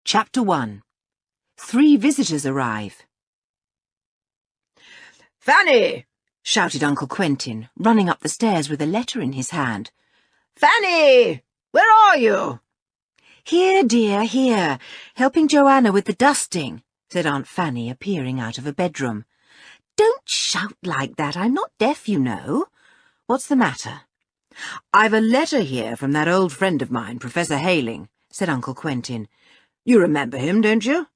Chapter 1. 3 visitors arrive. "Fanny!" shouted Uncle Quentin, running up the stairs with a letter in his hand. "Fanny! Where are you?" "Here, dear, here, helping Joanna with the dusting," said Aunt Fanny, appearing out of a bedroom. "Don't shout like that. I'm not deaf, you know. What's the matter?" "I've a letter here from that old friend of mine, Professor Hayling," said Uncle Quentin. "You remember him, don't you?"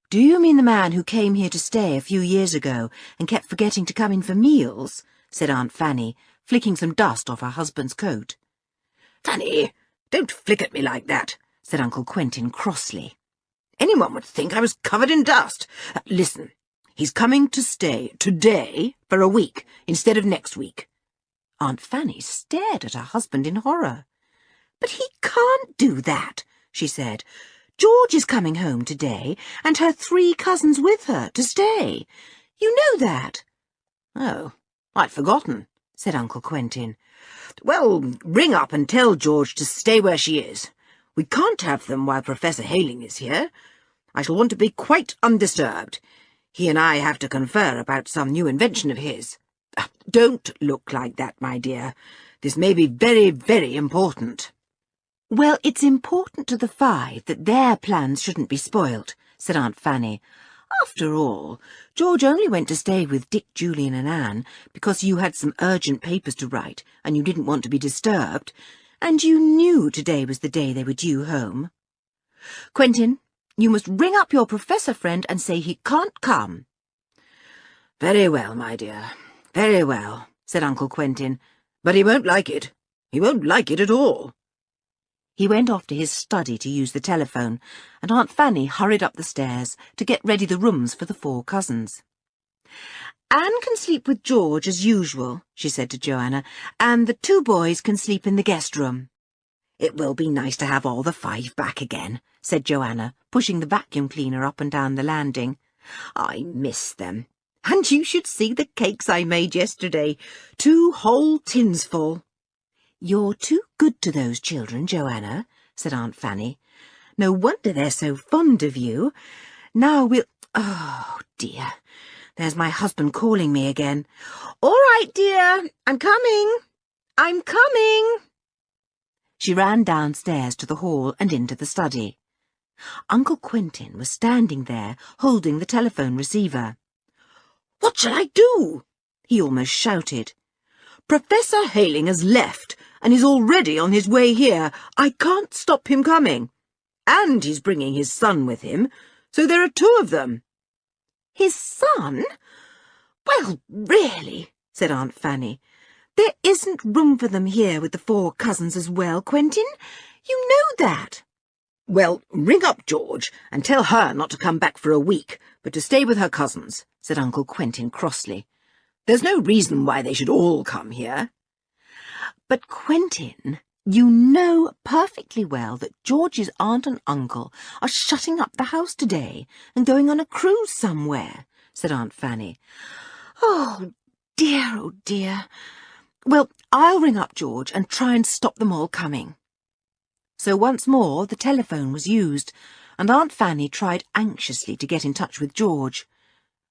"Do you mean the man who came here to stay a few years ago and kept forgetting to come in for meals?" said Aunt Fanny, flicking some dust off her husband's coat. "Fanny, don't flick at me like that," said Uncle Quentin crossly. "Anyone would think I was covered in dust. Listen, he's coming to stay today for a week instead of next week." Aunt Fanny stared at her husband in horror. "But he can't do that," she said. "George is coming home today, and her 3 cousins with her to stay. You know that." "Oh, I'd forgotten," said Uncle Quentin. "Well, ring up and tell George to stay where she is. We can't have them while Professor Hayling is here. I shall want to be quite undisturbed. He and I have to confer about some new invention of his. Don't look like that, my dear. This may be very, very important." "Well, it's important to the 5 that their plans shouldn't be spoilt," said Aunt Fanny. "After all, George only went to stay with Dick, Julian and Anne because you had some urgent papers to write and you didn't want to be disturbed, and you knew today was the day they were due home. Quentin, you must ring up your professor friend and say he can't come." "Very well, my dear, very well," said Uncle Quentin. "But he won't like it. He won't like it at all." He went off to his study to use the telephone, and Aunt Fanny hurried up the stairs to get ready the rooms for the 4 cousins. "Anne can sleep with George as usual," she said to Joanna, "and the 2 boys can sleep in the guest room." "It will be nice to have all the 5 back again," said Joanna, pushing the vacuum cleaner up and down the landing. "I miss them. And you should see the cakes I made yesterday. 2 whole tins full." "You're too good to those children, Joanna," said Aunt Fanny. "No wonder they're so fond of you. Now we'll— Oh, dear, there's my husband calling me again." "All right, dear, I'm coming. I'm coming." She ran downstairs to the hall and into the study. Uncle Quentin was standing there, holding the telephone receiver. "What shall I do?" he almost shouted. "Professor Hayling has left and is already on his way here. I can't stop him coming. And he's bringing his son with him, so there are 2 of them." "His son? Well, really," said Aunt Fanny. "There isn't room for them here with the 4 cousins as well, Quentin. You know that." "Well, ring up George and tell her not to come back for a week, but to stay with her cousins," said Uncle Quentin crossly. "There's no reason why they should all come here." "But, Quentin, you know perfectly well that George's aunt and uncle are shutting up the house today and going on a cruise somewhere," said Aunt Fanny. Oh, dear. Well, I'll ring up George and try and stop them all coming." So once more the telephone was used, and Aunt Fanny tried anxiously to get in touch with George.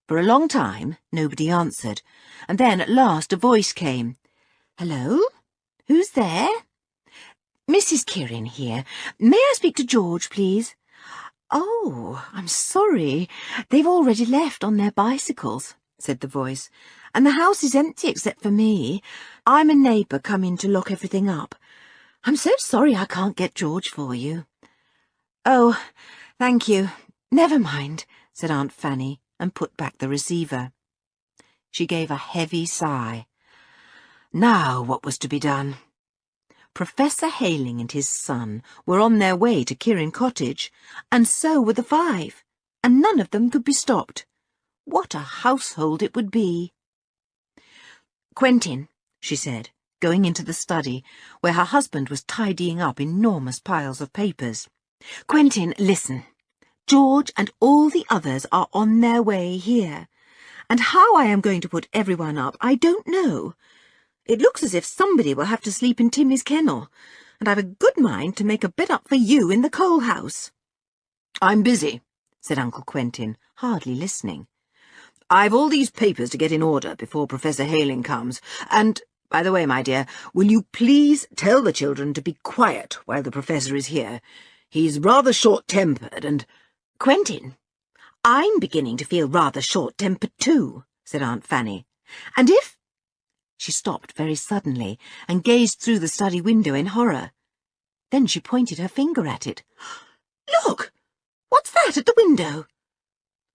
For a long time nobody answered, and then at last a voice came. "Hello? Who's there?" "Mrs. Kirin here. May I speak to George, please?" "Oh, I'm sorry. They've already left on their bicycles," said the voice, "and the house is empty except for me. I'm a neighbour come in to lock everything up. I'm so sorry I can't get George for you." "Oh, thank you. Never mind," said Aunt Fanny, and put back the receiver. She gave a heavy sigh. Now what was to be done? Professor Hayling and his son were on their way to Kirin Cottage, and so were the 5, and none of them could be stopped. What a household it would be! "Quentin," she said, going into the study, where her husband was tidying up enormous piles of papers. "Quentin, listen. George and all the others are on their way here, and how I am going to put everyone up I don't know. It looks as if somebody will have to sleep in Timmy's kennel, and I've a good mind to make a bed up for you in the coal house." I'm busy, said Uncle Quentin, hardly listening. I've all these papers to get in order before Professor Hayling comes, and, by the way, my dear, will you please tell the children to be quiet while the Professor is here? He's rather short-tempered and— Quentin, I'm beginning to feel rather short-tempered too, said Aunt Fanny. And if— She stopped very suddenly and gazed through the study window in horror. Then she pointed her finger at it. Look! What's that at the window?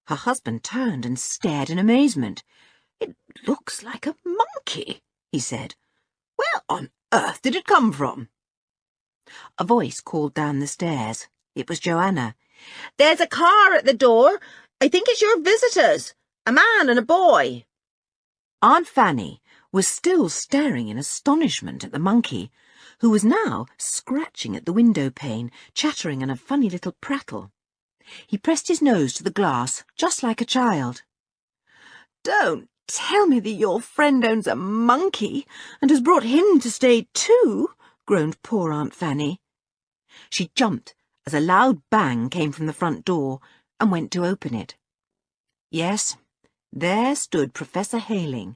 Her husband turned and stared in amazement. It looks like a monkey, he said. Where on earth did it come from? A voice called down the stairs. It was Joanna. There's a car at the door. I think it's your visitors. A man and a boy. Aunt Fanny was still staring in astonishment at the monkey, who was now scratching at the window pane, chattering in a funny little prattle. He pressed his nose to the glass, just like a child. Don't tell me that your friend owns a monkey and has brought him to stay too, groaned poor Aunt Fanny. She jumped as a loud bang came from the front door and went to open it. Yes, there stood Professor Hayling,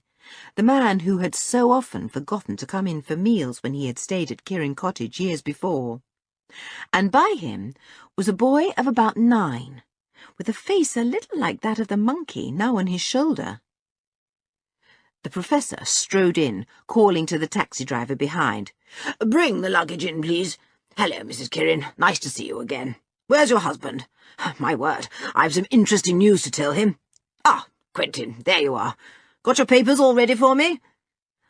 the man who had so often forgotten to come in for meals when he had stayed at Kirin Cottage years before. And by him was a boy of about 9, with a face a little like that of the monkey now on his shoulder. The Professor strode in, calling to the taxi driver behind. Bring the luggage in, please. Hello, Mrs. Kirin. Nice to see you again. Where's your husband? My word, I've some interesting news to tell him. Ah, Quentin, there you are. Got your papers all ready for me?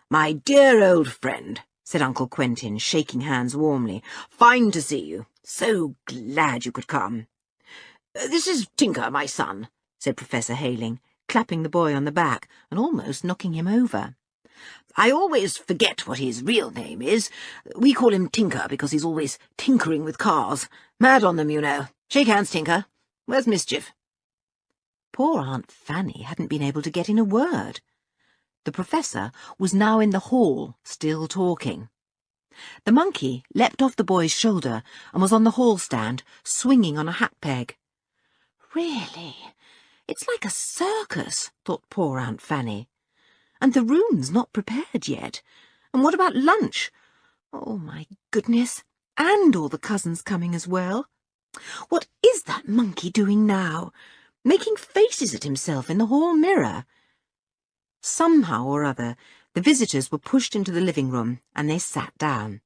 My dear old friend, said Uncle Quentin, shaking hands warmly. Fine to see you. So glad you could come. This is Tinker, my son, said Professor Hayling, clapping the boy on the back and almost knocking him over. I always forget what his real name is. We call him Tinker because he's always tinkering with cars. Mad on them, you know. Shake hands, Tinker. Where's Mischief? Poor Aunt Fanny hadn't been able to get in a word. The Professor was now in the hall, still talking. The monkey leapt off the boy's shoulder and was on the hall stand, swinging on a hat peg. Really, it's like a circus, thought poor Aunt Fanny. And the room's not prepared yet. And what about lunch? Oh, my goodness, and all the cousins coming as well. What is that monkey doing now? Making faces at himself in the hall mirror. Somehow or other, the visitors were pushed into the living room, and they sat down.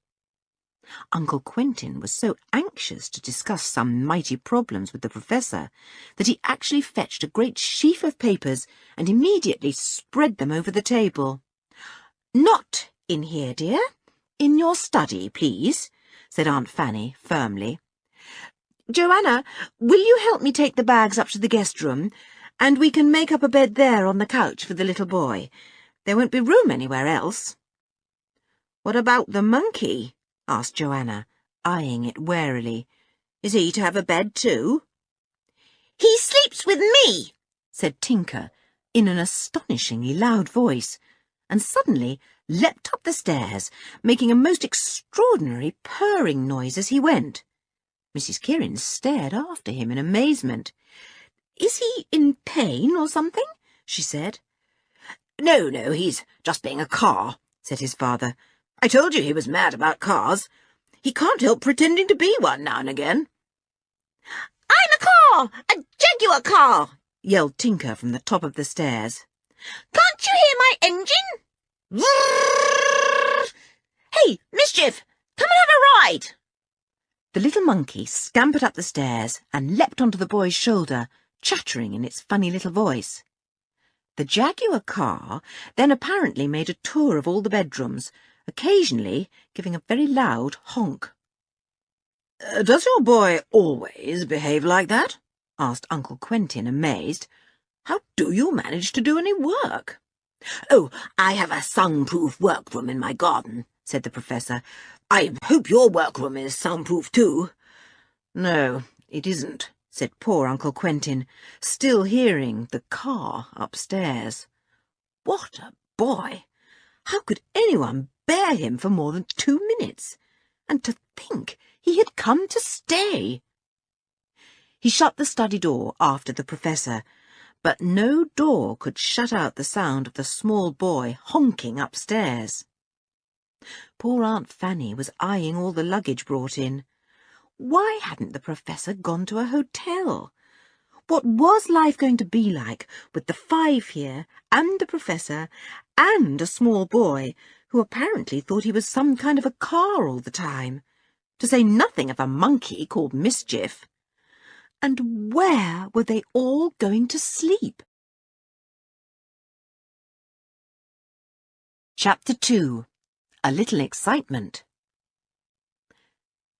Uncle Quentin was so anxious to discuss some mighty problems with the Professor that he actually fetched a great sheaf of papers and immediately spread them over the table. "Not in here, dear. In your study, please," said Aunt Fanny firmly. "Joanna, will you help me take the bags up to the guest room, and we can make up a bed there on the couch for the little boy. There won't be room anywhere else." "What about the monkey?" asked Joanna, eyeing it warily. "Is he to have a bed too?" "He sleeps with me," said Tinker, in an astonishingly loud voice, and suddenly leapt up the stairs, making a most extraordinary purring noise as he went. Mrs. Kirin stared after him in amazement. "Is he in pain or something?" she said. "No, he's just being a car," said his father. "I told you he was mad about cars. He can't help pretending to be one now and again." "I'm a car! A Jaguar car!" yelled Tinker from the top of the stairs. "Can't you hear my engine? Hey, Mischief, come and have a ride!" The little monkey scampered up the stairs and leapt onto the boy's shoulder, chattering in its funny little voice. The Jaguar car then apparently made a tour of all the bedrooms, occasionally giving a very loud honk. "Does your boy always behave like that?" asked Uncle Quentin, amazed. "How do you manage to do any work?" "Oh, I have a soundproof workroom in my garden," said the Professor. "I hope your workroom is soundproof too." "No, it isn't," said poor Uncle Quentin, still hearing the car upstairs. What a boy! How could anyone bear him for more than 2 minutes? And to think he had come to stay! He shut the study door after the professor, but no door could shut out the sound of the small boy honking upstairs. Poor Aunt Fanny was eyeing all the luggage brought in. Why hadn't the professor gone to a hotel? What was life going to be like with the 5 here, and the professor, and a small boy who apparently thought he was some kind of a car all the time, to say nothing of a monkey called Mischief? And where were they all going to sleep? Chapter 2. A Little Excitement.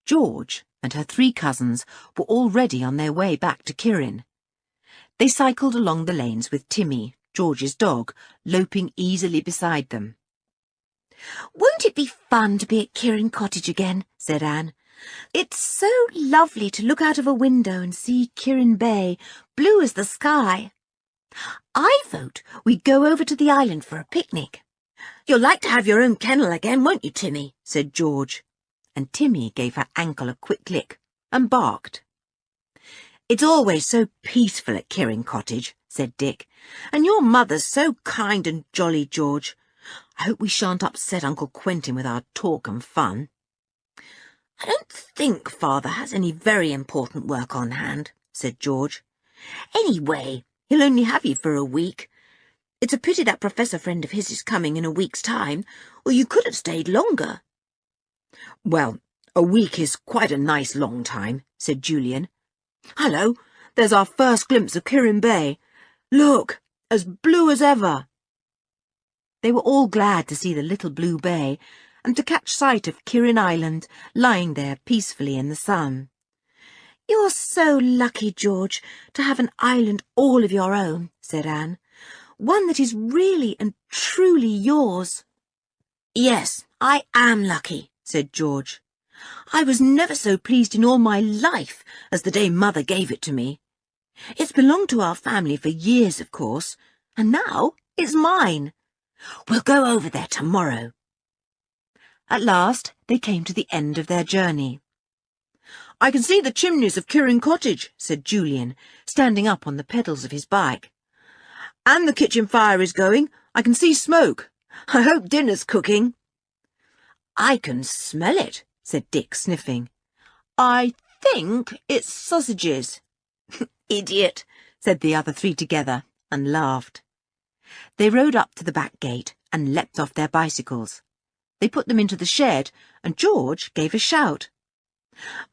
George and her 3 cousins were already on their way back to Kirin. They cycled along the lanes with Timmy, George's dog, loping easily beside them. "Won't it be fun to be at Kirin Cottage again?" said Anne. "It's so lovely to look out of a window and see Kirin Bay, blue as the sky. I vote we go over to the island for a picnic." "You'll like to have your own kennel again, won't you, Timmy?" said George, and Timmy gave her ankle a quick lick and barked. "It's always so peaceful at Kirin Cottage," said Dick, "and your mother's so kind and jolly, George. I hope we shan't upset Uncle Quentin with our talk and fun." "I don't think Father has any very important work on hand," said George. "Anyway, he'll only have you for a week. It's a pity that professor friend of his is coming in a week's time, or you could have stayed longer." "Well, a week is quite a nice long time," said Julian. "Hullo, there's our first glimpse of Kirin Bay. Look, as blue as ever." They were all glad to see the little blue bay and to catch sight of Kirin Island lying there peacefully in the sun. "You're so lucky, George, to have an island all of your own," said Anne. "One that is really and truly yours." "Yes, I am lucky," said George. "I was never so pleased in all my life as the day Mother gave it to me. It's belonged to our family for years, of course, and now it's mine. We'll go over there tomorrow." At last they came to the end of their journey. "I can see the chimneys of Kirin Cottage," said Julian, standing up on the pedals of his bike. "And the kitchen fire is going. I can see smoke. I hope dinner's cooking." "I can smell it," said Dick, sniffing. "I think it's sausages." "Idiot," said the other 3 together, and laughed. They rode up to the back gate and leapt off their bicycles. They put them into the shed, and George gave a shout.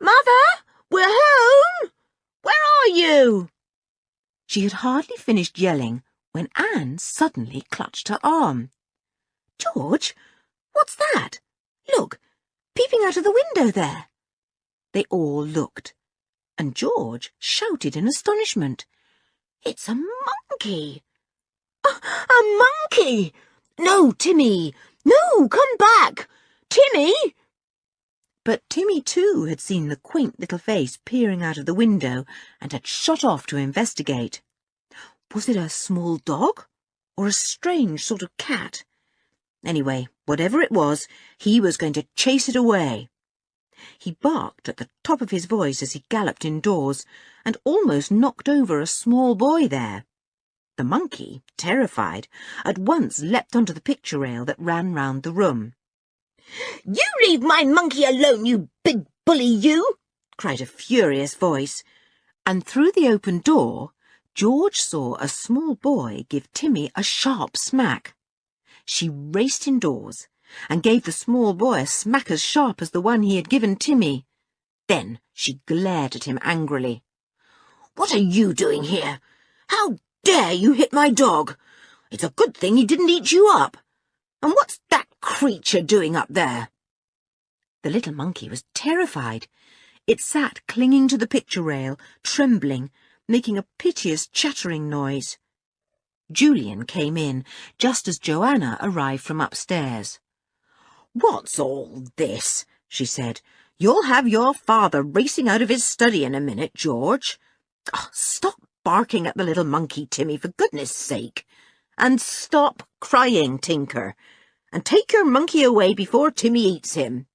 "Mother, we're home! Where are you?" She had hardly finished yelling when Anne suddenly clutched her arm. "George, what's that? Look, peeping out of the window there." They all looked, and George shouted in astonishment. "It's a monkey! A monkey! No, Timmy! No, come back! Timmy!" But Timmy too had seen the quaint little face peering out of the window and had shot off to investigate. Was it a small dog or a strange sort of cat? Anyway, whatever it was, he was going to chase it away. He barked at the top of his voice as he galloped indoors and almost knocked over a small boy there. The monkey, terrified, at once leapt onto the picture rail that ran round the room. "You leave my monkey alone, you big bully, you!" cried a furious voice, and through the open door George saw a small boy give Timmy a sharp smack. She raced indoors and gave the small boy a smack as sharp as the one he had given Timmy. Then she glared at him angrily. "What are you doing here? How dare you hit my dog? It's a good thing he didn't eat you up. And what's that creature doing up there?" The little monkey was terrified. It sat clinging to the picture rail, trembling, making a piteous chattering noise. Julian came in just as Joanna arrived from upstairs. "What's all this?" she said. "You'll have your father racing out of his study in a minute, George. Oh, stop barking at the little monkey, Timmy, for goodness sake. And stop crying, Tinker. And take your monkey away before Timmy eats him."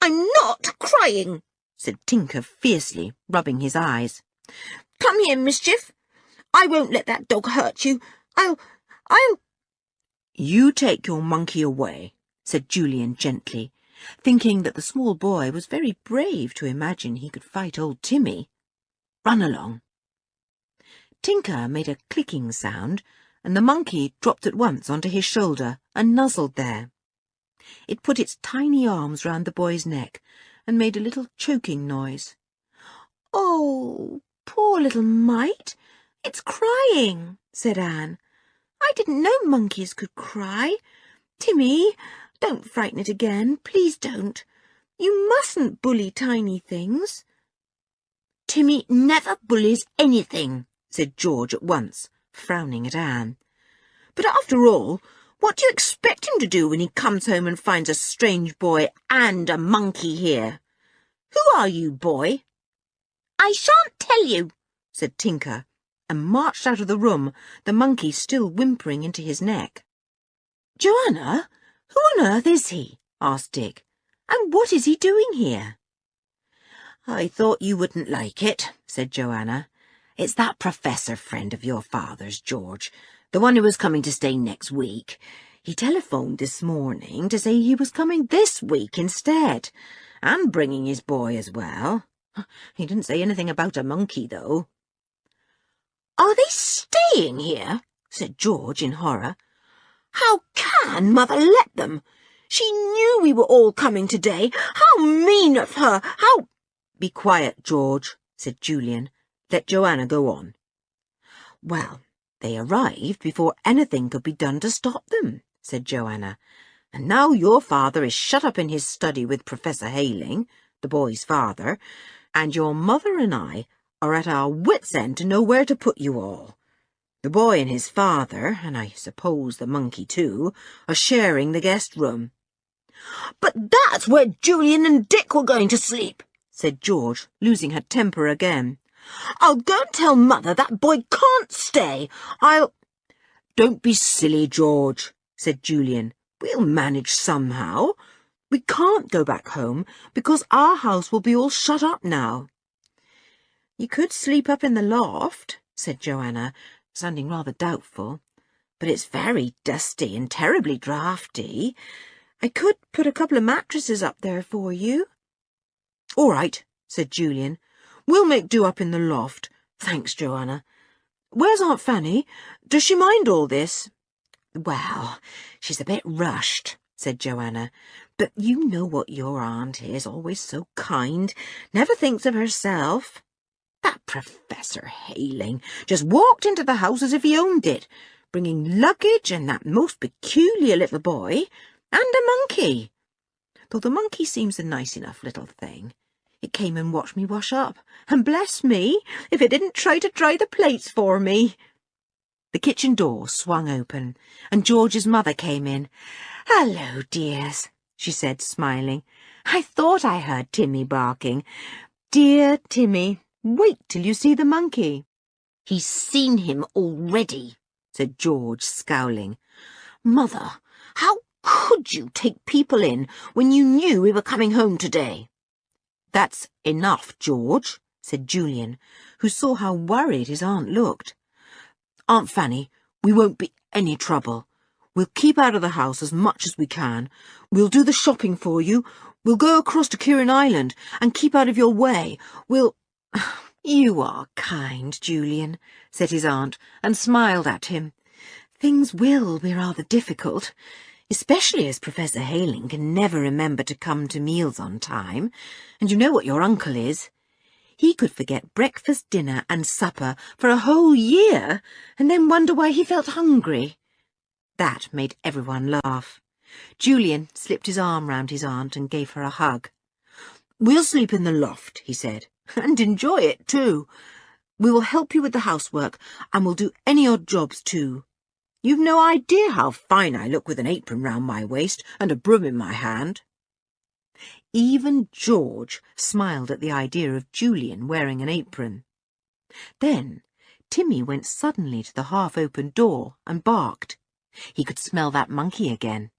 "I'm not crying," said Tinker fiercely, rubbing his eyes. "Come here, Mischief. I won't let that dog hurt you. I'll... You take your monkey away, said Julian gently, thinking that the small boy was very brave to imagine he could fight old Timmy. Run along. Tinker made a clicking sound, and the monkey dropped at once onto his shoulder and nuzzled there. It put its tiny arms round the boy's neck and made a little choking noise. "Oh, poor little mite, it's crying," said Anne. "I didn't know monkeys could cry. Timmy, don't frighten it again, please don't. You mustn't bully tiny things." "Timmy never bullies anything," said George at once, frowning at Anne. "But after all, what do you expect him to do when he comes home and finds a strange boy and a monkey here? Who are you, boy?" "I shan't tell you," said Tinker, and marched out of the room, the monkey still whimpering into his neck. "Joanna, who on earth is he?" asked Dick. "And what is he doing here?" "I thought you wouldn't like it," said Joanna. "It's that professor friend of your father's, George, the one who was coming to stay next week. He telephoned this morning to say he was coming this week instead, and bringing his boy as well. He didn't say anything about a monkey, though." "Are they staying here?" said George in horror. "How can Mother let them? She knew we were all coming today. How mean of her! How—" "Be quiet, George," said Julian. "Let Joanna go on." "Well, they arrived before anything could be done to stop them," said Joanna. "And now your father is shut up in his study with Professor Hayling, the boy's father, and your mother and I are at our wits' end to know where to put you all. The boy and his father, and I suppose the monkey too, are sharing the guest room." "But that's where Julian and Dick were going to sleep," said George, losing her temper again. "I'll go and tell Mother that boy can't stay. I'll—" "Don't be silly, George," said Julian. "We'll manage somehow. We can't go back home because our house will be all shut up now." "You could sleep up in the loft," said Joanna, sounding rather doubtful. "But it's very dusty and terribly draughty. I could put a couple of mattresses up there for you." "All right," said Julian. "We'll make do up in the loft. Thanks, Joanna. Where's Aunt Fanny? Does she mind all this?" "Well, she's a bit rushed," said Joanna. "But you know what your aunt is, always so kind, never thinks of herself. That Professor Hayling just walked into the house as if he owned it, bringing luggage and that most peculiar little boy, and a monkey. Though the monkey seems a nice enough little thing. It came and watched me wash up, and bless me, if it didn't try to dry the plates for me." The kitchen door swung open, and George's mother came in. "Hello, dears," she said, smiling. "I thought I heard Timmy barking. Dear Timmy, wait till you see the monkey." "He's seen him already," said George, scowling. "Mother, how could you take people in when you knew we were coming home today?" "That's enough, George," said Julian, who saw how worried his aunt looked. "Aunt Fanny, we won't be any trouble. We'll keep out of the house as much as we can. We'll do the shopping for you. We'll go across to Kieran Island and keep out of your way. We'll—" "You are kind, Julian," said his aunt, and smiled at him. "Things will be rather difficult, especially as Professor Hayling can never remember to come to meals on time, and you know what your uncle is. He could forget breakfast, dinner and supper for a whole year, and then wonder why he felt hungry." That made everyone laugh. Julian slipped his arm round his aunt and gave her a hug. "We'll sleep in the loft," he said, "and enjoy it too. We will help you with the housework, and we'll do any odd jobs too. You've no idea how fine I look with an apron round my waist and a broom in my hand." Even George smiled at the idea of Julian wearing an apron. Then Timmy went suddenly to the half-open door and barked. He could smell that monkey again.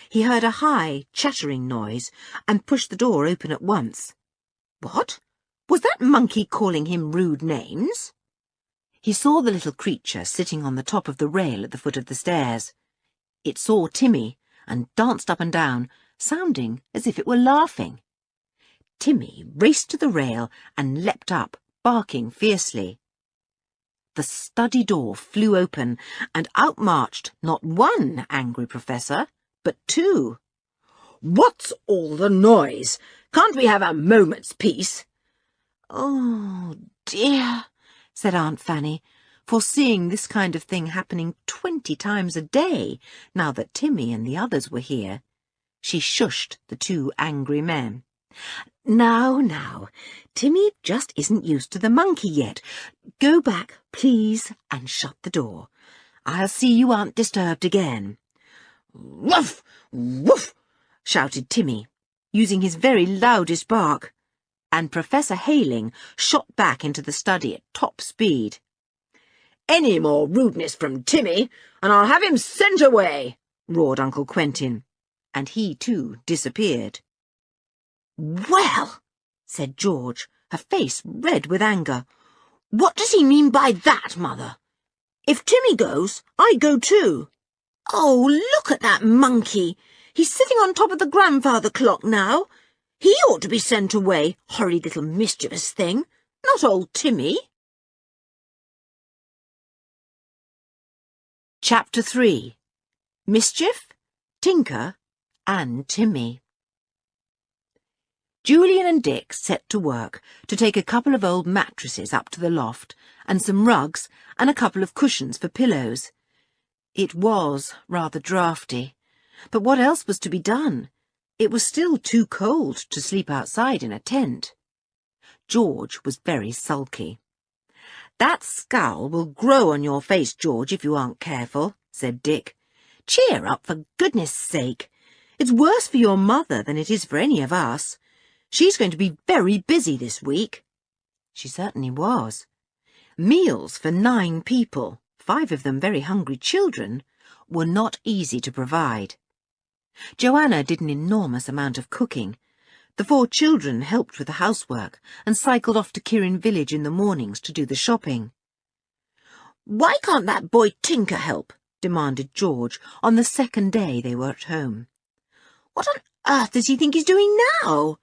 He heard a high, chattering noise and pushed the door open at once. What? Was that monkey calling him rude names? He saw the little creature sitting on the top of the rail at the foot of the stairs. It saw Timmy and danced up and down, sounding as if it were laughing. Timmy raced to the rail and leapt up, barking fiercely. The study door flew open, and out marched not one angry professor, but two. "What's all the noise? Can't we have a moment's peace?" "Oh, dear," said Aunt Fanny, foreseeing this kind of thing happening 20 times a day, now that Timmy and the others were here. She shushed the two angry men. Now, Timmy just isn't used to the monkey yet. Go back, please, and shut the door. I'll see you aren't disturbed again." "Woof! Woof!" shouted Timmy, using his very loudest bark, and Professor Hayling shot back into the study at top speed. "Any more rudeness from Timmy, and I'll have him sent away," roared Uncle Quentin, and he too disappeared. "Well," said George, her face red with anger, "what does he mean by that, Mother? If Timmy goes, I go too. Oh, look at that monkey! He's sitting on top of the grandfather clock now. He ought to be sent away, horrid little mischievous thing, not old Timmy." Chapter 3. Mischief, Tinker, and Timmy. Julian and Dick set to work to take a couple of old mattresses up to the loft, and some rugs and a couple of cushions for pillows. It was rather draughty, but what else was to be done? It was still too cold to sleep outside in a tent. George was very sulky. "That scowl will grow on your face, George, if you aren't careful," said Dick. "Cheer up, for goodness sake. It's worse for your mother than it is for any of us. She's going to be very busy this week." She certainly was. Meals for 9 people, 5 of them very hungry children, were not easy to provide. Joanna did an enormous amount of cooking. The 4 children helped with the housework and cycled off to Kirin village in the mornings to do the shopping. "Why can't that boy Tinker help?" demanded George on the second day they were at home. "What on earth does he think he's doing now?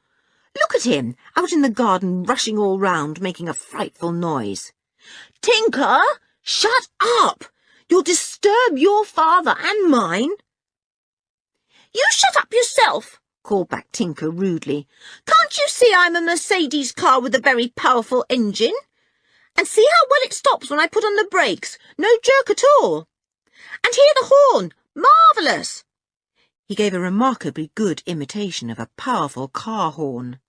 Look at him, out in the garden, rushing all round, making a frightful noise. Tinker, shut up! You'll disturb your father and mine." "You shut up yourself," called back Tinker rudely. "Can't you see I'm a Mercedes car with a very powerful engine? And see how well it stops when I put on the brakes, no jerk at all. And hear the horn, marvellous!" He gave a remarkably good imitation of a powerful car horn.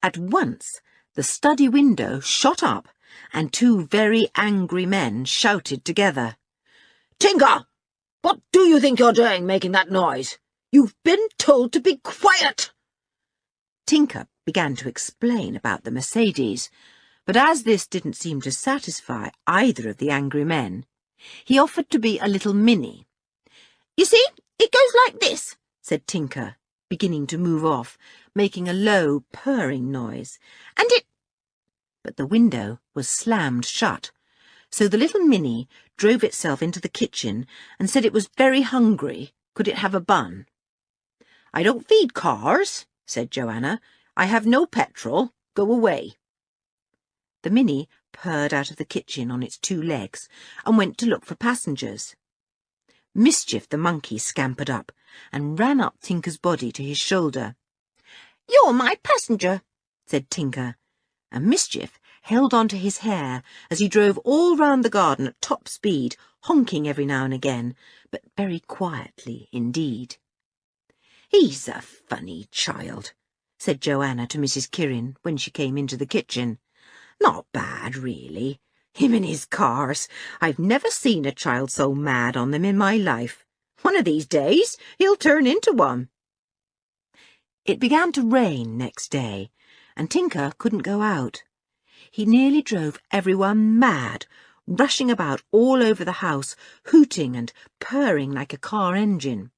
At once the study window shot up, and 2 very angry men shouted together. "Tinker! What do you think you're doing, making that noise? You've been told to be quiet." Tinker began to explain about the Mercedes, but as this didn't seem to satisfy either of the angry men, he offered to be a little Minnie. "You see, it goes like this," said Tinker, beginning to move off, making a low, purring noise, "and it—" But the window was slammed shut, so the little Minnie drove itself into the kitchen and said it was very hungry. Could it have a bun? "I don't feed cars," said Joanna. "I have no petrol. Go away." The Minnie purred out of the kitchen on its 2 legs and went to look for passengers. Mischief the monkey scampered up and ran up Tinker's body to his shoulder. "You're my passenger," said Tinker, and Mischief held on to his hair as he drove all round the garden at top speed, honking every now and again, but very quietly indeed. "He's a funny child," said Joanna to Mrs. Kirin when she came into the kitchen. "Not bad, really. Him and his cars. I've never seen a child so mad on them in my life. One of these days he'll turn into one." It began to rain next day, and Tinker couldn't go out. He nearly drove everyone mad, rushing about all over the house, hooting and purring like a car engine.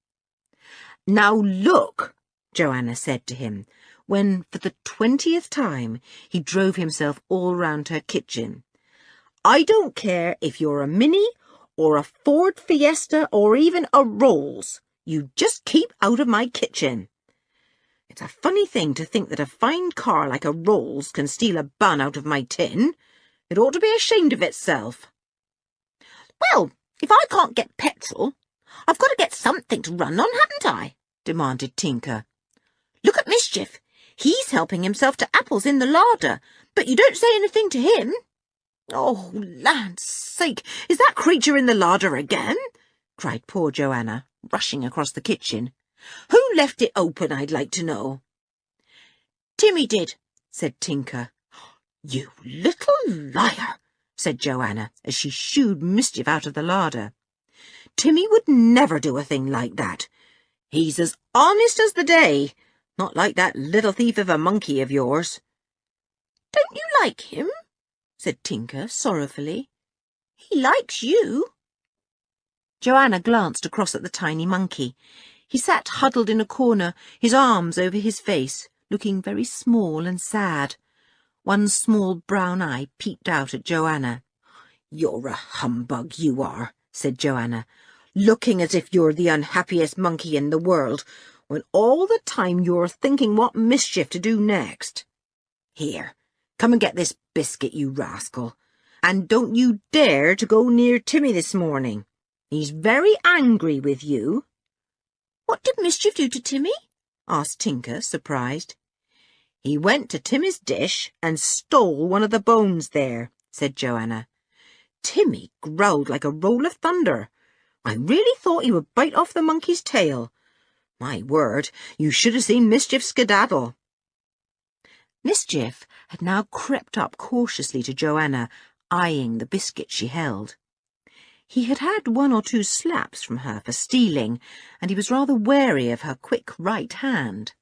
"Now look," Joanna said to him, when, for the 20th time, he drove himself all round her kitchen. "I don't care if you're a Mini or a Ford Fiesta or even a Rolls. You just keep out of my kitchen. It's a funny thing to think that a fine car like a Rolls can steal a bun out of my tin. It ought to be ashamed of itself." "Well, if I can't get petrol, I've got to get something to run on, haven't I?" demanded Tinker. "Look at Mischief. He's helping himself to apples in the larder, but you don't say anything to him." "Oh, land's sake, is that creature in the larder again?" cried poor Joanna, rushing across the kitchen. "Who left it open, I'd like to know?" "Timmy did," said Tinker. "You little liar," said Joanna, as she shooed Mischief out of the larder. "Timmy would never do a thing like that. He's as honest as the day, not like that little thief of a monkey of yours." "Don't you like him?" said Tinker sorrowfully. "He likes you." Joanna glanced across at the tiny monkey. He sat huddled in a corner, his arms over his face, looking very small and sad. One small brown eye peeped out at Joanna. "You're a humbug, you are," said Joanna, "looking as if you're the unhappiest monkey in the world, when all the time you're thinking what mischief to do next. Here, come and get this biscuit, you rascal, and don't you dare to go near Timmy this morning. He's very angry with you." "What did Mischief do to Timmy?" asked Tinker, surprised. "He went to Timmy's dish and stole one of the bones there," said Joanna. "Timmy growled like a roll of thunder. I really thought he would bite off the monkey's tail. My word, you should have seen Mischief skedaddle." Mischief had now crept up cautiously to Joanna, eyeing the biscuit she held. He had had 1 or 2 slaps from her for stealing, and he was rather wary of her quick right hand.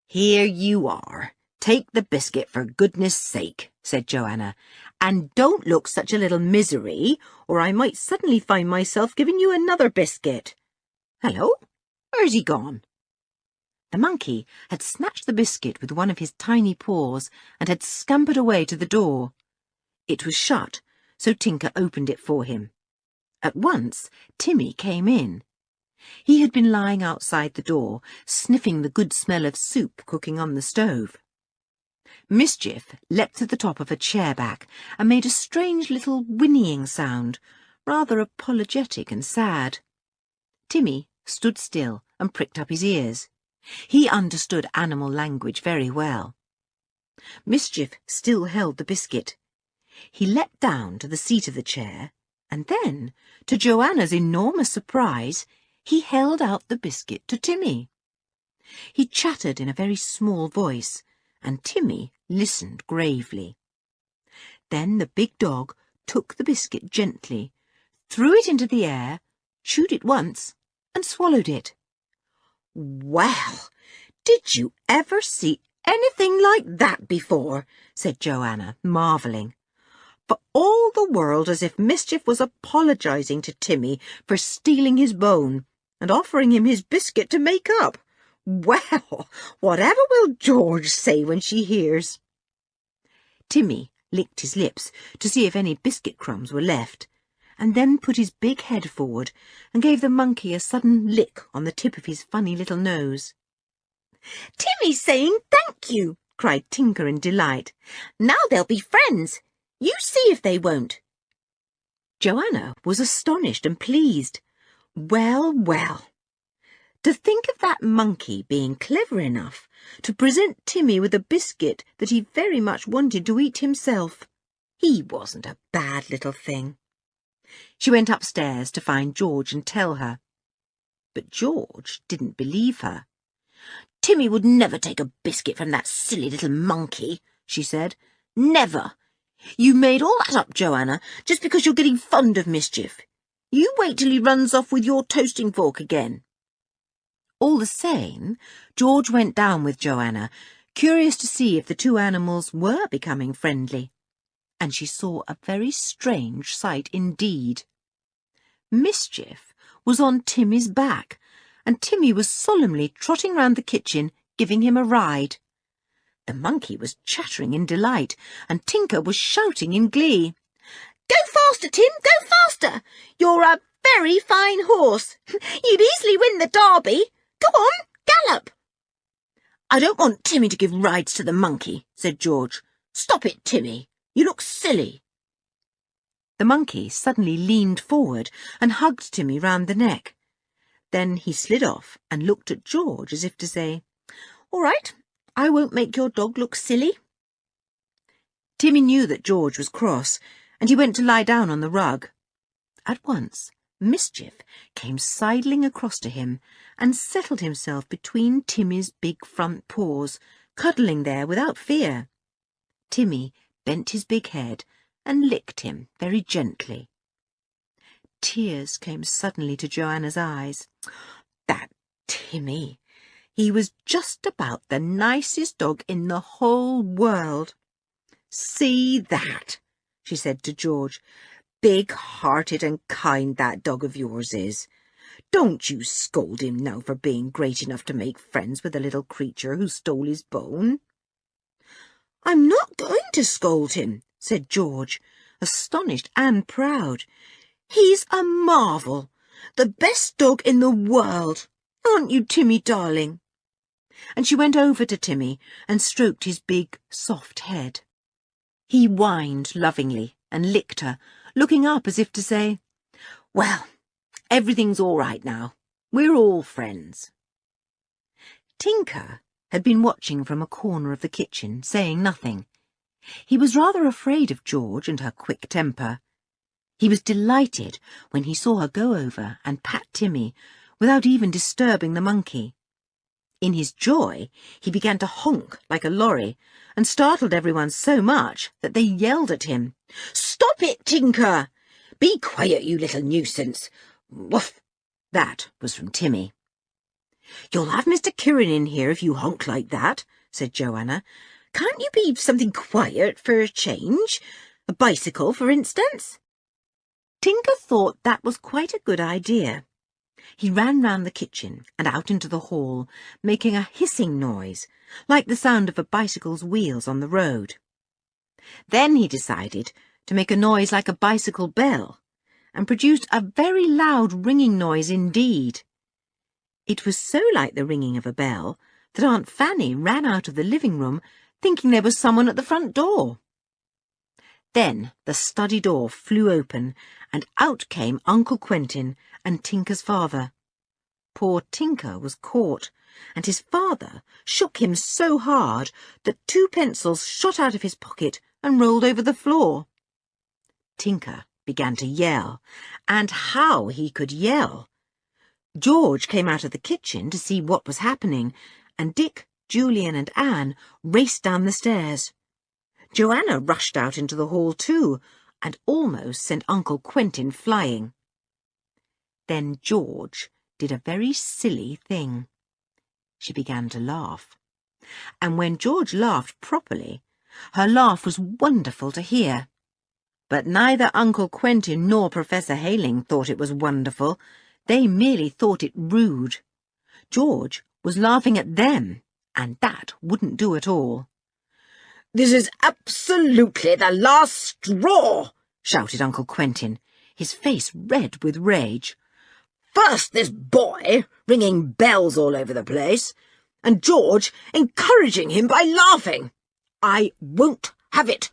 "Here you are. Take the biscuit for goodness sake," said Joanna, "and don't look such a little misery, or I might suddenly find myself giving you another biscuit. Hello, where's he gone?" The monkey had snatched the biscuit with one of his tiny paws and had scampered away to the door. It was shut, so Tinker opened it for him. At once Timmy came in. He had been lying outside the door, sniffing the good smell of soup cooking on the stove. Mischief leapt to the top of a chair back and made a strange little whinnying sound, rather apologetic and sad. Timmy stood still and pricked up his ears. He understood animal language very well. Mischief still held the biscuit. He leapt down to the seat of the chair, and then, to Joanna's enormous surprise, he held out the biscuit to Timmy. He chattered in a very small voice, and Timmy listened gravely. Then the big dog took the biscuit gently, threw it into the air, chewed it once, and swallowed it. "Well, did you ever see anything like that before?" said Joanna, marvelling. "For all the world as if Mischief was apologising to Timmy for stealing his bone and offering him his biscuit to make up. Well, whatever will George say when she hears?" Timmy licked his lips to see if any biscuit crumbs were left, and then put his big head forward and gave the monkey a sudden lick on the tip of his funny little nose. "Timmy's saying thank you," cried Tinker in delight. "Now they'll be friends. You see if they won't." Joanna was astonished and pleased. Well, well. To think of that monkey being clever enough to present Timmy with a biscuit that he very much wanted to eat himself. He wasn't a bad little thing. She went upstairs to find George and tell her. But George didn't believe her. "Timmy would never take a biscuit from that silly little monkey," she said. "Never. You made all that up, Joanna, just because you're getting fond of Mischief. You wait till he runs off with your toasting fork again." All the same, George went down with Joanna, curious to see if the two animals were becoming friendly. And she saw a very strange sight indeed. Mischief was on Timmy's back, and Timmy was solemnly trotting round the kitchen, giving him a ride. The monkey was chattering in delight, and Tinker was shouting in glee. Go faster, Tim, go faster! You're a very fine horse. You'd easily win the derby. Go on, gallop! I don't want Timmy to give rides to the monkey, said George. Stop it, Timmy. You look silly. The monkey suddenly leaned forward and hugged Timmy round the neck. Then he slid off and looked at George as if to say, All right, I won't make your dog look silly. Timmy knew that George was cross, and he went to lie down on the rug. At once, Mischief came sidling across to him and settled himself between Timmy's big front paws, cuddling there without fear. Timmy bent his big head and licked him very gently. Tears came suddenly to Joanna's eyes. That Timmy! He was just about the nicest dog in the whole world. See that, she said to George. Big-hearted and kind that dog of yours is. Don't you scold him now for being great enough to make friends with a little creature who stole his bone. I'm not going to scold him, said George, astonished and proud. He's a marvel, the best dog in the world. Aren't you, Timmy, darling? And she went over to Timmy and stroked his big, soft head. He whined lovingly and licked her, looking up as if to say, Well, everything's all right now. We're all friends. Tinker had been watching from a corner of the kitchen, saying nothing. He was rather afraid of George and her quick temper. He was delighted when he saw her go over and pat Timmy without even disturbing the monkey. In his joy, he began to honk like a lorry and startled everyone so much that they yelled at him. Stop it, Tinker! Be quiet, you little nuisance! Woof! That was from Timmy. You'll have Mr. Kieran in here if you honk like that, said Joanna. Can't you be something quiet for a change? A bicycle, for instance? Tinker thought that was quite a good idea. He ran round the kitchen and out into the hall, making a hissing noise, like the sound of a bicycle's wheels on the road. Then he decided to make a noise like a bicycle bell, and produced a very loud ringing noise indeed. It was so like the ringing of a bell that Aunt Fanny ran out of the living room, thinking there was someone at the front door. Then the study door flew open, and out came Uncle Quentin and Tinker's father. Poor Tinker was caught, and his father shook him so hard that 2 pencils shot out of his pocket and rolled over the floor. Tinker began to yell, and how he could yell! George came out of the kitchen to see what was happening, and Dick, Julian and Anne raced down the stairs. Joanna rushed out into the hall too, and almost sent Uncle Quentin flying. Then George did a very silly thing. She began to laugh. And when George laughed properly, her laugh was wonderful to hear. But neither Uncle Quentin nor Professor Hayling thought it was wonderful. They merely thought it rude. George was laughing at them, and that wouldn't do at all. This is absolutely the last straw, shouted Uncle Quentin, his face red with rage. First this boy ringing bells all over the place, and George encouraging him by laughing. I won't have it.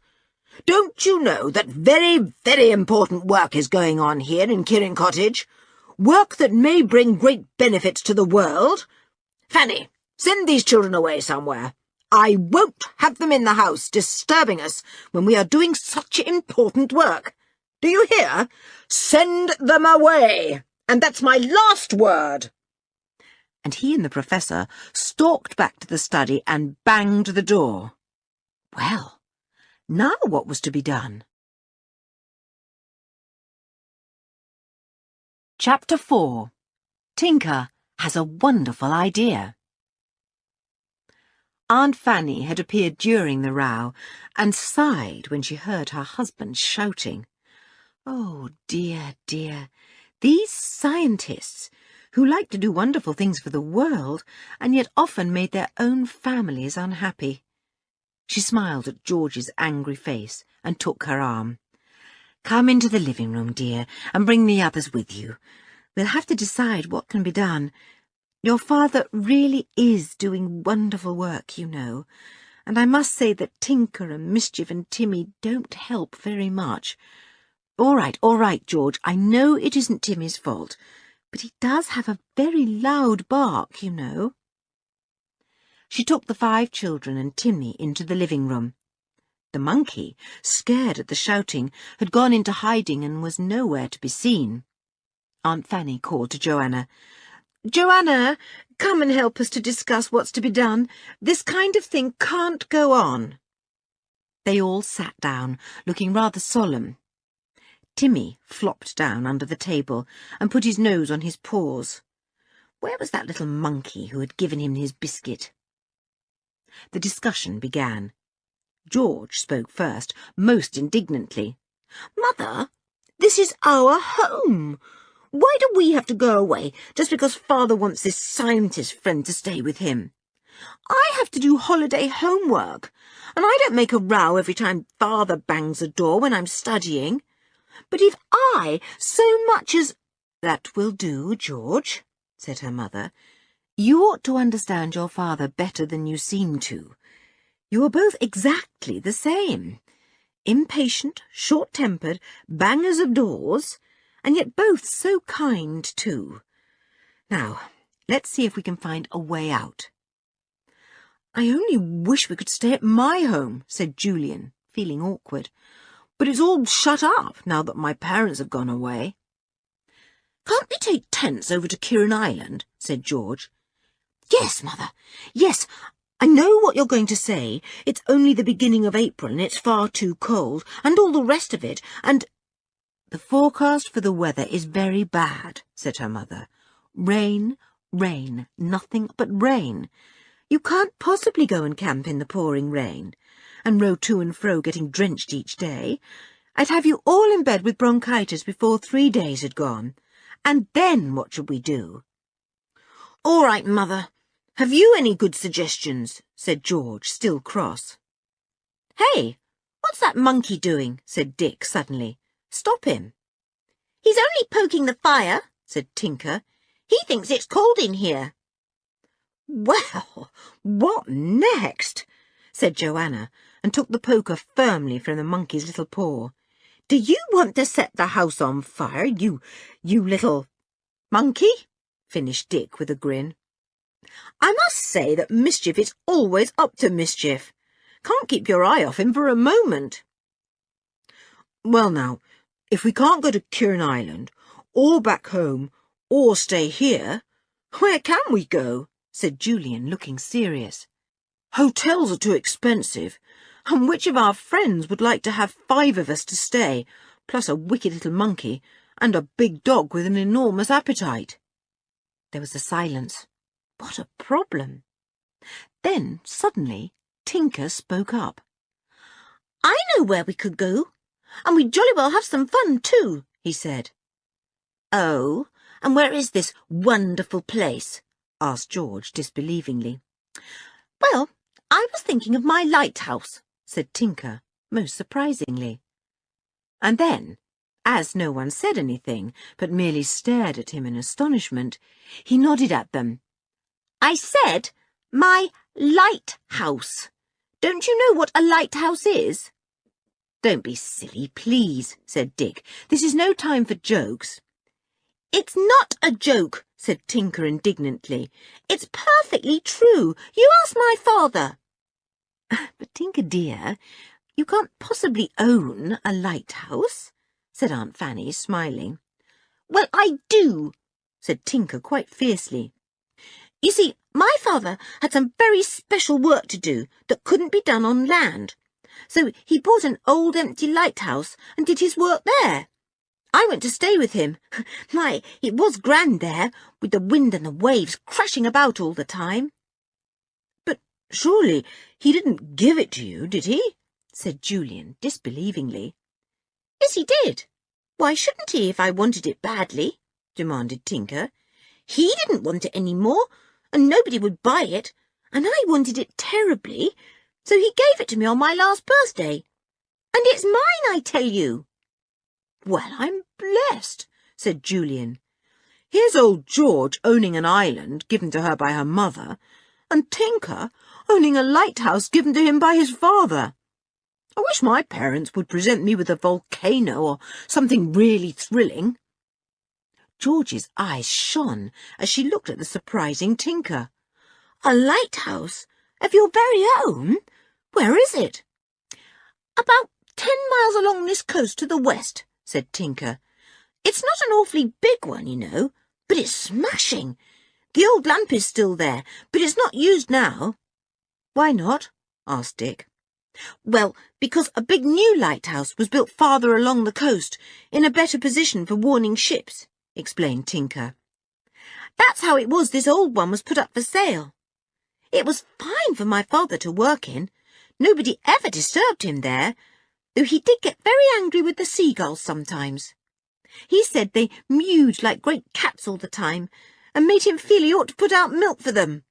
Don't you know that very, very important work is going on here in Kieran Cottage? Work that may bring great benefits to the world? Fanny, send these children away somewhere. I won't have them in the house disturbing us when we are doing such important work. Do you hear? Send them away, and that's my last word. And he and the Professor stalked back to the study and banged the door. Well, now what was to be done? Chapter 4. Tinker has a wonderful idea. Aunt Fanny had appeared during the row and sighed when she heard her husband shouting. Oh, dear, dear, these scientists, who like to do wonderful things for the world and yet often made their own families unhappy. She smiled at George's angry face and took her arm. "Come into the living room, dear, and bring the others with you. We'll have to decide what can be done. Your father really is doing wonderful work, you know, and I must say that Tinker and Mischief and Timmy don't help very much. All right, George, I know it isn't Timmy's fault, but he does have a very loud bark, you know." She took the 5 children and Timmy into the living room. The monkey, scared at the shouting, had gone into hiding and was nowhere to be seen. Aunt Fanny called to Joanna. "Joanna, come and help us to discuss what's to be done. This kind of thing can't go on." They all sat down, looking rather solemn. Timmy flopped down under the table and put his nose on his paws. Where was that little monkey who had given him his biscuit? The discussion began. George spoke first, most indignantly. "Mother, this is our home. Why do we have to go away just because Father wants this scientist friend to stay with him? I have to do holiday homework, and I don't make a row every time Father bangs a door when I'm studying. But if I so much as—" "That will do, George," said her mother. "You ought to understand your father better than you seem to. You are both exactly the same. Impatient, short-tempered, bangers of doors, and yet both so kind, too. Now, let's see if we can find a way out." "I only wish we could stay at my home," said Julian, feeling awkward. "But it's all shut up now that my parents have gone away." "Can't we take tents over to Kirin Island?" said George. "Yes, Mother, yes. I know what you're going to say. It's only the beginning of April and it's far too cold, and all the rest of it, and—" "The forecast for the weather is very bad," said her mother. "Rain, rain, nothing but rain. You can't possibly go and camp in the pouring rain, and row to and fro getting drenched each day. I'd have you all in bed with bronchitis before 3 days had gone. And then what should we do?" "All right, Mother. Have you any good suggestions?" said George, still cross. "Hey, what's that monkey doing?" said Dick suddenly. "Stop him." "He's only poking the fire," said Tinker. "He thinks it's cold in here." "Well, what next?" said Joanna, and took the poker firmly from the monkey's little paw. "Do you want to set the house on fire, you little—" "Monkey?" finished Dick with a grin. "I must say that Mischief is always up to mischief. Can't keep your eye off him for a moment." "Well now, if we can't go to Kirin Island, or back home, or stay here, where can we go?" said Julian, looking serious. "Hotels are too expensive, and which of our friends would like to have 5 of us to stay, plus a wicked little monkey, and a big dog with an enormous appetite?" There was a silence. What a problem! Then, suddenly, Tinker spoke up. "I know where we could go, and we'd jolly well have some fun too," he said. "Oh, and where is this wonderful place?" asked George disbelievingly. "Well, I was thinking of my lighthouse," said Tinker, most surprisingly. And then, as no one said anything, but merely stared at him in astonishment, he nodded at them. "I said my lighthouse. Don't you know what a lighthouse is?" "Don't be silly, please," said Dick. "This is no time for jokes." "It's not a joke," said Tinker indignantly. "It's perfectly true. You ask my father." "But, Tinker dear, you can't possibly own a lighthouse," said Aunt Fanny, smiling. "Well, I do," said Tinker quite fiercely. "You see, my father had some very special work to do that couldn't be done on land. So he bought an old empty lighthouse and did his work there. I went to stay with him. My, it was grand there, with the wind and the waves crashing about all the time." "But surely he didn't give it to you, did he?" said Julian disbelievingly. "Yes, he did. Why shouldn't he if I wanted it badly?" demanded Tinker. "He didn't want it any more, and nobody would buy it, and I wanted it terribly, so he gave it to me on my last birthday. And it's mine, I tell you. Well, I'm blessed, said Julian. Here's old George owning an island given to her by her mother, and Tinker owning a lighthouse given to him by his father. I wish my parents would present me with a volcano or something really thrilling. George's eyes shone as she looked at the surprising Tinker. A lighthouse of your very own? Where is it? About 10 miles along this coast to the west, said Tinker. It's not an awfully big one, you know, but it's smashing. The old lamp is still there, but it's not used now. Why not? Asked Dick. Well, because a big new lighthouse was built farther along the coast, in a better position for warning ships, explained Tinker. That's how it was this old one was put up for sale. It was fine for my father to work in. Nobody ever disturbed him there, though he did get very angry with the seagulls sometimes. He said they mewed like great cats all the time, and made him feel he ought to put out milk for them.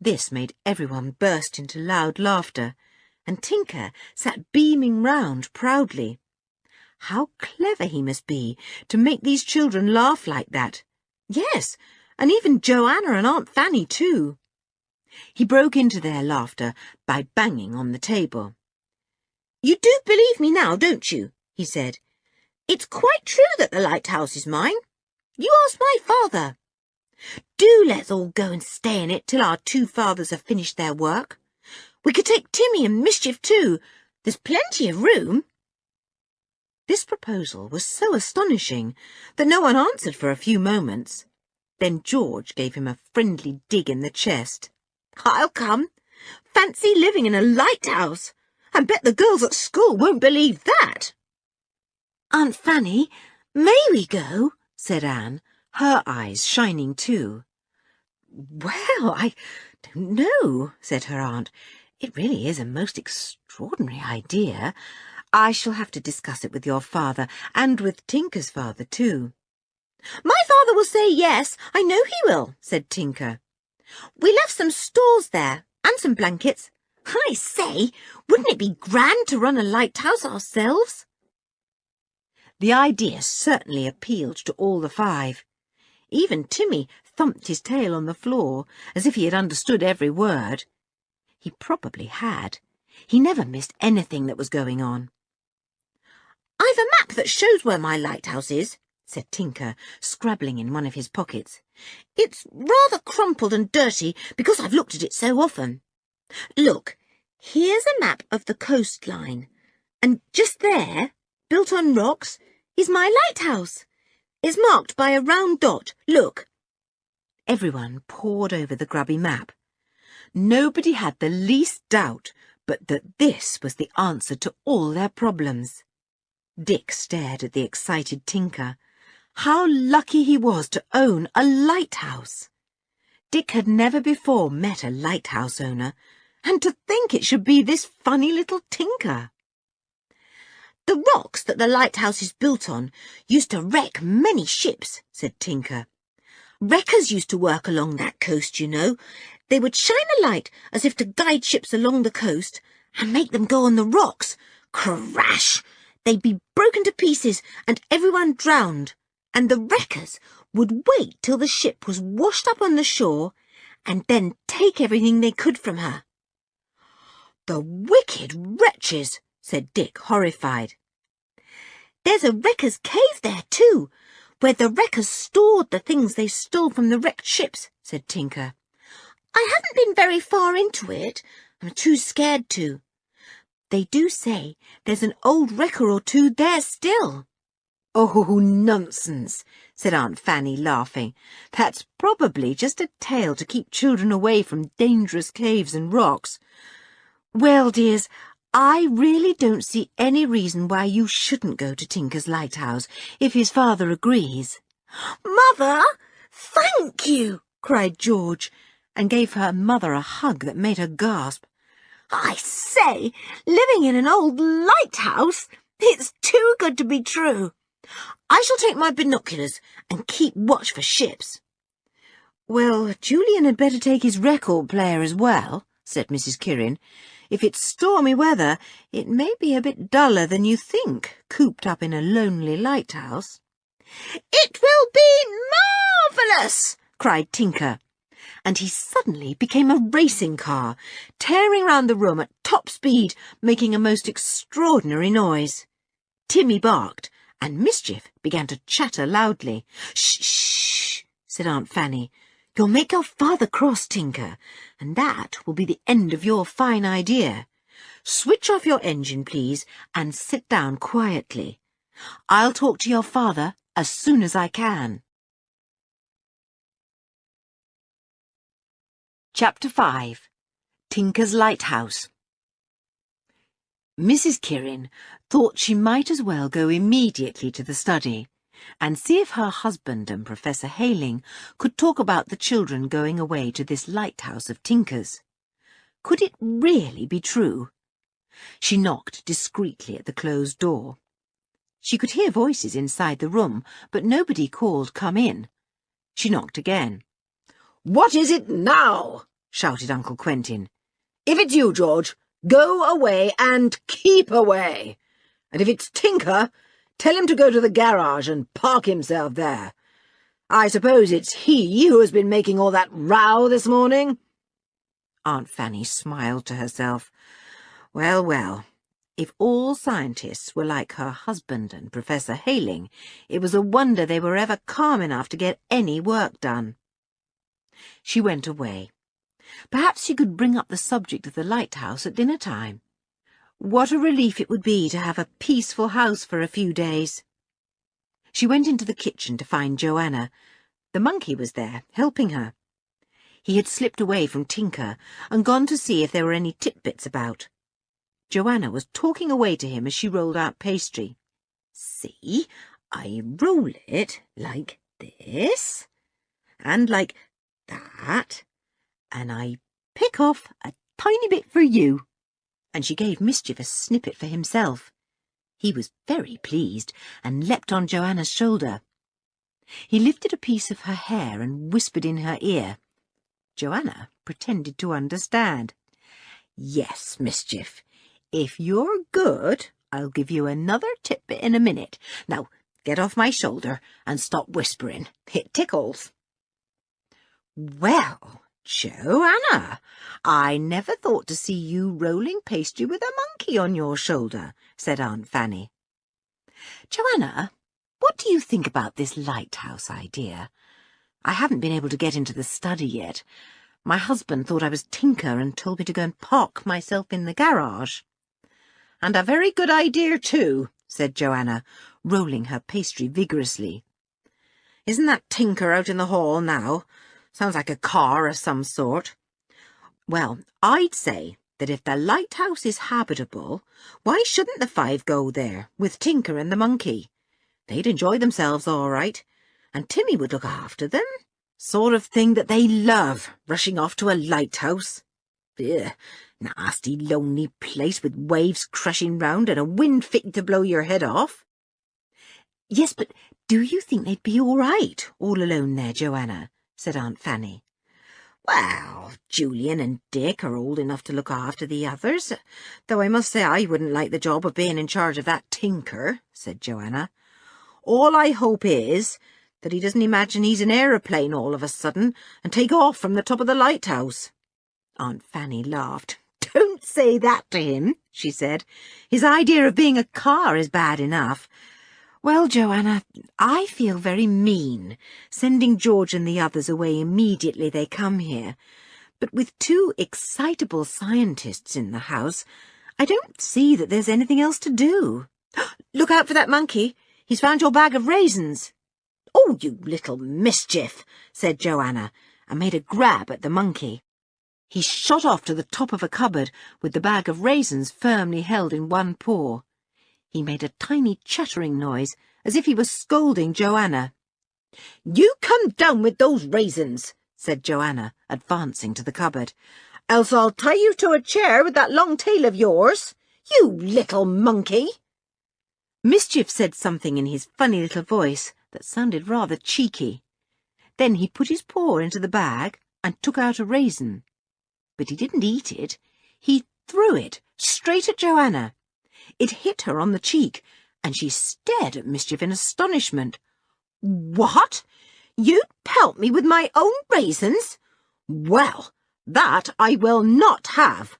This made everyone burst into loud laughter, and Tinker sat beaming round proudly. How clever he must be to make these children laugh like that. Yes, and even Joanna and Aunt Fanny too. He broke into their laughter by banging on the table. You do believe me now, don't you? He said. It's quite true that the lighthouse is mine. You ask my father. Do let's all go and stay in it till our two fathers have finished their work. We could take Timmy and Mischief too. There's plenty of room. This proposal was so astonishing that no one answered for a few moments. Then George gave him a friendly dig in the chest. I'll come. Fancy living in a lighthouse. I bet the girls at school won't believe that. Aunt Fanny, may we go? Said Anne, her eyes shining too. Well, I don't know, said her aunt. It really is a most extraordinary idea. I shall have to discuss it with your father, and with Tinker's father too. My father will say yes, I know he will, said Tinker. We left some stores there, and some blankets. I say, wouldn't it be grand to run a lighthouse ourselves? The idea certainly appealed to all the five. Even Timmy thumped his tail on the floor, as if he had understood every word. He probably had. He never missed anything that was going on. I've a map that shows where my lighthouse is, said Tinker, scrabbling in one of his pockets. It's rather crumpled and dirty because I've looked at it so often. Look, here's a map of the coastline, and just there, built on rocks, is my lighthouse. It's marked by a round dot. Look. Everyone pored over the grubby map. Nobody had the least doubt but that this was the answer to all their problems. Dick stared at the excited Tinker. How lucky he was to own a lighthouse! Dick had never before met a lighthouse owner, and to think it should be this funny little Tinker. The rocks that the lighthouse is built on used to wreck many ships, said Tinker. Wreckers used to work along that coast, you know. They would shine a light as if to guide ships along the coast and make them go on the rocks. Crash! They'd be broken to pieces and everyone drowned, and the wreckers would wait till the ship was washed up on the shore and then take everything they could from her. The wicked wretches, said Dick, horrified. There's a wrecker's cave there too, where the wreckers stored the things they stole from the wrecked ships, said Tinker. I haven't been very far into it. I'm too scared to. They do say there's an old wrecker or two there still. Oh, nonsense, said Aunt Fanny, laughing. That's probably just a tale to keep children away from dangerous caves and rocks. Well, dears, I really don't see any reason why you shouldn't go to Tinker's lighthouse, if his father agrees. Mother, thank you, cried George, and gave her mother a hug that made her gasp. I say, living in an old lighthouse, it's too good to be true. I shall take my binoculars and keep watch for ships. Well, Julian had better take his record player as well, said Mrs. Kirin. If it's stormy weather, it may be a bit duller than you think, cooped up in a lonely lighthouse." "It will be marvellous!" cried Tinker, and he suddenly became a racing car, tearing round the room at top speed, making a most extraordinary noise. Timmy barked, and Mischief began to chatter loudly. "Shh, shh," said Aunt Fanny. "You'll make your father cross, Tinker, and that will be the end of your fine idea. Switch off your engine, please, and sit down quietly. I'll talk to your father as soon as I can." Chapter 5. Tinker's Lighthouse. Mrs. Kirin thought she might as well go immediately to the study and see if her husband and Professor Hayling could talk about the children going away to this lighthouse of Tinker's. Could it really be true? She knocked discreetly at the closed door. She could hear voices inside the room, but nobody called "Come in." She knocked again. "What is it now?" shouted Uncle Quentin. "If it's you, George, go away and keep away. And if it's Tinker, tell him to go to the garage and park himself there. I suppose it's he who has been making all that row this morning?" Aunt Fanny smiled to herself. Well, well, if all scientists were like her husband and Professor Hayling, it was a wonder they were ever calm enough to get any work done. She went away. Perhaps she could bring up the subject of the lighthouse at dinner time. What a relief it would be to have a peaceful house for a few days. She went into the kitchen to find Joanna. The monkey was there, helping her. He had slipped away from Tinker and gone to see if there were any titbits about. Joanna was talking away to him as she rolled out pastry. "See, I roll it like this, and like that, and I pick off a tiny bit for you." And she gave Mischief a snippet for himself. He was very pleased and leapt on Joanna's shoulder. He lifted a piece of her hair and whispered in her ear. Joanna pretended to understand. "Yes, Mischief, if you're good, I'll give you another titbit in a minute. Now, get off my shoulder and stop whispering. It tickles." "Well, Joanna, I never thought to see you rolling pastry with a monkey on your shoulder," said Aunt Fanny. "Joanna, what do you think about this lighthouse idea? I haven't been able to get into the study yet. My husband thought I was Tinker and told me to go and park myself in the garage." "And a very good idea, too," said Joanna, rolling her pastry vigorously. "Isn't that Tinker out in the hall now? Sounds like a car of some sort. Well, I'd say that if the lighthouse is habitable, why shouldn't the 5 go there, with Tinker and the monkey? They'd enjoy themselves all right, and Timmy would look after them. Sort of thing that they love, rushing off to a lighthouse. Ugh, nasty, lonely place with waves crashing round and a wind fitting to blow your head off." "Yes, but do you think they'd be all right, all alone there, Joanna?" said Aunt Fanny. "Well, Julian and Dick are old enough to look after the others, though I must say I wouldn't like the job of being in charge of that Tinker," said Joanna. "All I hope is that he doesn't imagine he's an aeroplane all of a sudden and take off from the top of the lighthouse." Aunt Fanny laughed. "Don't say that to him," she said. "His idea of being a car is bad enough. Well, Joanna, I feel very mean, sending George and the others away immediately they come here. But with 2 excitable scientists in the house, I don't see that there's anything else to do. Look out for that monkey. He's found your bag of raisins." "Oh, you little mischief," said Joanna, and made a grab at the monkey. He shot off to the top of a cupboard with the bag of raisins firmly held in one paw. He made a tiny chattering noise, as if he was scolding Joanna. "You come down with those raisins," said Joanna, advancing to the cupboard, "else I'll tie you to a chair with that long tail of yours. You little monkey." Mischief said something in his funny little voice that sounded rather cheeky. Then he put his paw into the bag and took out a raisin. But he didn't eat it. He threw it straight at Joanna. It hit her on the cheek, and she stared at Mischief in astonishment. "What? You'd pelt me with my own raisins? Well, that I will not have."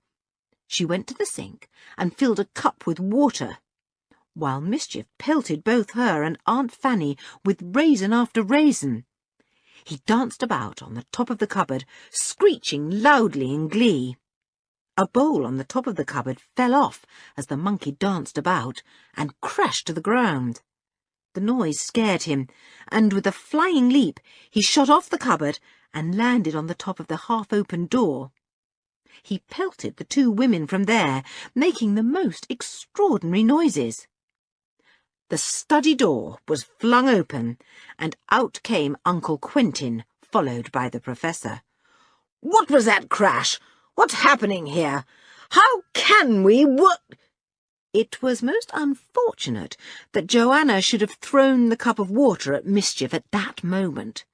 She went to the sink and filled a cup with water, while Mischief pelted both her and Aunt Fanny with raisin after raisin. He danced about on the top of the cupboard, screeching loudly in glee. A bowl on the top of the cupboard fell off as the monkey danced about and crashed to the ground. The noise scared him, and with a flying leap he shot off the cupboard and landed on the top of the half-open door. He pelted the two women from there, making the most extraordinary noises. The study door was flung open, and out came Uncle Quentin, followed by the Professor. "What was that crash? What's happening here? How can we what—" It was most unfortunate that Joanna should have thrown the cup of water at Mischief at that moment.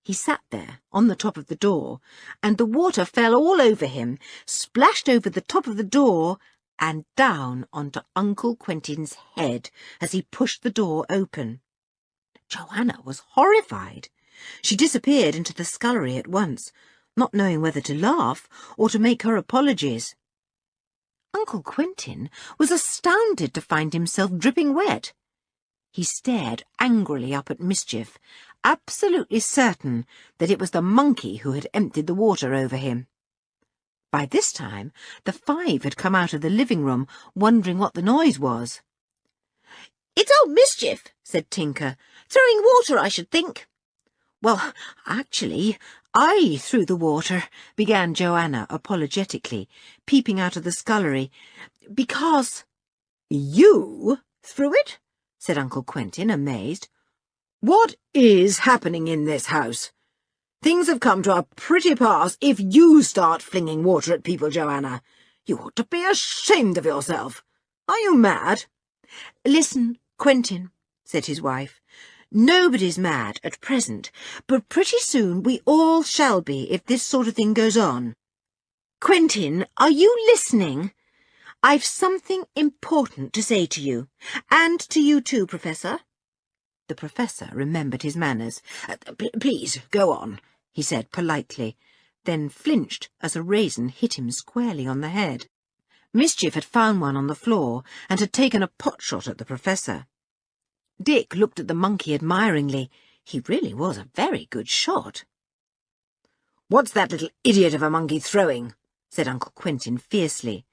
He sat there on the top of the door, and the water fell all over him, splashed over the top of the door, and down onto Uncle Quentin's head as he pushed the door open. Joanna was horrified. She disappeared into the scullery at once, not knowing whether to laugh or to make her apologies. Uncle Quentin was astounded to find himself dripping wet. He stared angrily up at Mischief, absolutely certain that it was the monkey who had emptied the water over him. By this time, the five had come out of the living room, wondering what the noise was. "It's old Mischief," said Tinker. "Throwing water, I should think." "Well, actually, I threw the water," began Joanna apologetically, peeping out of the scullery, "because—" "You threw it?" said Uncle Quentin, amazed. "What is happening in this house? Things have come to a pretty pass if you start flinging water at people, Joanna. You ought to be ashamed of yourself. Are you mad?" "Listen, Quentin," said his wife. "Nobody's mad at present, but pretty soon we all shall be if this sort of thing goes on. Quentin, are you listening? I've something important to say to you, and to you too, Professor." The Professor remembered his manners. Please, go on," he said politely, then flinched as a raisin hit him squarely on the head. Mischief had found one on the floor and had taken a pot-shot at the Professor. Dick looked at the monkey admiringly. He really was a very good shot. "What's that little idiot of a monkey throwing?" said Uncle Quentin fiercely,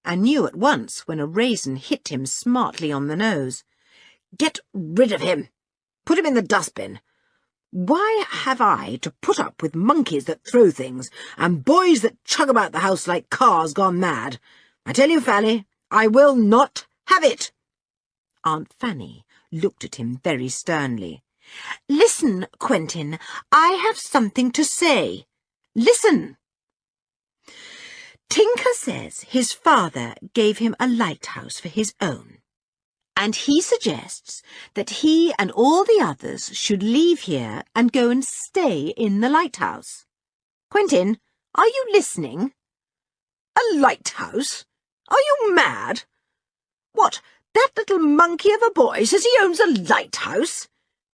and knew at once when a raisin hit him smartly on the nose. "Get rid of him! Put him in the dustbin! Why have I to put up with monkeys that throw things, and boys that chug about the house like cars gone mad? I tell you, Fanny, I will not have it!" Aunt Fanny looked at him very sternly. "Listen, Quentin, I have something to say. Listen. Tinker says his father gave him a lighthouse for his own, and he suggests that he and all the others should leave here and go and stay in the lighthouse. Quentin, are you listening?" "A lighthouse? Are you mad? What, that little monkey of a boy says he owns a lighthouse?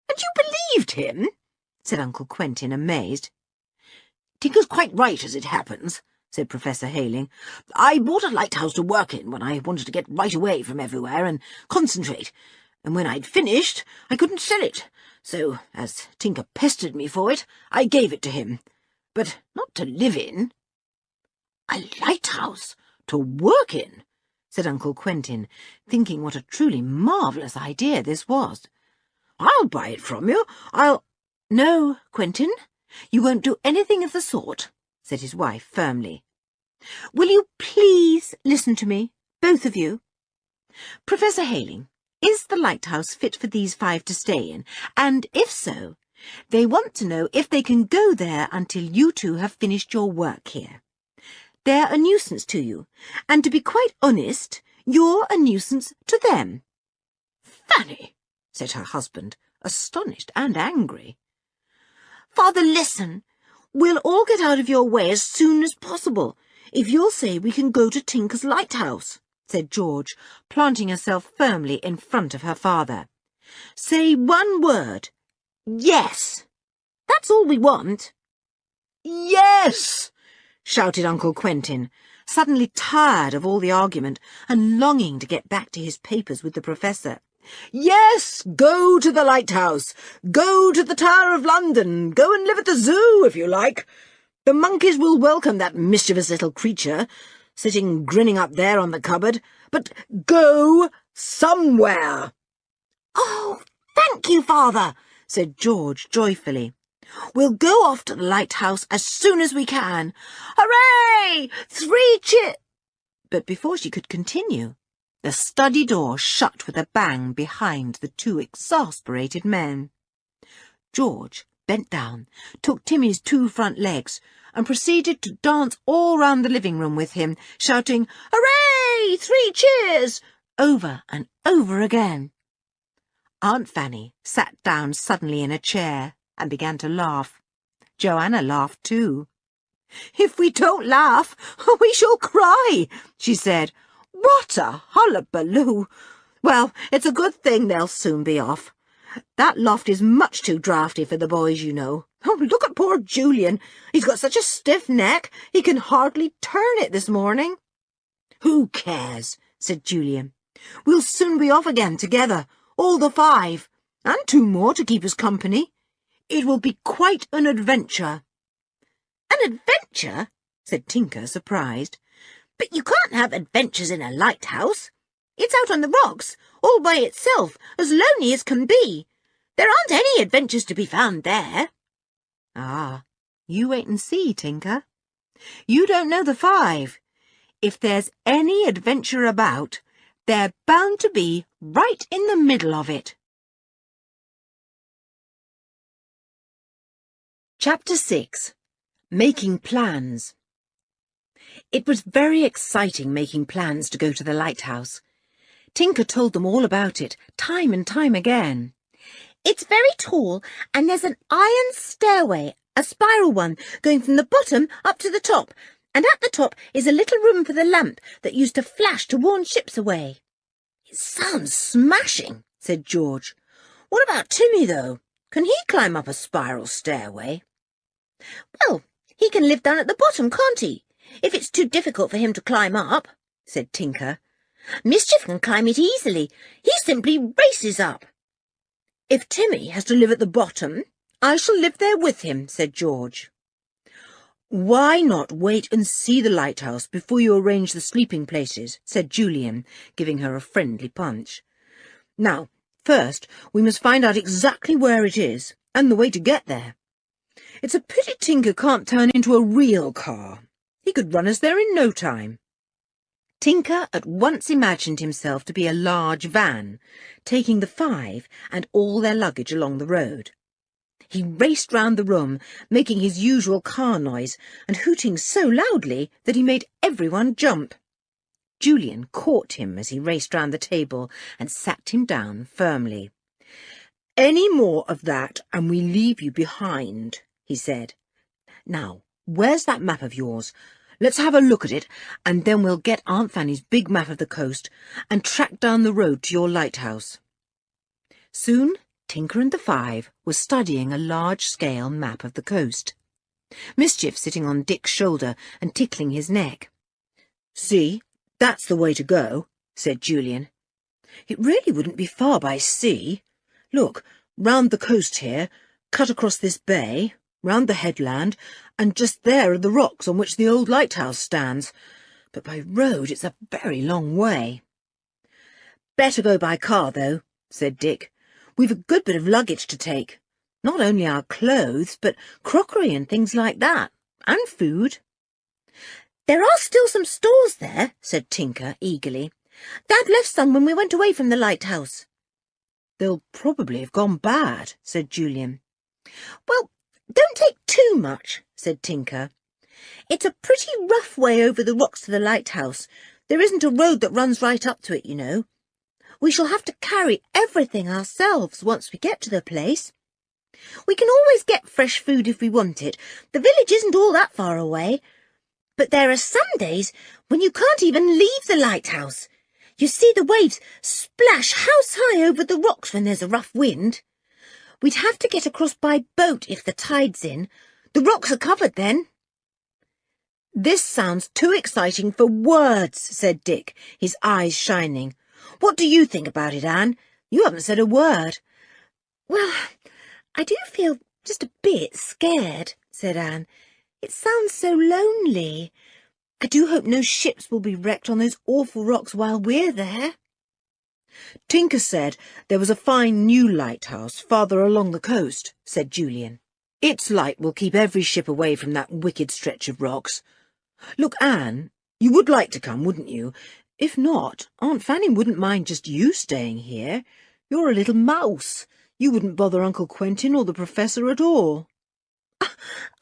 And you believed him?" said Uncle Quentin, amazed. "Tinker's quite right, as it happens," said Professor Hayling. "I bought a lighthouse to work in when I wanted to get right away from everywhere and concentrate, and when I'd finished I couldn't sell it, so, as Tinker pestered me for it, I gave it to him. But not to live in." "A lighthouse to work in?" said Uncle Quentin, thinking what a truly marvellous idea this was. "I'll buy it from you. "No, Quentin, you won't do anything of the sort," said his wife firmly. "Will you please listen to me, both of you? Professor Hayling, is the lighthouse fit for these five to stay in? And if so, they want to know if they can go there until you two have finished your work here. They're a nuisance to you, and to be quite honest, you're a nuisance to them." "Fanny," said her husband, astonished and angry. "Father, listen. We'll all get out of your way as soon as possible. if you'll say we can go to Tinker's lighthouse," said George, planting herself firmly in front of her father. "Say one word. Yes. That's all we want." "Yes!" shouted Uncle Quentin, suddenly tired of all the argument and longing to get back to his papers with the Professor. "Yes, go to the lighthouse. Go to the Tower of London. Go and live at the zoo, if you like. The monkeys will welcome that mischievous little creature, sitting grinning up there on the cupboard. But go somewhere." "Oh, thank you, Father," said George joyfully. "We'll go off to the lighthouse as soon as we can. Hooray! 3 cheer—" But before she could continue, the study door shut with a bang behind the 2 exasperated men. George bent down, took Timmy's 2 front legs, and proceeded to dance all round the living room with him, shouting, "Hooray! 3 cheers!" over and over again. Aunt Fanny sat down suddenly in a chair and began to laugh. Joanna laughed too. "If we don't laugh, we shall cry," she said. "What a hullabaloo! Well, it's a good thing they'll soon be off. That loft is much too draughty for the boys, you know. Oh, look at poor Julian. He's got such a stiff neck, he can hardly turn it this morning." "Who cares?" said Julian. "We'll soon be off again together, all the 5, and 2 more to keep us company. It will be quite an adventure." "An adventure?" said Tinker, surprised. "But you can't have adventures in a lighthouse. It's out on the rocks, all by itself, as lonely as can be. There aren't any adventures to be found there." "Ah, you wait and see, Tinker. You don't know the 5. If there's any adventure about, they're bound to be right in the middle of it." Chapter 6. Making Plans. It was very exciting making plans to go to the lighthouse. Tinker told them all about it, time and time again. "It's very tall, and there's an iron stairway, a spiral one, going from the bottom up to the top, and at the top is a little room for the lamp that used to flash to warn ships away." "It sounds smashing," said George. "What about Timmy, though? Can he climb up a spiral stairway?" "Well, he can live down at the bottom, can't he, if it's too difficult for him to climb up," said Tinker. "Mischief can climb it easily. He simply races up." "If Timmy has to live at the bottom, I shall live there with him," said George. "Why not wait and see the lighthouse before you arrange the sleeping places?" said Julian, giving her a friendly punch. "Now, first, we must find out exactly where it is, and the way to get there. It's a pity Tinker can't turn into a real car. He could run us there in no time." Tinker at once imagined himself to be a large van, taking the 5 and all their luggage along the road. He raced round the room, making his usual car noise and hooting so loudly that he made everyone jump. Julian caught him as he raced round the table and sat him down firmly. "Any more of that and we leave you behind," he said. "Now, where's that map of yours? Let's have a look at it, and then we'll get Aunt Fanny's big map of the coast and track down the road to your lighthouse." Soon Tinker and the 5 were studying a large-scale map of the coast. Mischief sitting on Dick's shoulder and tickling his neck. "See, that's the way to go," said Julian. "It really wouldn't be far by sea. Look, round the coast here, cut across this bay, round the headland, and just there are the rocks on which the old lighthouse stands. But by road it's a very long way." "Better go by car, though," said Dick. "We've a good bit of luggage to take. Not only our clothes, but crockery and things like that, and food." "There are still some stores there," said Tinker eagerly. "Dad left some when we went away from the lighthouse." "They'll probably have gone bad," said Julian. "Well, don't take too much," said Tinker. "It's a pretty rough way over the rocks to the lighthouse. There isn't a road that runs right up to it, you know. We shall have to carry everything ourselves once we get to the place. We can always get fresh food if we want it. The village isn't all that far away. But there are some days when you can't even leave the lighthouse. You see the waves splash house high over the rocks when there's a rough wind. We'd have to get across by boat if the tide's in. The rocks are covered then." "This sounds too exciting for words," said Dick, his eyes shining. "What do you think about it, Anne? You haven't said a word." "Well, I do feel just a bit scared," said Anne. "It sounds so lonely. I do hope no ships will be wrecked on those awful rocks while we're there." "Tinker said there was a fine new lighthouse farther along the coast," said Julian. "Its light will keep every ship away from that wicked stretch of rocks. Look, Anne, you would like to come, wouldn't you? If not, Aunt Fanny wouldn't mind just you staying here. You're a little mouse. You wouldn't bother Uncle Quentin or the Professor at all."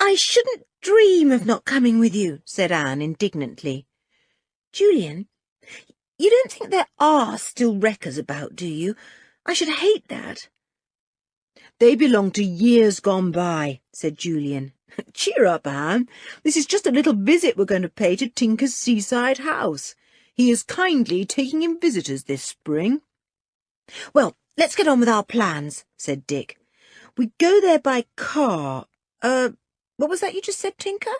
"I shouldn't dream of not coming with you," said Anne indignantly. "Julian, you don't think there are still wreckers about, do you? I should hate that." "They belong to years gone by," said Julian. "Cheer up, Anne. This is just a little visit we're going to pay to Tinker's seaside house. He is kindly taking in visitors this spring." "Well, let's get on with our plans," said Dick. "We go there by car. What was that you just said, Tinker?"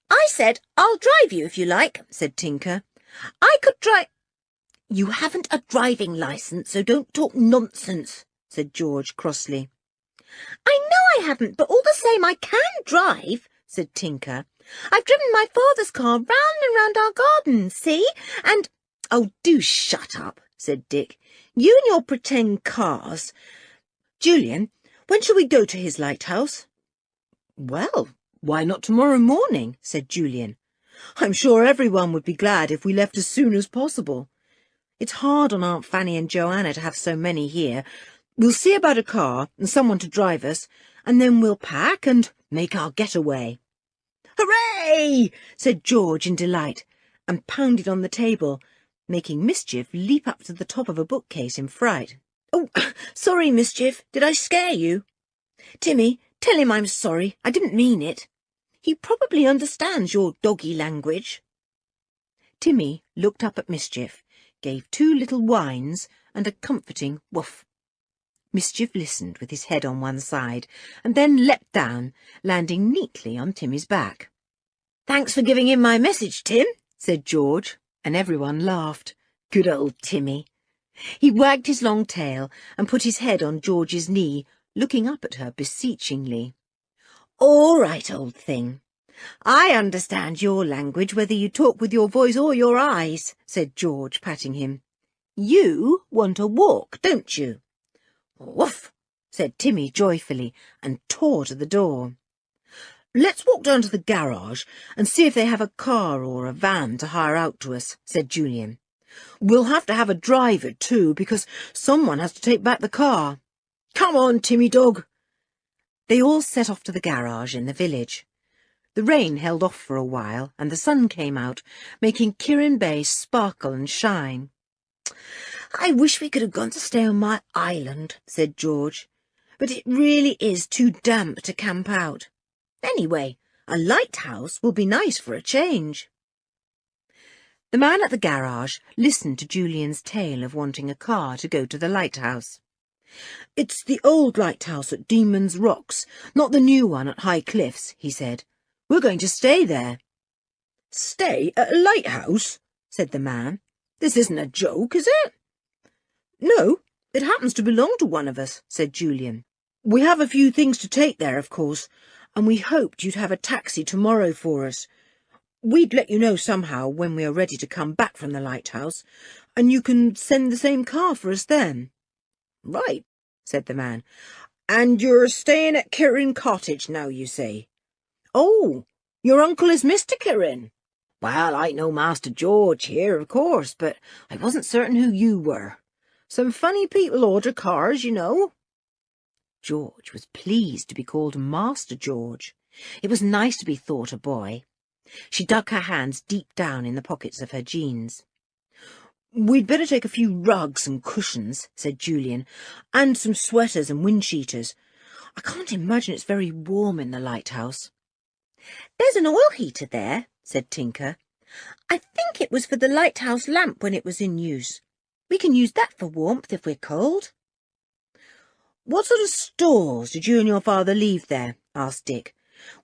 "I said I'll drive you if you like," said Tinker. "I could drive—" "You haven't a driving licence, so don't talk nonsense," said George crossly. "I know I haven't, but all the same I can drive," said Tinker. "I've driven my father's car round and round our garden, see? And—" "Oh, do shut up," said Dick. "You and your pretend cars. Julian, when shall we go to his lighthouse?" "Well, why not tomorrow morning?" said Julian. "I'm sure everyone would be glad if we left as soon as possible. It's hard on Aunt Fanny and Joanna to have so many here. We'll see about a car and someone to drive us, and then we'll pack and make our getaway." "Hooray!" said George in delight, and pounded on the table, making Mischief leap up to the top of a bookcase in fright. "Oh, sorry, Mischief. Did I scare you? Timmy, tell him I'm sorry. I didn't mean it. He probably understands your doggy language." Timmy looked up at Mischief, gave 2 little whines and a comforting woof. Mischief listened with his head on one side, and then leapt down, landing neatly on Timmy's back. "Thanks for giving him my message, Tim," said George, and everyone laughed. Good old Timmy. He wagged his long tail and put his head on George's knee, looking up at her beseechingly. "All right, old thing. I understand your language whether you talk with your voice or your eyes," said George, patting him. "You want a walk, don't you?" "Woof!" said Timmy joyfully, and tore to the door. "Let's walk down to the garage and see if they have a car or a van to hire out to us," said Julian. "We'll have to have a driver too, because someone has to take back the car. Come on, Timmy dog." They all set off to the garage in the village. The rain held off for a while, and the sun came out, making Kirin Bay sparkle and shine. "I wish we could have gone to stay on my island," said George, "but it really is too damp to camp out. Anyway, a lighthouse will be nice for a change." The man at the garage listened to Julian's tale of wanting a car to go to the lighthouse. "It's the old lighthouse at Demon's Rocks, not the new one at High Cliffs," he said. "We're going to stay there." "Stay at a lighthouse?" said the man. "This isn't a joke, is it?" "No, it happens to belong to one of us," said Julian. "We have a few things to take there, of course, and we hoped you'd have a taxi tomorrow for us. We'd let you know somehow when we are ready to come back from the lighthouse, and you can send the same car for us then." "Right," said the man. "And you're staying at Kirin Cottage now, you say?" "Oh, your uncle is Mr. Kirin." "Well, I know Master George here, of course, but I wasn't certain who you were. Some funny people order cars, you know." George was pleased to be called Master George. It was nice to be thought a boy. She dug her hands deep down in the pockets of her jeans. "We'd better take a few rugs and cushions," said Julian, "and some sweaters and wind-cheaters. I can't imagine it's very warm in the lighthouse." "There's an oil heater there," said Tinker. I think it was for the lighthouse lamp when it was in use. We can use that for warmth if we're cold. What sort of stores did you and your father leave there? Asked Dick.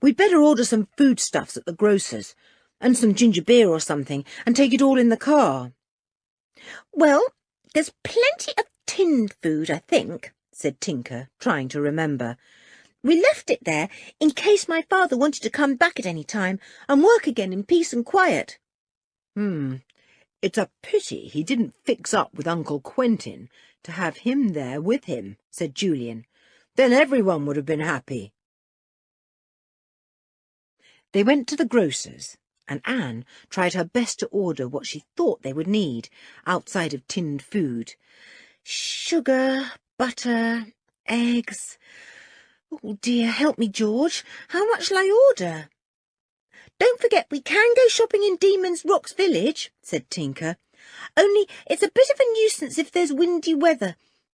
We'd better order some foodstuffs at the grocer's, and some ginger beer or something, and take it all in the car. Well, there's plenty of tinned food, I think, said Tinker, trying to remember. We left it there in case my father wanted to come back at any time and work again in peace and quiet. It's a pity he didn't fix up with Uncle Quentin to have him there with him, said Julian. Then everyone would have been happy. They went to the grocer's, and Anne tried her best to order what she thought they would need, outside of tinned food. Sugar, butter, eggs. Oh, dear, help me, George. How much shall I order? Don't forget we can go shopping in Demon's Rocks Village, said Tinker. Only it's a bit of a nuisance if there's windy weather.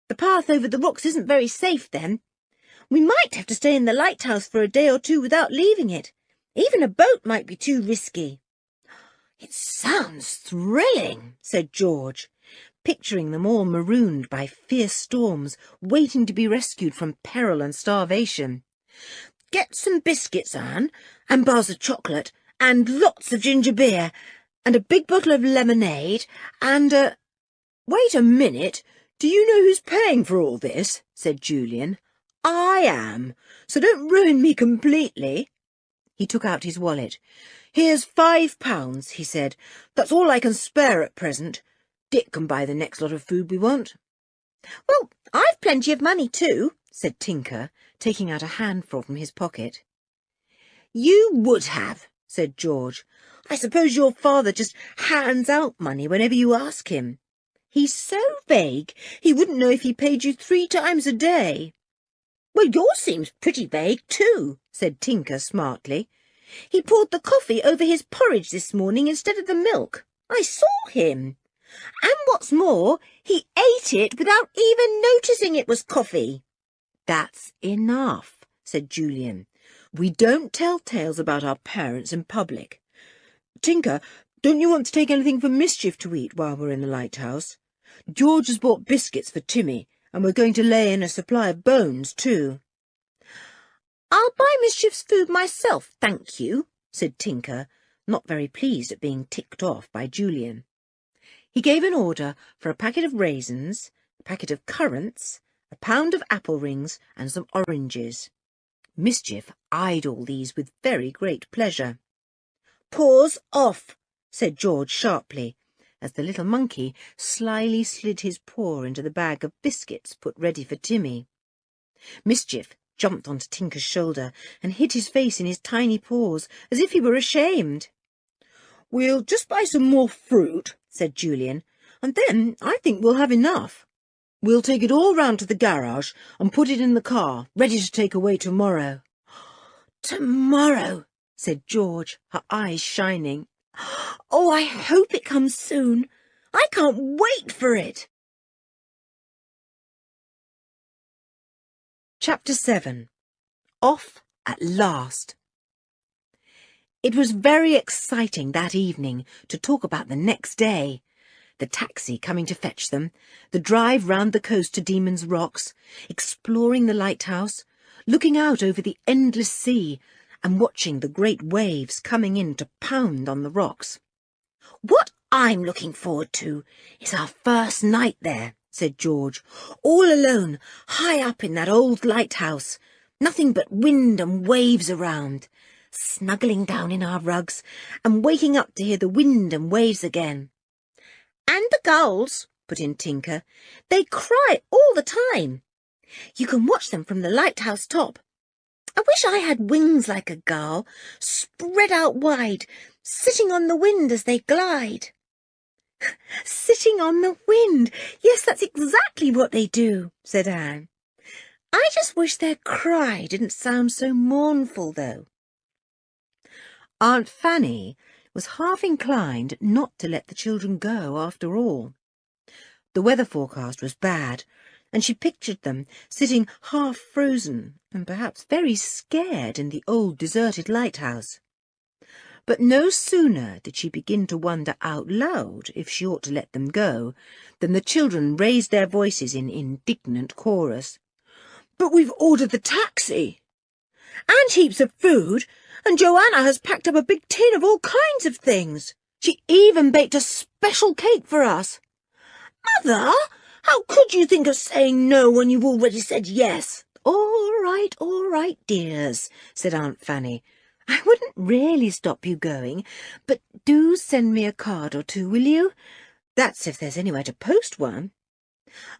The path over the rocks isn't very safe then. We might have to stay in the lighthouse for a day or two without leaving it. Even a boat might be too risky. It sounds thrilling, said George, picturing them all marooned by fierce storms, waiting to be rescued from peril and starvation. Get some biscuits, Anne, and bars of chocolate, and lots of ginger beer, and a big bottle of lemonade, and Wait a minute, do you know who's paying for all this? Said Julian. I am, so don't ruin me completely. He took out his wallet. Here's £5, he said. That's all I can spare at present. Dick can buy the next lot of food we want. Well, I've plenty of money too, said Tinker, taking out a handful from his pocket. You would have, said George. I suppose your father just hands out money whenever you ask him. He's so vague, he wouldn't know if he paid you 3 times a day. Well, yours seems pretty vague too, said Tinker smartly. He poured the coffee over his porridge this morning instead of the milk. I saw him. And what's more, he ate it without even noticing it was coffee. That's enough, said Julian. We don't tell tales about our parents in public. Tinker, don't you want to take anything for Mischief to eat while we're in the lighthouse? George has bought biscuits for Timmy, and we're going to lay in a supply of bones too. I'll buy Mischief's food myself, thank you, said Tinker, not very pleased at being ticked off by Julian. He gave an order for a packet of raisins, a packet of currants, a pound of apple rings, and some oranges. Mischief eyed all these with very great pleasure. Paws off, said George sharply, as the little monkey slyly slid his paw into the bag of biscuits put ready for Timmy. Mischief jumped onto Tinker's shoulder and hid his face in his tiny paws as if he were ashamed. We'll just buy some more fruit, said Julian, and then I think we'll have enough. We'll take it all round to the garage and put it in the car, ready to take away tomorrow. Tomorrow, said George, her eyes shining. Oh, I hope it comes soon. I can't wait for it. Chapter 7. Off at last. It was very exciting that evening to talk about the next day. The taxi coming to fetch them, the drive round the coast to Demon's Rocks, exploring the lighthouse, looking out over the endless sea and watching the great waves coming in to pound on the rocks. What I'm looking forward to is our first night there, said George, all alone, high up in that old lighthouse, nothing but wind and waves around, snuggling down in our rugs and waking up to hear the wind and waves again. And the gulls, put in Tinker. They cry all the time. You can watch them from the lighthouse top. I wish I had wings like a gull, spread out wide, sitting on the wind as they glide. Sitting on the wind. Yes, that's exactly what they do, said Anne. I just wish their cry didn't sound so mournful, though. Aunt Fanny was half inclined not to let the children go after all. The weather forecast was bad, and she pictured them sitting half frozen and perhaps very scared in the old deserted lighthouse. But no sooner did she begin to wonder out loud if she ought to let them go, than the children raised their voices in indignant chorus. "But we've ordered the taxi, and heaps of food, and Joanna has packed up a big tin of all kinds of things. She even baked a special cake for us." "Mother, how could you think of saying no when you've already said yes?" All right, dears," said Aunt Fanny. "I wouldn't really stop you going, but do send me a card or two, will you? That's if there's anywhere to post one."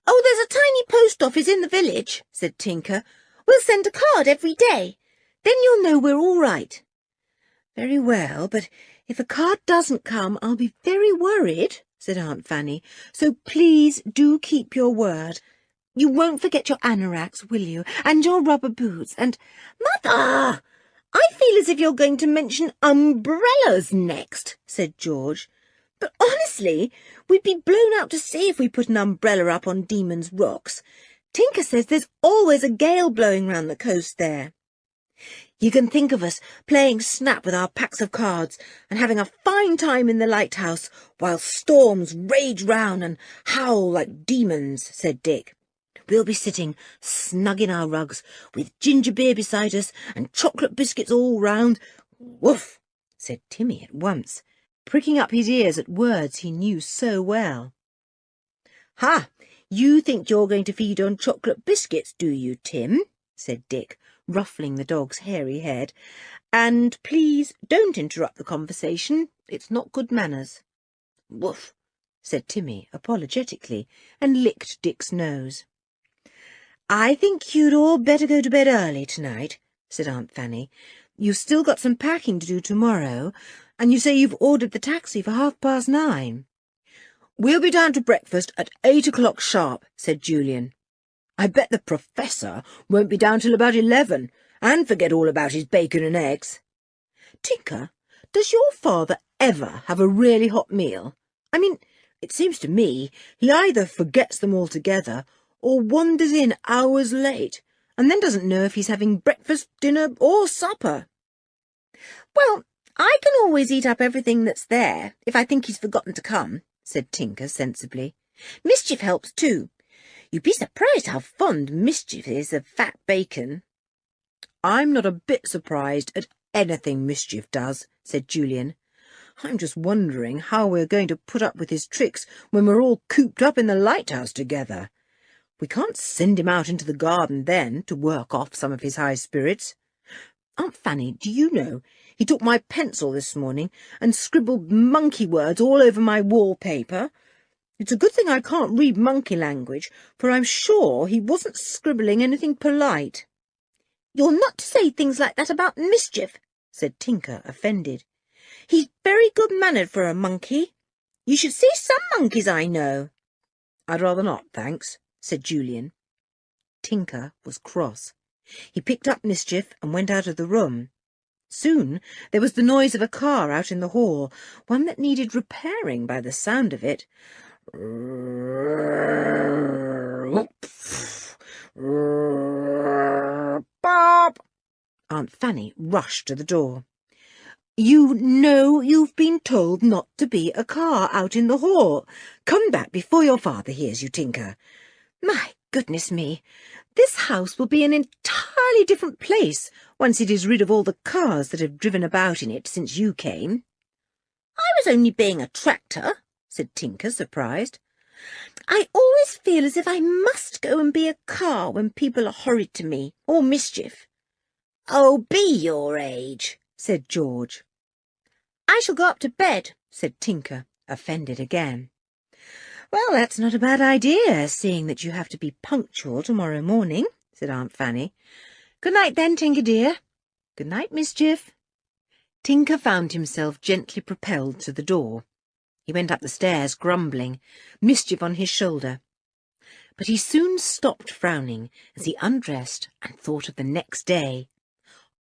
"Oh, there's a tiny post office in the village," said Tinker. "We'll send a card every day. Then you'll know we're all right." "Very well, but if a card doesn't come, I'll be very worried," said Aunt Fanny. "So please do keep your word. You won't forget your anoraks, will you? And your rubber boots, and—" "Mother, I feel as if you're going to mention umbrellas next," said George. "But honestly, we'd be blown out to sea if we put an umbrella up on Demon's Rocks. Tinker says there's always a gale blowing round the coast there. You can think of us playing snap with our packs of cards and having a fine time in the lighthouse while storms rage round and howl like demons," said Dick. "We'll be sitting snug in our rugs with ginger beer beside us and chocolate biscuits all round." "Woof," said Timmy at once, pricking up his ears at words he knew so well. "Ha! You think you're going to feed on chocolate biscuits, do you, Tim?" said Dick, ruffling the dog's hairy head. "And please don't interrupt the conversation. It's not good manners." "Woof," said Timmy apologetically, and licked Dick's nose. "I think you'd all better go to bed early tonight," said Aunt Fanny. "You've still got some packing to do tomorrow, and you say you've ordered the taxi for 9:30. "We'll be down to breakfast at 8 o'clock sharp," said Julian. "I bet the Professor won't be down till about 11, and forget all about his bacon and eggs." "Tinker, does your father ever have a really hot meal? I mean, it seems to me he either forgets them altogether or wanders in hours late, and then doesn't know if he's having breakfast, dinner, or supper." "Well, I can always eat up everything that's there if I think he's forgotten to come," said Tinker sensibly. "Mischief helps too. You'd be surprised how fond Mischief is of fat bacon." "I'm not a bit surprised at anything Mischief does," said Julian. "I'm just wondering how we're going to put up with his tricks when we're all cooped up in the lighthouse together. We can't send him out into the garden then to work off some of his high spirits. Aunt Fanny, do you know, he took my pencil this morning and scribbled monkey words all over my wallpaper. It's a good thing I can't read monkey language, for I'm sure he wasn't scribbling anything polite." "You're not to say things like that about Mischief," said Tinker, offended. "He's very good-mannered for a monkey. You should see some monkeys I know." "I'd rather not, thanks," said Julian. Tinker was cross. He picked up Mischief and went out of the room. Soon there was the noise of a car out in the hall, one that needed repairing by the sound of it. "Bob!" Aunt Fanny rushed to the door. "You know you've been told not to be a car out in the hall. Come back before your father hears you, Tinker. My goodness me, this house will be an entirely different place once it is rid of all the cars that have driven about in it since you came." "I was only being a tractor," said Tinker, surprised. "I always feel as if I must go and be a car when people are horrid to me, or Mischief." "Oh, be your age," said George. "I shall go up to bed," said Tinker, offended again. "Well, that's not a bad idea, seeing that you have to be punctual tomorrow morning," said Aunt Fanny. "Good night then, Tinker dear. Good night, Mischief." Tinker found himself gently propelled to the door. He went up the stairs, grumbling, Mischief on his shoulder. But he soon stopped frowning as he undressed and thought of the next day.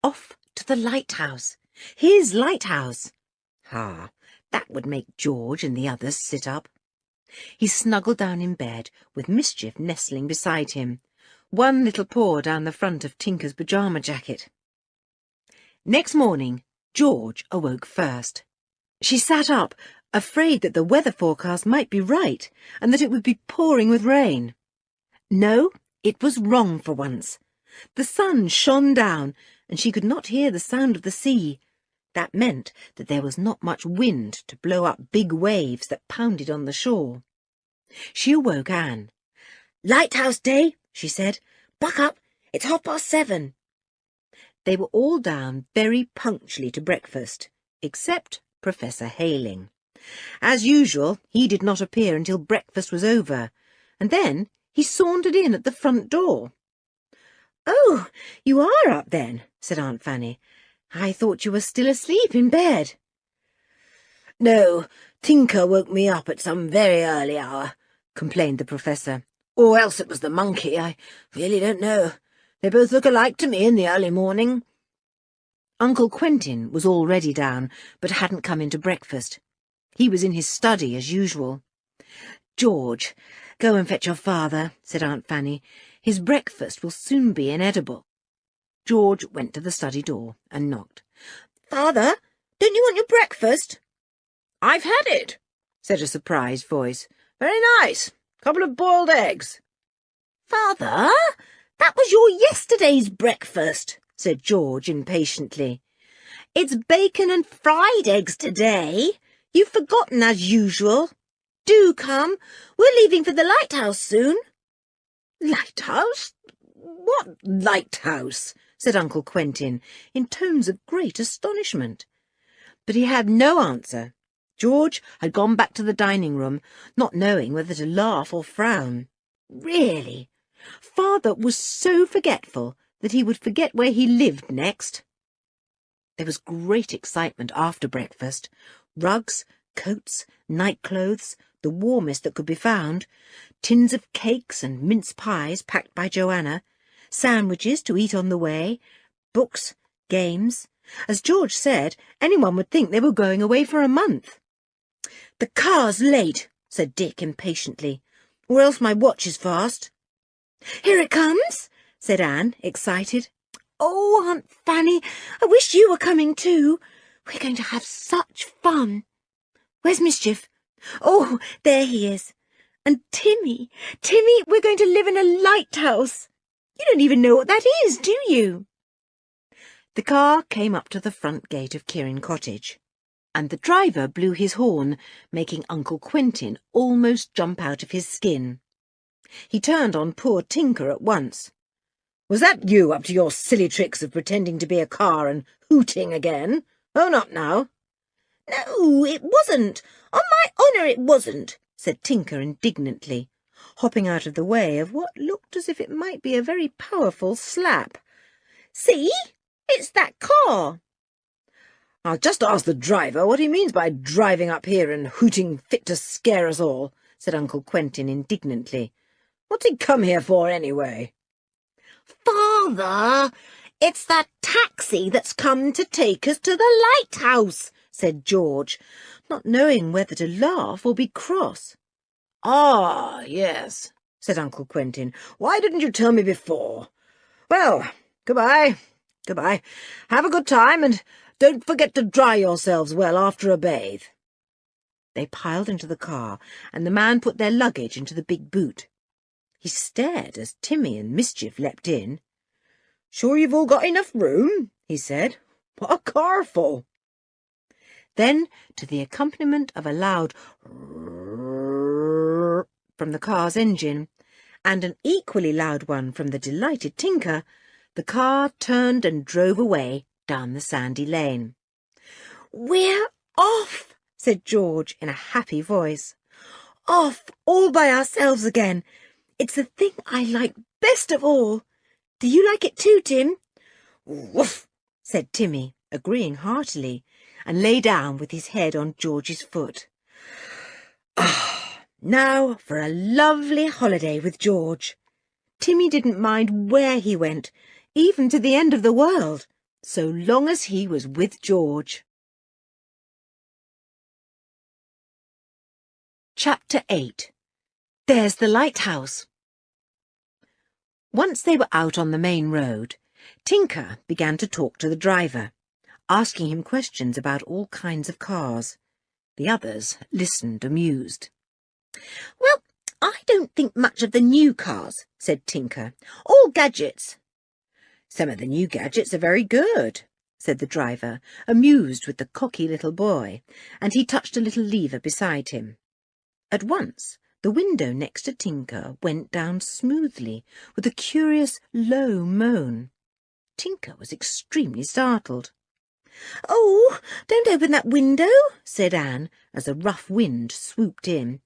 Off to the lighthouse, his lighthouse. Ah, that would make George and the others sit up. He snuggled down in bed, with Mischief nestling beside him, one little paw down the front of Tinker's pyjama jacket. Next morning, George awoke first. She sat up, afraid that the weather forecast might be right and that it would be pouring with rain. No, it was wrong for once. The sun shone down, and she could not hear the sound of the sea. That meant that there was not much wind to blow up big waves that pounded on the shore. She awoke Anne. "Lighthouse day," she said. "Buck up, it's 7:30. They were all down very punctually to breakfast, except Professor Hayling. As usual, he did not appear until breakfast was over, and then he sauntered in at the front door. "Oh, you are up then," said Aunt Fanny. "I thought you were still asleep in bed." "No, Tinker woke me up at some very early hour," complained the Professor. "Or else it was the monkey, I really don't know. They both look alike to me in the early morning." Uncle Quentin was already down, but hadn't come into breakfast. He was in his study as usual. "George, go and fetch your father," said Aunt Fanny. "His breakfast will soon be inedible." George went to the study door and knocked. "Father, don't you want your breakfast?" "I've had it," said a surprised voice. "Very nice. Couple of boiled eggs." "Father, that was your yesterday's breakfast," said George impatiently. "It's bacon and fried eggs today. You've forgotten as usual. Do come. We're leaving for the lighthouse soon." "Lighthouse? What lighthouse?" said Uncle Quentin, in tones of great astonishment. But he had no answer. George had gone back to the dining-room, not knowing whether to laugh or frown. Really, Father was so forgetful that he would forget where he lived next. There was great excitement after breakfast. Rugs, coats, nightclothes, the warmest that could be found, tins of cakes and mince pies packed by Joanna, sandwiches to eat on the way, books, games. As George said, anyone would think they were going away for a month. "The car's late," said Dick impatiently, "or else my watch is fast." "Here it comes," said Anne, excited. "Oh, Aunt Fanny, I wish you were coming too. We're going to have such fun. Where's Mischief? Oh, there he is. And Timmy, we're going to live in a lighthouse. You don't even know what that is, do you?" The car came up to the front gate of Kirin Cottage, and the driver blew his horn, making Uncle Quentin almost jump out of his skin. He turned on poor Tinker at once. "Was that you up to your silly tricks of pretending to be a car and hooting again? Own up now." "No, it wasn't. On my honour it wasn't," said Tinker indignantly, hopping out of the way of what looked as if it might be a very powerful slap. "See? It's that car." "I'll just ask the driver what he means by driving up here and hooting fit to scare us all," said Uncle Quentin indignantly. "What's he come here for, anyway?" "Father, it's that taxi that's come to take us to the lighthouse," said George, not knowing whether to laugh or be cross. "Ah, yes," said Uncle Quentin. "Why didn't you tell me before? Well, goodbye, goodbye. Have a good time, and don't forget to dry yourselves well after a bathe." They piled into the car, and the man put their luggage into the big boot. He stared as Timmy and Mischief leapt in. "Sure you've all got enough room?" he said. "What a car full!" Then, to the accompaniment of a loud "rrrr" from the car's engine, and an equally loud one from the delighted Tinker, the car turned and drove away down the sandy lane. "We're off," said George in a happy voice. "Off all by ourselves again. It's the thing I like best of all. Do you like it too, Tim?" "Woof," said Timmy, agreeing heartily, and lay down with his head on George's foot. Ah, now for a lovely holiday with George. Timmy didn't mind where he went, even to the end of the world, so long as he was with George. Chapter 8. There's the lighthouse. Once they were out on the main road, Tinker began to talk to the driver. asking him questions about all kinds of cars. The others listened amused. "Well, I don't think much of the new cars," said Tinker. "All gadgets." "Some of the new gadgets are very good," said the driver, amused with the cocky little boy, and he touched a little lever beside him. At once the window next to Tinker went down smoothly, with a curious low moan. Tinker was extremely startled. "Oh, don't open that window," said Anne, as a rough wind swooped in.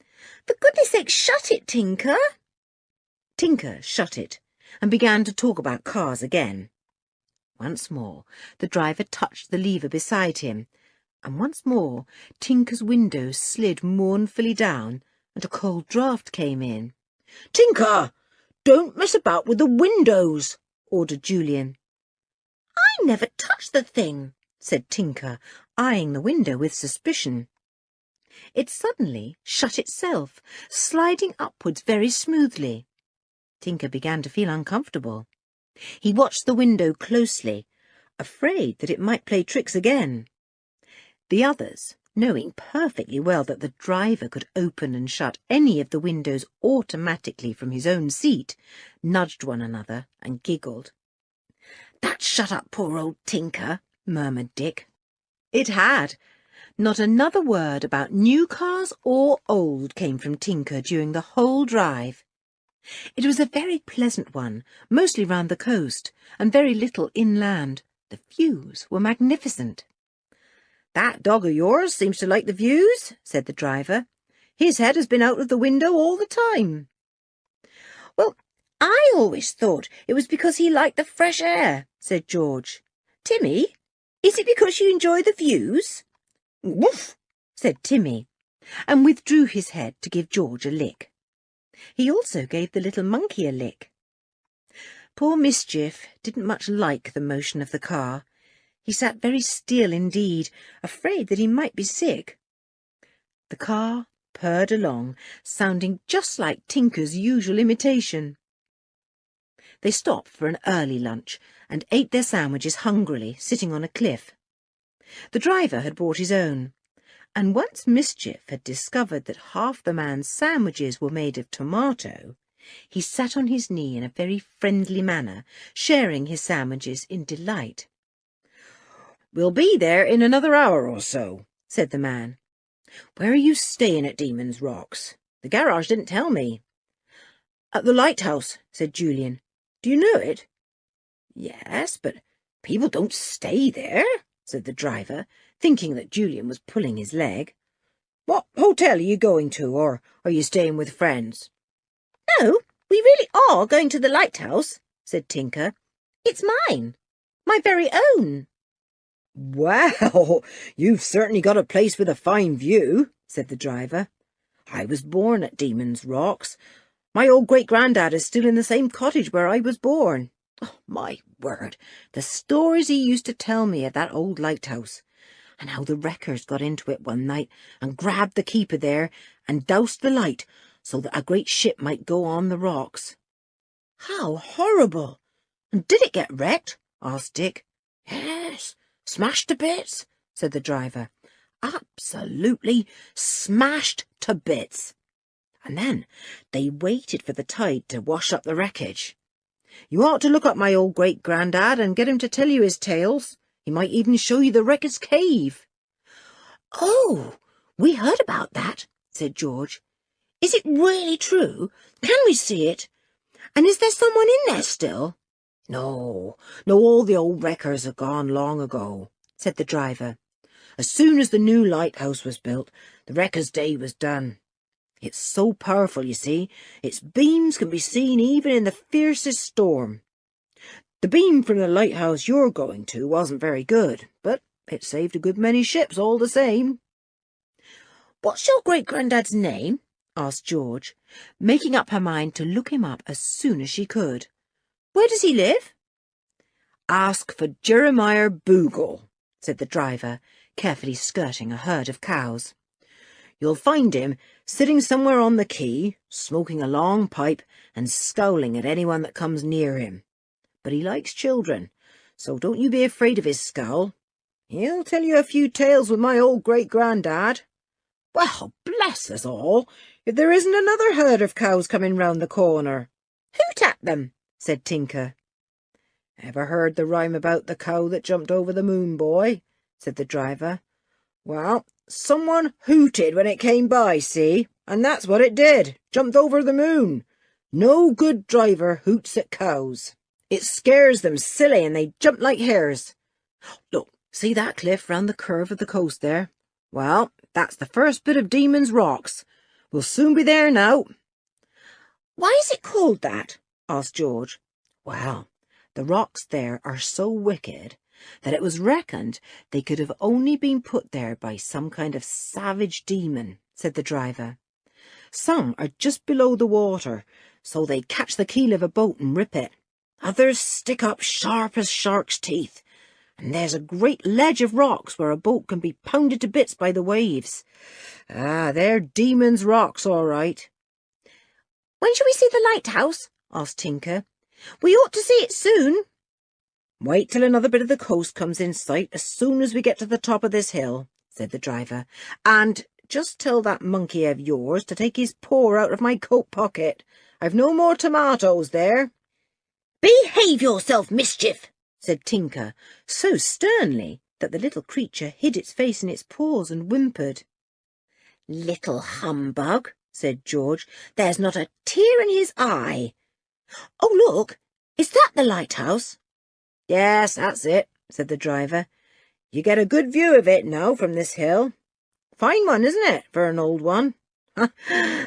"For goodness sake, shut it, Tinker." Tinker shut it, and began to talk about cars again. Once more the driver touched the lever beside him, and once more Tinker's window slid mournfully down, and a cold draught came in. "Tinker, don't mess about with the windows," ordered Julian. "I never touched the thing," said Tinker, eyeing the window with suspicion. It suddenly shut itself, sliding upwards very smoothly. Tinker began to feel uncomfortable. He watched the window closely, afraid that it might play tricks again. The others, knowing perfectly well that the driver could open and shut any of the windows automatically from his own seat, nudged one another and giggled. "That shut up poor old Tinker," murmured Dick. It had. Not another word about new cars or old came from Tinker during the whole drive. It was a very pleasant one, mostly round the coast, and very little inland. The views were magnificent. "That dog of yours seems to like the views," said the driver. "His head has been out of the window all the time." "Well, I always thought it was because he liked the fresh air," said George. "Timmy, is it because you enjoy the views?" "Woof!" said Timmy, and withdrew his head to give George a lick. He also gave the little monkey a lick. Poor Mischief didn't much like the motion of the car. He sat very still indeed, afraid that he might be sick. The car purred along, sounding just like Tinker's usual imitation. They stopped for an early lunch and ate their sandwiches hungrily, sitting on a cliff. The driver had brought his own, and once Mischief had discovered that half the man's sandwiches were made of tomato, he sat on his knee in a very friendly manner, sharing his sandwiches in delight. "We'll be there in another hour or so," said the man. "Where are you staying at Demon's Rocks? The garage didn't tell me." "At the lighthouse," said Julian. "Do you know it?" "Yes, but people don't stay there," said the driver, thinking that Julian was pulling his leg. "What hotel are you going to, or are you staying with friends?" "No, we really are going to the lighthouse," said Tinker. "It's mine, my very own." "Well, you've certainly got a place with a fine view," said the driver. "I was born at Demon's Rocks. My old great-granddad is still in the same cottage where I was born. Oh, my word, the stories he used to tell me of that old lighthouse, and how the wreckers got into it one night and grabbed the keeper there and doused the light so that a great ship might go on the rocks." "How horrible! And did it get wrecked?" asked Dick. "Yes, smashed to bits," said the driver. "Absolutely smashed to bits. And then they waited for the tide to wash up the wreckage. You ought to look up my old great-granddad and get him to tell you his tales. He might even show you the wrecker's cave." "Oh, we heard about that," said George. "Is it really true? Can we see it? And is there someone in there still?" No, all the old wreckers are gone long ago," said the driver. "As soon as the new lighthouse was built, the wreckers' day was done. It's so powerful, you see, its beams can be seen even in the fiercest storm. The beam from the lighthouse you're going to wasn't very good, but it saved a good many ships all the same." "What's your great-granddad's name?" asked George, making up her mind to look him up as soon as she could. "Where does he live?" "Ask for Jeremiah Boogle," said the driver, carefully skirting a herd of cows. "You'll find him sitting somewhere on the quay, smoking a long pipe and scowling at anyone that comes near him. But he likes children, so don't you be afraid of his scowl. He'll tell you a few tales with my old great-granddad. Well, bless us all, if there isn't another herd of cows coming round the corner. Hoot at them, said Tinker. Ever heard the rhyme about the cow that jumped over the moon, boy? Said the driver. Well, someone hooted when it came by, see? And that's what it did, jumped over the moon. No good driver hoots at cows. It scares them silly and they jump like hares. Look, see that cliff round the curve of the coast there? Well, that's the first bit of Demon's Rocks. We'll soon be there now. Why is it called that? Asked George. Well, the rocks there are so wicked that it was reckoned they could have only been put there by some kind of savage demon, said the driver. Some are just below the water, so they catch the keel of a boat and rip it. Others stick up sharp as sharks' teeth, and there's a great ledge of rocks where a boat can be pounded to bits by the waves. Ah, they're Demon's Rocks, all right. When shall we see the lighthouse? Asked Tinker. We ought to see it soon. Wait till another bit of the coast comes in sight as soon as we get to the top of this hill, said the driver. And just tell that monkey of yours to take his paw out of my coat pocket. I've no more tomatoes there. Behave yourself, mischief, said Tinker, so sternly that the little creature hid its face in its paws and whimpered. Little humbug, said George, there's not a tear in his eye. Oh, look, is that the lighthouse? Yes, that's it, said the driver. You get a good view of it now from this hill. Fine one, isn't it, for an old one?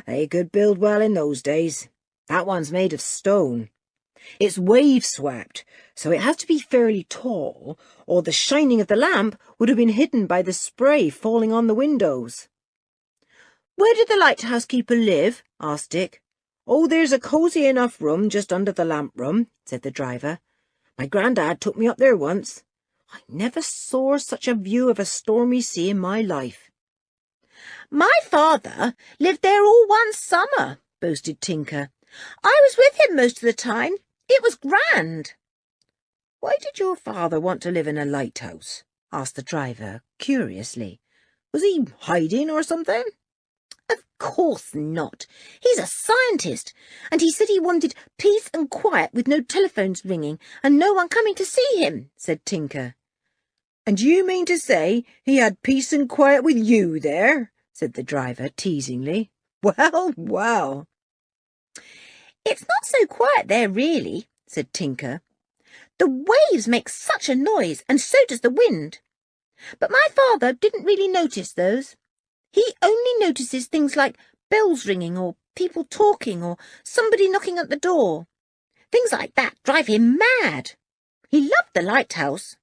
They could build well in those days. That one's made of stone. It's wave-swept, so it has to be fairly tall, or the shining of the lamp would have been hidden by the spray falling on the windows. Where did the lighthouse keeper live? Asked Dick. Oh, there's a cosy enough room just under the lamp-room, said the driver. My grandad took me up there once. I never saw such a view of a stormy sea in my life. My father lived there all one summer, boasted Tinker. I was with him most of the time. It was grand. Why did your father want to live in a lighthouse? Asked the driver, curiously. Was he hiding or something? Of course not. He's a scientist, and he said he wanted peace and quiet with no telephones ringing and no one coming to see him, said Tinker. And you mean to say he had peace and quiet with you there? Said the driver, teasingly. Well, well. It's not so quiet there, really, said Tinker. The waves make such a noise, and so does the wind. But my father didn't really notice those. He only notices things like bells ringing or people talking or somebody knocking at the door. Things like that drive him mad. He loved the lighthouse.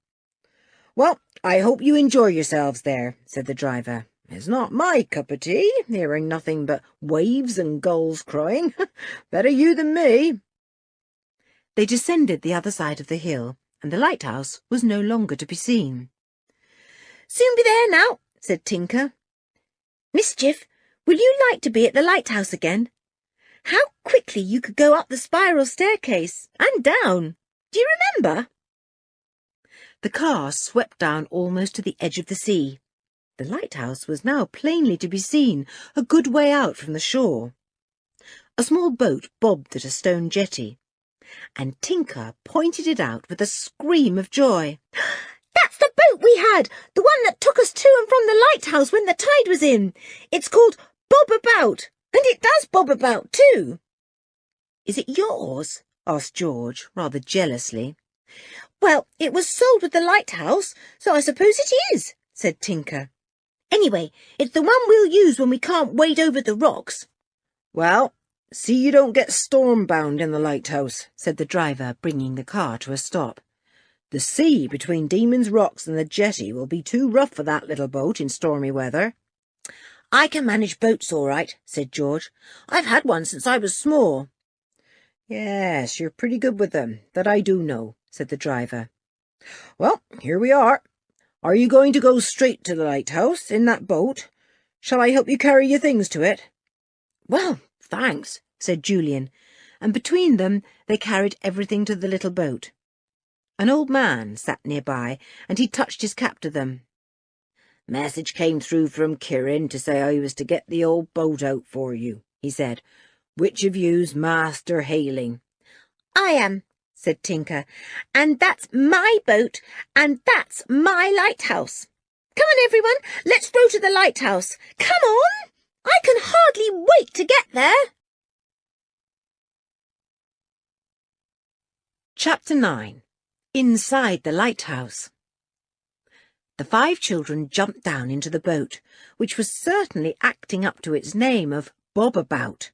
Well, I hope you enjoy yourselves there, said the driver. It's not my cup of tea, hearing nothing but waves and gulls crying. Better you than me. They descended the other side of the hill, and the lighthouse was no longer to be seen. Soon be there now, said Tinker. Mischief, will you like to be at the lighthouse again? How quickly you could go up the spiral staircase and down. Do you remember? The car swept down almost to the edge of the sea. The lighthouse was now plainly to be seen, a good way out from the shore. A small boat bobbed at a stone jetty, and Tinker pointed it out with a scream of joy. That's the boat we had, the one that took us to and from the lighthouse when the tide was in. It's called Bob About, and it does bob about too. Is it yours? Asked George, rather jealously. Well, it was sold with the lighthouse, so I suppose it is, said Tinker. Anyway, it's the one we'll use when we can't wade over the rocks. Well, see you don't get storm-bound in the lighthouse, said the driver, bringing the car to a stop. The sea between Demon's Rocks and the jetty will be too rough for that little boat in stormy weather. I can manage boats all right, said George. I've had one since I was small. Yes, you're pretty good with them, that I do know, said the driver. Well, here we are. Are you going to go straight to the lighthouse in that boat? Shall I help you carry your things to it? Well, thanks, said Julian, and between them they carried everything to the little boat. An old man sat nearby, and he touched his cap to them. "Message came through from Kirin to say I was to get the old boat out for you," he said. "Which of you's Master Hailing?" "I am," said Tinker, "and that's my boat, and that's my lighthouse. Come on, everyone, let's row to the lighthouse. Come on! I can hardly wait to get there." Chapter 9. Inside the Lighthouse. The 5 children jumped down into the boat, which was certainly acting up to its name of Bob-About.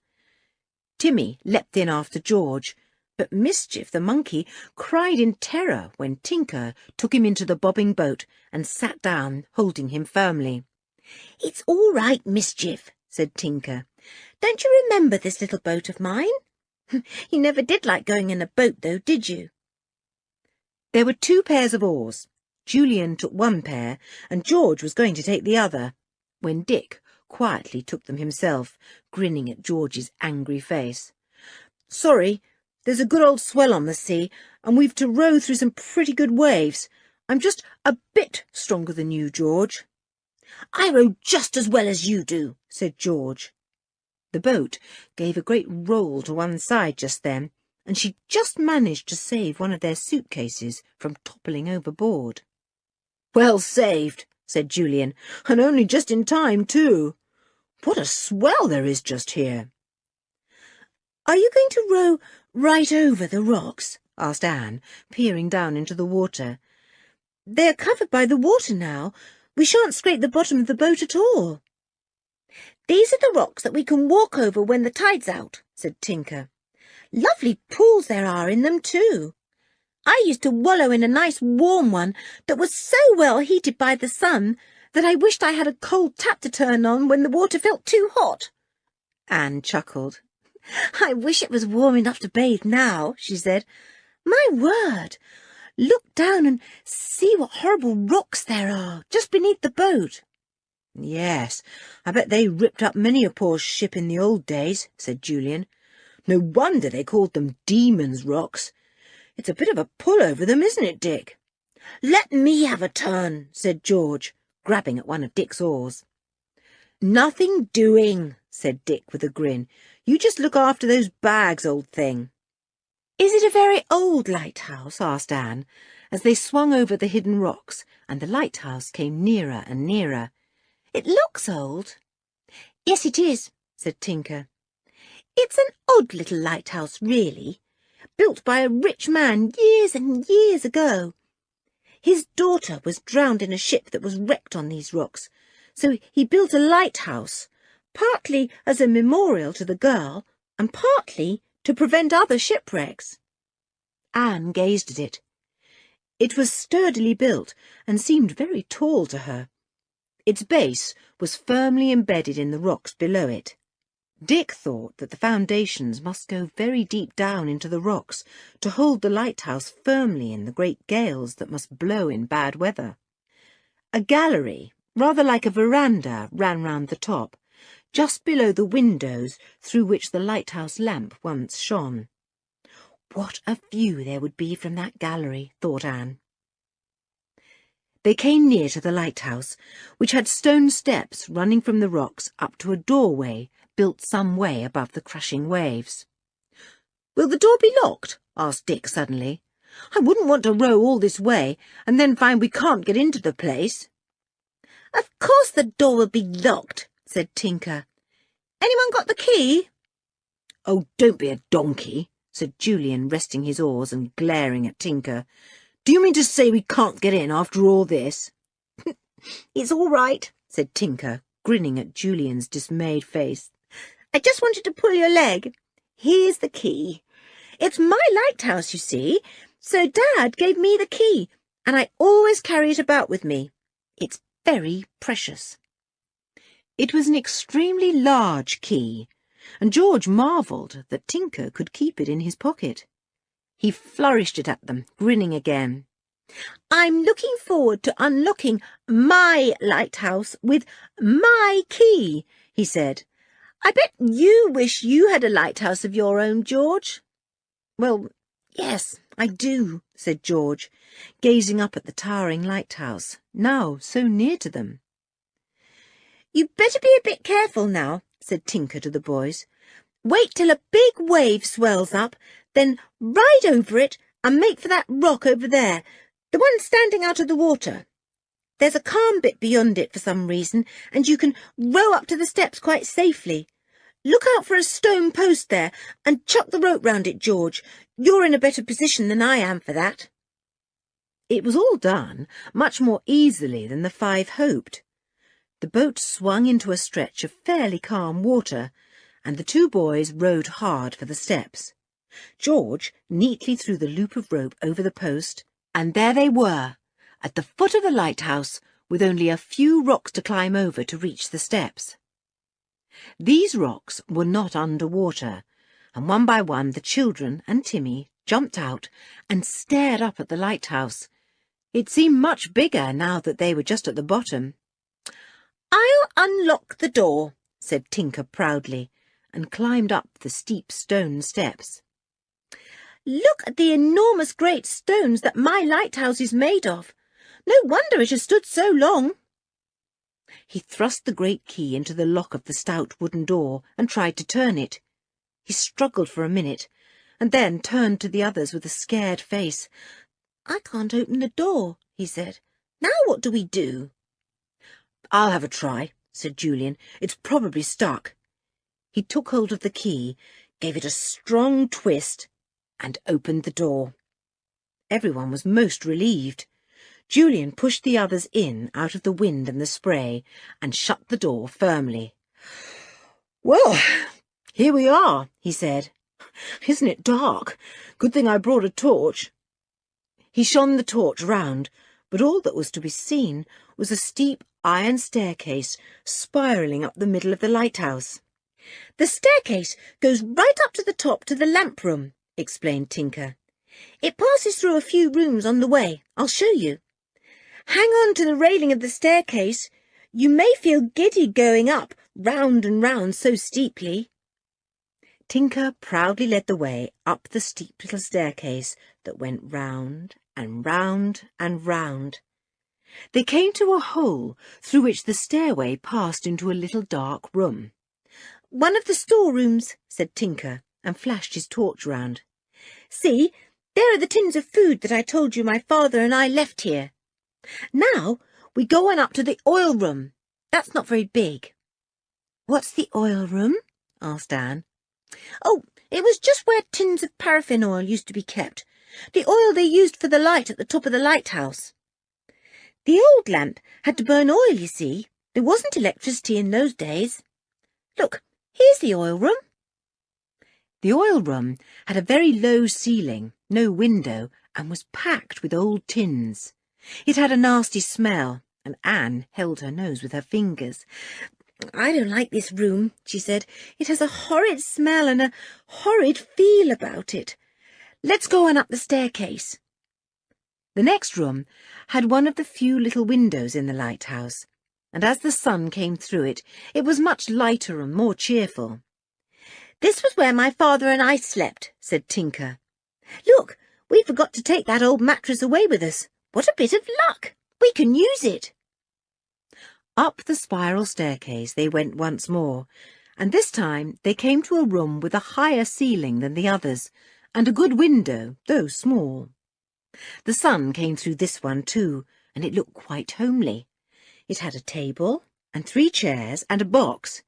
Timmy leapt in after George, but Mischief the monkey cried in terror when Tinker took him into the bobbing boat and sat down, holding him firmly. "It's all right, Mischief," said Tinker. "Don't you remember this little boat of mine? You never did like going in a boat, though, did you?" There were 2 pairs of oars. Julian took 1 pair, and George was going to take the other, when Dick quietly took them himself, grinning at George's angry face. "Sorry, there's a good old swell on the sea, and we've to row through some pretty good waves. I'm just a bit stronger than you, George." "I row just as well as you do," said George. The boat gave a great roll to one side just then, and she just managed to save one of their suitcases from toppling overboard. "Well saved," said Julian, "and only just in time, too. What a swell there is just here." "Are you going to row right over the rocks?" asked Anne, peering down into the water. "They're covered by the water now. We shan't scrape the bottom of the boat at all." "These are the rocks that we can walk over when the tide's out," said Tinker. "Lovely pools there are in them, too. I used to wallow in a nice warm one that was so well heated by the sun that I wished I had a cold tap to turn on when the water felt too hot." Anne chuckled. "I wish it was warm enough to bathe now," she said. "My word! Look down and see what horrible rocks there are just beneath the boat." "Yes, I bet they ripped up many a poor ship in the old days," said Julian. "No wonder they called them Demon's Rocks. It's a bit of a pull over them, isn't it, Dick?" "Let me have a turn," said George, grabbing at one of Dick's oars. "Nothing doing," said Dick with a grin. "You just look after those bags, old thing." "Is it a very old lighthouse?" asked Anne, as they swung over the hidden rocks, and the lighthouse came nearer and nearer. "It looks old." "Yes, it is," said Tinker. "It's an odd little lighthouse, really, built by a rich man years and years ago. His daughter was drowned in a ship that was wrecked on these rocks, so he built a lighthouse, partly as a memorial to the girl and partly to prevent other shipwrecks." Anne gazed at it. It was sturdily built and seemed very tall to her. Its base was firmly embedded in the rocks below it. Dick thought that the foundations must go very deep down into the rocks to hold the lighthouse firmly in the great gales that must blow in bad weather. A gallery, rather like a veranda, ran round the top, just below the windows through which the lighthouse lamp once shone. What a view there would be from that gallery, thought Anne. They came near to the lighthouse, which had stone steps running from the rocks up to a doorway built some way above the crashing waves. "Will the door be locked?" asked Dick suddenly. "I wouldn't want to row all this way and then find we can't get into the place." "Of course the door will be locked," said Tinker. "Anyone got the key?" "Oh, don't be a donkey," said Julian, resting his oars and glaring at Tinker. "Do you mean to say we can't get in after all this?" "It's all right," said Tinker, grinning at Julian's dismayed face. "I just wanted to pull your leg. Here's the key. It's my lighthouse, you see, so Dad gave me the key, and I always carry it about with me. It's very precious." It was an extremely large key, and George marvelled that Tinker could keep it in his pocket. He flourished it at them, grinning again. "I'm looking forward to unlocking my lighthouse with my key," he said. "I bet you wish you had a lighthouse of your own, George." "Well, yes, "I do," said George, gazing up at the towering lighthouse, now so near to them. "You'd better be a bit careful now," said Tinker to the boys. "Wait till a big wave swells up, then ride over it and make for that rock over there, the one standing out of the water. There's a calm bit beyond it for some reason, and you can row up to the steps quite safely. Look out for a stone post there, and chuck the rope round it, George. You're in a better position than I am for that." It was all done much more easily than the 5 hoped. The boat swung into a stretch of fairly calm water, and the 2 boys rowed hard for the steps. George neatly threw the loop of rope over the post, and there they were, at the foot of the lighthouse, with only a few rocks to climb over to reach the steps. These rocks were not under water, and one by one the children and Timmy jumped out and stared up at the lighthouse. It seemed much bigger now that they were just at the bottom. "I'll unlock the door," said Tinker proudly, and climbed up the steep stone steps. "Look at the enormous great stones that my lighthouse is made of. No wonder it has stood so long." He thrust the great key into the lock of the stout wooden door and tried to turn it. He struggled for a minute, and then turned to the others with a scared face. "I can't open the door," he said. "Now what do we do?" "I'll have a try," said Julian. "It's probably stuck." He took hold of the key, gave it a strong twist, and opened the door. Everyone was most relieved. Julian pushed the others in out of the wind and the spray and shut the door firmly. "Well, here we are," he said. "Isn't it dark? Good thing I brought a torch." He shone the torch round, but all that was to be seen was a steep iron staircase spiralling up the middle of the lighthouse. "The staircase goes right up to the top to the lamp room," explained Tinker. "It passes through a few rooms on the way. I'll show you. Hang on to the railing of the staircase. You may feel giddy going up, round and round so steeply." Tinker proudly led the way up the steep little staircase that went round and round and round. They came to a hole through which the stairway passed into a little dark room. "One of the storerooms," said Tinker, and flashed his torch round. "See, there are the tins of food that I told you my father and I left here. Now we go on up to the oil room. That's not very big." "What's the oil room?" asked Anne. "Oh, it was just where tins of paraffin oil used to be kept, the oil they used for the light at the top of the lighthouse. The old lamp had to burn oil, you see. There wasn't electricity in those days. Look, here's the oil room." The oil room had a very low ceiling, no window, and was packed with old tins. It had a nasty smell, and Anne held her nose with her fingers. "I don't like this room," she said. "It has a horrid smell and a horrid feel about it. Let's go on up the staircase." The next room had one of the few little windows in the lighthouse, and as the sun came through it, it was much lighter and more cheerful. "This was where my father and I slept," said Tinker. "Look, we forgot to take that old mattress away with us. What a bit of luck! We can use it." Up the spiral staircase they went once more, and this time they came to a room with a higher ceiling than the others, and a good window, though small. The sun came through this one too, and it looked quite homely. It had a table and 3 chairs and a box.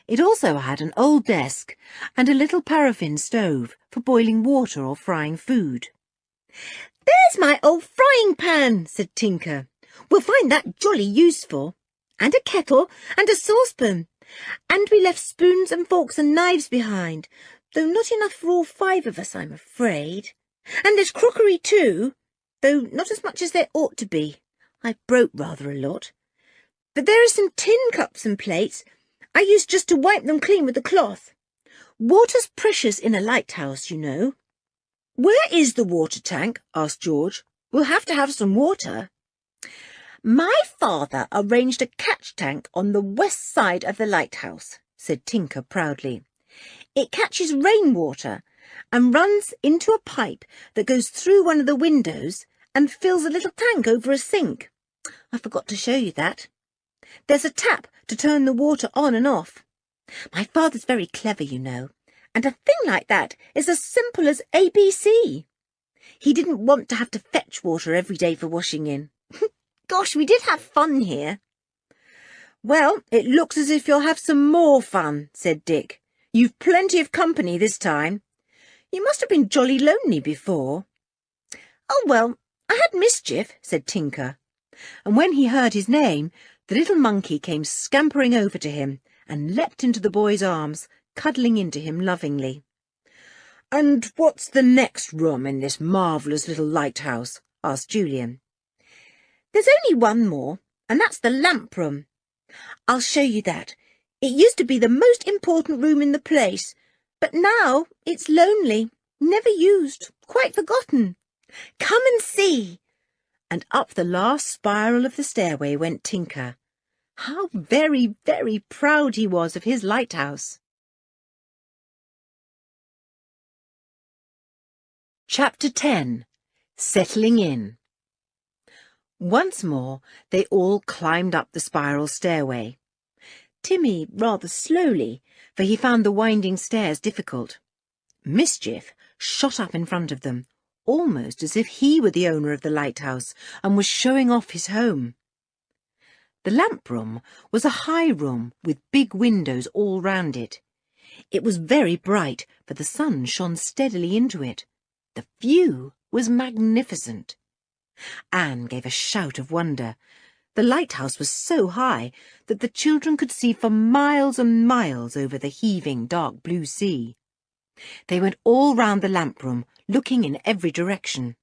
It also had an old desk and a little paraffin stove for boiling water or frying food. "There's my old frying pan," said Tinker. "We'll find that jolly useful. And a kettle and a saucepan. And we left spoons and forks and knives behind, though not enough for all 5 of us, I'm afraid. And there's crockery too, though not as much as there ought to be. I broke rather a lot. But there are some tin cups and plates. I used just to wipe them clean with a cloth. Water's precious in a lighthouse, you know." "Where is the water tank?" asked George. "We'll have to have some water." "My father arranged a catch tank on the west side of the lighthouse," said Tinker proudly. "It catches rainwater, and runs into a pipe that goes through one of the windows and fills a little tank over a sink. I forgot to show you that. There's a tap to turn the water on and off. My father's very clever, you know, and a thing like that is as simple as ABC. He didn't want to have to fetch water every day for washing in. Gosh, we did have fun here. Well, it looks as if you'll have some more fun, said Dick. You've plenty of company this time. You must have been jolly lonely before. Oh, well, I had Mischief, said Tinker. And when he heard his name, the little monkey came scampering over to him and leapt into the boy's arms, cuddling into him lovingly. "And what's the next room in this marvellous little lighthouse?" asked Julian. "There's only one more, and that's the lamp room. I'll show you that. It used to be the most important room in the place, but now it's lonely, never used, quite forgotten. Come and see." And up the last spiral of the stairway went Tinker. How very, very proud he was of his lighthouse. Chapter 10. Settling In. Once more they all climbed up the spiral stairway. Timmy rather slowly, for he found the winding stairs difficult. Mischief shot up in front of them, almost as if he were the owner of the lighthouse and was showing off his home. The lamp room was a high room with big windows all round it. It was very bright, for the sun shone steadily into it. The view was magnificent. Anne gave a shout of wonder. The lighthouse was so high that the children could see for miles and miles over the heaving dark blue sea. They went all round the lamp room, looking in every direction.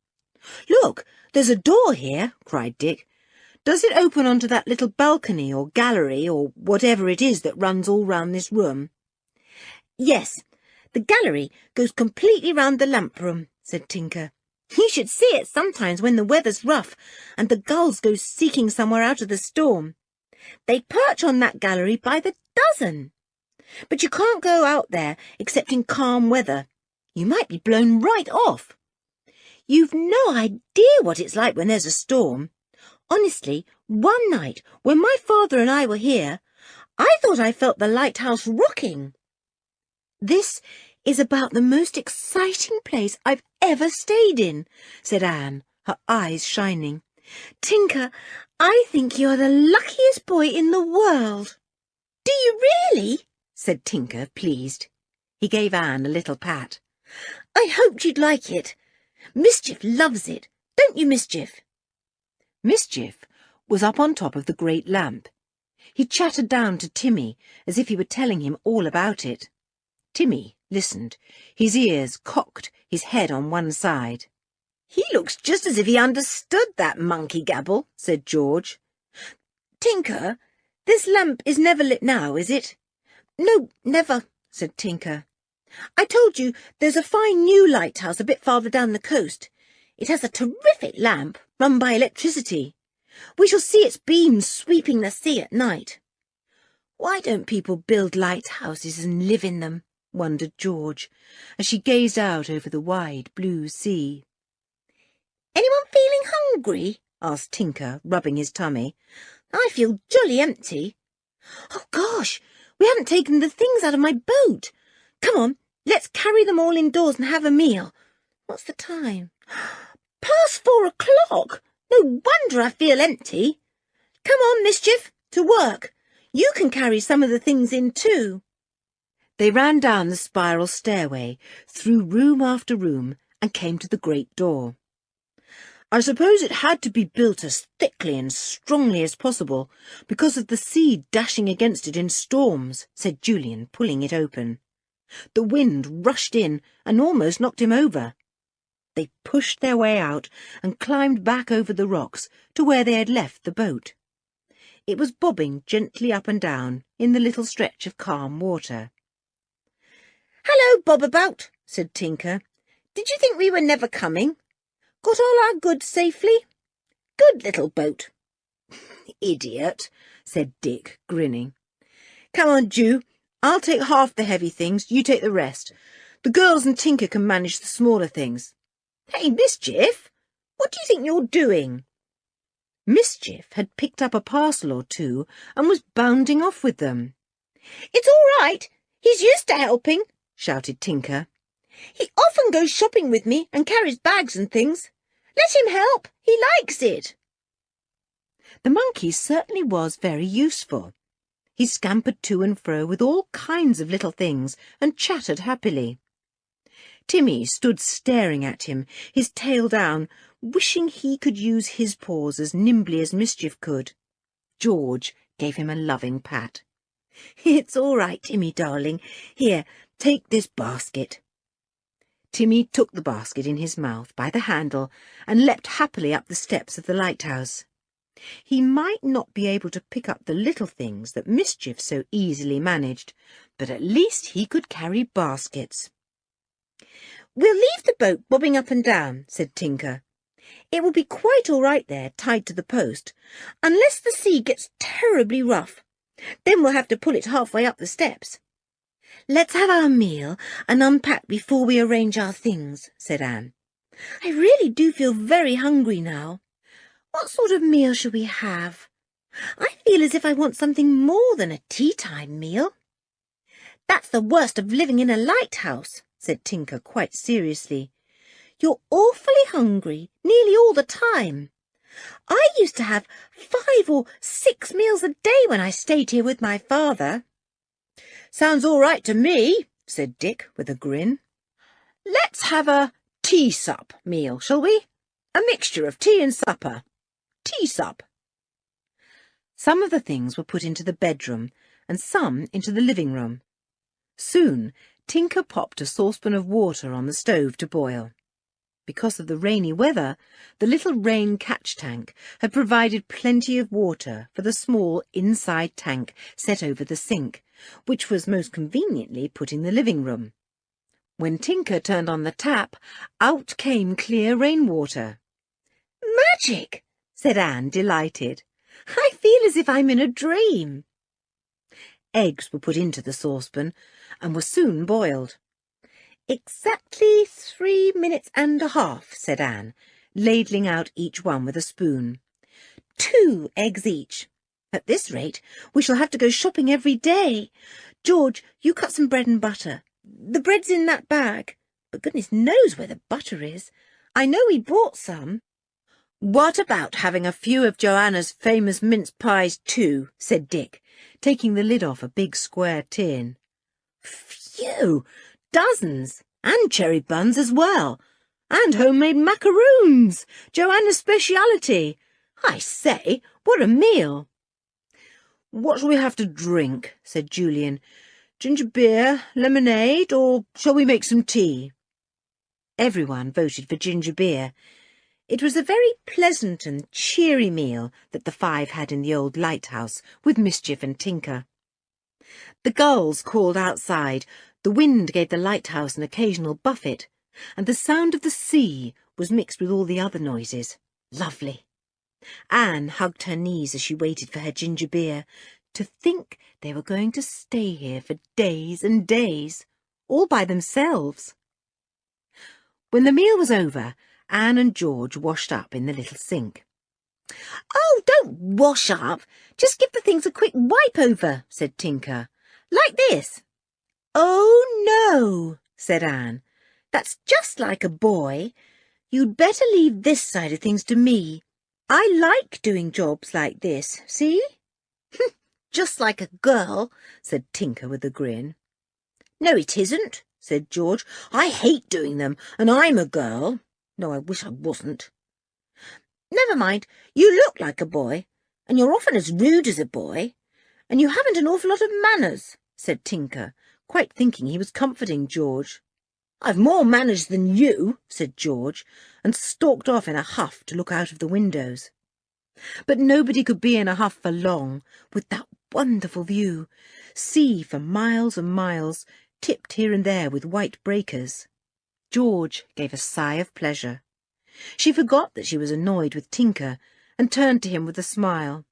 "Look, there's a door here," cried Dick. "Does it open onto that little balcony or gallery or whatever it is that runs all round this room?" "Yes, the gallery goes completely round the lamp room," said Tinker. "You should see it sometimes when the weather's rough and the gulls go seeking somewhere out of the storm. They perch on that gallery by the dozen. But you can't go out there except in calm weather. You might be blown right off. You've no idea what it's like when there's a storm. Honestly, one night when my father and I were here, I thought I felt the lighthouse rocking. This is about the most exciting place I've ever stayed in," said Anne, her eyes shining. "Tinker, I think you're the luckiest boy in the world." "Do you really?" said Tinker, pleased. He gave Anne a little pat. "I hoped you'd like it. Mischief loves it, don't you, Mischief?" Mischief was up on top of the great lamp. He chattered down to Timmy as if he were telling him all about it. Timmy listened, his ears cocked, his head on one side. "He looks just as if he understood that monkey gabble," said George. "Tinker, this lamp is never lit now, is it?" "No, never," said Tinker. "I told you there's a fine new lighthouse a bit farther down the coast. It has a terrific lamp run by electricity. We shall see its beams sweeping the sea at night." "Why don't people build lighthouses and live in them?" wondered George, as she gazed out over the wide blue sea. "Anyone feeling hungry?" asked Tinker, rubbing his tummy. "I feel jolly empty. Oh, gosh, we haven't taken the things out of my boat. Come on, let's carry them all indoors and have a meal. What's the time? Past 4 o'clock. No wonder I feel empty. Come on, Mischief, to work. You can carry some of the things in too." They ran down the spiral stairway, through room after room, and came to the great door. "I suppose it had to be built as thickly and strongly as possible, because of the sea dashing against it in storms," said Julian, pulling it open. The wind rushed in and almost knocked him over. They pushed their way out and climbed back over the rocks to where they had left the boat. It was bobbing gently up and down in the little stretch of calm water. "Hello, Bobabout," said Tinker. "Did you think we were never coming? Got all our goods safely? Good little boat." "Idiot," said Dick, grinning. "Come on, Ju. I'll take half the heavy things, you take the rest. The girls and Tinker can manage the smaller things. Hey, Mischief, what do you think you're doing? Mischief had picked up a parcel or two and was bounding off with them. It's all right. He's used to helping, shouted Tinker. He often goes shopping with me and carries bags and things. Let him help. He likes it. The monkey certainly was very useful. He scampered to and fro with all kinds of little things and chattered happily. Timmy stood staring at him, his tail down, wishing he could use his paws as nimbly as Mischief could. George gave him a loving pat. It's all right, Timmy, darling. Here, take this basket. Timmy took the basket in his mouth by the handle and leapt happily up the steps of the lighthouse. He might not be able to pick up the little things that Mischief so easily managed, but at least he could carry baskets. We'll leave the boat bobbing up and down, said Tinker. It will be quite all right there, tied to the post, unless the sea gets terribly rough. Then we'll have to pull it halfway up the steps. Let's have our meal and unpack before we arrange our things, said Anne. I really do feel very hungry now. What sort of meal shall we have? I feel as if I want something more than a tea-time meal. That's the worst of living in a lighthouse, said Tinker quite seriously. You're awfully hungry, nearly all the time. I used to have 5 or 6 meals a day when I stayed here with my father. Sounds all right to me, said Dick with a grin. Let's have a tea-sup meal, shall we? A mixture of tea and supper. Tea-sup. Some of the things were put into the bedroom and some into the living room. Soon Tinker popped a saucepan of water on the stove to boil. Because of the rainy weather, the little rain catch tank had provided plenty of water for the small inside tank set over the sink, which was most conveniently put in the living room. When Tinker turned on the tap, out came clear rainwater. Magic, said Anne, delighted. I feel as if I'm in a dream. Eggs were put into the saucepan and were soon boiled. Exactly 3 minutes and a half, said Anne, ladling out each one with a spoon. 2 eggs each. At this rate, we shall have to go shopping every day. George, you cut some bread and butter. The bread's in that bag, but goodness knows where the butter is. I know we bought some. What about having a few of Joanna's famous mince pies too, said Dick, taking the lid off a big square tin. Phew! Dozens, and cherry buns as well, and homemade macaroons, Joanna's speciality. I say, what a meal! What shall we have to drink? Said Julian. Ginger beer, lemonade, or shall we make some tea? Everyone voted for ginger beer. It was a very pleasant and cheery meal that the 5 had in the old lighthouse with Mischief and Tinker. The gulls called outside, the wind gave the lighthouse an occasional buffet, and the sound of the sea was mixed with all the other noises. Lovely! Anne hugged her knees as she waited for her ginger beer. To think they were going to stay here for days and days, all by themselves. When the meal was over, Anne and George washed up in the little sink. Oh, don't wash up. Just give the things a quick wipe over, said Tinker. Like this. Oh, no, said Anne. That's just like a boy. You'd better leave this side of things to me. I like doing jobs like this, see? Just like a girl, said Tinker with a grin. No, it isn't, said George. I hate doing them, and I'm a girl. No, I wish I wasn't. Never mind, you look like a boy, and you're often as rude as a boy, and you haven't an awful lot of manners, said Tinker, quite thinking he was comforting George. I've more manners than you, said George, and stalked off in a huff to look out of the windows. But nobody could be in a huff for long, with that wonderful view, sea for miles and miles, tipped here and there with white breakers. George gave a sigh of pleasure. She forgot that she was annoyed with Tinker, and turned to him with a smile.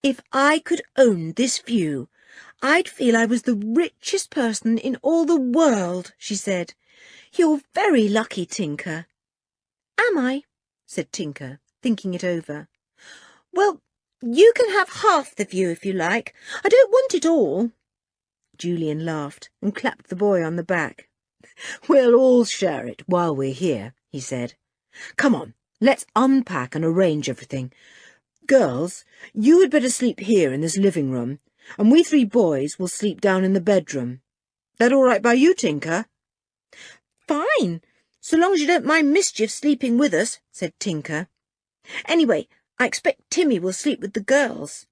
If I could own this view, I'd feel I was the richest person in all the world, she said. "You're very lucky, Tinker." "Am I?" said Tinker, thinking it over. "Well, you can have half the view if you like. I don't want it all." Julian laughed and clapped the boy on the back. "We'll all share it while we're here," he said. "Come on, let's unpack and arrange everything. Girls, you had better sleep here in this living room, and we 3 boys will sleep down in the bedroom. That all right by you, Tinker?" "Fine, so long as you don't mind Mischief sleeping with us," said Tinker. "Anyway, I expect Timmy will sleep with the girls."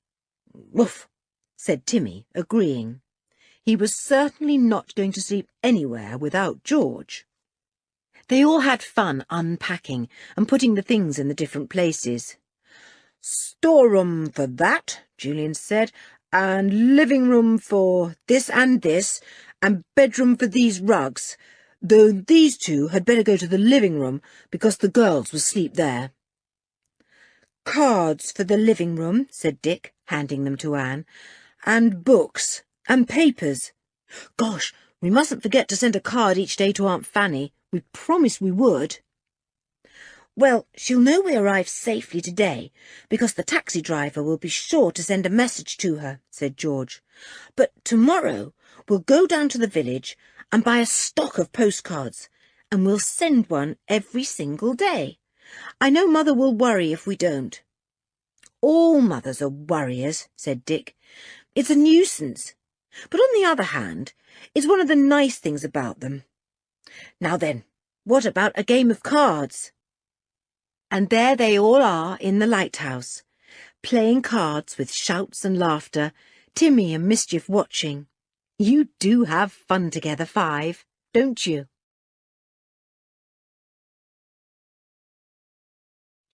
"Woof," said Timmy, agreeing. He was certainly not going to sleep anywhere without George. They all had fun unpacking and putting the things in the different places. "Storeroom for that," Julian said, "and living room for this, and bedroom for these rugs, though these 2 had better go to the living room because the girls will sleep there." "Cards for the living room," said Dick, handing them to Anne, "and books and papers. Gosh, we mustn't forget to send a card each day to Aunt Fanny. We promised we would." "Well, she'll know we arrived safely today, because the taxi driver will be sure to send a message to her," said George. "But tomorrow we'll go down to the village and buy a stock of postcards, and we'll send one every single day. I know Mother will worry if we don't." "All mothers are worriers," said Dick. "It's a nuisance. But on the other hand, it's one of the nice things about them. Now then, what about a game of cards?" And there they all are in the lighthouse, playing cards with shouts and laughter, Timmy and Mischief watching. You do have fun together, 5, don't you?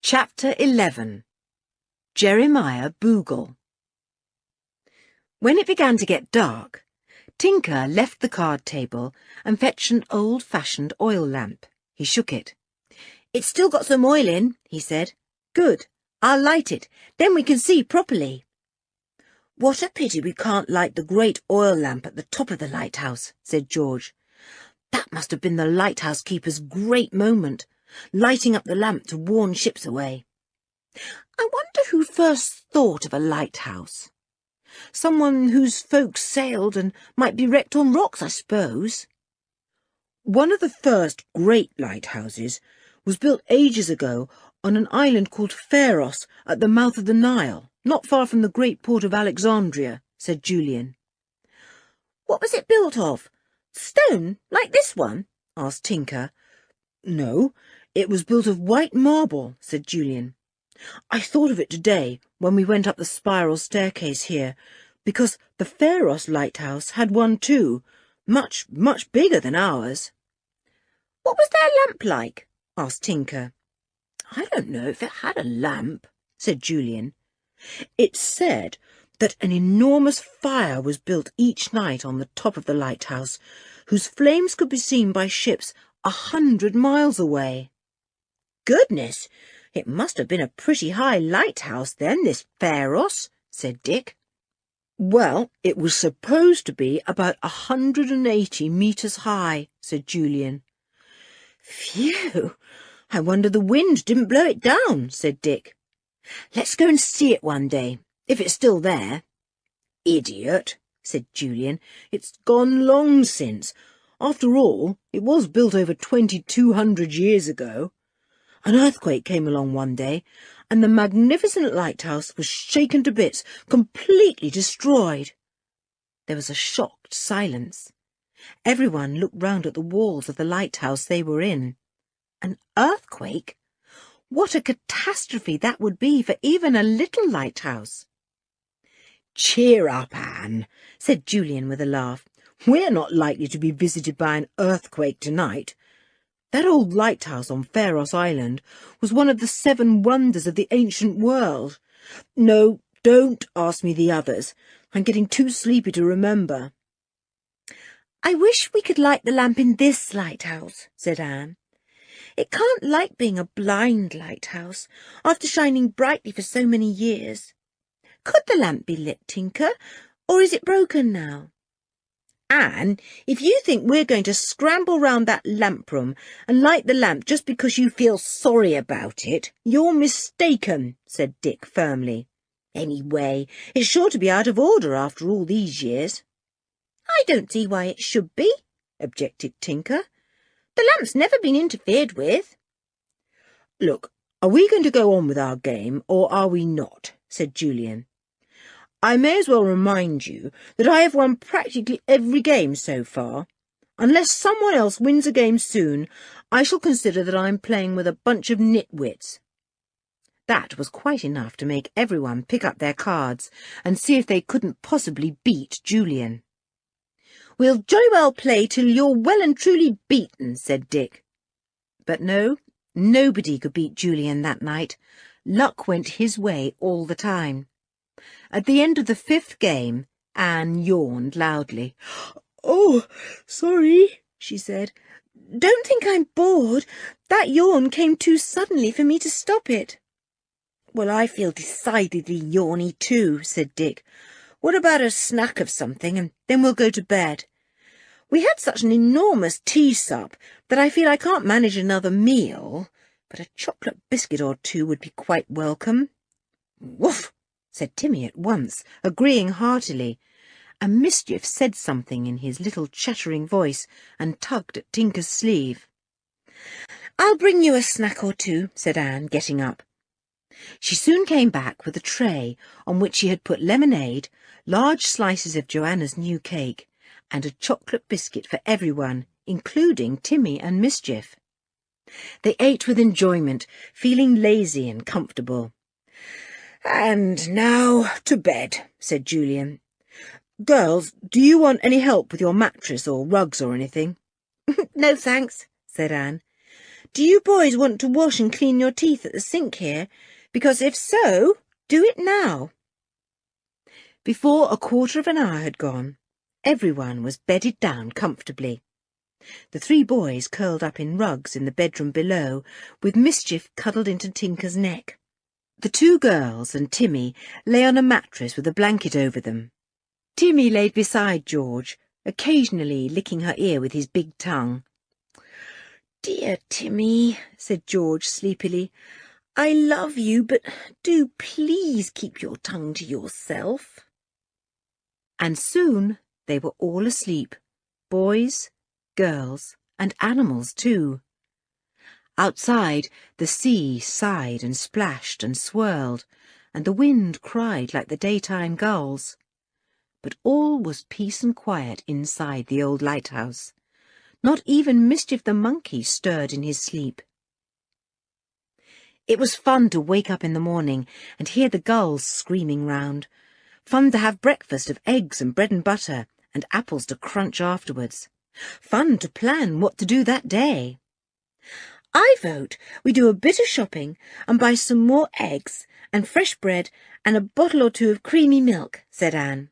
Chapter 11. Jeremiah Boogle. When it began to get dark, Tinker left the card table and fetched an old-fashioned oil lamp. He shook it. "It's still got some oil in," he said. "Good. I'll light it. Then we can see properly." "What a pity we can't light the great oil lamp at the top of the lighthouse," said George. "That must have been the lighthouse keeper's great moment, lighting up the lamp to warn ships away. I wonder who first thought of a lighthouse. Someone whose folks sailed and might be wrecked on rocks, I suppose." "One of the first great lighthouses was built ages ago on an island called Pharos at the mouth of the Nile, not far from the great port of Alexandria," said Julian. "What was it built of? Stone, like this one?" asked Tinker. "No, it was built of white marble," said Julian. "I thought of it today when we went up the spiral staircase here, because the Pharos lighthouse had one too, much, much bigger than ours." "What was their lamp like?" asked Tinker. "I don't know if it had a lamp," said Julian. "It said that an enormous fire was built each night on the top of the lighthouse, whose flames could be seen by ships 100 miles away." "Goodness, it must have been a pretty high lighthouse then, this Pharos," said Dick. "Well, it was supposed to be about 180 metres high," said Julian. "Phew, I wonder the wind didn't blow it down," said Dick. "Let's go and see it one day, if it's still there." "Idiot," said Julian. "It's gone long since. After all, it was built over 2,200 years ago. An earthquake came along one day, and the magnificent lighthouse was shaken to bits, completely destroyed." There was a shocked silence. Everyone looked round at the walls of the lighthouse they were in. An earthquake? What a catastrophe that would be for even a little lighthouse. "Cheer up, Anne," said Julian with a laugh. "We're not likely to be visited by an earthquake tonight. That old lighthouse on Pharos Island was one of the 7 wonders of the ancient world. No, don't ask me the others. I'm getting too sleepy to remember." "I wish we could light the lamp in this lighthouse," said Anne. "It can't like being a blind lighthouse, after shining brightly for so many years. Could the lamp be lit, Tinker, or is it broken now?" Anne, if you think we're going to scramble round that lamp room and light the lamp just because you feel sorry about it, you're mistaken, said Dick firmly. Anyway, it's sure to be out of order after all these years. I don't see why it should be, objected Tinker. The lamp's never been interfered with. Look, are we going to go on with our game, or are we not? Said Julian. I may as well remind you that I have won practically every game so far. Unless someone else wins a game soon, I shall consider that I'm playing with a bunch of nitwits. That was quite enough to make everyone pick up their cards and see if they couldn't possibly beat Julian. We'll jolly well play till you're well and truly beaten, said Dick. But no, nobody could beat Julian that night. Luck went his way all the time. At the end of the 5th game, Anne yawned loudly. Oh, sorry, she said. Don't think I'm bored. That yawn came too suddenly for me to stop it. Well, I feel decidedly yawny too, said Dick. What about a snack of something, and then we'll go to bed? We had such an enormous tea sup that I feel I can't manage another meal, but a chocolate biscuit or two would be quite welcome. Woof, said Timmy at once, agreeing heartily, and Mischief said something in his little chattering voice and tugged at Tinker's sleeve. I'll bring you a snack or two, said Anne, getting up. She soon came back with a tray on which she had put lemonade, large slices of Joanna's new cake, and a chocolate biscuit for everyone, including Timmy and Mischief. They ate with enjoyment, feeling lazy and comfortable. And now to bed, said Julian. Girls, do you want any help with your mattress or rugs or anything? No, thanks, said Anne. Do you boys want to wash and clean your teeth at the sink here? Because if so, do it now. Before a quarter of an hour had gone, everyone was bedded down comfortably. The 3 boys curled up in rugs in the bedroom below, with Mischief cuddled into Tinker's neck. The 2 girls and Timmy lay on a mattress with a blanket over them. Timmy laid beside George, occasionally licking her ear with his big tongue. Dear Timmy, said George sleepily, I love you, but do please keep your tongue to yourself. And soon they were all asleep, boys, girls, and animals too. Outside, the sea sighed and splashed and swirled, and the wind cried like the daytime gulls. But all was peace and quiet inside the old lighthouse. Not even Mischief the monkey stirred in his sleep. It was fun to wake up in the morning and hear the gulls screaming round. Fun to have breakfast of eggs and bread and butter, and apples to crunch afterwards. Fun to plan what to do that day. I vote we do a bit of shopping and buy some more eggs and fresh bread and a bottle or 2 of creamy milk, said Anne.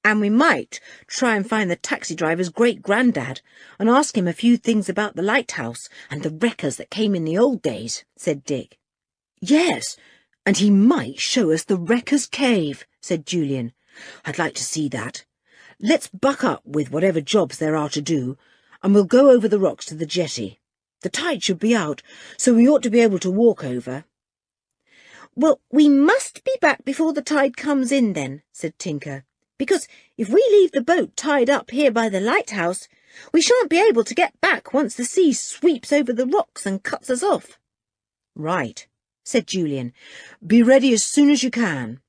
And we might try and find the taxi driver's great-granddad and ask him a few things about the lighthouse and the wreckers that came in the old days, said Dick. Yes, and he might show us the wrecker's cave, said Julian. I'd like to see that. Let's buck up with whatever jobs there are to do, and we'll go over the rocks to the jetty. The tide should be out, so we ought to be able to walk over. Well, we must be back before the tide comes in then, said Tinker. Because if we leave the boat tied up here by the lighthouse, we shan't be able to get back once the sea sweeps over the rocks and cuts us off. Right, said Julian. Be ready as soon as you can.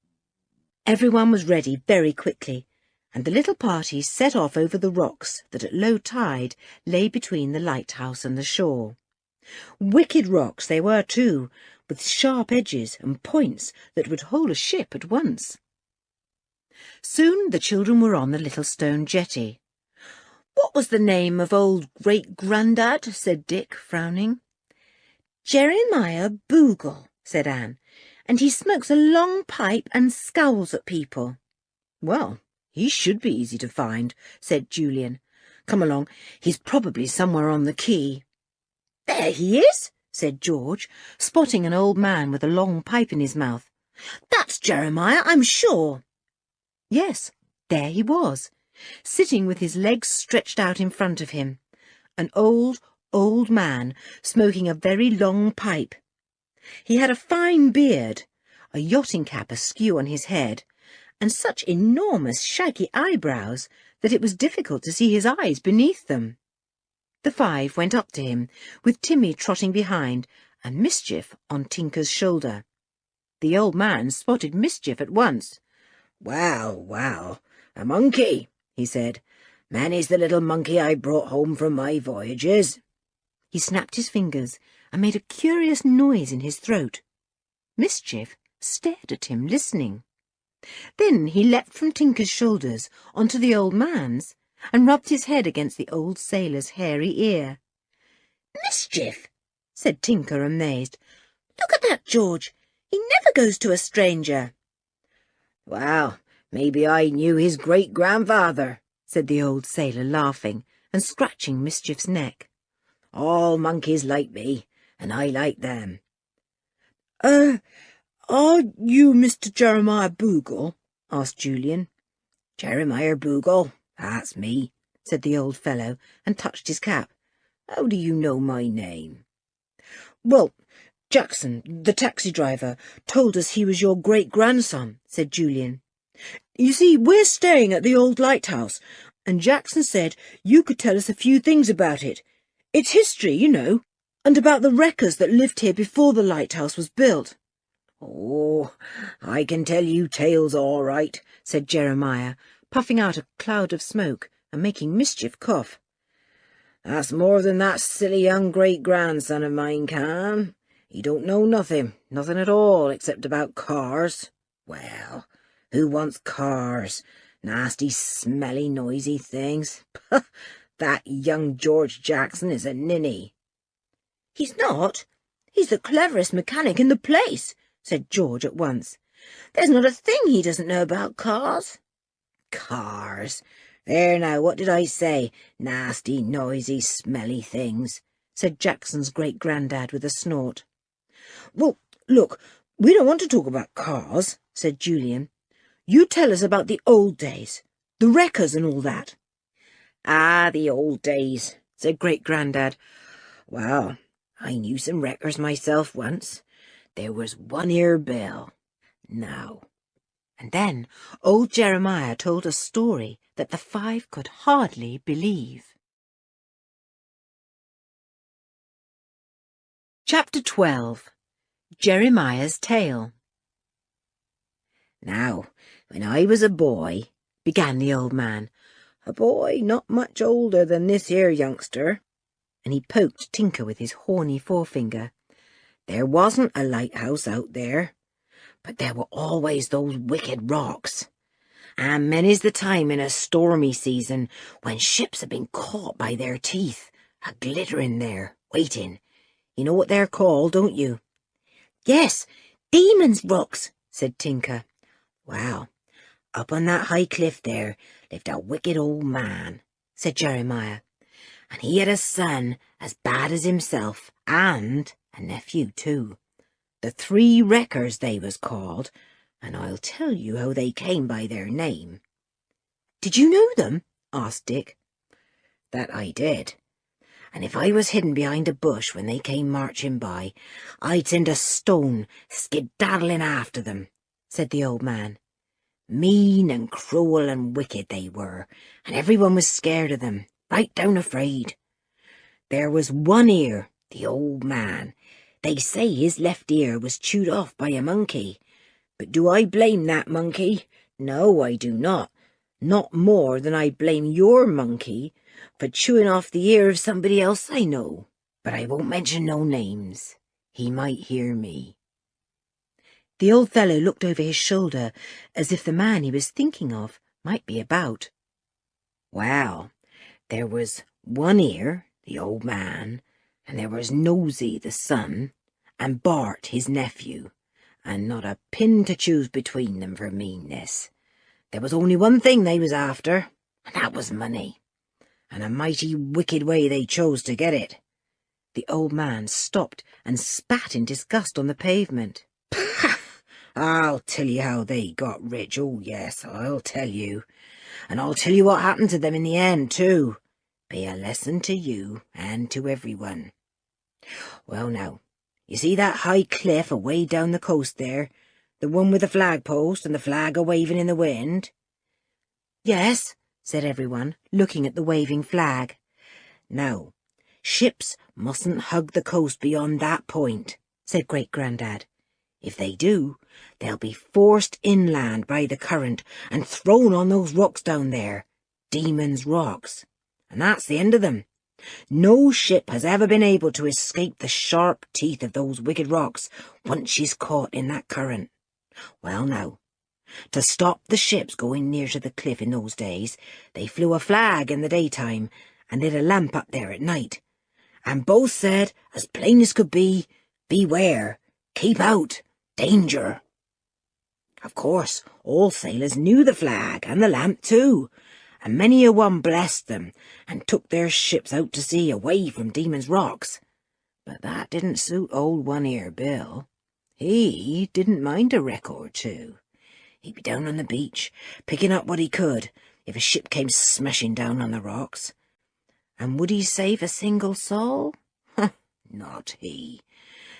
Everyone was ready very quickly, and the little party set off over the rocks that at low tide lay between the lighthouse and the shore. Wicked rocks they were too, with sharp edges and points that would hold a ship at once. Soon the children were on the little stone jetty. What was the name of old great-grandad? Said Dick, frowning. Jeremiah Boogle, said Anne, and he smokes a long pipe and scowls at people. Well, he should be easy to find, said Julian. Come along, he's probably somewhere on the quay. There he is, said George, spotting an old man with a long pipe in his mouth. That's Jeremiah, I'm sure. Yes, there he was. sitting with his legs stretched out in front of him, an old man smoking a very long pipe. He had a fine beard, a yachting cap askew on his head, and such enormous shaggy eyebrows that it was difficult to see his eyes beneath them. The five went up to him, with Timmy trotting behind and Mischief on Tinker's shoulder. The old man spotted Mischief at once. "Well, well, a monkey," he said. "Many's the little monkey I brought home from my voyages." He snapped his fingers and made a curious noise in his throat. Mischief stared at him, listening. Then he leapt from Tinker's shoulders onto the old man's and rubbed his head against the old sailor's hairy ear. "Mischief!" said Tinker, amazed. "Look at that George! He never goes to a stranger." "Well, maybe I knew his great-grandfather," said the old sailor, laughing and scratching Mischief's neck. "All monkeys like me, and I like them." Are you Mr. Jeremiah Boogle?" asked Julian. "Jeremiah Boogle, that's me," said the old fellow, and touched his cap. "How do you know my name?" "Well, Jackson, the taxi driver, told us he was your great-grandson," said Julian. "You see, we're staying at the old lighthouse, and Jackson said you could tell us a few things about it. It's history, you know, and about the wreckers that lived here before the lighthouse was built." "Oh, I can tell you tales all right," said Jeremiah, puffing out a cloud of smoke and making Mischief cough. "That's more than that silly young great-grandson of mine can. He don't know nothing at all, except about cars. Well, who wants cars? Nasty, smelly, noisy things. That young George Jackson is a ninny." "He's not. He's the cleverest mechanic in the place," said George at once. "There's not a thing he doesn't know about cars." "Cars! There now, what did I say? Nasty, noisy, smelly things," said Jackson's great-granddad with a snort. "Well, look, we don't want to talk about cars," said Julian. "You tell us about the old days, the wreckers and all that." "Ah, the old days," said great-granddad. "Well, I knew some wreckers myself once. There was One Ear Bill. Now." And then old Jeremiah told a story that the five could hardly believe. Chapter 12. Jeremiah's Tale. "Now, when I was a boy," began the old man, "a boy not much older than this here youngster," and he poked Tinker with his horny forefinger, "there wasn't a lighthouse out there, but there were always those wicked rocks. And many's the time in a stormy season when ships have been caught by their teeth, a-glittering there, waiting. You know what they're called, don't you?" "Yes, Demon's Rocks," said Tinker. "Well, up on that high cliff there lived a wicked old man," said Jeremiah, "and he had a son as bad as himself, and a nephew too. The Three Wreckers they was called, and I'll tell you how they came by their name." "Did you know them?" asked Dick. "That I did. And if I was hidden behind a bush when they came marching by, I'd send a stone skedaddling after them," said the old man. "Mean and cruel and wicked they were, and everyone was scared of them, right down afraid. There was One Ear, the old man. They say his left ear was chewed off by a monkey. But do I blame that monkey? No, I do not. Not more than I blame your monkey for chewing off the ear of somebody else I know. But I won't mention no names. He might hear me." The old fellow looked over his shoulder as if the man he was thinking of might be about. "Well, there was One Ear, the old man, and there was Nosy, the son, and Bart, his nephew, and not a pin to choose between them for meanness. There was only one thing they was after, and that was money, and a mighty wicked way they chose to get it." The old man stopped and spat in disgust on the pavement. "I'll tell you how they got rich. Oh, yes, I'll tell you. and I'll tell you what happened to them in the end, too. Be a lesson to you and to everyone. Well, now, you see that high cliff away down the coast there? The one with the flagpost and the flag a-waving in the wind? Yes, said everyone, looking at the waving flag. Now, ships mustn't hug the coast beyond that point, said Great-Grandad. If they do, they'll be forced inland by the current and thrown on those rocks down there, Demon's Rocks. And that's the end of them. No ship has ever been able to escape the sharp teeth of those wicked rocks once she's caught in that current. Well, now, to stop the ships going near to the cliff in those days, they flew a flag in the daytime and lit a lamp up there at night. And both said, as plain as could be, beware, keep out, danger. Of course, all sailors knew the flag and the lamp too, and many a one blessed them and took their ships out to sea away from Demon's Rocks. But that didn't suit old One-Ear Bill. He didn't mind a wreck or two. He'd be down on the beach, picking up what he could if a ship came smashing down on the rocks. And would he save a single soul? Not he.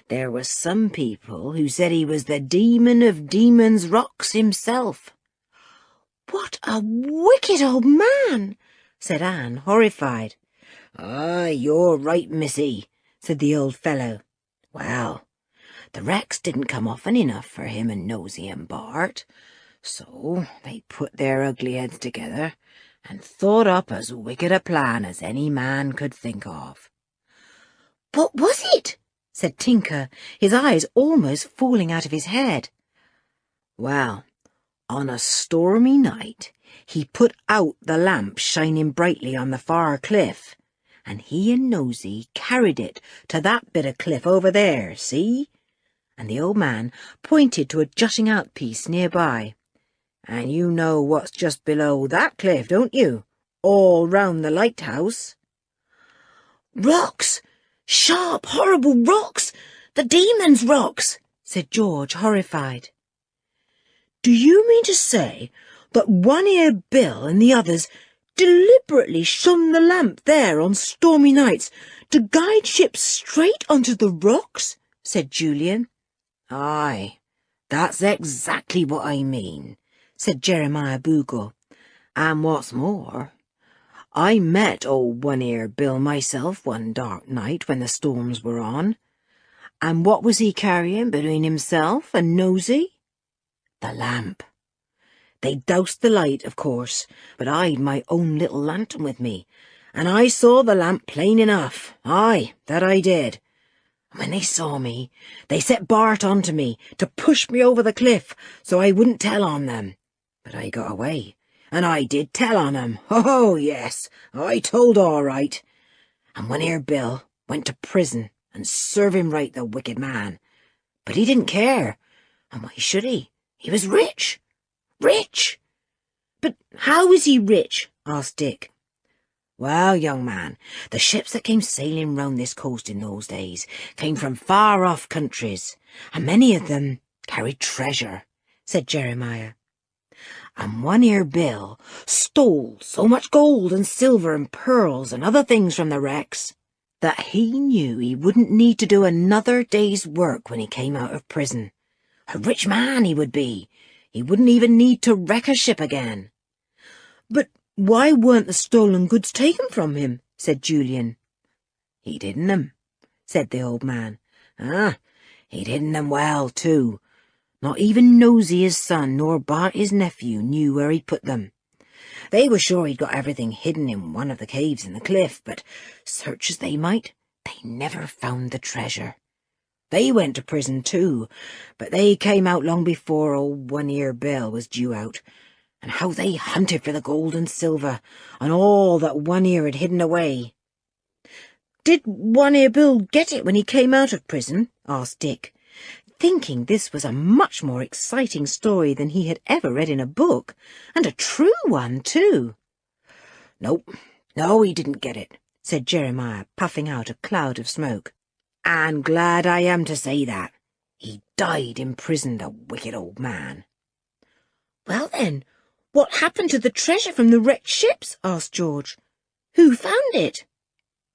There were some people who said he was the demon of Demon's Rocks himself. What a wicked old man, said Anne, horrified. Ah, you're right, missy, said the old fellow. Well, the wrecks didn't come often enough for him and Nosy and Bart, so they put their ugly heads together and thought up as wicked a plan as any man could think of. What was it? Said Tinker, his eyes almost falling out of his head. Well, on a stormy night, he put out the lamp shining brightly on the far cliff, and he and Nosy carried it to that bit of cliff over there, see? And the old man pointed to a jutting out piece nearby. And you know what's just below that cliff, don't you? All round the lighthouse. Rocks! Sharp, horrible rocks! The Demon's Rocks! Said George, horrified. Do you mean to say that One-Ear Bill and the others deliberately shone the lamp there on stormy nights to guide ships straight onto the rocks? Said Julian. Aye, that's exactly what I mean, said Jeremiah Boogle. And what's more, I met old One-Ear Bill myself one dark night when the storms were on. And what was he carrying between himself and Nosy? The lamp. They doused the light, of course, but I'd my own little lantern with me, and I saw the lamp plain enough. Aye, that I did. And when they saw me, they set Bart onto me to push me over the cliff so I wouldn't tell on them. But I got away, and I did tell on 'em. Oh, yes, I told all right. And One-Ear Bill went to prison, and serve him right, the wicked man. But he didn't care, and why should he? He was rich. Rich! But how is he rich? Asked Dick. Well, young man, the ships that came sailing round this coast in those days came from far-off countries, and many of them carried treasure, said Jeremiah. And One-Ear Bill stole so much gold and silver and pearls and other things from the wrecks that he knew he wouldn't need to do another day's work when he came out of prison. A rich man he would be. He wouldn't even need to wreck a ship again. But why weren't the stolen goods taken from him? Said Julian. He'd hidden them, said the old man. He'd hidden them well, too. Not even Nosy his son nor Bart his nephew knew where he'd put them. They were sure he'd got everything hidden in one of the caves in the cliff, but search as they might, they never found the treasure. They went to prison too, but they came out long before old One-Ear Bill was due out, and how they hunted for the gold and silver, and all that One-Ear had hidden away. Did One-Ear Bill get it when he came out of prison? Asked Dick, thinking this was a much more exciting story than he had ever read in a book, and a true one too. No, he didn't get it, said Jeremiah, puffing out a cloud of smoke. And glad I am to say that. He died in prison, the wicked old man. Well then, What happened to the treasure from the wrecked ships? Asked George. Who found it?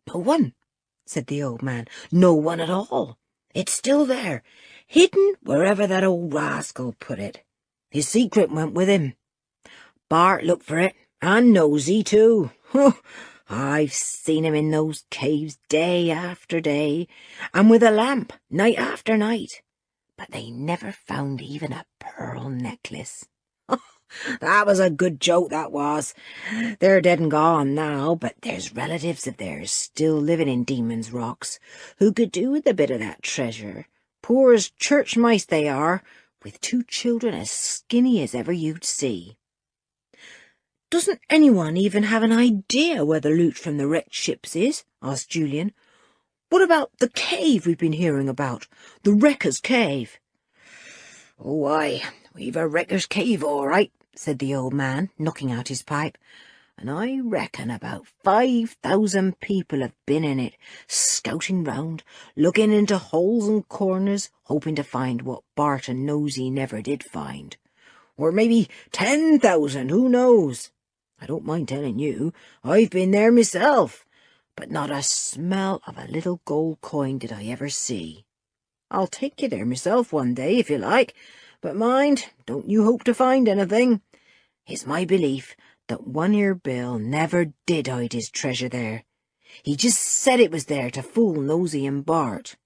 No one, said the old man. No one at all. It's still there, hidden wherever that old rascal put it. His secret went with him. Bart looked for it, and Nosy too. I've seen him in those caves day after day, and with a lamp night after night. But they never found even a pearl necklace. That was a good joke, that was. They're dead and gone now, but there's relatives of theirs still living in Demon's Rocks who could do with a bit of that treasure. Poor as church mice they are, with 2 children as skinny as ever you'd see. Doesn't anyone even have an idea where the loot from the wrecked ships is? Asked Julian. What about the cave we've been hearing about? The Wrecker's Cave? Oh, aye, we've a Wrecker's Cave, all right, said the old man, knocking out his pipe. And I reckon about 5,000 people have been in it, scouting round, looking into holes and corners, hoping to find what Bart and Nosy never did find. Or maybe 10,000, who knows? I don't mind telling you, I've been there myself, but not a smell of a little gold coin did I ever see. I'll take you there myself one day, if you like, but mind, don't you hope to find anything. It's my belief that One-Ear Bill never did hide his treasure there. He just said it was there to fool Nosy and Bart.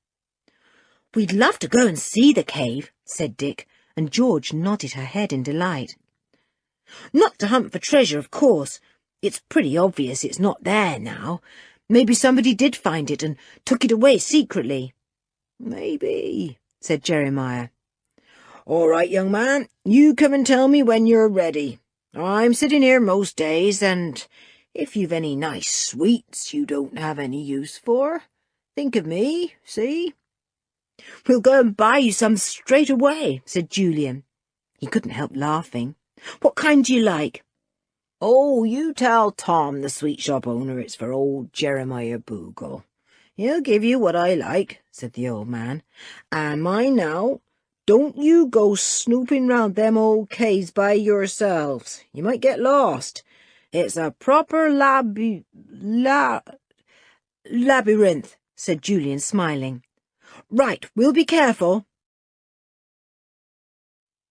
We'd love to go and see the cave, said Dick, and George nodded her head in delight. Not to hunt for treasure, of course. It's pretty obvious it's not there now. Maybe somebody did find it and took it away secretly. Maybe, said Jeremiah. All right, young man, you come and tell me when you're ready. I'm sitting here most days, and if you've any nice sweets you don't have any use for, think of me, see? We'll go and buy you some straight away, said Julian. He couldn't help laughing. What kind do you like? Oh, you tell Tom, the sweet shop owner, it's for old Jeremiah Boogle. He'll give you what I like, said the old man. And mind now, don't you go snooping round them old caves by yourselves. You might get lost. It's a proper labyrinth, said Julian, smiling. Right, we'll be careful.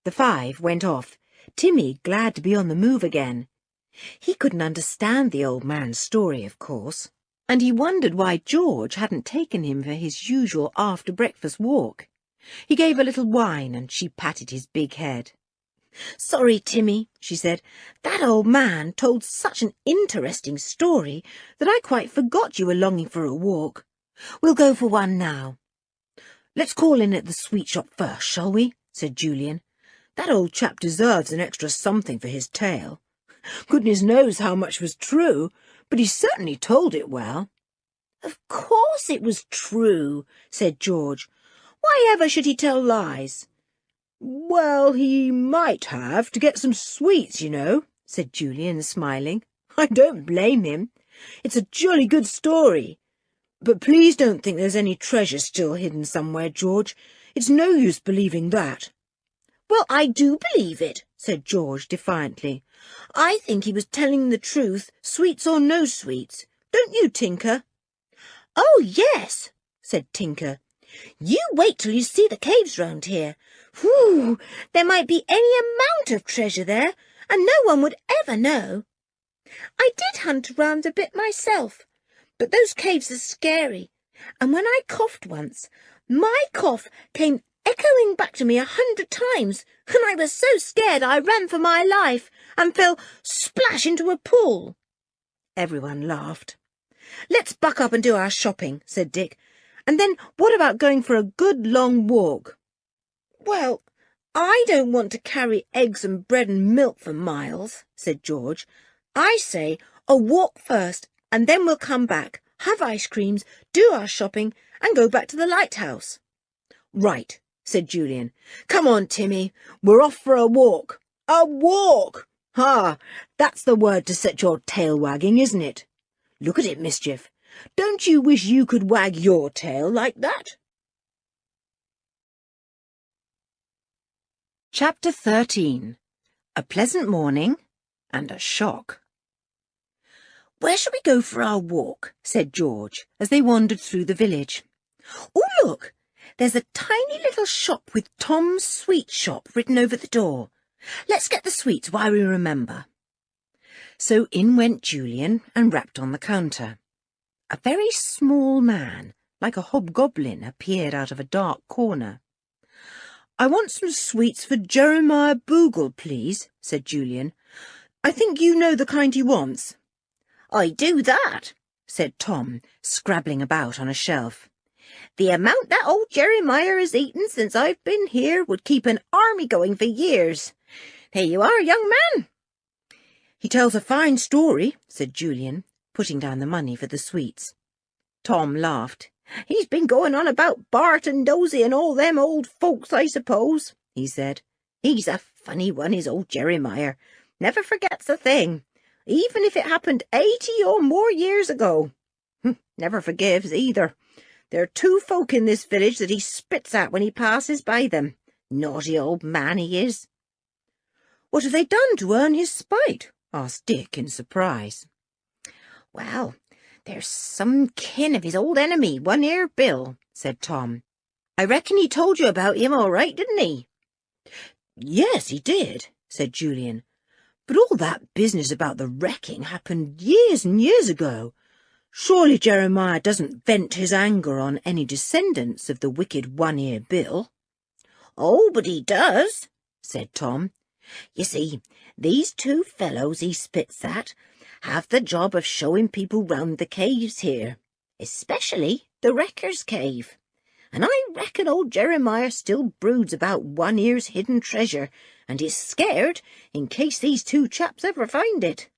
The 5 went off, Timmy glad to be on the move again. He couldn't understand the old man's story, of course, and he wondered why George hadn't taken him for his usual after-breakfast walk. He gave a little whine, and she patted his big head. Sorry, Timmy, she said. That old man told such an interesting story that I quite forgot you were longing for a walk. We'll go for one now. Let's call in at the sweet shop first, shall we? Said Julian. That old chap deserves an extra something for his tale. Goodness knows how much was true, but he certainly told it well. Of course it was true, said George. Why ever should he tell lies? Well, he might have, to get some sweets, you know, said Julian, smiling. I don't blame him. It's a jolly good story. But please don't think there's any treasure still hidden somewhere, George. It's no use believing that. Well, I do believe it, said George defiantly. I think he was telling the truth, sweets or no sweets. Don't you, Tinker? Oh, yes, said Tinker. You wait till you see the caves round here. Whew, there might be any amount of treasure there, and no one would ever know. I did hunt around a bit myself, but those caves are scary, and when I coughed once, my cough came echoing back to me 100 times, and I was so scared I ran for my life and fell splash into a pool. Everyone laughed. Let's buck up and do our shopping, said Dick. And then what about going for a good long walk? Well, I don't want to carry eggs and bread and milk for miles, said George. I say a walk first, and then we'll come back, have ice creams, do our shopping, and go back to the lighthouse. Right, said Julian. Come on, Timmy, we're off for a walk. A walk! Ha! That's the word to set your tail wagging, isn't it? Look at it, Mischief. Don't you wish you could wag your tail like that? Chapter 13. A pleasant morning and a shock. "Where shall we go for our walk?" said George, as they wandered through the village. "Oh, look! There's a tiny little shop with Tom's Sweet Shop written over the door. Let's get the sweets while we remember." So in went Julian and rapped on the counter. A very small man, like a hobgoblin, appeared out of a dark corner. "I want some sweets for Jeremiah Boogle, please," said Julian. "I think you know the kind he wants." "I do that," said Tom, scrabbling about on a shelf. "The amount that old Jeremiah has eaten since I've been here would keep an army going for years. Here you are, young man." "He tells a fine story," said Julian, putting down the money for the sweets. Tom laughed. "He's been going on about Bart and Dozy and all them old folks, I suppose," he said. "He's a funny one, is old Jeremiah. Never forgets a thing, even if it happened 80 or more years ago. Never forgives either. There are 2 folk in this village that he spits at when he passes by them. Naughty old man he is." "What have they done to earn his spite?" asked Dick in surprise. "Well, there's some kin of his old enemy, One-Ear Bill," said Tom. "I reckon he told you about him all right, didn't he?" "Yes, he did," said Julian. "But all that business about the wrecking happened years and years ago. Surely Jeremiah doesn't vent his anger on any descendants of the wicked One-Ear Bill." "Oh, but he does," said Tom. "You see, these 2 fellows he spits at have the job of showing people round the caves here, especially the Wrecker's Cave. And I reckon old Jeremiah still broods about One-Ear's hidden treasure, and is scared in case these 2 chaps ever find it.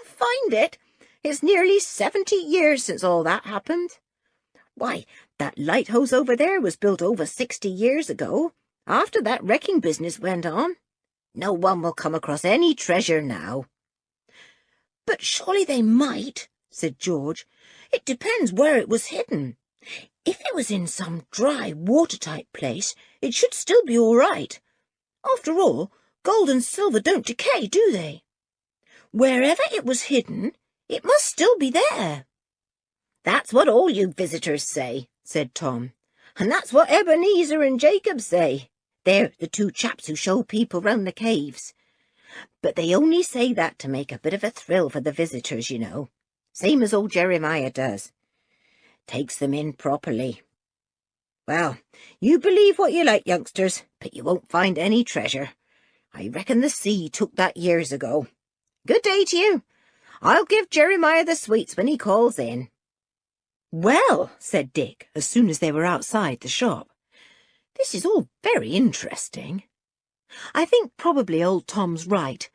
Find it? It's nearly 70 years since all that happened. Why, that lighthouse over there was built over 60 years ago, after that wrecking business went on. No one will come across any treasure now." "But surely they might," said George. "It depends where it was hidden. If it was in some dry, watertight place, it should still be all right. After all, gold and silver don't decay, do they? Wherever it was hidden, it must still be there." "That's what all you visitors say," said Tom. "And that's what Ebenezer and Jacob say. They're the 2 chaps who show people round the caves. But they only say that to make a bit of a thrill for the visitors, you know, same as old Jeremiah does. Takes them in properly. Well, you believe what you like, youngsters, but you won't find any treasure. I reckon the sea took that years ago. Good day to you. I'll give Jeremiah the sweets when he calls in." "Well," said Dick, as soon as they were outside the shop, "this is all very interesting. I think probably old Tom's right.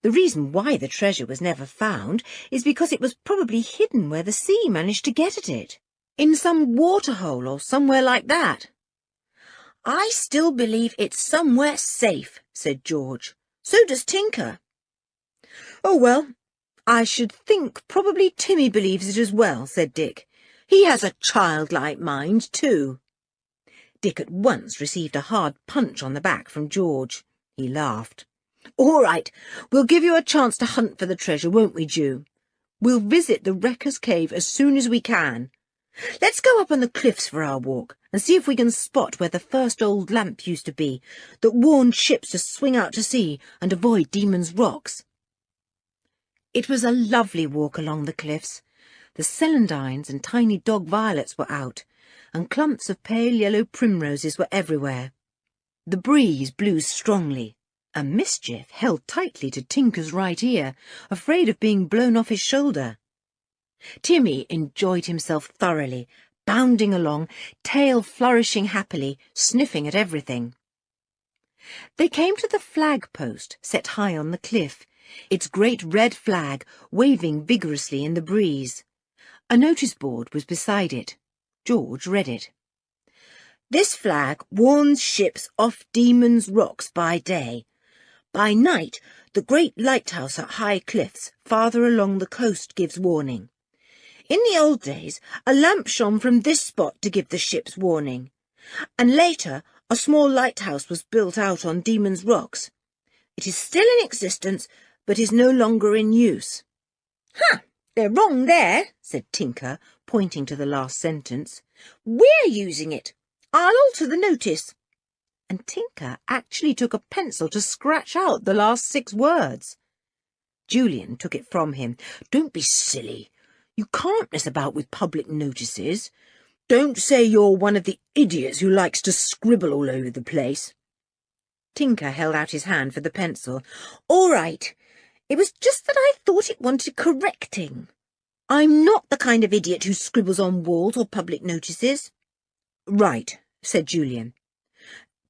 The reason why the treasure was never found is because it was probably hidden where the sea managed to get at it, in some waterhole or somewhere like that." "I still believe it's somewhere safe," said George. "So does Tinker." "Oh, well, I should think probably Timmy believes it as well," said Dick. "He has a childlike mind, too." Dick at once received a hard punch on the back from George. He laughed. "All right, we'll give you a chance to hunt for the treasure, won't we, Jew? We'll visit the Wrecker's Cave as soon as we can. Let's go up on the cliffs for our walk and see if we can spot where the first old lamp used to be that warned ships to swing out to sea and avoid Demon's Rocks." It was a lovely walk along the cliffs. The celandines and tiny dog violets were out, and clumps of pale yellow primroses were everywhere. The breeze blew strongly, and Mischief held tightly to Tinker's right ear, afraid of being blown off his shoulder. Timmy enjoyed himself thoroughly, bounding along, tail flourishing happily, sniffing at everything. They came to the flag post set high on the cliff, its great red flag waving vigorously in the breeze. A notice board was beside it. George read it. "This flag warns ships off Demon's Rocks by day. By night, the great lighthouse at High Cliffs, farther along the coast, gives warning. In the old days, a lamp shone from this spot to give the ships warning, and later a small lighthouse was built out on Demon's Rocks. It is still in existence, but is no longer in use." "Ha! They're wrong there," said Tinker, pointing to the last sentence. "We're using it. I'll alter the notice." And Tinker actually took a pencil to scratch out the last 6 words. Julian took it from him. "Don't be silly. You can't mess about with public notices. Don't say you're one of the idiots who likes to scribble all over the place." Tinker held out his hand for the pencil. "All right. It was just that I thought it wanted correcting. I'm not the kind of idiot who scribbles on walls or public notices." "Right," said Julian.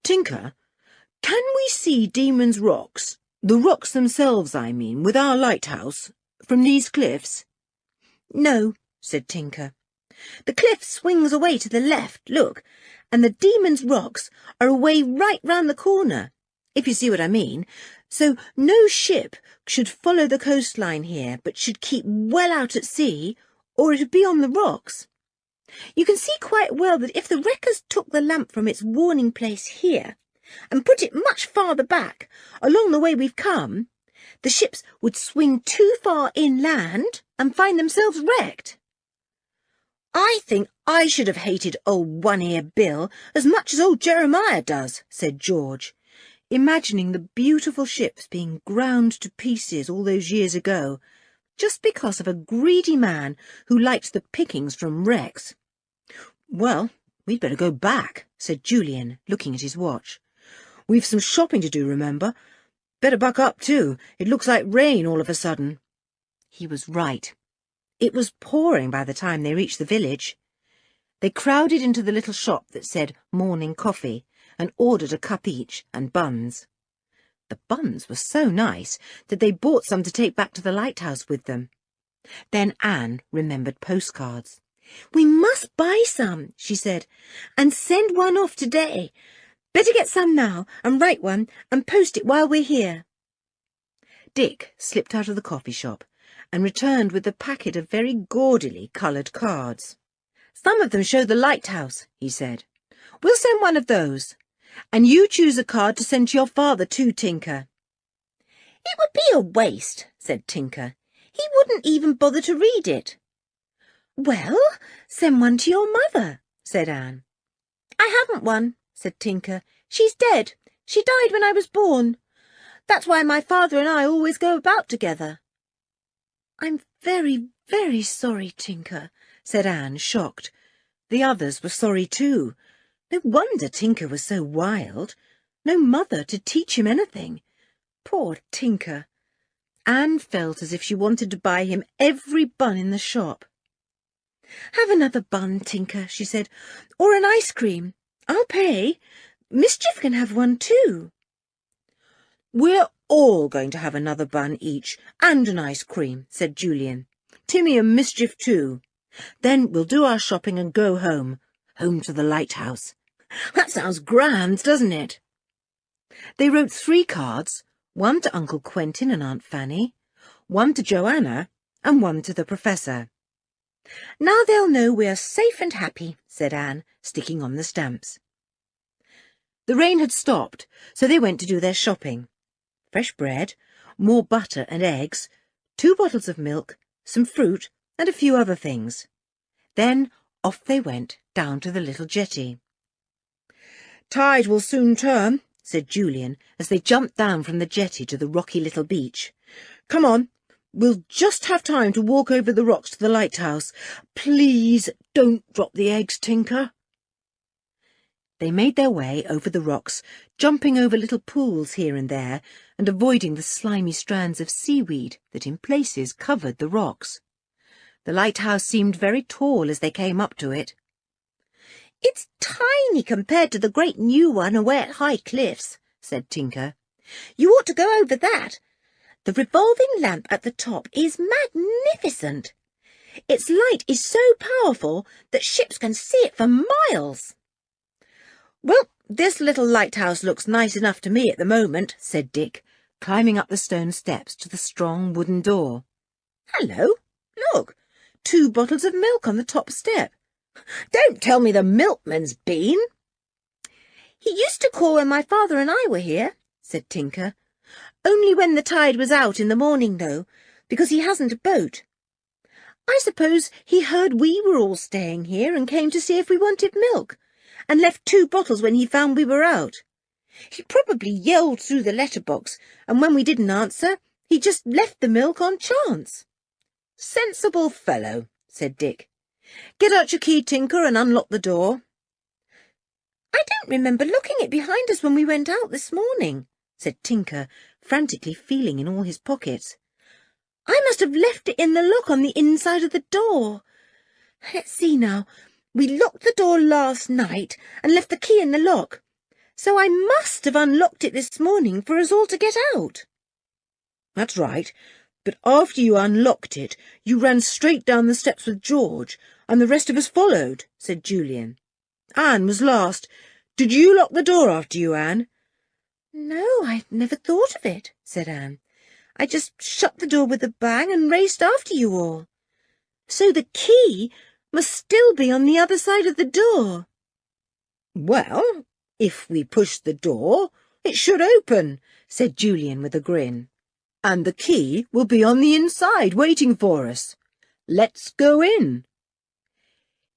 "Tinker, can we see Demon's Rocks, the rocks themselves, I mean, with our lighthouse, from these cliffs?" "No," said Tinker. "The cliff swings away to the left, look, and the Demon's Rocks are away right round the corner, if you see what I mean. So no ship should follow the coastline here, but should keep well out at sea, or it would be on the rocks. You can see quite well that if the wreckers took the lamp from its warning place here and put it much farther back, along the way we've come, the ships would swing too far inland and find themselves wrecked." "I think I should have hated old One-Ear Bill as much as old Jeremiah does," said George, imagining the beautiful ships being ground to pieces all those years ago, just because of a greedy man who liked the pickings from wrecks. "Well, we'd better go back," said Julian, looking at his watch. "We've some shopping to do, remember. Better buck up, too. It looks like rain all of a sudden." He was right. It was pouring by the time they reached the village. They crowded into the little shop that said morning coffee and ordered a cup each and buns. The buns were so nice that they bought some to take back to the lighthouse with them. Then Anne remembered postcards. "We must buy some," she said, "and send one off today. Better get some now and write one and post it while we're here." Dick slipped out of the coffee shop and returned with a packet of very gaudily coloured cards. "Some of them show the lighthouse," he said. "We'll send one of those. And you choose a card to send to your father too, Tinker." "It would be a waste," said Tinker. "He wouldn't even bother to read it." "Well, send one to your mother," said Anne. "I haven't one," said Tinker. "She's dead. She died when I was born. That's why my father and I always go about together." "I'm very, very sorry, Tinker," said Anne, shocked. The others were sorry too. No wonder Tinker was so wild. No mother to teach him anything. Poor Tinker. Anne felt as if she wanted to buy him every bun in the shop. "Have another bun, Tinker," she said, "or an ice cream. I'll pay. Mischief can have one too." "We're all going to have another bun each, and an ice cream," said Julian. "Timmy and Mischief too. Then we'll do our shopping and go home. Home to the lighthouse. That sounds grand, doesn't it?" They wrote 3 cards, one to Uncle Quentin and Aunt Fanny, one to Joanna, and one to the Professor. "Now they'll know we're safe and happy," said Anne, sticking on the stamps. The rain had stopped, so they went to do their shopping. Fresh bread, more butter and eggs, 2 bottles of milk, some fruit, and a few other things. Then off they went down to the little jetty. "Tide will soon turn," said Julian, as they jumped down from the jetty to the rocky little beach. "Come on, we'll just have time to walk over the rocks to the lighthouse. Please don't drop the eggs, Tinker." They made their way over the rocks, jumping over little pools here and there, and avoiding the slimy strands of seaweed that in places covered the rocks. The lighthouse seemed very tall as they came up to it. "It's tiny compared to the great new one away at High Cliffs," said Tinker. "You ought to go over that. The revolving lamp at the top is magnificent. Its light is so powerful that ships can see it for miles." "Well, this little lighthouse looks nice enough to me at the moment," said Dick, climbing up the stone steps to the strong wooden door. "Hello, look, 2 bottles of milk on the top step. Don't tell me the milkman's been." "He used to call when my father and I were here," said Tinker. Only when the tide was out in the morning, though, because he hasn't a boat. I suppose he heard we were all staying here and came to see if we wanted milk, and left 2 bottles when he found we were out. He probably yelled through the letterbox, and when we didn't answer, he just left the milk on chance." "Sensible fellow," said Dick. "Get out your key, Tinker, and unlock the door." "I don't remember locking it behind us when we went out this morning," said Tinker, frantically feeling in all his pockets. "I must have left it in the lock on the inside of the door. Let's see now. We locked the door last night and left the key in the lock, so I must have unlocked it this morning for us all to get out." "That's right, but after you unlocked it, you ran straight down the steps with George, and the rest of us followed," said Julian. "Anne was last. Did you lock the door after you, Anne?" "No, I'd never thought of it," said Anne. "I just shut the door with a bang and raced after you all. So the key must still be on the other side of the door." "Well, if we push the door, it should open," said Julian with a grin. "And the key will be on the inside waiting for us. Let's go in."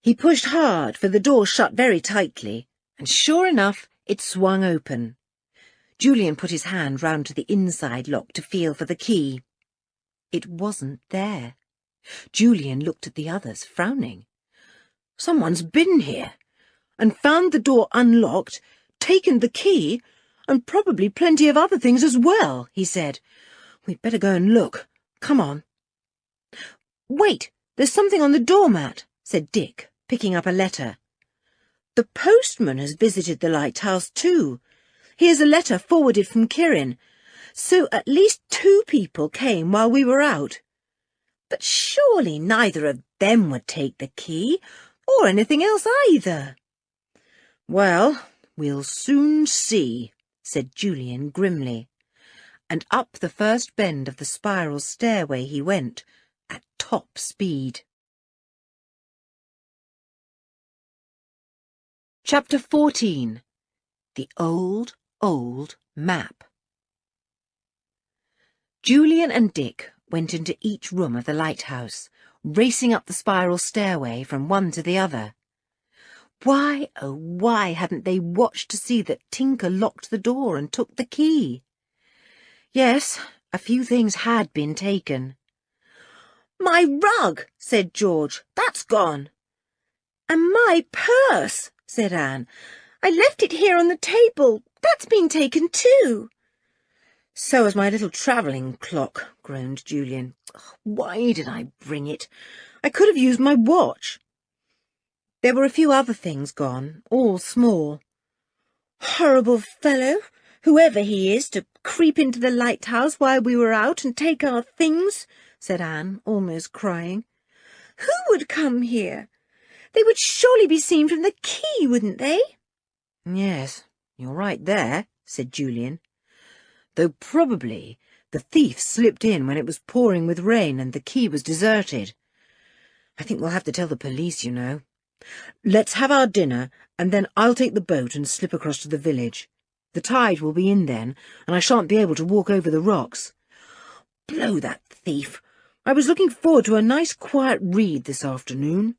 He pushed hard, for the door shut very tightly, and sure enough, it swung open. Julian put his hand round to the inside lock to feel for the key. It wasn't there. Julian looked at the others, frowning. "Someone's been here, and found the door unlocked, taken the key, and probably plenty of other things as well," he said. "We'd better go and look. Come on." "Wait, there's something on the doormat," said Dick, picking up a letter. "The postman has visited the lighthouse too. Here's a letter forwarded from Kirin. So at least 2 people came while we were out. But surely neither of them would take the key, or anything else either." "Well, we'll soon see," said Julian grimly, and up the first bend of the spiral stairway he went, at top speed. Chapter 14. The Old, Old Map. Julian and Dick went into each room of the lighthouse, racing up the spiral stairway from one to the other. Why, oh why hadn't they watched to see that Tinker locked the door and took the key? Yes, a few things had been taken. "My rug," said George. "That's gone." "And my purse," said Anne. "I left it here on the table. That's been taken too." "So has my little travelling clock," groaned Julian. "Why did I bring it? I could have used my watch." There were a few other things gone, all small. "Horrible fellow, whoever he is, to creep into the lighthouse while we were out and take our things," said Anne, almost crying. "Who would come here? They would surely be seen from the quay, wouldn't they?" "Yes, you're right there," said Julian. "Though probably the thief slipped in when it was pouring with rain and the quay was deserted. I think we'll have to tell the police, you know. Let's have our dinner, and then I'll take the boat and slip across to the village. The tide will be in then, and I shan't be able to walk over the rocks. Blow that thief! I was looking forward to a nice quiet read this afternoon."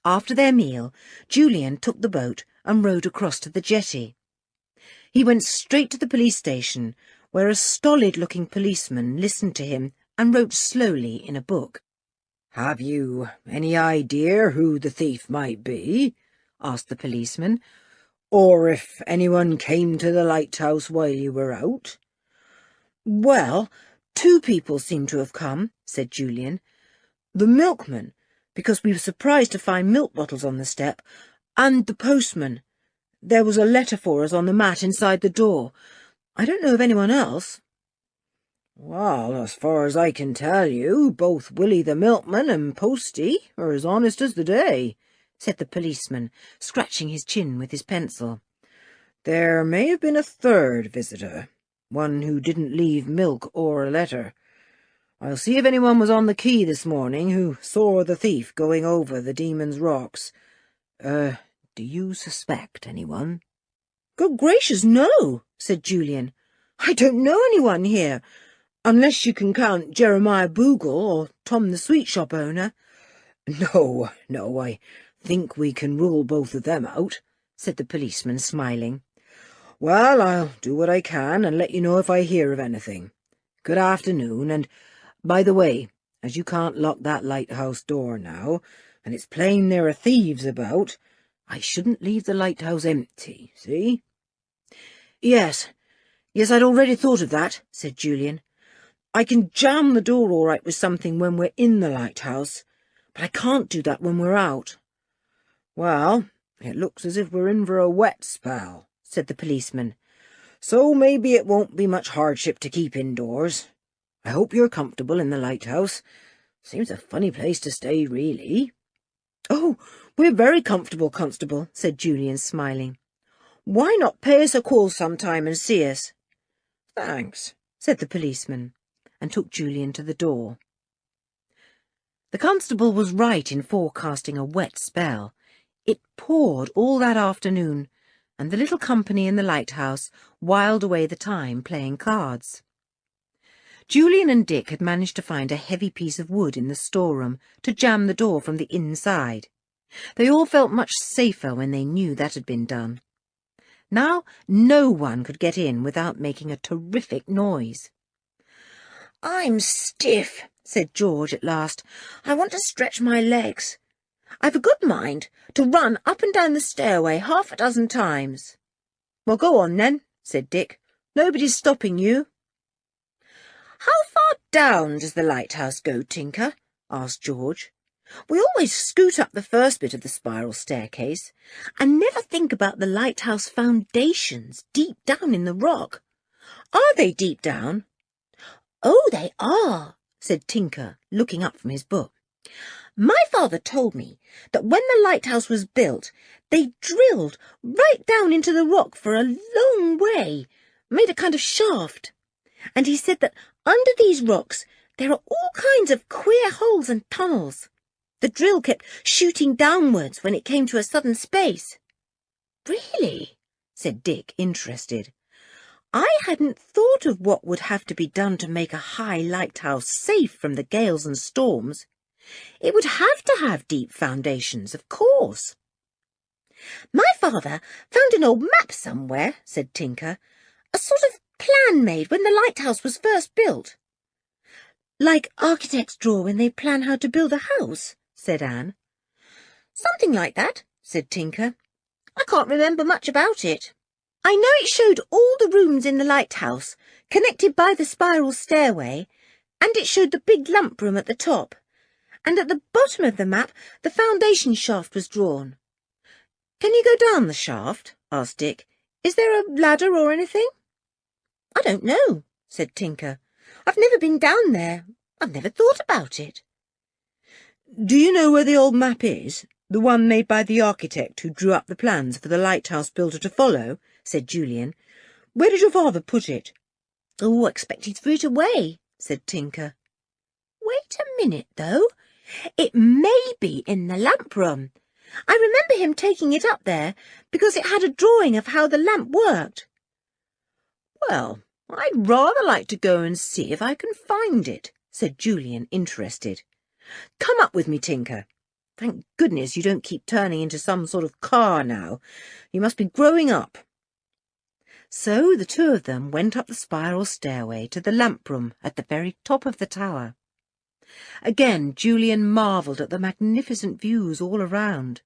After their meal, Julian took the boat and rowed across to the jetty. He went straight to the police station, where a stolid-looking policeman listened to him and wrote slowly in a book. "Have you any idea who the thief might be?" asked the policeman. "Or if anyone came to the lighthouse while you were out?" "Well, 2 people seem to have come," said Julian. "The milkman, because we were surprised to find milk bottles on the step, and the postman. There was a letter for us on the mat inside the door. I don't know of anyone else." "Well, as far as I can tell you, both Willie the milkman and Posty are as honest as the day," said the policeman, scratching his chin with his pencil. "There may have been a 3rd visitor, one who didn't leave milk or a letter. I'll see if anyone was on the quay this morning who saw the thief going over the Demon's Rocks. Do you suspect anyone?" "Good gracious, no," said Julian. I don't know anyone here, unless you can count Jeremiah Boogle or Tom the sweet shop owner." "No, I think we can rule both of them out," said the policeman, smiling. "Well, I'll do what I can and let you know if I hear of anything. Good afternoon, and, by the way, as you can't lock that lighthouse door now, and it's plain there are thieves about, I shouldn't leave the lighthouse empty, see?" Yes, I'd already thought of that," said Julian. "I can jam the door all right with something when we're in the lighthouse, but I can't do that when we're out." "Well, it looks as if we're in for a wet spell," said the policeman, "so maybe it won't be much hardship to keep indoors. I hope you're comfortable in the lighthouse. Seems a funny place to stay, really." "Oh, we're very comfortable, Constable," said Julian, smiling. "Why not pay us a call sometime and see us?" "Thanks," said the policeman, and took Julian to the door. The constable was right in forecasting a wet spell. It poured all that afternoon, and the little company in the lighthouse whiled away the time playing cards. Julian and Dick had managed to find a heavy piece of wood in the storeroom to jam the door from the inside. They all felt much safer when they knew that had been done. Now no one could get in without making a terrific noise. "I'm stiff," said George at last. "I want to stretch my legs. I've a good mind to run up and down the stairway 6 times." "Well, go on then," said Dick. "Nobody's stopping you." "How far down does the lighthouse go, Tinker?" asked George. "We always scoot up the first bit of the spiral staircase, and never think about the lighthouse foundations deep down in the rock. Are they deep down?" "Oh, they are," said Tinker, looking up from his book. "My father told me that when the lighthouse was built, they drilled right down into the rock for a long way, made a kind of shaft. And he said that under these rocks there are all kinds of queer holes and tunnels. The drill kept shooting downwards when it came to a sudden space." "Really?" said Dick, interested. "I hadn't thought of what would have to be done to make a high lighthouse safe from the gales and storms. It would have to have deep foundations, of course." "My father found an old map somewhere," said Tinker. "A sort of plan made when the lighthouse was first built." "Like architects draw when they plan how to build a house," said Anne. "Something like that," said Tinker. "I can't remember much about it. I know it showed all the rooms in the lighthouse, connected by the spiral stairway, and it showed the big lump room at the top, and at the bottom of the map the foundation shaft was drawn." "Can you go down the shaft?" asked Dick. "Is there a ladder or anything?" "I don't know," said Tinker. "I've never been down there. I've never thought about it." "Do you know where the old map is? The one made by the architect who drew up the plans for the lighthouse builder to follow?" said Julian. "Where did your father put it?" "Oh, I expect he threw it away," said Tinker. "Wait a minute, though. It may be in the lamp room. I remember him taking it up there because it had a drawing of how the lamp worked." "Well, I'd rather like to go and see if I can find it," said Julian, interested. "Come up with me, Tinker. Thank goodness you don't keep turning into some sort of car now. You must be growing up." So the two of them went up the spiral stairway to the lamp room at the very top of the tower. Again Julian marvelled at the magnificent views all around.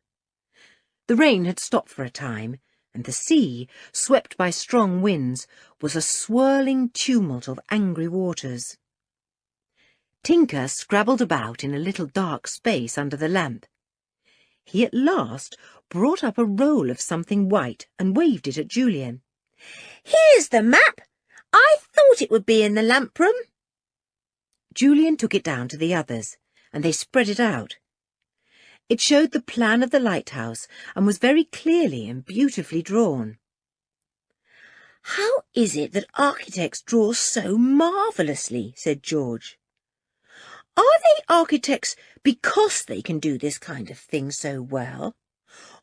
The rain had stopped for a time, and the sea, swept by strong winds, was a swirling tumult of angry waters. Tinker scrabbled about in a little dark space under the lamp. He at last brought up a roll of something white and waved it at Julian. "Here's the map. I thought it would be in the lamp room." Julian took it down to the others, and they spread it out. It showed the plan of the lighthouse and was very clearly and beautifully drawn. "How is it that architects draw so marvellously?" said George. "Are they architects because they can do this kind of thing so well?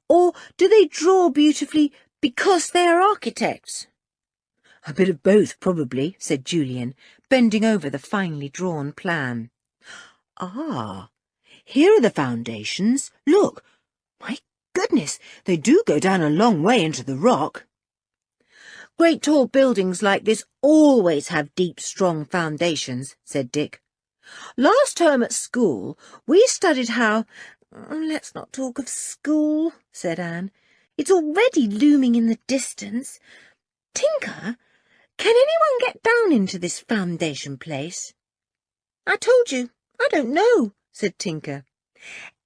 Or do they draw beautifully because they are architects?" A bit of both, probably, said Julian, bending over the finely drawn plan. Ah, here are the foundations. Look, my goodness, they do go down a long way into the rock. Great tall buildings like this always have deep, strong foundations, said Dick. Last term at school, we studied how— Let's not talk of school, said Anne. It's already looming in the distance. Tinker, can anyone get down into this foundation place? I told you, I don't know, said Tinker.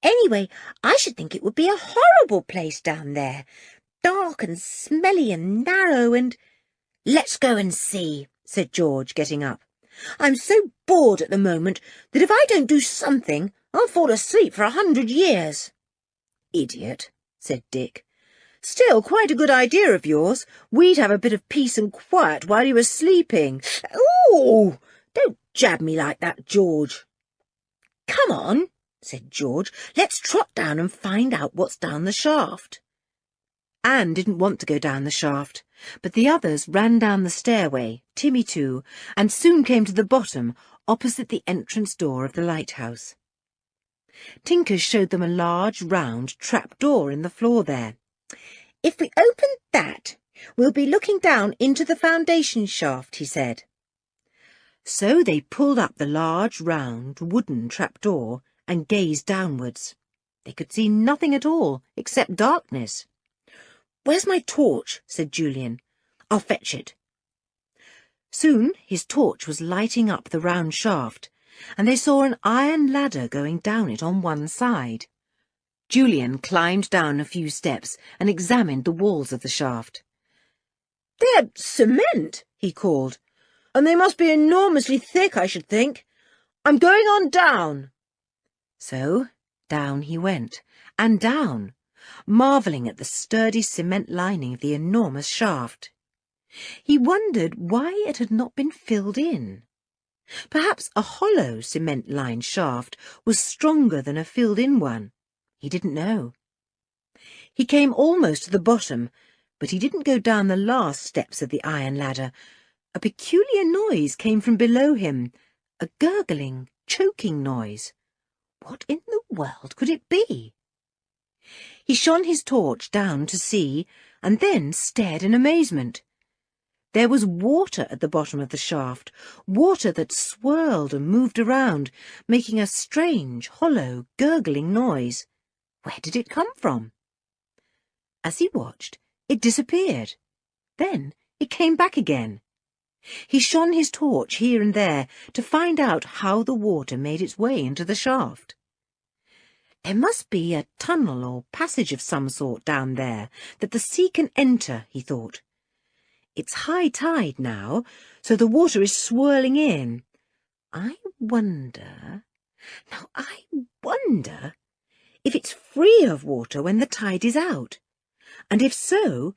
Anyway, I should think it would be a horrible place down there. Dark and smelly and narrow and— Let's go and see, said George, getting up. I'm so bored at the moment that if I don't do something, I'll fall asleep for 100 years. Idiot, said Dick. Still quite a good idea of yours. We'd have a bit of peace and quiet while you were sleeping. Ooh, don't jab me like that, George. Come on, said George. Let's trot down and find out what's down the shaft. Anne didn't want to go down the shaft, but the others ran down the stairway, Timmy too, and soon came to the bottom, opposite the entrance door of the lighthouse. Tinker showed them a large, round trap-door in the floor there. If we open that, we'll be looking down into the foundation shaft, he said. So they pulled up the large, round, wooden trap-door and gazed downwards. They could see nothing at all, except darkness. Where's my torch? Said Julian. I'll fetch it. Soon his torch was lighting up the round shaft, and they saw an iron ladder going down it on one side. Julian climbed down a few steps and examined the walls of the shaft. They're cement, he called, and they must be enormously thick, I should think. I'm going on down. So down he went, and down, marvelling at the sturdy cement lining of the enormous shaft. He wondered why it had not been filled in. Perhaps a hollow cement-lined shaft was stronger than a filled-in one. He didn't know. He came almost to the bottom, but he didn't go down the last steps of the iron ladder. A peculiar noise came from below him, a gurgling, choking noise. What in the world could it be? He shone his torch down to see, and then stared in amazement. There was water at the bottom of the shaft, water that swirled and moved around, making a strange, hollow, gurgling noise. Where did it come from? As he watched, it disappeared. Then it came back again. He shone his torch here and there to find out how the water made its way into the shaft. There must be a tunnel or passage of some sort down there that the sea can enter, he thought. It's high tide now, so the water is swirling in. I wonder if it's free of water when the tide is out. And if so,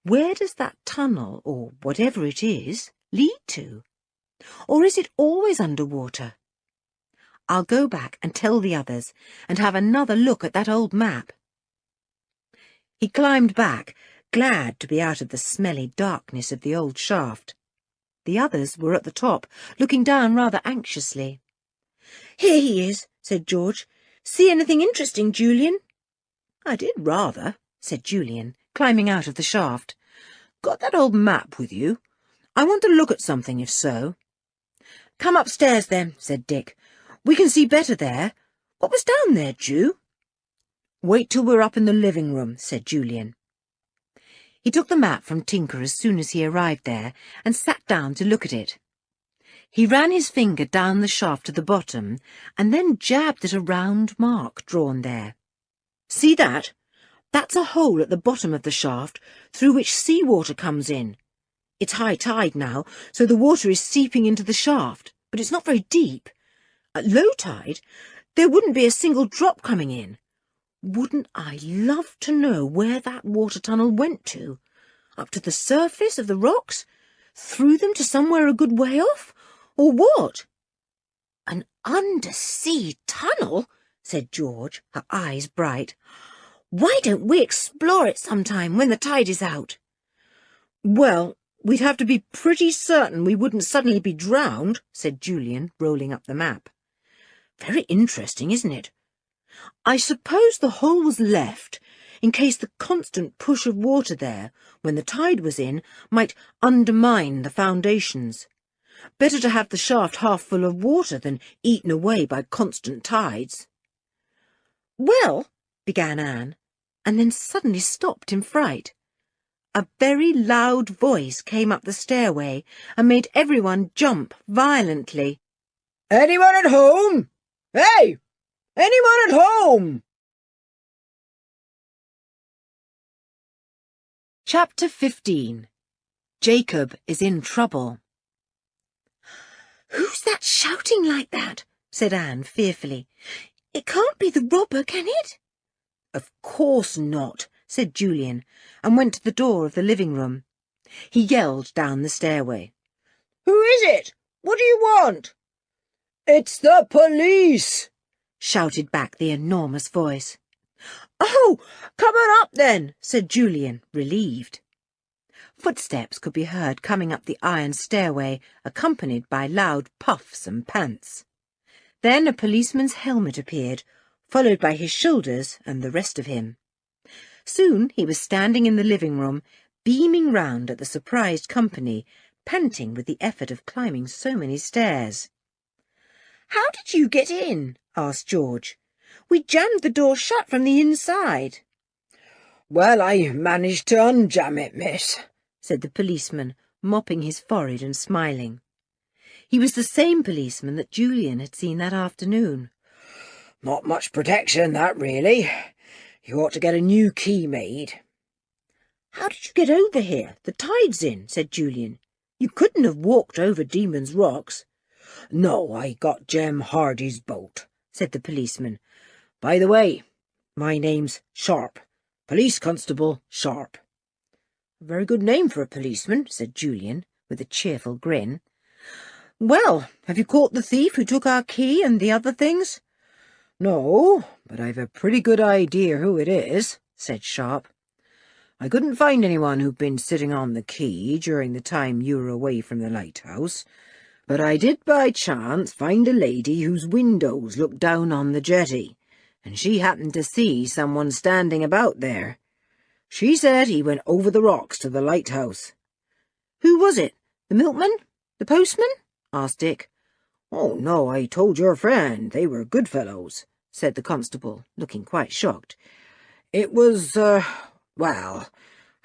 where does that tunnel, or whatever it is, lead to? Or is it always under water? I'll go back and tell the others, and have another look at that old map. He climbed back, glad to be out of the smelly darkness of the old shaft. The others were at the top, looking down rather anxiously. Here he is, said George. See anything interesting, Julian? I did rather, said Julian, climbing out of the shaft. Got that old map with you? I want to look at something, if so. Come upstairs, then, said Dick. We can see better there. What was down there, Ju? Wait till we're up in the living room, said Julian. He took the map from Tinker as soon as he arrived there and sat down to look at it. He ran his finger down the shaft to the bottom and then jabbed at a round mark drawn there. See that? That's a hole at the bottom of the shaft through which sea water comes in. It's high tide now, so the water is seeping into the shaft, but it's not very deep. At low tide, there wouldn't be a single drop coming in. Wouldn't I love to know where that water tunnel went to? Up to the surface of the rocks? Through them to somewhere a good way off? Or what? An undersea tunnel? Said George, her eyes bright. Why don't we explore it sometime when the tide is out? Well, We'd have to be pretty certain we wouldn't suddenly be drowned, said Julian, rolling up the map. Very interesting, isn't it? I suppose the hole was left in case the constant push of water there, when the tide was in, might undermine the foundations. Better to have the shaft half full of water than eaten away by constant tides. Well, began Anne, and then suddenly stopped in fright. A very loud voice came up the stairway and made everyone jump violently. Anyone at home? Hey! Anyone at home? Chapter 15. Jacob is in trouble. Who's that shouting like that? Said Anne fearfully. It can't be the robber, can it? Of course not, said Julian, and went to the door of the living room. He yelled down the stairway. Who is it? What do you want? It's the police, shouted back the enormous voice. Oh, come on up then, said Julian, relieved. Footsteps could be heard coming up the iron stairway, accompanied by loud puffs and pants. Then a policeman's helmet appeared, followed by his shoulders and the rest of him. Soon he was standing in the living room, beaming round at the surprised company, panting with the effort of climbing so many stairs. "How did you get in?" asked George. "We jammed the door shut from the inside." "Well, I managed to unjam it, miss," said the policeman, mopping his forehead and smiling. He was the same policeman that Julian had seen that afternoon. "Not much protection, that, really. You ought to get a new key made." "How did you get over here? The tide's in," said Julian. "You couldn't have walked over Demon's Rocks." "No, I got Jem Hardy's boat," said the policeman. "By the way, my name's Sharp. Police Constable Sharp." "A very good name for a policeman," said Julian, with a cheerful grin. "Well, have you caught the thief who took our key and the other things?" "No, but I've a pretty good idea who it is," said Sharp. "I couldn't find anyone who'd been sitting on the key during the time you were away from the lighthouse, but I did by chance find a lady whose windows looked down on the jetty, and she happened to see someone standing about there. She said he went over the rocks to the lighthouse." "Who was it? The milkman? The postman?" asked Dick. "Oh, no, I told your friend. They were good fellows," said the constable, looking quite shocked. "It was, well,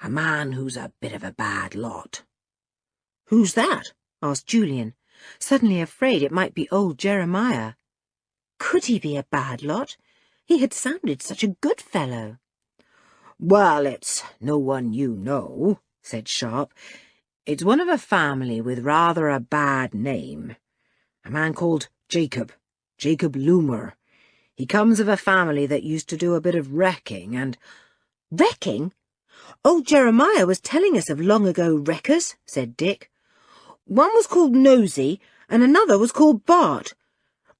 a man who's a bit of a bad lot." "Who's that?" asked Julian, suddenly afraid it might be old Jeremiah. Could he be a bad lot? He had sounded such a good fellow. "Well, it's no one you know," said Sharp. "It's one of a family with rather a bad name. A man called Jacob Loomer. He comes of a family that used to do a bit of wrecking and—" "Wrecking? Old Jeremiah was telling us of long-ago wreckers," said Dick. "One was called Nosy and another was called Bart,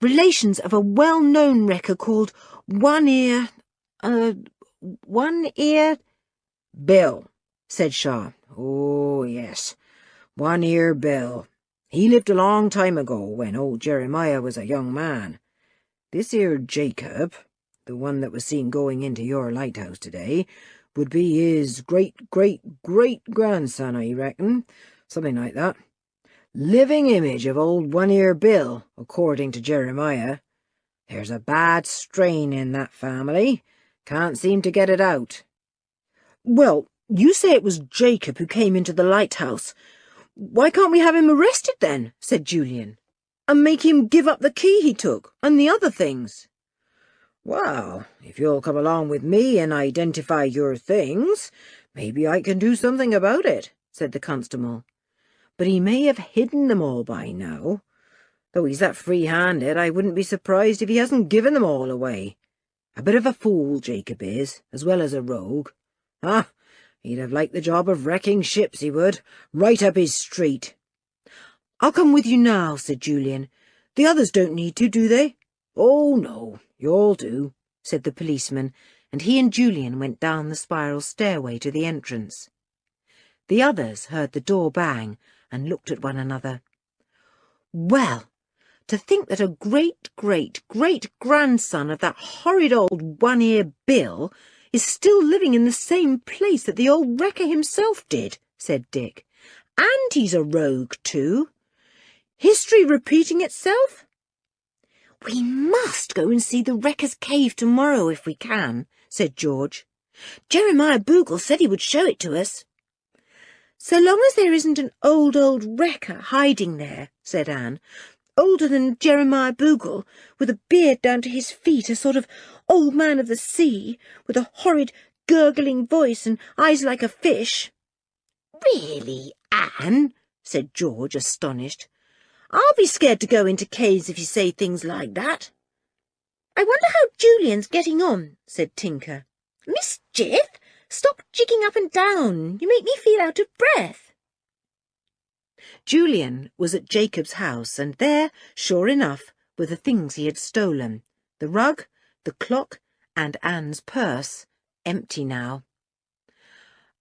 relations of a well-known wrecker called One-Ear— "Bill," said Sharp. "Oh, yes, One-Ear Bill. He lived a long time ago when old Jeremiah was a young man. This here Jacob, the one that was seen going into your lighthouse today, would be his great-great-great-grandson, I reckon, something like that. Living image of old One-Ear Bill, according to Jeremiah. There's a bad strain in that family. Can't seem to get it out." "Well, you say it was Jacob who came into the lighthouse. Why can't we have him arrested then?" said Julian, "and make him give up the key he took and the other things?" "Well, if you'll come along with me and identify your things, maybe I can do something about it," said the constable. "But he may have hidden them all by now. Though he's that free-handed, I wouldn't be surprised if he hasn't given them all away. A bit of a fool, Jacob is, as well as a rogue. Ah, he'd have liked the job of wrecking ships, he would, right up his street." "I'll come with you now," said Julian. "The others don't need to, do they?" "Oh, no, you'll do," said the policeman, and he and Julian went down the spiral stairway to the entrance. The others heard the door bang and looked at one another. Well, to think that a great-great-great-grandson of that horrid old One-Ear Bill is still living in the same place that the old wrecker himself did, said Dick. And he's a rogue too. History repeating itself? We must go and see the wrecker's cave tomorrow if we can, said George. Jeremiah Boogle said he would show it to us. So long as there isn't an old wrecker hiding there, said Anne, older than Jeremiah Boogle, with a beard down to his feet, a sort of old man of the sea, with a horrid gurgling voice and eyes like a fish. Really, Anne? Said George, astonished. I'll be scared to go into caves if you say things like that. I wonder how Julian's getting on, said Tinker. Mischief! Stop jigging up and down. You make me feel out of breath. Julian was at Jacob's house, and there, sure enough, were the things he had stolen, the rug, the clock, and Anne's purse, empty now.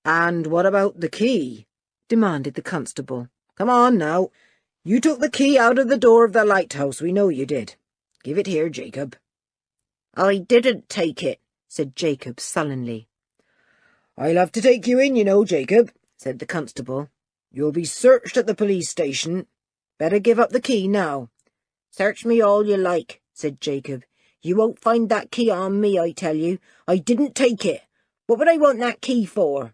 And what about the key? Demanded the constable. Come on now. You took the key out of the door of the lighthouse, we know you did. Give it here, Jacob. I didn't take it, said Jacob sullenly. I'll have to take you in, you know, Jacob, said the constable. You'll be searched at the police station. Better give up the key now. Search me all you like, said Jacob. You won't find that key on me, I tell you. I didn't take it. What would I want that key for?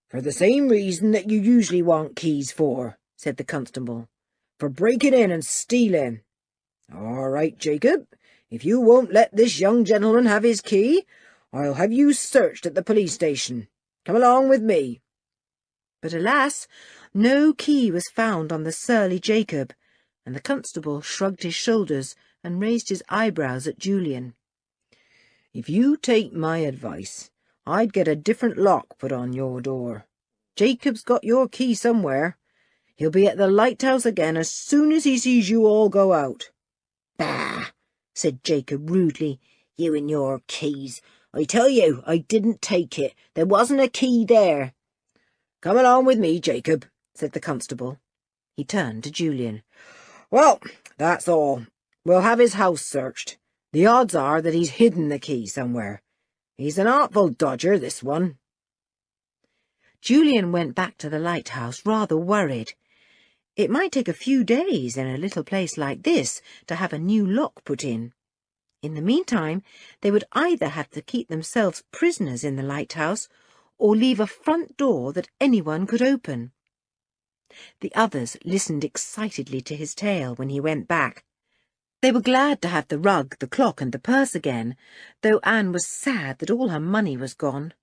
For the same reason that you usually want keys for, said the constable. For breaking in and stealing. All right, Jacob. If you won't let this young gentleman have his key, I'll have you searched at the police station. Come along with me. But alas, no key was found on the surly Jacob, and the constable shrugged his shoulders and raised his eyebrows at Julian. If you take my advice, I'd get a different lock put on your door. Jacob's got your key somewhere. He'll be at the lighthouse again as soon as he sees you all go out. Bah, said Jacob rudely. You and your keys. I tell you, I didn't take it. There wasn't a key there. Come along with me, Jacob, said the constable. He turned to Julian. Well, that's all. We'll have his house searched. The odds are that he's hidden the key somewhere. He's an artful dodger, this one. Julian went back to the lighthouse rather worried. It might take a few days in a little place like this to have a new lock put in. In the meantime, they would either have to keep themselves prisoners in the lighthouse or leave a front door that anyone could open. The others listened excitedly to his tale when he went back. They were glad to have the rug, the clock, and the purse again, though Anne was sad that all her money was gone.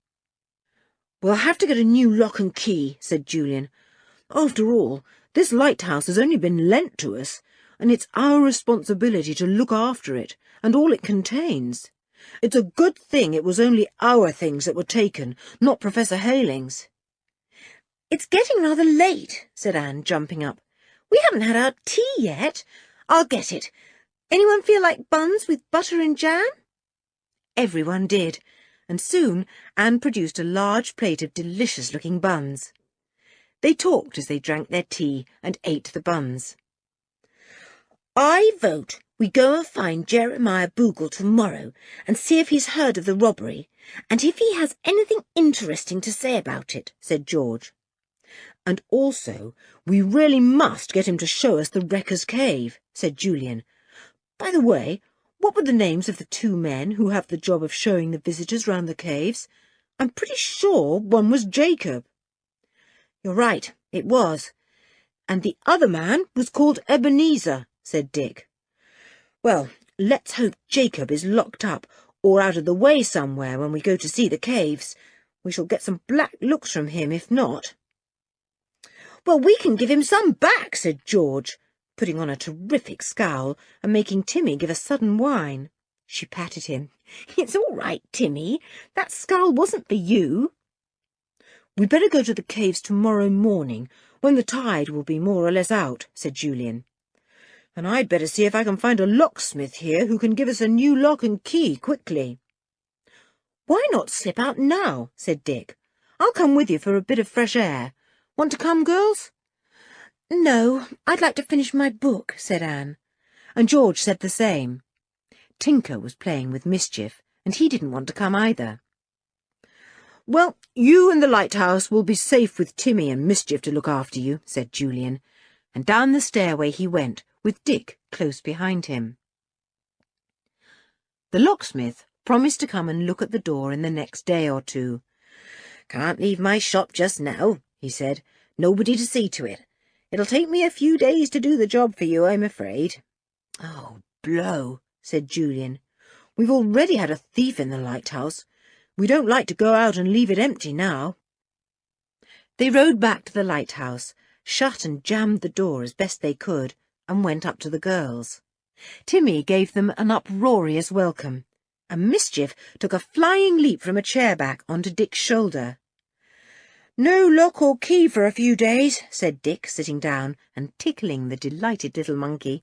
"We'll have to get a new lock and key," said Julian. "After all, this lighthouse has only been lent to us, and it's our responsibility to look after it and all it contains. It's a good thing it was only our things that were taken, not Professor Haling's." "It's getting rather late," said Anne, jumping up. "We haven't had our tea yet. I'll get it. Anyone feel like buns with butter and jam?" Everyone did, and soon Anne produced a large plate of delicious-looking buns. They talked as they drank their tea and ate the buns. "I vote we go and find Jeremiah Boogle tomorrow and see if he's heard of the robbery, and if he has anything interesting to say about it," said George. "And also, we really must get him to show us the wrecker's cave," said Julian. "By the way, what were the names of the two men who have the job of showing the visitors round the caves? I'm pretty sure one was Jacob." "You're right, it was. And the other man was called Ebenezer," said Dick. "Well, let's hope Jacob is locked up or out of the way somewhere when we go to see the caves. We shall get some black looks from him if not." "Well, we can give him some back," said George, putting on a terrific scowl and making Timmy give a sudden whine. She patted him. "It's all right, Timmy. That scowl wasn't for you." "We'd better go to the caves tomorrow morning, when the tide will be more or less out," said Julian. "And I'd better see if I can find a locksmith here who can give us a new lock and key quickly." "Why not slip out now?" said Dick. I'll come with you for a bit of fresh air. Want to come, girls?" "No, I'd like to finish my book," said Anne, and George said the same. Tinker was playing with Mischief, and he didn't want to come either. "Well, you and the lighthouse will be safe with Timmy and Mischief to look after you," said Julian, and down the stairway he went, with Dick close behind him. The locksmith promised to come and look at the door in the next day or two. "Can't leave my shop just now," he said. "Nobody to see to it. It'll take me a few days to do the job for you, I'm afraid." "Oh, blow," said Julian. "We've already had a thief in the lighthouse. We don't like to go out and leave it empty now." They rowed back to the lighthouse, shut and jammed the door as best they could, and went up to the girls. Timmy gave them an uproarious welcome, and Mischief took a flying leap from a chair back onto Dick's shoulder. "No lock or key for a few days," said Dick, sitting down and tickling the delighted little monkey.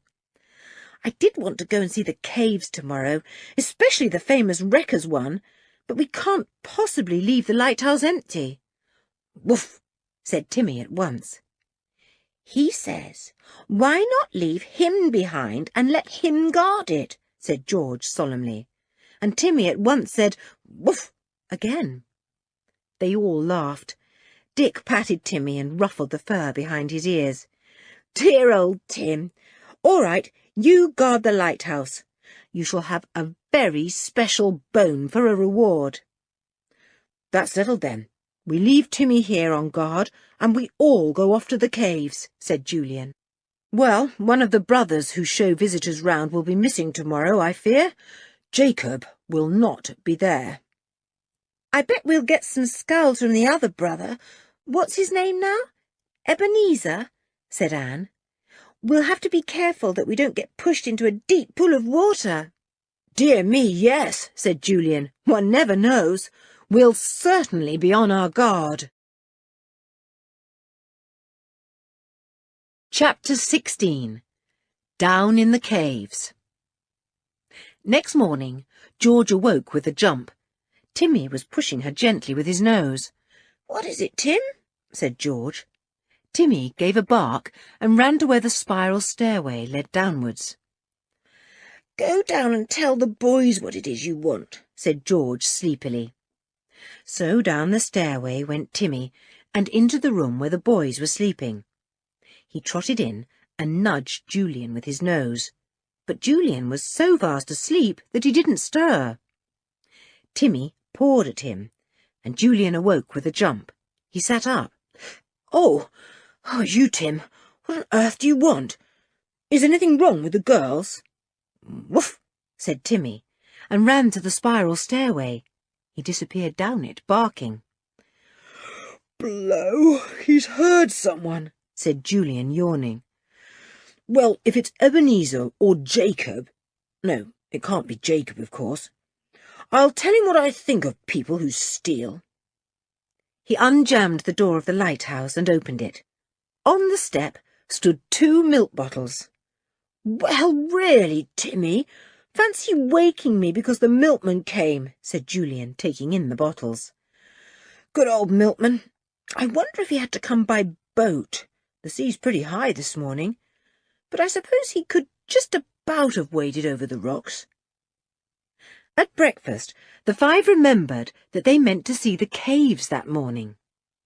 "I did want to go and see the caves tomorrow, especially the famous Wreckers one, but we can't possibly leave the lighthouse empty." "Woof," said Timmy at once. "He says, why not leave him behind and let him guard it?" said George solemnly, and Timmy at once said "woof" again. They all laughed. Dick patted Timmy and ruffled the fur behind his ears. "Dear old Tim! All right, you guard the lighthouse. You shall have a very special bone for a reward." "That's settled then. We leave Timmy here on guard, and we all go off to the caves," said Julian. "Well, one of the brothers who show visitors round will be missing tomorrow, I fear. Jacob will not be there." "I bet we'll get some skulls from the other brother. What's his name now? Ebenezer," said Anne. "We'll have to be careful that we don't get pushed into a deep pool of water." "Dear me, yes," said Julian. "One never knows. We'll certainly be on our guard." Chapter 16. Down in the Caves. Next morning, George awoke with a jump. Timmy was pushing her gently with his nose. "What is it, Tim?" said George. Timmy gave a bark and ran to where the spiral stairway led downwards. "Go down and tell the boys what it is you want," said George sleepily. So down the stairway went Timmy, and into the room where the boys were sleeping. He trotted in and nudged Julian with his nose, but Julian was so fast asleep that he didn't stir. Timmy pawed at him, and Julian awoke with a jump. He sat up. Oh, you, Tim. What on earth do you want? Is anything wrong with the girls?" "Woof," said Timmy, and ran to the spiral stairway. He disappeared down it, barking. "Blow, he's heard someone," said Julian, yawning. "Well, if it's Ebenezer or Jacob— no, it can't be Jacob, of course. I'll tell him what I think of people who steal." He unjammed the door of the lighthouse and opened it. On the step stood 2 milk bottles. "Well, really, Timmy, fancy waking me because the milkman came," said Julian, taking in the bottles. "Good old milkman. I wonder if he had to come by boat. The sea's pretty high this morning. But I suppose he could just about have waded over the rocks." At breakfast, the 5 remembered that they meant to see the caves that morning.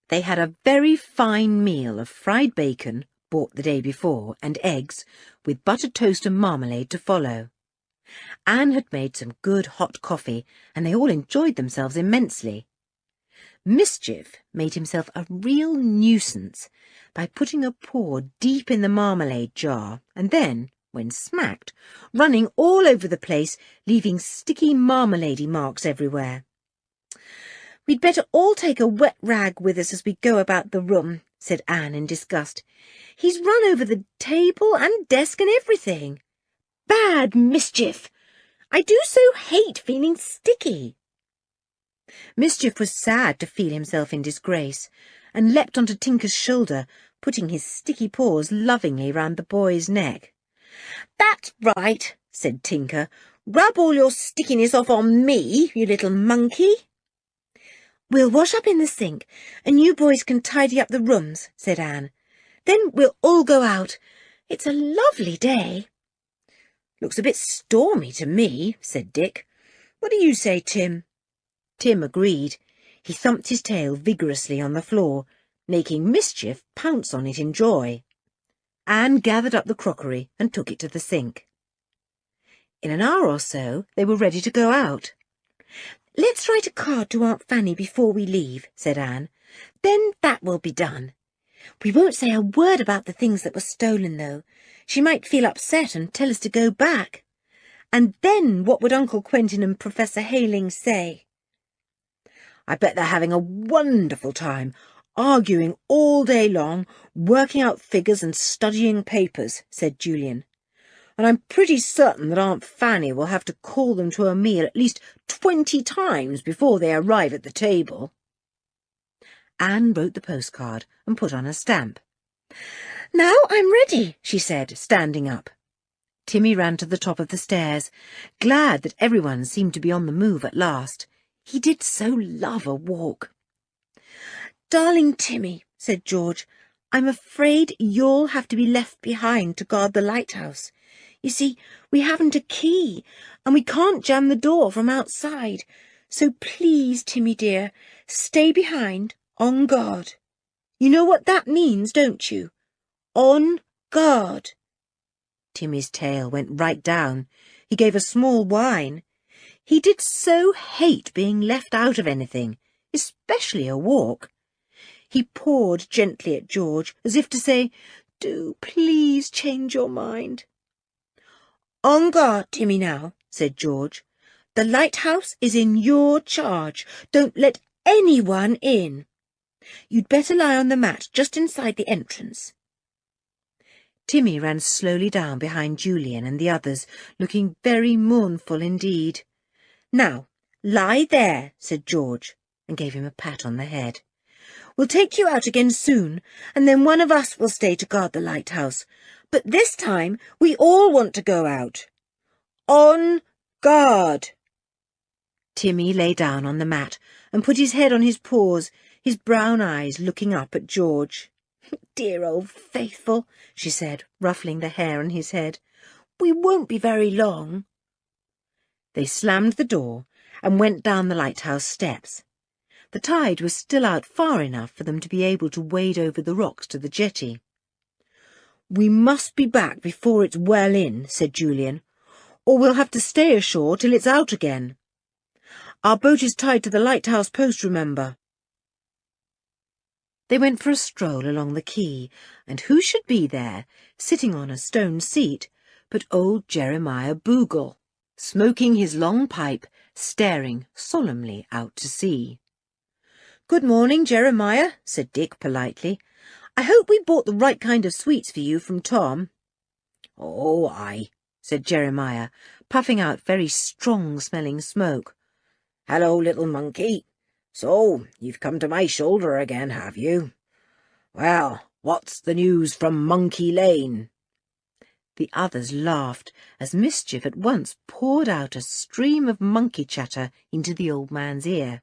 They had a very fine meal of fried bacon, bought the day before, and eggs, with buttered toast and marmalade to follow. Anne had made some good hot coffee, and they all enjoyed themselves immensely. Mischief made himself a real nuisance by putting a paw deep in the marmalade jar, and then, when smacked, running all over the place, leaving sticky marmalady marks everywhere. "We'd better all take a wet rag with us as we go about the room," said Anne in disgust. "He's run over the table and desk and everything. Bad Mischief! I do so hate feeling sticky." Mischief was sad to feel himself in disgrace, and leapt onto Tinker's shoulder, putting his sticky paws lovingly round the boy's neck. "That's right," said Tinker. "Rub all your stickiness off on me, you little monkey." "We'll wash up in the sink, and you boys can tidy up the rooms," said Anne. "Then we'll all go out. It's a lovely day." "Looks a bit stormy to me," said Dick. "What do you say, Tim?" Tim agreed. He thumped his tail vigorously on the floor, making Mischief pounce on it in joy. Anne gathered up the crockery and took it to the sink. In an hour or so they were ready to go out. "Let's write a card to Aunt Fanny before we leave," said Anne. "Then that will be done. We won't say a word about the things that were stolen, though. She might feel upset and tell us to go back. And then what would Uncle Quentin and Professor Hayling say?" "I bet they're having a wonderful time, arguing all day long, working out figures and studying papers," said Julian. "And I'm pretty certain that Aunt Fanny will have to call them to a meal at least 20 times before they arrive at the table." Anne wrote the postcard and put on a stamp. "Now I'm ready," she said, standing up. Timmy ran to the top of the stairs, glad that everyone seemed to be on the move at last. He did so love a walk. "Darling Timmy," said George, "I'm afraid you'll have to be left behind to guard the lighthouse. You see, we haven't a key, and we can't jam the door from outside. So please, Timmy dear, stay behind, on guard. You know what that means, don't you? On guard." Timmy's tail went right down. He gave a small whine. He did so hate being left out of anything, especially a walk. He pawed gently at George, as if to say, "Do please change your mind." "On guard, Timmy, now," said George. "The lighthouse is in your charge. Don't let anyone in. You'd better lie on the mat just inside the entrance." Timmy ran slowly down behind Julian and the others, looking very mournful indeed. "Now, lie there," said George, and gave him a pat on the head. "We'll take you out again soon, and then one of us will stay to guard the lighthouse. But this time we all want to go out. On guard." Timmy lay down on the mat and put his head on his paws, his brown eyes looking up at George. "Dear old Faithful," she said, ruffling the hair on his head. "We won't be very long." They slammed the door and went down the lighthouse steps. The tide was still out far enough for them to be able to wade over the rocks to the jetty. "We must be back before it's well in," said Julian, "or we'll have to stay ashore till it's out again. Our boat is tied to the lighthouse post, remember." They went for a stroll along the quay, and who should be there, sitting on a stone seat, but old Jeremiah Boogle, smoking his long pipe, staring solemnly out to sea. "Good morning, Jeremiah," said Dick politely. "I hope we bought the right kind of sweets for you from Tom." "Oh, aye," said Jeremiah, puffing out very strong-smelling smoke. "Hello, little monkey. So, you've come to my shoulder again, have you? Well, what's the news from Monkey Lane?" The others laughed as Mischief at once poured out a stream of monkey chatter into the old man's ear.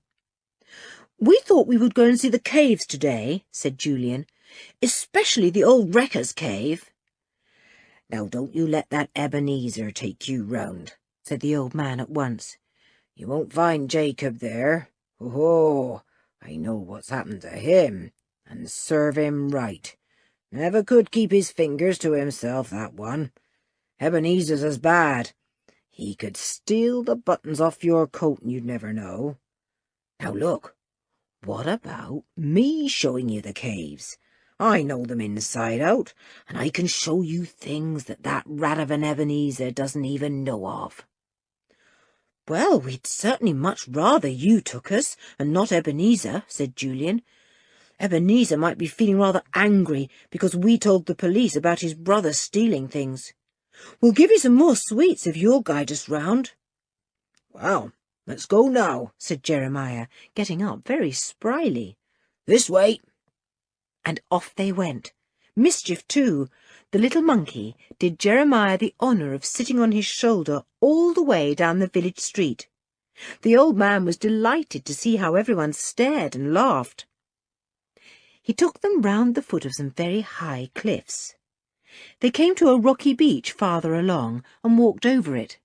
"We thought we would go and see the caves today," said Julian, "especially the old wrecker's cave." "Now don't you let that Ebenezer take you round," said the old man at once. "You won't find Jacob there. Oh, I know what's happened to him, and serve him right. Never could keep his fingers to himself, that one. Ebenezer's as bad. He could steal the buttons off your coat and you'd never know. Now look, what about me showing you the caves? I know them inside out, and I can show you things that that rat of an Ebenezer doesn't even know of." "Well, we'd certainly much rather you took us, and not Ebenezer," said Julian. "Ebenezer might be feeling rather angry because we told the police about his brother stealing things. We'll give you some more sweets if you'll guide us round." "Well, let's go now," said Jeremiah, getting up very spryly. "This way." And off they went. Mischief, too. The little monkey did Jeremiah the honour of sitting on his shoulder all the way down the village street. The old man was delighted to see how everyone stared and laughed. He took them round the foot of some very high cliffs. They came to a rocky beach farther along and walked over it.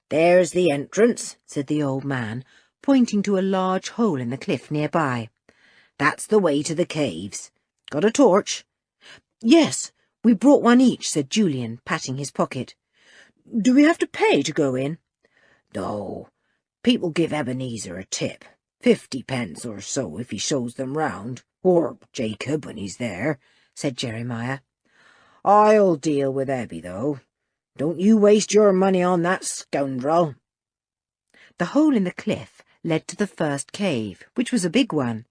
"There's the entrance," said the old man, pointing to a large hole in the cliff nearby. "That's the way to the caves. Got a torch?" "Yes, we brought one each," said Julian, patting his pocket. "Do we have to pay to go in?" "No. People give Ebenezer a tip, 50 pence or so if he shows them round, or Jacob when he's there," said Jeremiah. "I'll deal with Ebby, though. Don't you waste your money on that scoundrel." The hole in the cliff led to the first cave, which was a big one.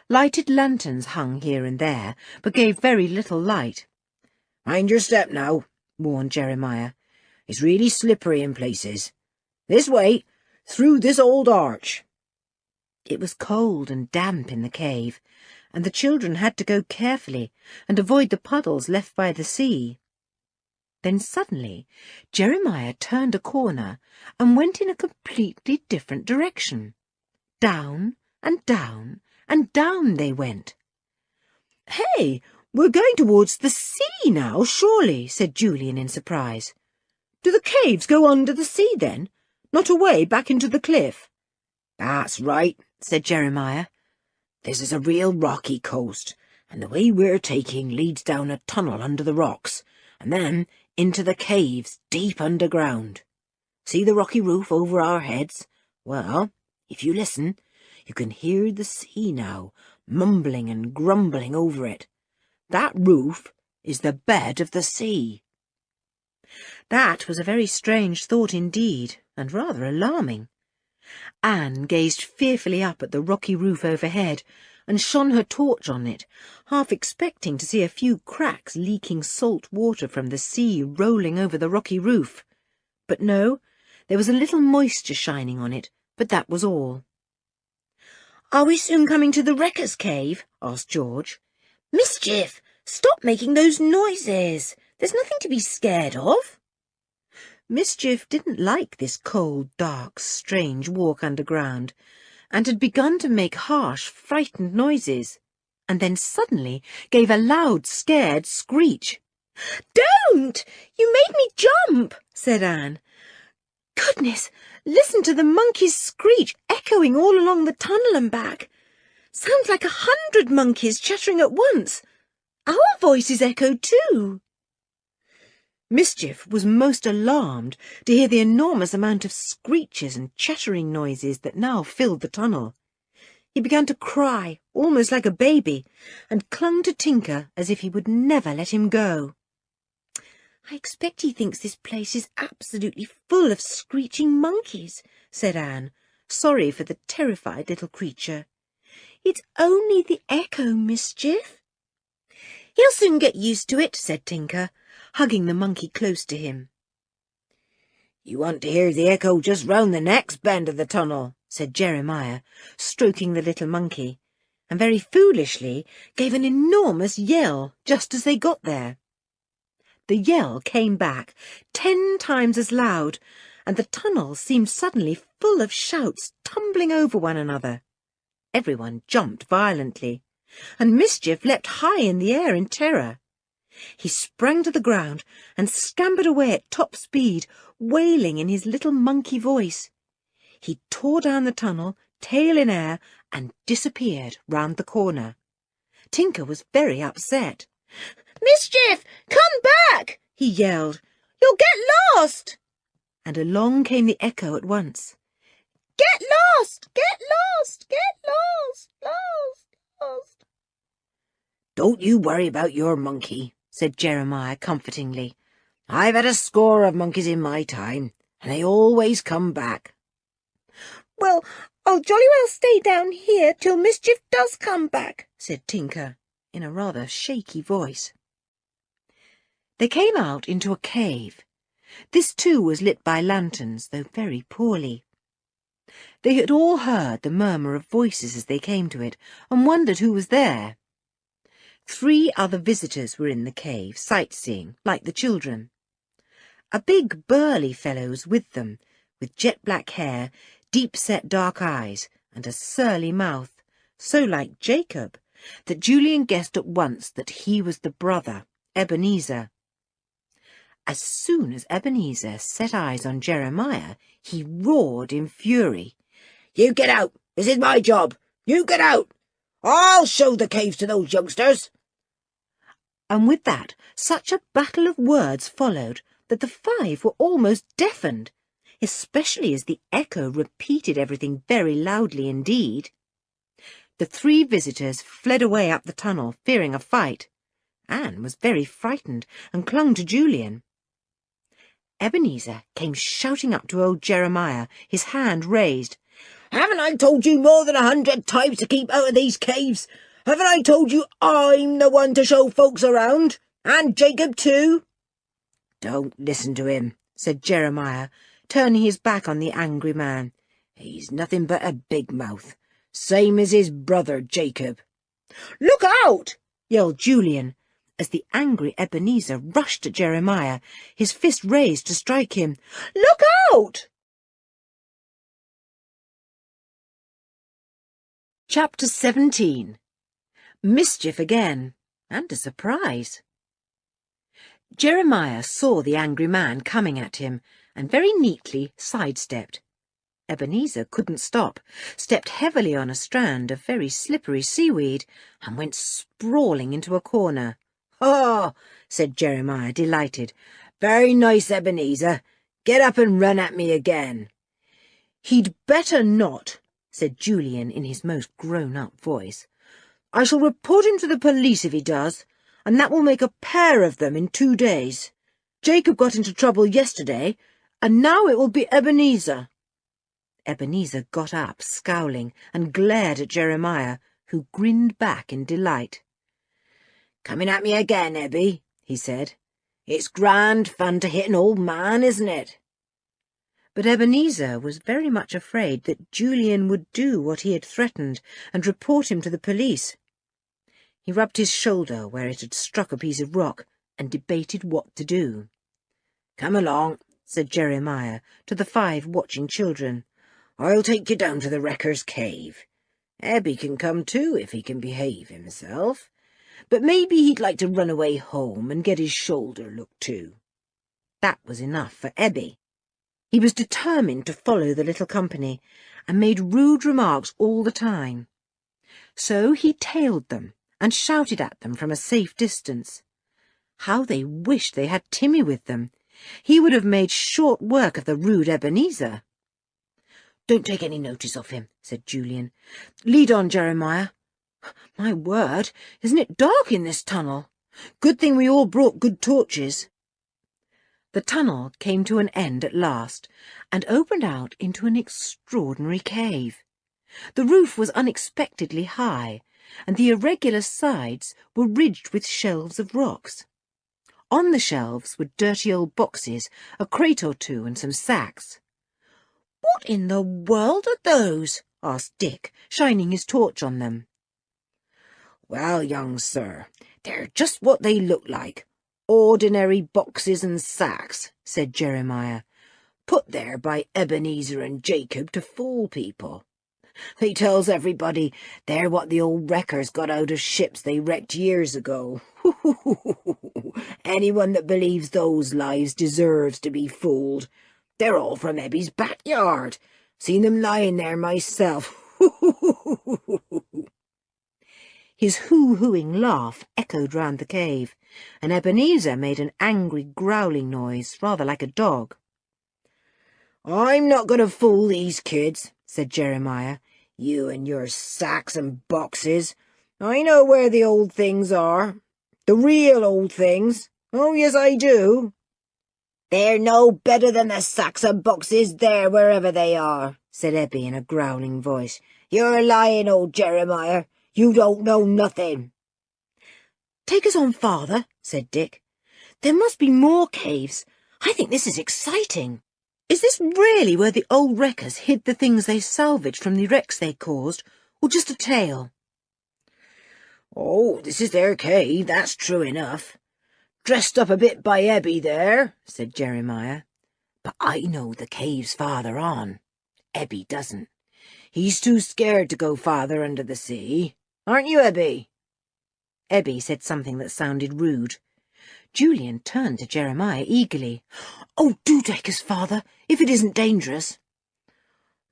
Lighted lanterns hung here and there, but gave very little light. "Mind your step now," warned Jeremiah. "It's really slippery in places. This way, through this old arch." It was cold and damp in the cave, and the children had to go carefully and avoid the puddles left by the sea. Then suddenly Jeremiah turned a corner and went in a completely different direction. Down and down and down they went. "Hey, we're going towards the sea now, surely," said Julian in surprise. "Do the caves go under the sea then, not away back into the cliff?" "That's right," said Jeremiah. "This is a real rocky coast, and the way we're taking leads down a tunnel under the rocks, and then into the caves deep underground. See the rocky roof over our heads? Well, if you listen, you can hear the sea now, mumbling and grumbling over it. That roof is the bed of the sea." That was a very strange thought indeed, and rather alarming. Anne gazed fearfully up at the rocky roof overhead and shone her torch on it, half expecting to see a few cracks leaking salt water from the sea rolling over the rocky roof. But no, there was a little moisture shining on it, but that was all. "Are we soon coming to the wrecker's cave?" asked George. "Mischief! Stop making those noises. There's nothing to be scared of." Mischief didn't like this cold, dark, strange walk underground, and had begun to make harsh, frightened noises, and then suddenly gave a loud, scared screech. "Don't! You made me jump," said Anne. "Goodness, listen to the monkey's screech echoing all along the tunnel and back. Sounds like 100 monkeys chattering at once. Our voices echoed too." Mischief was most alarmed to hear the enormous amount of screeches and chattering noises that now filled the tunnel. He began to cry, almost like a baby, and clung to Tinker as if he would never let him go. "I expect he thinks this place is absolutely full of screeching monkeys," said Anne, sorry for the terrified little creature. "It's only the echo, Mischief." "He'll soon get used to it," said Tinker, hugging the monkey close to him. "You want to hear the echo just round the next bend of the tunnel," said Jeremiah, stroking the little monkey, and very foolishly gave an enormous yell just as they got there. The yell came back 10 times as loud, and the tunnel seemed suddenly full of shouts tumbling over one another. Everyone jumped violently, and Mischief leapt high in the air in terror. He sprang to the ground and scampered away at top speed, wailing in his little monkey voice. He tore down the tunnel, tail in air, and disappeared round the corner. Tinker was very upset. "Mischief, come back!" he yelled. "You'll get lost!" And along came the echo at once. "Get lost! Get lost! Get lost! Lost! Lost!" "Don't you worry about your monkey," said Jeremiah comfortingly. "I've had a score of monkeys in my time, and they always come back." "Well, I'll jolly well stay down here till Mischief does come back," said Tinker, in a rather shaky voice. They came out into a cave. This too was lit by lanterns, though very poorly. They had all heard the murmur of voices as they came to it, and wondered who was there. 3 other visitors were in the cave, sightseeing, like the children. A big burly fellow was with them, with jet-black hair, deep-set dark eyes and a surly mouth, so like Jacob that Julian guessed at once that he was the brother, Ebenezer. As soon as Ebenezer set eyes on Jeremiah, he roared in fury. "You get out! This is my job! You get out! I'll show the caves to those youngsters!" And with that, such a battle of words followed that the 5 were almost deafened, especially as the echo repeated everything very loudly indeed. The 3 visitors fled away up the tunnel, fearing a fight. Anne was very frightened and clung to Julian. Ebenezer came shouting up to old Jeremiah, his hand raised. "Haven't I told you more than 100 times to keep out of these caves? Haven't I told you I'm the one to show folks around? And Jacob too?" "Don't listen to him," said Jeremiah, turning his back on the angry man. "He's nothing but a big mouth, same as his brother Jacob." "Look out!" yelled Julian, as the angry Ebenezer rushed at Jeremiah, his fist raised to strike him. "Look out!" Chapter 17. Mischief again, and a surprise. Jeremiah saw the angry man coming at him, and very neatly sidestepped. Ebenezer couldn't stop, stepped heavily on a strand of very slippery seaweed, and went sprawling into a corner. "Oh," said Jeremiah, delighted. "Very nice, Ebenezer. Get up and run at me again." "He'd better not," said Julian in his most grown-up voice. "I shall report him to the police if he does, and that will make a pair of them in 2 days. Jacob got into trouble yesterday, and now it will be Ebenezer." Ebenezer got up, scowling, and glared at Jeremiah, who grinned back in delight. "Coming at me again, Ebby," he said. "It's grand fun to hit an old man, isn't it?" But Ebenezer was very much afraid that Julian would do what he had threatened and report him to the police. He rubbed his shoulder where it had struck a piece of rock and debated what to do. "Come along," said Jeremiah to the 5 watching children. "I'll take you down to the wrecker's cave. Ebby can come too if he can behave himself. But maybe he'd like to run away home and get his shoulder looked to." That was enough for Ebby. He was determined to follow the little company, and made rude remarks all the time. So he tailed them and shouted at them from a safe distance. How they wished they had Timmy with them. He would have made short work of the rude Ebenezer. "Don't take any notice of him," said Julian. "Lead on, Jeremiah. My word, isn't it dark in this tunnel? Good thing we all brought good torches." The tunnel came to an end at last, and opened out into an extraordinary cave. The roof was unexpectedly high, and the irregular sides were ridged with shelves of rocks. On the shelves were dirty old boxes, a crate or 2, and some sacks. "What in the world are those?" asked Dick, shining his torch on them. "Well, young sir, they're just what they look like. Ordinary boxes and sacks," said Jeremiah, "put there by Ebenezer and Jacob to fool people. They tells everybody they're what the old wreckers got out of ships they wrecked years ago. Anyone that believes those lies deserves to be fooled. They're all from Ebby's backyard. Seen them lying there myself." His hoo-hooing laugh echoed round the cave, and Ebenezer made an angry growling noise, rather like a dog. "I'm not going to fool these kids," said Jeremiah. "You and your sacks and boxes. I know where the old things are. The real old things. Oh, yes, I do." "They're no better than the sacks and boxes there, wherever they are," said Ebby in a growling voice. "You're lying, old Jeremiah. You don't know nothing." "Take us on farther," said Dick. "There must be more caves. I think this is exciting. Is this really where the old wreckers hid the things they salvaged from the wrecks they caused, or just a tale?" "Oh, this is their cave, that's true enough. Dressed up a bit by Ebby there," said Jeremiah. "But I know the caves farther on. Ebbie doesn't. He's too scared to go farther under the sea. Aren't you, Ebbie?" Ebbie said something that sounded rude. Julian turned to Jeremiah eagerly. "Oh, do take us, Father, if it isn't dangerous."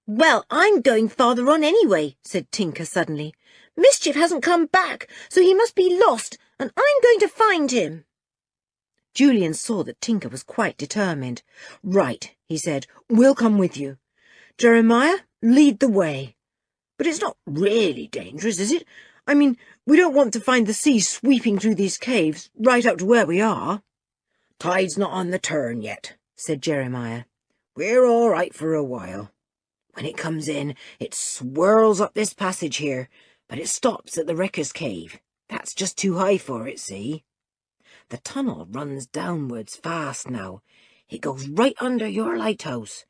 "Well, I'm going farther on anyway," said Tinker suddenly. "Mischief hasn't come back, so he must be lost, and I'm going to find him." Julian saw that Tinker was quite determined. "Right," he said, "we'll come with you. Jeremiah, lead the way. But it's not really dangerous, is it? I mean, we don't want to find the sea sweeping through these caves right up to where we are." "Tide's not on the turn yet," said Jeremiah. "We're all right for a while. When it comes in, it swirls up this passage here, but it stops at the Wrecker's Cave. That's just too high for it, see? The tunnel runs downwards fast now. It goes right under your lighthouse.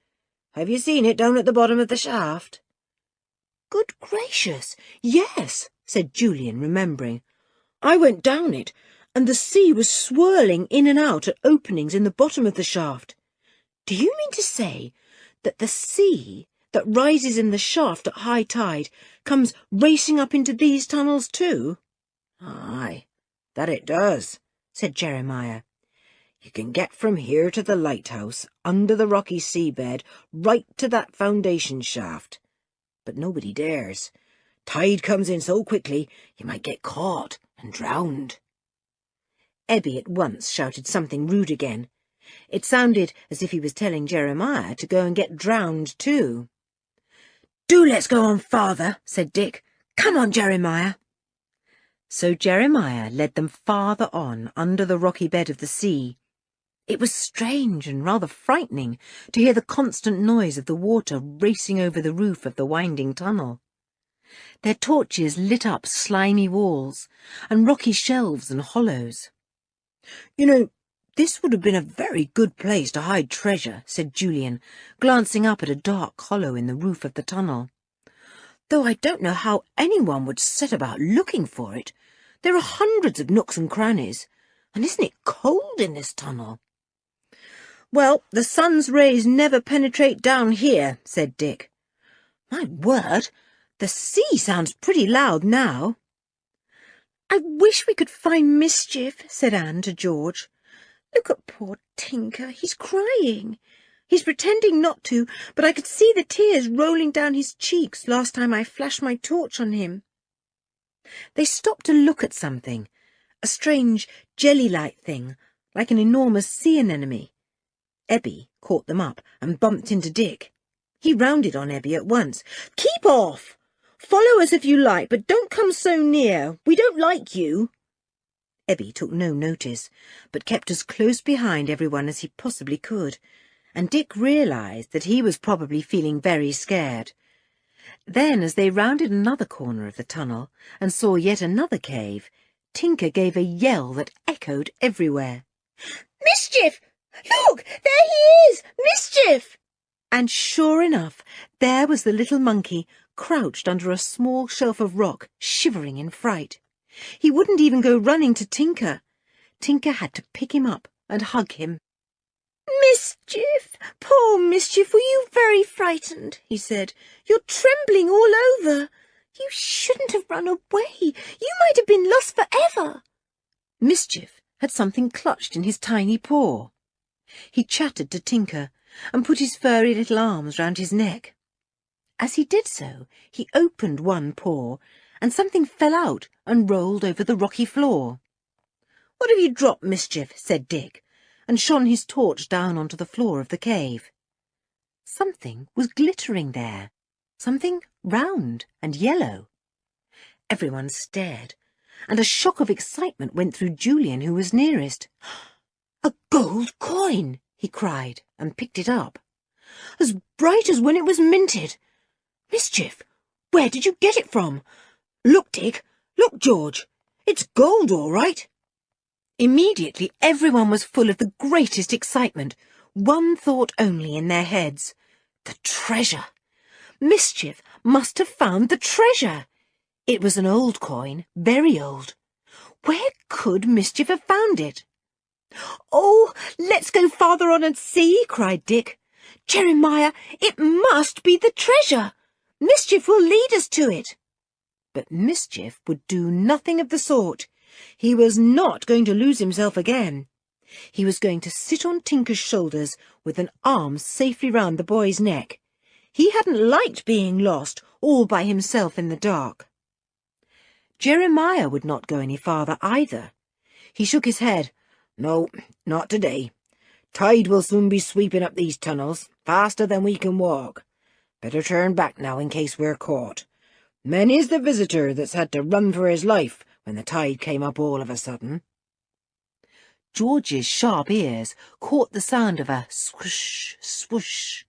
Have you seen it down at the bottom of the shaft?" "Good gracious, yes," said Julian, remembering. "I went down it, and the sea was swirling in and out at openings in the bottom of the shaft. Do you mean to say that the sea that rises in the shaft at high tide comes racing up into these tunnels too?" "Aye, that it does," said Jeremiah. "You can get from here to the lighthouse, under the rocky seabed, right to that foundation shaft. But nobody dares. Tide comes in so quickly, you might get caught and drowned." Ebbie at once shouted something rude again. It sounded as if he was telling Jeremiah to go and get drowned too. "Do let's go on farther," said Dick. "Come on, Jeremiah." So Jeremiah led them farther on under the rocky bed of the sea. It was strange and rather frightening to hear the constant noise of the water racing over the roof of the winding tunnel. Their torches lit up slimy walls and rocky shelves and hollows. "You know, this would have been a very good place to hide treasure," said Julian, glancing up at a dark hollow in the roof of the tunnel. "Though I don't know how anyone would set about looking for it. There are hundreds of nooks and crannies, and isn't it cold in this tunnel?" "Well, the sun's rays never penetrate down here," said Dick. "My word, the sea sounds pretty loud now." "I wish we could find Mischief," said Anne to George. "Look at poor Tinker, he's crying. He's pretending not to, but I could see the tears rolling down his cheeks last time I flashed my torch on him." They stopped to look at something, a strange jelly-like thing, like an enormous sea anemone. Ebbie caught them up and bumped into Dick. He rounded on Ebbie at once. "Keep off! Follow us if you like, but don't come so near. We don't like you." Ebbie took no notice, but kept as close behind everyone as he possibly could, and Dick realised that he was probably feeling very scared. Then, as they rounded another corner of the tunnel and saw yet another cave, Tinker gave a yell that echoed everywhere. "Mischief! Look, there he is! Mischief!" And sure enough, there was the little monkey, crouched under a small shelf of rock, shivering in fright. He wouldn't even go running to Tinker. Tinker had to pick him up and hug him. "Mischief! Poor Mischief, were you very frightened?" he said. "You're trembling all over. You shouldn't have run away. You might have been lost forever." Mischief had something clutched in his tiny paw. He chattered to Tinker and put his furry little arms round his neck. As he did so, he opened one paw, and something fell out and rolled over the rocky floor. "What have you dropped, Mischief?" said Dick, and shone his torch down onto the floor of the cave. Something was glittering there, something round and yellow. Everyone stared, and a shock of excitement went through Julian, who was nearest. "A gold coin!" he cried, and picked it up. "As bright as when it was minted. Mischief, where did you get it from? Look, Dick, look, George, it's gold, all right." Immediately everyone was full of the greatest excitement, one thought only in their heads: the treasure. Mischief must have found the treasure. It was an old coin, very old. Where could Mischief have found it? "Oh, let's go farther on and see," cried Dick. "Jeremiah, it must be the treasure. Mischief will lead us to it." But Mischief would do nothing of the sort. He was not going to lose himself again. He was going to sit on Tinker's shoulders with an arm safely round the boy's neck. He hadn't liked being lost all by himself in the dark. Jeremiah would not go any farther either. He shook his head. "No, not today. Tide will soon be sweeping up these tunnels, faster than we can walk. Better turn back now in case we're caught. Many's the visitor that's had to run for his life when the tide came up all of a sudden." George's sharp ears caught the sound of a swoosh, swoosh.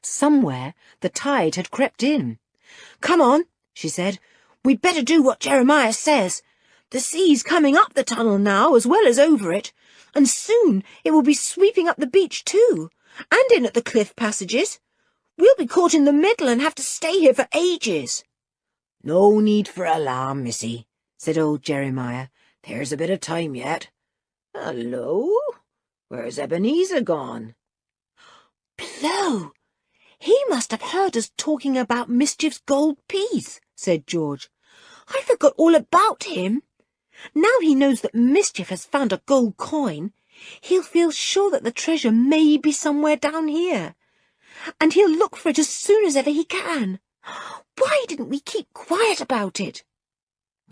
Somewhere the tide had crept in. "Come on," she said. "We'd better do what Jeremiah says. The sea's coming up the tunnel now as well as over it, and soon it will be sweeping up the beach too, and in at the cliff passages. We'll be caught in the middle and have to stay here for ages." "No need for alarm, missy," said old Jeremiah. "There's a bit of time yet. Hello? Where's Ebenezer gone?" "Blow! He must have heard us talking about Mischief's gold piece," said George. "I forgot all about him. Now he knows that Mischief has found a gold coin, he'll feel sure that the treasure may be somewhere down here, and he'll look for it as soon as ever he can. Why didn't we keep quiet about it?"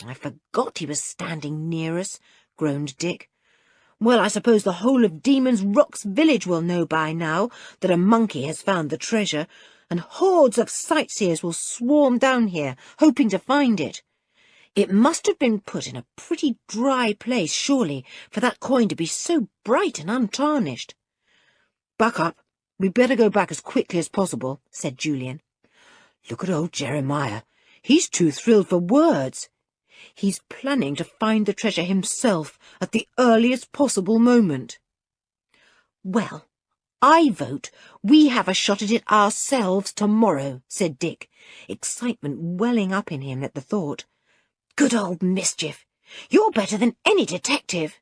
"I forgot he was standing near us," groaned Dick. "Well, I suppose the whole of Demon's Rock's village will know by now that a monkey has found the treasure, and hordes of sightseers will swarm down here, hoping to find it. It must have been put in a pretty dry place, surely, for that coin to be so bright and untarnished." "Buck up. We'd better go back as quickly as possible," said Julian. "Look at old Jeremiah. He's too thrilled for words. He's planning to find the treasure himself at the earliest possible moment." "Well, I vote we have a shot at it ourselves tomorrow," said Dick, excitement welling up in him at the thought. "Good old Mischief! You're better than any detective."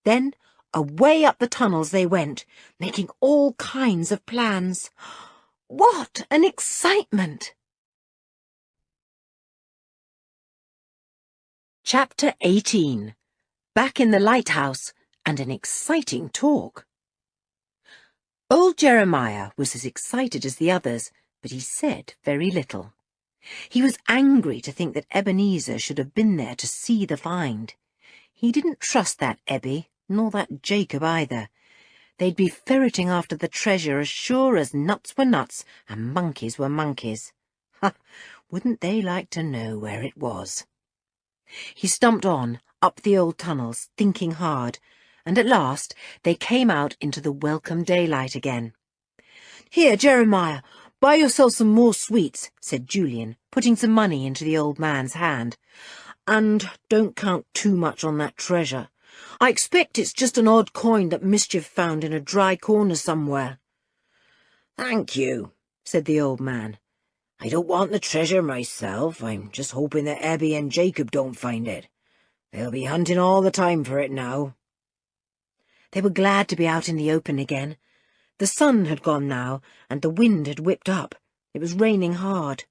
Then away up the tunnels they went, making all kinds of plans. What an excitement! Chapter 18. Back in the lighthouse and an exciting talk. Old Jeremiah was as excited as the others, but he said very little. He was angry to think that Ebenezer should have been there to see the find. He didn't trust that Ebby, nor that Jacob either. They'd be ferreting after the treasure as sure as nuts were nuts and monkeys were monkeys. Ha! Wouldn't they like to know where it was? He stumped on, up the old tunnels, thinking hard, and at last they came out into the welcome daylight again. "Here, Jeremiah, buy yourself some more sweets," said Julian, putting some money into the old man's hand. "And don't count too much on that treasure. I expect it's just an odd coin that Mischief found in a dry corner somewhere." "Thank you," said the old man. "I don't want the treasure myself. I'm just hoping that Ebby and Jacob don't find it. They'll be hunting all the time for it now." They were glad to be out in the open again. The sun had gone now, and the wind had whipped up. It was raining hard.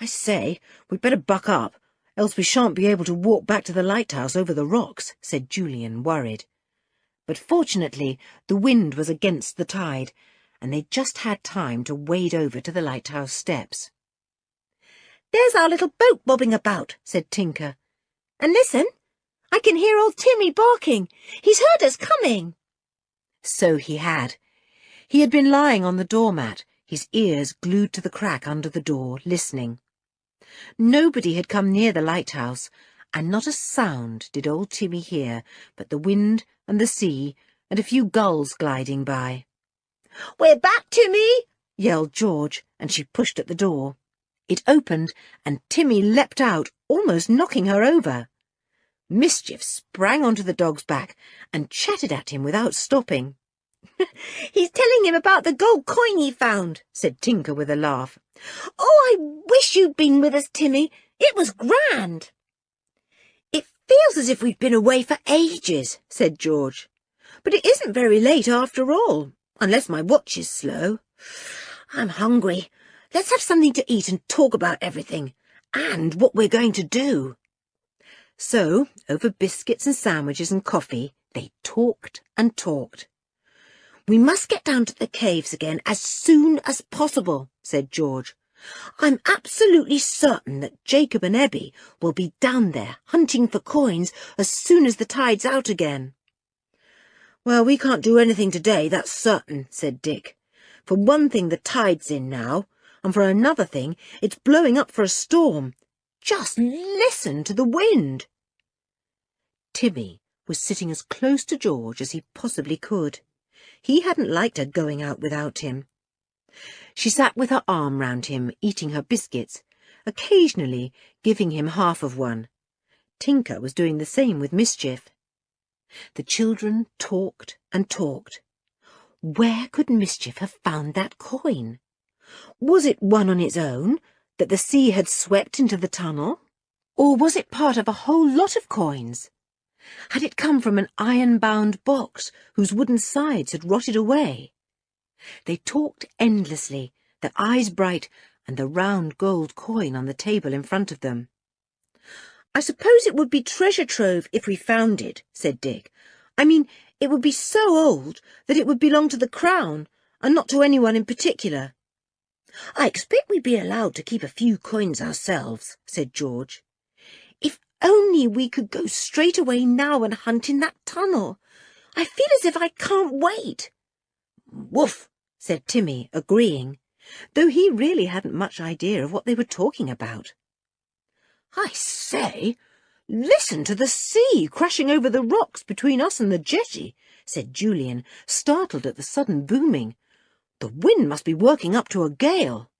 "I say, we'd better buck up, else we shan't be able to walk back to the lighthouse over the rocks," said Julian, worried. But fortunately the wind was against the tide, and they just had time to wade over to the lighthouse steps. "There's our little boat bobbing about," said Tinker. "And listen, I can hear old Timmy barking. He's heard us coming." So he had. He had been lying on the doormat, his ears glued to the crack under the door, listening. Nobody had come near the lighthouse, and not a sound did old Timmy hear but the wind and the sea and a few gulls gliding by. "We're back, Timmy!" yelled George, and she pushed at the door. It opened, and Timmy leapt out, almost knocking her over. Mischief sprang onto the dog's back and chatted at him without stopping. "He's telling him about the gold coin he found," said Tinker with a laugh. "Oh, I wish you'd been with us, Timmy. It was grand." "It feels as if we've been away for ages," said George. "But it isn't very late after all. unless my watch is slow. I'm hungry. Let's have something to eat and talk about everything, and what we're going to do." So, over biscuits and sandwiches and coffee, they talked and talked. "We must get down to the caves again as soon as possible," said George. "I'm absolutely certain that Jacob and Ebbie will be down there hunting for coins as soon as the tide's out again." "Well, we can't do anything today, that's certain," said Dick. "For one thing, the tide's in now, and for another thing, it's blowing up for a storm. Just listen to the wind." Timmy was sitting as close to George as he possibly could. He hadn't liked her going out without him. She sat with her arm round him, eating her biscuits, occasionally giving him half of one. Tinker was doing the same with Mischief. The children talked and talked. Where could Mischief have found that coin? Was it one on its own that the sea had swept into the tunnel? Or was it part of a whole lot of coins? Had it come from an iron-bound box whose wooden sides had rotted away? They talked endlessly, their eyes bright, and the round gold coin on the table in front of them. "I suppose it would be treasure trove if we found it," said Dick. "I mean, it would be so old that it would belong to the Crown, and not to anyone in particular." "I expect we'd be allowed to keep a few coins ourselves," said George. "If only we could go straight away now and hunt in that tunnel. I feel as if I can't wait." "Woof," said Timmy, agreeing, though he really hadn't much idea of what they were talking about. "I say, listen to the sea crashing over the rocks between us and the jetty," said Julian, startled at the sudden booming. "The wind must be working up to a gale."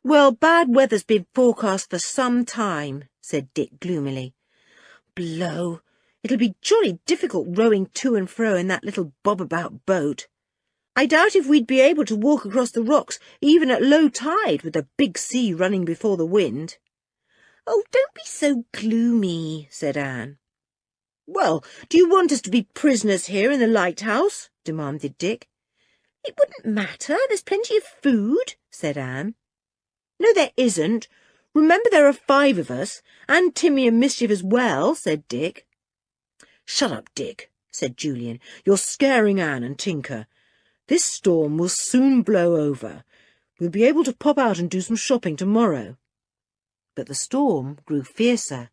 "Well, bad weather's been forecast for some time," said Dick gloomily. "Blow! It'll be jolly difficult rowing to and fro in that little bob-about boat. I doubt if we'd be able to walk across the rocks even at low tide with the big sea running before the wind." "Oh, don't be so gloomy," said Anne. "Well, do you want us to be prisoners here in the lighthouse?" demanded Dick. "It wouldn't matter. There's plenty of food," said Anne. "No, there isn't. Remember there are 5 of us, and Timmy and Mischief as well," said Dick. "Shut up, Dick," said Julian. "You're scaring Anne and Tinker. This storm will soon blow over. We'll be able to pop out and do some shopping tomorrow." But the storm grew fiercer,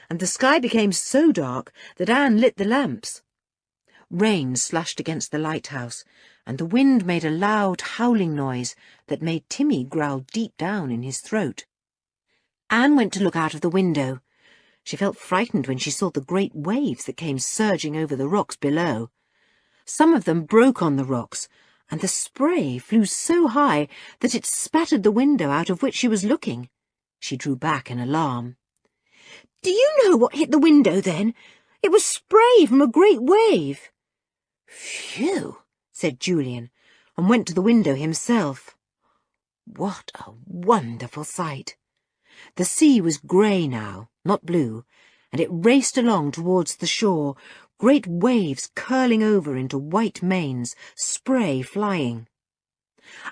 and the sky became so dark that Anne lit the lamps. Rain slashed against the lighthouse, and the wind made a loud howling noise that made Timmy growl deep down in his throat. Anne went to look out of the window. She felt frightened when she saw the great waves that came surging over the rocks below. Some of them broke on the rocks, and the spray flew so high that it spattered the window out of which she was looking. She drew back in alarm. "Do you know what hit the window then? It was spray from a great wave." "Phew," said Julian, and went to the window himself. What a wonderful sight! The sea was grey now, not blue, and it raced along towards the shore, great waves curling over into white manes, spray flying.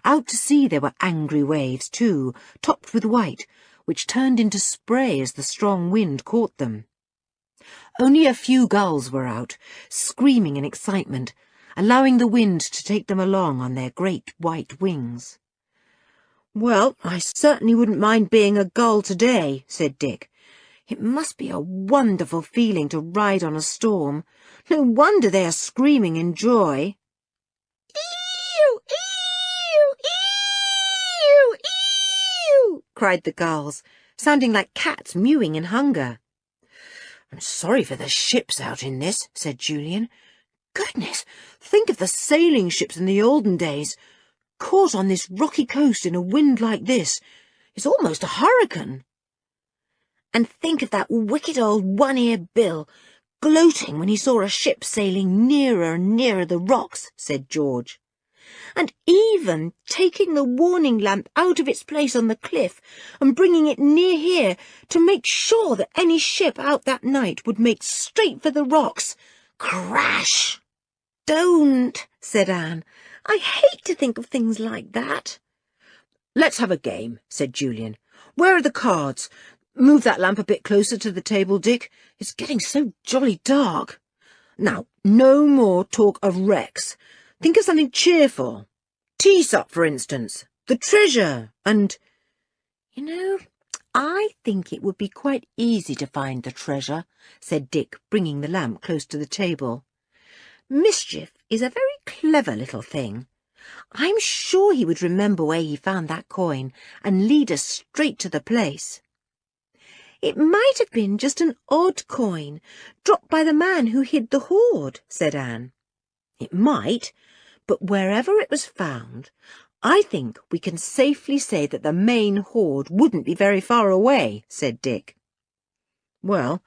Out to sea there were angry waves too, topped with white, which turned into spray as the strong wind caught them. Only a few gulls were out, screaming in excitement, allowing the wind to take them along on their great white wings. "Well, I certainly wouldn't mind being a gull today," said Dick. "It must be a wonderful feeling to ride on a storm. No wonder they are screaming in joy." "Eew, eew, eew, eew," cried the gulls, sounding like cats mewing in hunger. "I'm sorry for the ships out in this," said Julian. "Goodness, think of the sailing ships in the olden days. Caught on this rocky coast in a wind like this. It's almost a hurricane." "And think of that wicked old one-eared Bill gloating when he saw a ship sailing nearer and nearer the rocks," said George. "And even taking the warning lamp out of its place on the cliff and bringing it near here to make sure that any ship out that night would make straight for the rocks. Crash!" "Don't," said Anne. I hate to think of things like that. Let's have a game, said Julian. Where are the cards? Move that lamp a bit closer to the table, Dick. It's getting so jolly dark. Now, no more talk of wrecks. Think of something cheerful. Teacup, for instance. The treasure, and... You know, I think it would be quite easy to find the treasure, said Dick, bringing the lamp close to the table. Mischief is a very clever little thing. I'm sure he would remember where he found that coin and lead us straight to the place. It might have been just an odd coin, dropped by the man who hid the hoard, said Anne. It might, but wherever it was found, I think we can safely say that the main hoard wouldn't be very far away, said Dick. Well,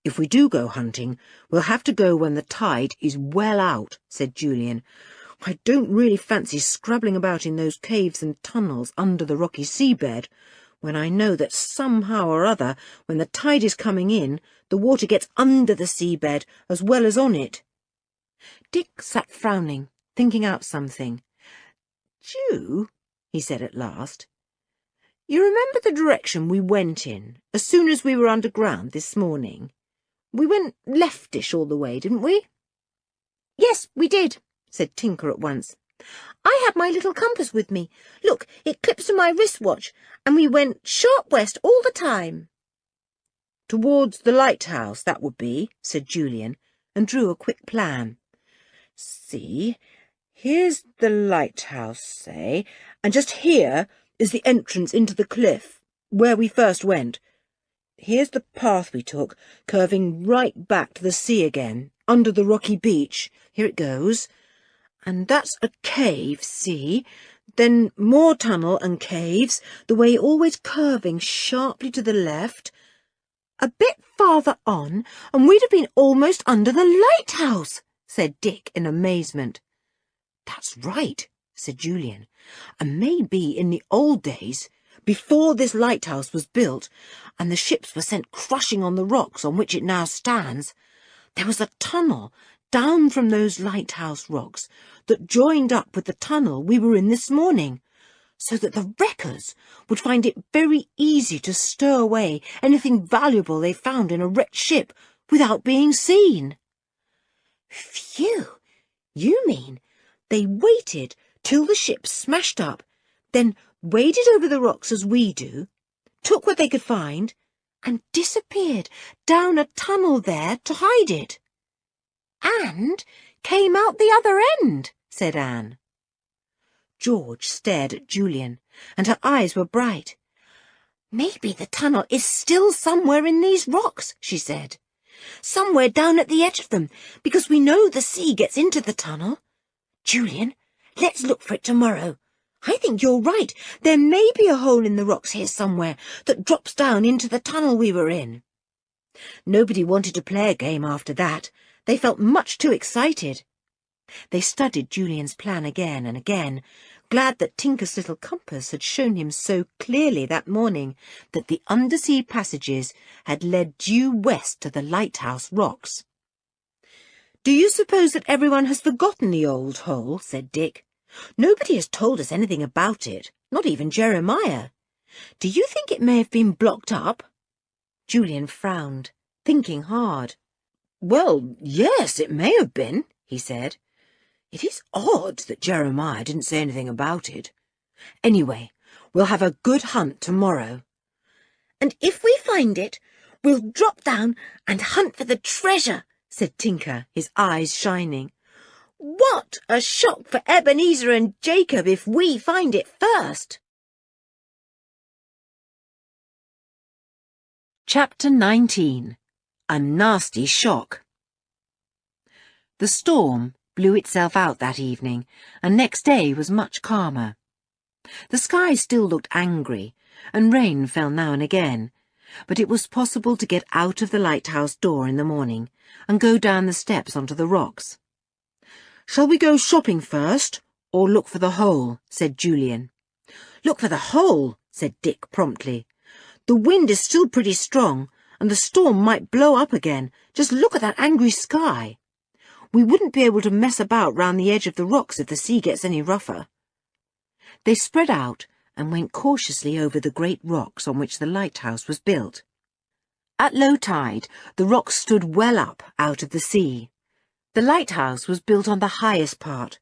if we do go hunting, we'll have to go when the tide is well out, said Julian. I don't really fancy scrabbling about in those caves and tunnels under the rocky seabed, when I know that somehow or other, when the tide is coming in, the water gets under the seabed as well as on it. Dick sat frowning, thinking out something. Ju, he said at last, you remember the direction we went in as soon as we were underground this morning? We went leftish all the way, didn't we? Yes, we did, said Tinker at once. I had my little compass with me. Look, it clips to my wristwatch, and we went sharp west all the time. Towards the lighthouse, that would be, said Julian, and drew a quick plan. See, here's the lighthouse, say, and just here is the entrance into the cliff, where we first went. Here's the path we took, curving right back to the sea again, under the rocky beach. Here it goes. And that's a cave, see? Then more tunnel and caves, the way always curving sharply to the left. A bit farther on, and we'd have been almost under the lighthouse, said Dick in amazement. That's right, said Julian. And maybe in the old days, before this lighthouse was built, and the ships were sent crushing on the rocks on which it now stands, there was a tunnel down from those lighthouse rocks that joined up with the tunnel we were in this morning, so that the wreckers would find it very easy to stow away anything valuable they found in a wrecked ship without being seen. Phew! You mean they waited till the ship smashed up, then waded over the rocks as we do, took what they could find, and disappeared down a tunnel there to hide it. And came out the other end, said Anne. George stared at Julian, and her eyes were bright. Maybe the tunnel is still somewhere in these rocks, she said. Somewhere down at the edge of them, because we know the sea gets into the tunnel. Julian, let's look for it tomorrow. I think you're right. There may be a hole in the rocks here somewhere that drops down into the tunnel we were in. Nobody wanted to play a game after that. They felt much too excited. They studied Julian's plan again and again, glad that Tinker's little compass had shown him so clearly that morning that the undersea passages had led due west to the lighthouse rocks. "Do you suppose that everyone has forgotten the old hole?" said Dick. "Nobody has told us anything about it, not even Jeremiah. Do you think it may have been blocked up?" Julian frowned, thinking hard. "Well, yes, it may have been," he said. "It is odd that Jeremiah didn't say anything about it. Anyway, we'll have a good hunt tomorrow." "And if we find it, we'll drop down and hunt for the treasure," said Tinker, his eyes shining. "What a shock for Ebenezer and Jacob if we find it first!" Chapter 19. A Nasty Shock. The storm blew itself out that evening, and next day was much calmer. The sky still looked angry, and rain fell now and again, but it was possible to get out of the lighthouse door in the morning and go down the steps onto the rocks. "Shall we go shopping first, or look for the hole?" said Julian. "Look for the hole," said Dick promptly. "The wind is still pretty strong, and the storm might blow up again. Just look at that angry sky." We wouldn't be able to mess about round the edge of the rocks if the sea gets any rougher." They spread out and went cautiously over the great rocks on which the lighthouse was built. At low tide, the rocks stood well up out of the sea. The lighthouse was built on the highest part,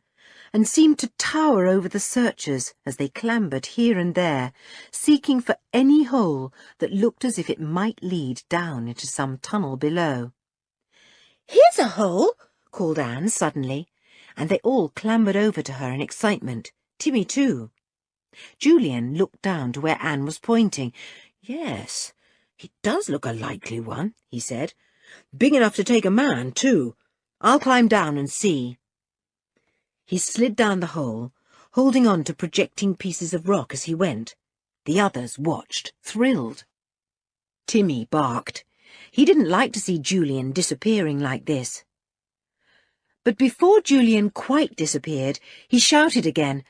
and seemed to tower over the searchers as they clambered here and there, seeking for any hole that looked as if it might lead down into some tunnel below. "Here's a hole," called Anne suddenly, and they all clambered over to her in excitement, Timmy too. Julian looked down to where Anne was pointing. "Yes, it does look a likely one," he said. "Big enough to take a man, too. I'll climb down and see." He slid down the hole, holding on to projecting pieces of rock as he went. The others watched, thrilled. Timmy barked. He didn't like to see Julian disappearing like this. But before Julian quite disappeared, he shouted again,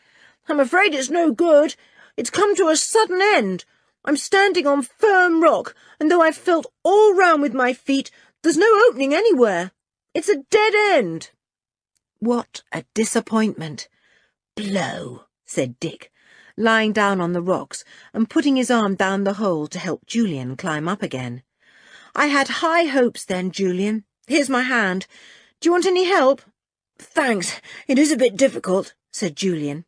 "I'm afraid it's no good. It's come to a sudden end. I'm standing on firm rock, and though I've felt all round with my feet, there's no opening anywhere. It's a dead end." "What a disappointment." "Blow," said Dick, lying down on the rocks and putting his arm down the hole to help Julian climb up again. "I had high hopes then, Julian. Here's my hand. Do you want any help?" "Thanks, it is a bit difficult," said Julian.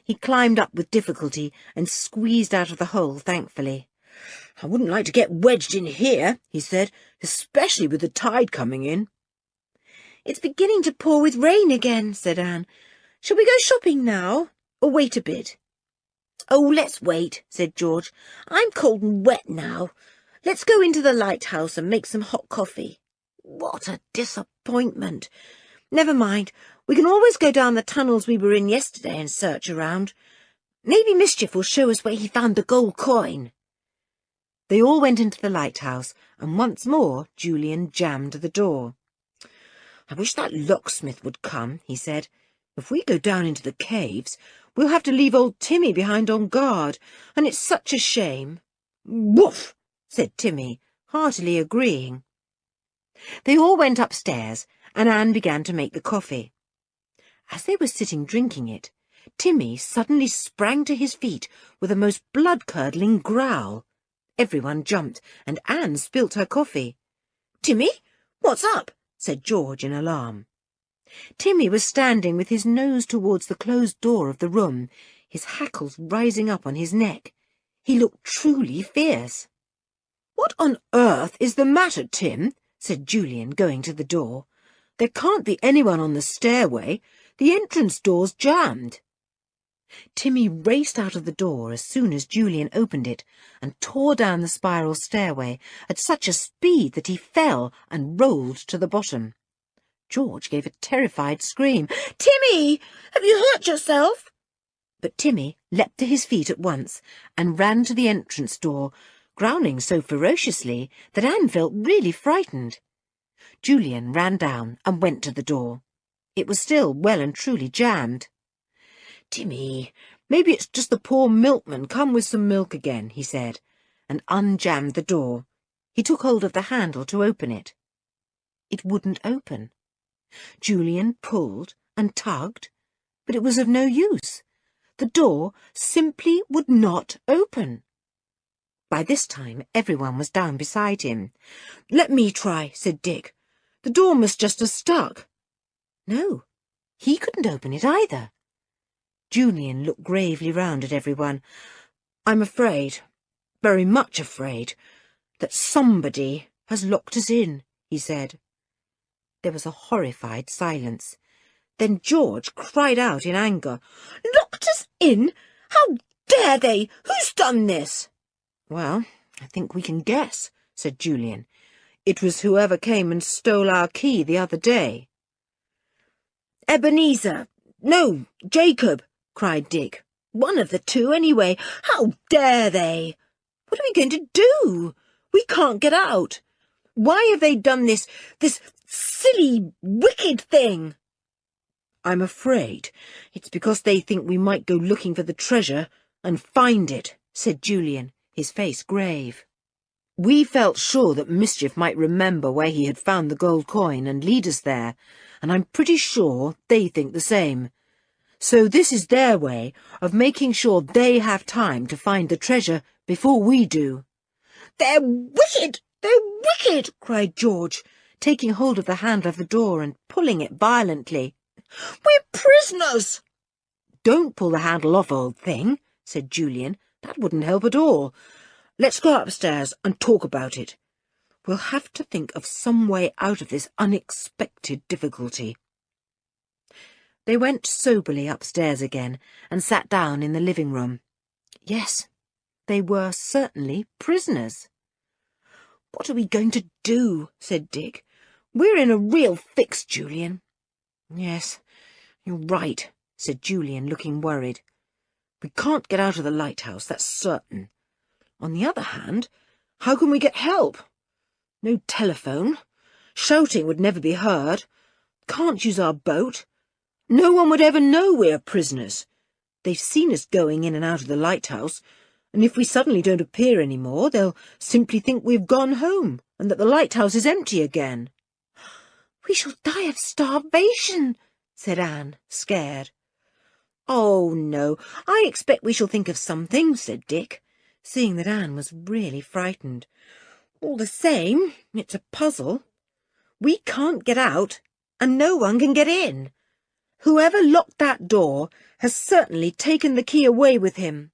He climbed up with difficulty and squeezed out of the hole thankfully. "I wouldn't like to get wedged in here," he said, "especially with the tide coming in." "It's beginning to pour with rain again," said Anne. "Shall we go shopping now, or wait a bit?" "Oh, let's wait," said George. "I'm cold and wet now. Let's go into the lighthouse and make some hot coffee." "What a disappointment. Never mind, we can always go down the tunnels we were in yesterday and search around. Maybe Mischief will show us where he found the gold coin." They all went into the lighthouse, and once more Julian jammed the door. "I wish that locksmith would come," he said. "If we go down into the caves, we'll have to leave old Timmy behind on guard, and it's such a shame." "Woof!" said Timmy, heartily agreeing. They all went upstairs, and Anne began to make the coffee. As they were sitting drinking it, Timmy suddenly sprang to his feet with a most blood-curdling growl. Everyone jumped, and Anne spilt her coffee. "Timmy, what's up?" said George in alarm. Timmy was standing with his nose towards the closed door of the room, his hackles rising up on his neck. He looked truly fierce. "What on earth is the matter, Tim?" said Julian, going to the door. "There can't be anyone on the stairway. The entrance door's jammed." Timmy raced out of the door as soon as Julian opened it and tore down the spiral stairway at such a speed that he fell and rolled to the bottom. George gave a terrified scream. "Timmy, have you hurt yourself?" But Timmy leapt to his feet at once and ran to the entrance door, growling so ferociously that Anne felt really frightened. Julian ran down and went to the door. It was still well and truly jammed. "Timmy, maybe it's just the poor milkman come with some milk again," he said, and unjammed the door. He took hold of the handle to open it. It wouldn't open. Julian pulled and tugged, but it was of no use. The door simply would not open. By this time everyone was down beside him. "Let me try," said Dick. "The door must just have stuck." No, he couldn't open it either. Julian looked gravely round at everyone. "I'm afraid, very much afraid, that somebody has locked us in," he said. There was a horrified silence. Then George cried out in anger. "Locked us in? How dare they? Who's done this?" "Well, I think we can guess," said Julian. "It was whoever came and stole our key the other day." "Ebenezer! No, Jacob!" cried Dick. "One of the two, anyway. How dare they? What are we going to do? We can't get out. Why have they done this silly, wicked thing?" "I'm afraid it's because they think we might go looking for the treasure and find it," said Julian, his face grave. "We felt sure that Mischief might remember where he had found the gold coin and lead us there, and I'm pretty sure they think the same. So this is their way of making sure they have time to find the treasure before we do." "They're wicked! They're wicked!" cried George, taking hold of the handle of the door and pulling it violently. "We're prisoners!" "Don't pull the handle off, old thing," said Julian. "That wouldn't help at all. Let's go upstairs and talk about it. We'll have to think of some way out of this unexpected difficulty." They went soberly upstairs again and sat down in the living room. Yes, they were certainly prisoners. "What are we going to do?" said Dick. "We're in a real fix, Julian." "Yes, you're right," said Julian, looking worried. "We can't get out of the lighthouse, that's certain. On the other hand, how can we get help? No telephone. Shouting would never be heard. Can't use our boat. No one would ever know we're prisoners. They've seen us going in and out of the lighthouse, and if we suddenly don't appear any more, they'll simply think we've gone home and that the lighthouse is empty again." "We shall die of starvation," said Anne, scared. "Oh, no, I expect we shall think of something," said Dick, seeing that Anne was really frightened. "All the same, it's a puzzle. We can't get out, and no one can get in. Whoever locked that door has certainly taken the key away with him."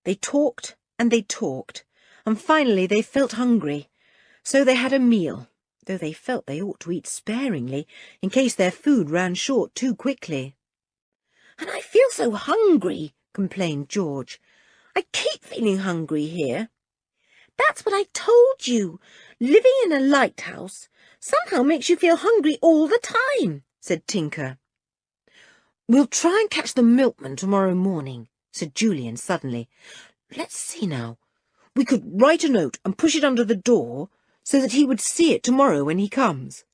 They talked, and finally they felt hungry, so they had a meal, though they felt they ought to eat sparingly in case their food ran short too quickly. "And I feel so hungry," complained George. "I keep feeling hungry here." "That's what I told you. Living in a lighthouse somehow makes you feel hungry all the time," said Tinker. "We'll try and catch the milkman tomorrow morning," said Julian suddenly. "Let's see now. We could write a note and push it under the door so that he would see it tomorrow when he comes.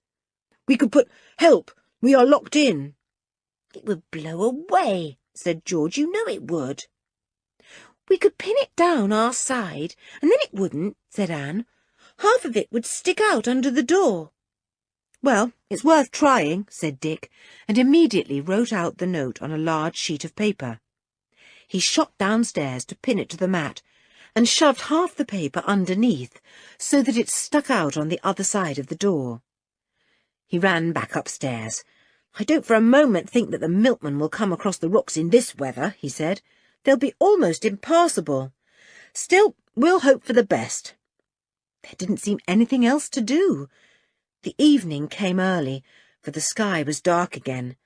We could put, 'Help, we are locked in.'" "It would blow away," said George. "You know it would." "We could pin it down our side, and then it wouldn't," said Anne. "Half of it would stick out under the door." "Well, it's worth trying," said Dick, and immediately wrote out the note on a large sheet of paper. He shot downstairs to pin it to the mat, and shoved half the paper underneath, so that it stuck out on the other side of the door. He ran back upstairs. "I don't for a moment think that the milkman will come across the rocks in this weather," he said. "They'll be almost impassable. Still, we'll hope for the best." There didn't seem anything else to do. The evening came early, for the sky was dark again,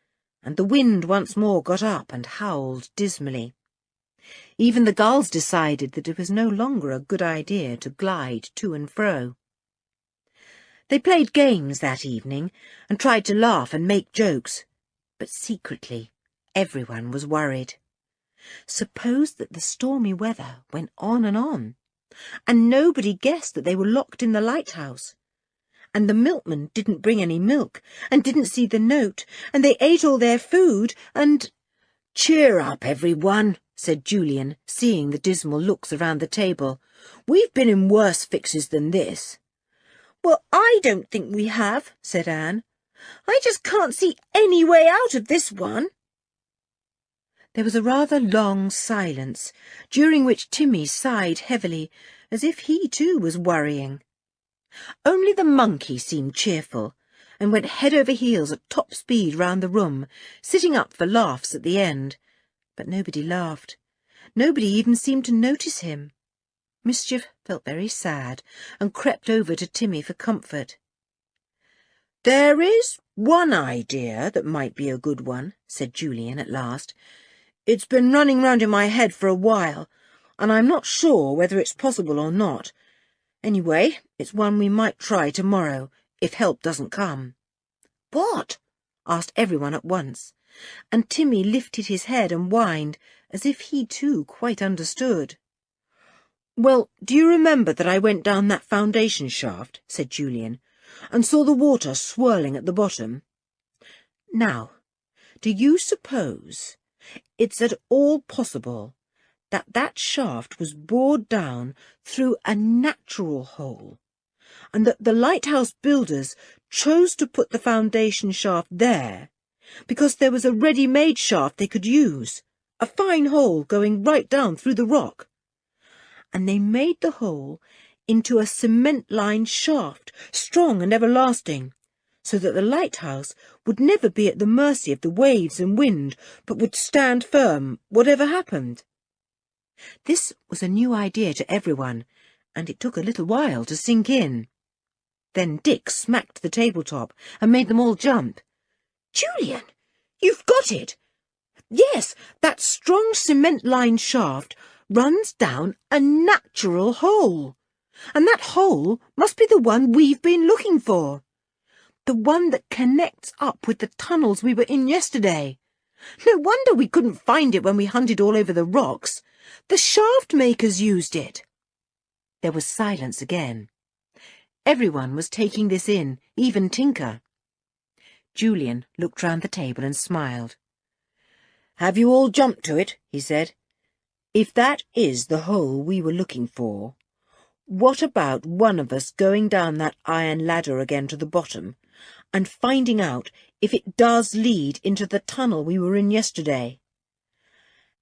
and the wind once more got up and howled dismally. Even the gulls decided that it was no longer a good idea to glide to and fro. They played games that evening and tried to laugh and make jokes, but secretly everyone was worried. Suppose that the stormy weather went on, and nobody guessed that they were locked in the lighthouse, and the milkman didn't bring any milk, and didn't see the note, and they ate all their food, and— "Cheer up, everyone," said Julian, seeing the dismal looks around the table. "We've been in worse fixes than this." "Well, I don't think we have," said Anne. "I just can't see any way out of this one." There was a rather long silence, during which Timmy sighed heavily, as if he too was worrying. Only the monkey seemed cheerful, and went head over heels at top speed round the room, sitting up for laughs at the end. But nobody laughed. Nobody even seemed to notice him. Mischief felt very sad, and crept over to Timmy for comfort. "There is one idea that might be a good one," said Julian at last. "It's been running round in my head for a while, and I'm not sure whether it's possible or not. Anyway, it's one we might try tomorrow, if help doesn't come." "What?" asked everyone at once, and Timmy lifted his head and whined, as if he too quite understood. "Well, do you remember that I went down that foundation shaft," said Julian, "and saw the water swirling at the bottom? Now, do you suppose it's at all possible that that shaft was bored down through a natural hole, and that the lighthouse builders chose to put the foundation shaft there because there was a ready-made shaft they could use, a fine hole going right down through the rock. And they made the hole into a cement-lined shaft, strong and everlasting, so that the lighthouse would never be at the mercy of the waves and wind, but would stand firm, whatever happened. This was a new idea to everyone, and it took a little while to sink in. Then Dick smacked the tabletop and made them all jump. "Julian, you've got it! Yes, that strong cement-lined shaft runs down a natural hole, and that hole must be the one we've been looking for. The one that connects up with the tunnels we were in yesterday. No wonder we couldn't find it when we hunted all over the rocks. The shaft makers used it." There was silence again. Everyone was taking this in, even Tinker. Julian looked round the table and smiled. "Have you all jumped to it?" he said. "If that is the hole we were looking for, what about one of us going down that iron ladder again to the bottom and finding out if it does lead into the tunnel we were in yesterday?"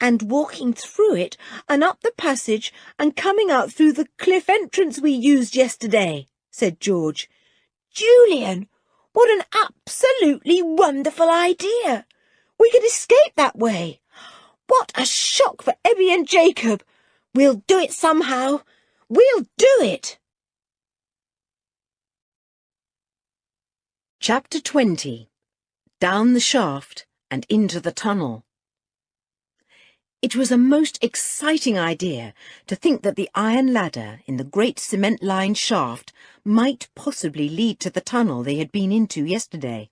"And walking through it and up the passage and coming out through the cliff entrance we used yesterday," said George. "Julian, what an absolutely wonderful idea! We could escape that way. What a shock for Ebbie and Jacob! We'll do it somehow. We'll do it!" Chapter 20. Down the shaft and into the tunnel. It was a most exciting idea to think that the iron ladder in the great cement-lined shaft might possibly lead to the tunnel they had been into yesterday.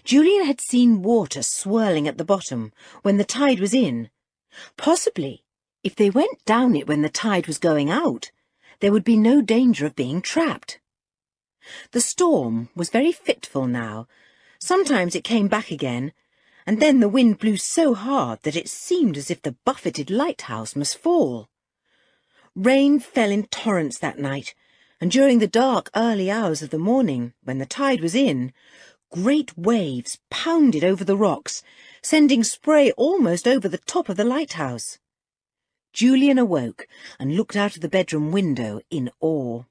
Julian had seen water swirling at the bottom when the tide was in. Possibly, if they went down it when the tide was going out, there would be no danger of being trapped. The storm was very fitful now. Sometimes it came back again, and then the wind blew so hard that it seemed as if the buffeted lighthouse must fall. Rain fell in torrents that night, and during the dark early hours of the morning, when the tide was in, great waves pounded over the rocks, sending spray almost over the top of the lighthouse. Julian awoke and looked out of the bedroom window in awe.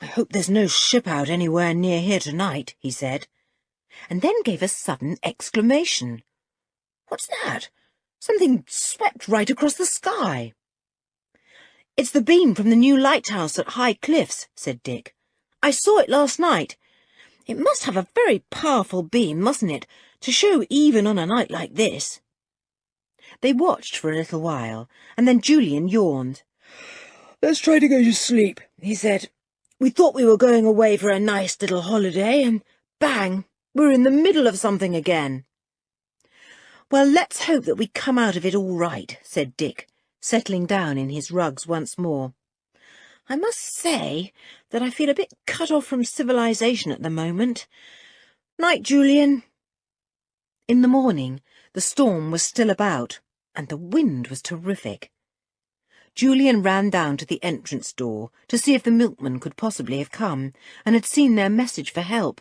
"I hope there's no ship out anywhere near here tonight," he said, and then gave a sudden exclamation. "What's that? Something swept right across the sky." "It's the beam from the new lighthouse at High Cliffs," said Dick. "I saw it last night. It must have a very powerful beam, mustn't it, to show even on a night like this?" They watched for a little while, and then Julian yawned. "Let's try to go to sleep," he said. "We thought we were going away for a nice little holiday, and bang! We're in the middle of something again." "Well, let's hope that we come out of it all right," said Dick, settling down in his rugs once more. "I must say that I feel a bit cut off from civilization at the moment. Night, Julian." In the morning, the storm was still about, and the wind was terrific. Julian ran down to the entrance door to see if the milkman could possibly have come and had seen their message for help.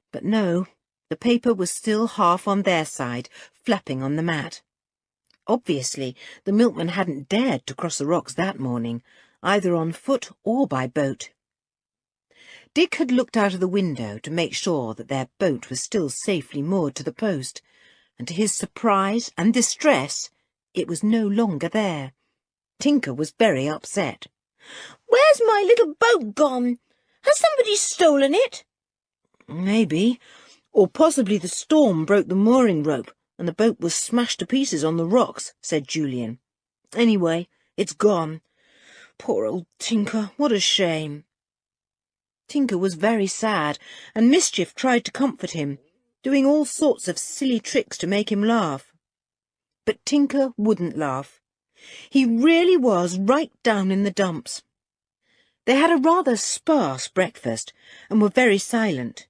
But no, the paper was still half on their side, flapping on the mat. Obviously, the milkman hadn't dared to cross the rocks that morning, either on foot or by boat. Dick had looked out of the window to make sure that their boat was still safely moored to the post, and to his surprise and distress, it was no longer there. Tinker was very upset. "Where's my little boat gone? Has somebody stolen it?" "Maybe. Or possibly the storm broke the mooring rope and the boat was smashed to pieces on the rocks," said Julian. "Anyway, it's gone. Poor old Tinker, what a shame." Tinker was very sad, and Mischief tried to comfort him, doing all sorts of silly tricks to make him laugh. But Tinker wouldn't laugh. He really was right down in the dumps. They had a rather sparse breakfast and were very silent.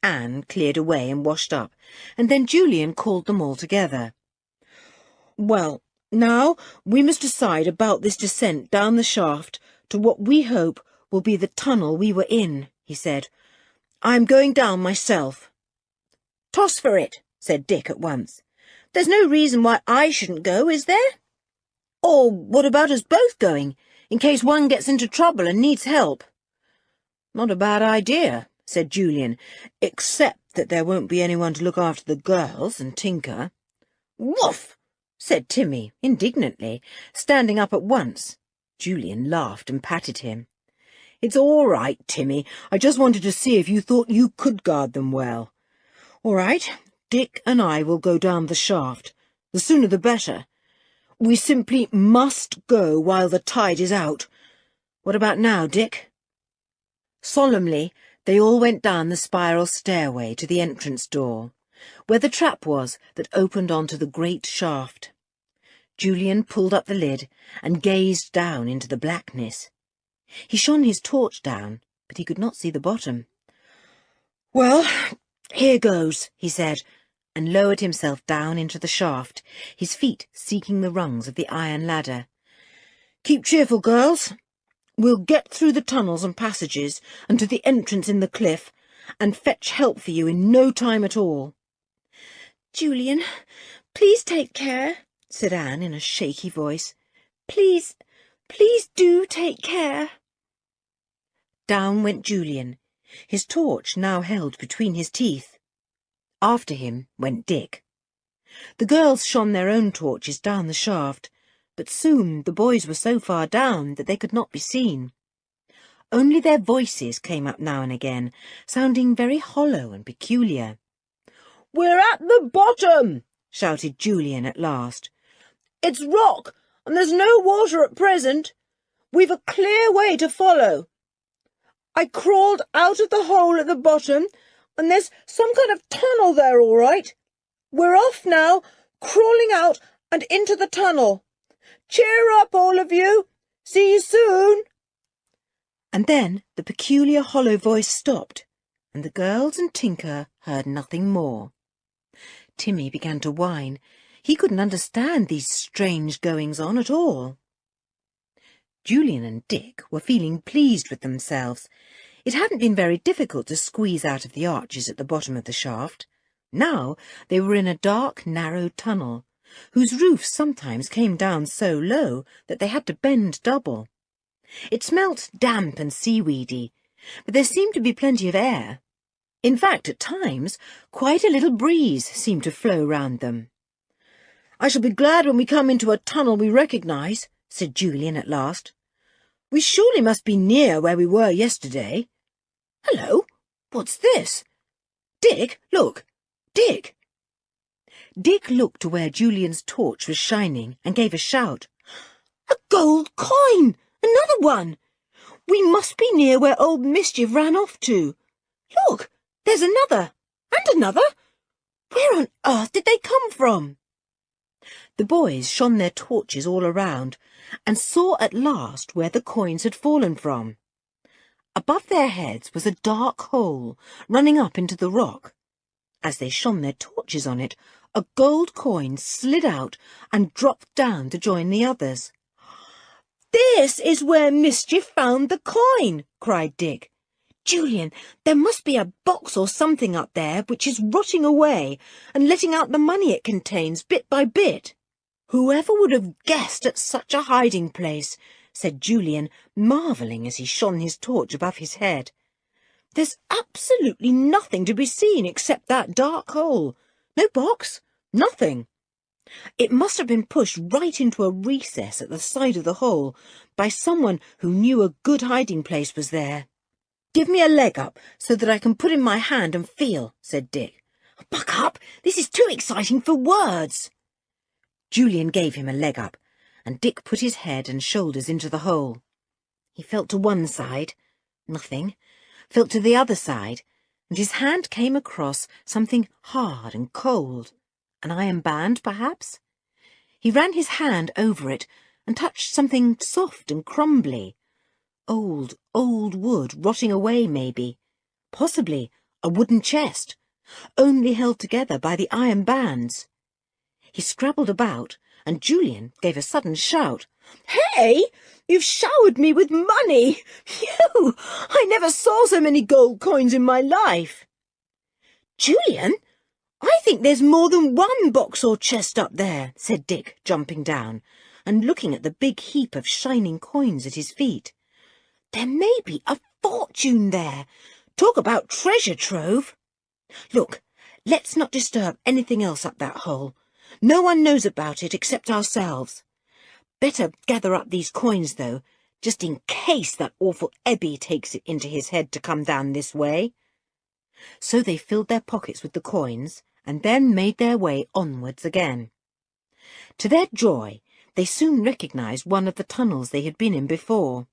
Anne cleared away and washed up, and then Julian called them all together. "Well, now we must decide about this descent down the shaft to what we hope will be the tunnel we were in," he said. I'm going down myself." "Toss for it," said Dick at once. "There's no reason why I shouldn't go, is there? Or what about us both going, in case one gets into trouble and needs help?" "Not a bad idea," said Julian, "except that there won't be anyone to look after the girls and Tinker." "Woof!" said Timmy indignantly, standing up at once. Julian laughed and patted him. "It's all right, Timmy. I just wanted to see if you thought you could guard them well. All right, Dick and I will go down the shaft. The sooner the better. We simply must go while the tide is out. What about now, Dick?" Solemnly, they all went down the spiral stairway to the entrance door, where the trap was that opened onto the great shaft. Julian pulled up the lid and gazed down into the blackness. He shone his torch down, but he could not see the bottom. "Well, here goes," he said, and lowered himself down into the shaft, his feet seeking the rungs of the iron ladder. "Keep cheerful, girls. We'll get through the tunnels and passages and to the entrance in the cliff, and fetch help for you in no time at all." "Julian, please take care," said Anne in a shaky voice. "Please, please do take care." Down went Julian, his torch now held between his teeth. After him went Dick. The girls shone their own torches down the shaft, but soon the boys were so far down that they could not be seen. Only their voices came up now and again, sounding very hollow and peculiar. "We're at the bottom!" shouted Julian at last. "It's rock, and there's no water at present. We've a clear way to follow. I crawled out of the hole at the bottom, and there's some kind of tunnel there, all right. We're off now, crawling out and into the tunnel. Cheer up, all of you. See you soon." And then the peculiar hollow voice stopped, and the girls and Tinker heard nothing more. Timmy began to whine. He couldn't understand these strange goings-on at all. Julian and Dick were feeling pleased with themselves. It hadn't been very difficult to squeeze out of the arches at the bottom of the shaft. Now they were in a dark, narrow tunnel, whose roof sometimes came down so low that they had to bend double. It smelt damp and seaweedy, but there seemed to be plenty of air. In fact, at times, quite a little breeze seemed to flow round them. "I shall be glad when we come into a tunnel we recognise," said Julian at last. "We surely must be near where we were yesterday. Hello, what's this? Dick, look! Dick!" Dick looked to where Julian's torch was shining and gave a shout. "A gold coin! Another one! We must be near where old Mischief ran off to. Look, there's another, and another. Where on earth did they come from?" The boys shone their torches all around and saw at last where the coins had fallen from. Above their heads was a dark hole running up into the rock. As they shone their torches on it, a gold coin slid out and dropped down to join the others. "This is where Mischief found the coin," cried Dick. "Julian, there must be a box or something up there which is rotting away and letting out the money it contains bit by bit." "Whoever would have guessed at such a hiding place?" said Julian, marvelling as he shone his torch above his head. "There's absolutely nothing to be seen except that dark hole. No box, nothing. It must have been pushed right into a recess at the side of the hole by someone who knew a good hiding place was there." "Give me a leg up so that I can put in my hand and feel," said Dick. "Buck up! This is too exciting for words." Julian gave him a leg up, and Dick put his head and shoulders into the hole. He felt to one side, nothing, felt to the other side, and his hand came across something hard and cold. An iron band, perhaps? He ran his hand over it and touched something soft and crumbly. Old wood rotting away, maybe. Possibly a wooden chest, only held together by the iron bands. He scrabbled about and Julian gave a sudden shout. "Hey, you've showered me with money! Phew! I never saw so many gold coins in my life." "Julian, I think there's more than one box or chest up there," said Dick, jumping down and looking at the big heap of shining coins at his feet. "There may be a fortune there. Talk about treasure trove. Look, let's not disturb anything else up that hole. No one knows about it except ourselves. Better gather up these coins, though, just in case that awful Ebbie takes it into his head to come down this way." So they filled their pockets with the coins and then made their way onwards again. To their joy, they soon recognised one of the tunnels they had been in before.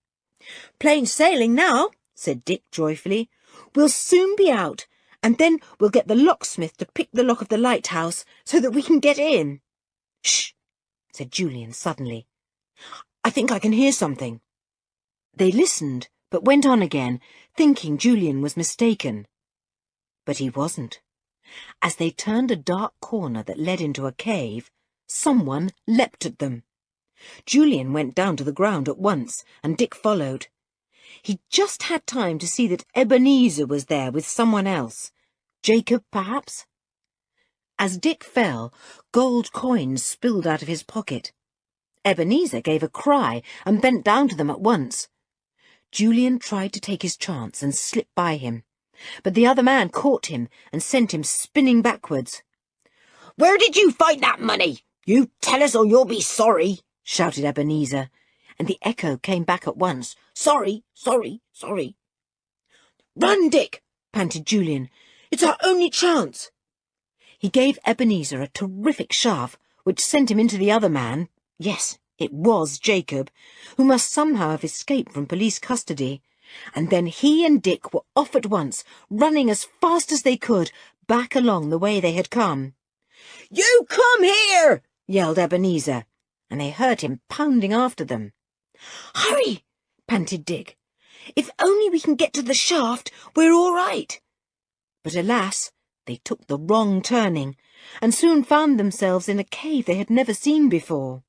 "Plain sailing now," said Dick joyfully. "We'll soon be out, and then we'll get the locksmith to pick the lock of the lighthouse so that we can get in." "Shh!" said Julian suddenly. "I think I can hear something." They listened, but went on again, thinking Julian was mistaken. But he wasn't. As they turned a dark corner that led into a cave, someone leapt at them. Julian went down to the ground at once, and Dick followed. He just had time to see that Ebenezer was there with someone else. Jacob, perhaps? As Dick fell, gold coins spilled out of his pocket. Ebenezer gave a cry and bent down to them at once. Julian tried to take his chance and slip by him, but the other man caught him and sent him spinning backwards. "Where did you find that money? You tell us or you'll be sorry," shouted Ebenezer, and the echo came back at once. "Sorry, sorry, sorry." "Run, Dick!" panted Julian. "It's our only chance." He gave Ebenezer a terrific shove, which sent him into the other man. Yes, it was Jacob, who must somehow have escaped from police custody. And then he and Dick were off at once, running as fast as they could, back along the way they had come. "You come here!" yelled Ebenezer, and they heard him pounding after them. "Hurry!" panted Dick. "If only we can get to the shaft, we're all right." But alas, they took the wrong turning, and soon found themselves in a cave they had never seen before.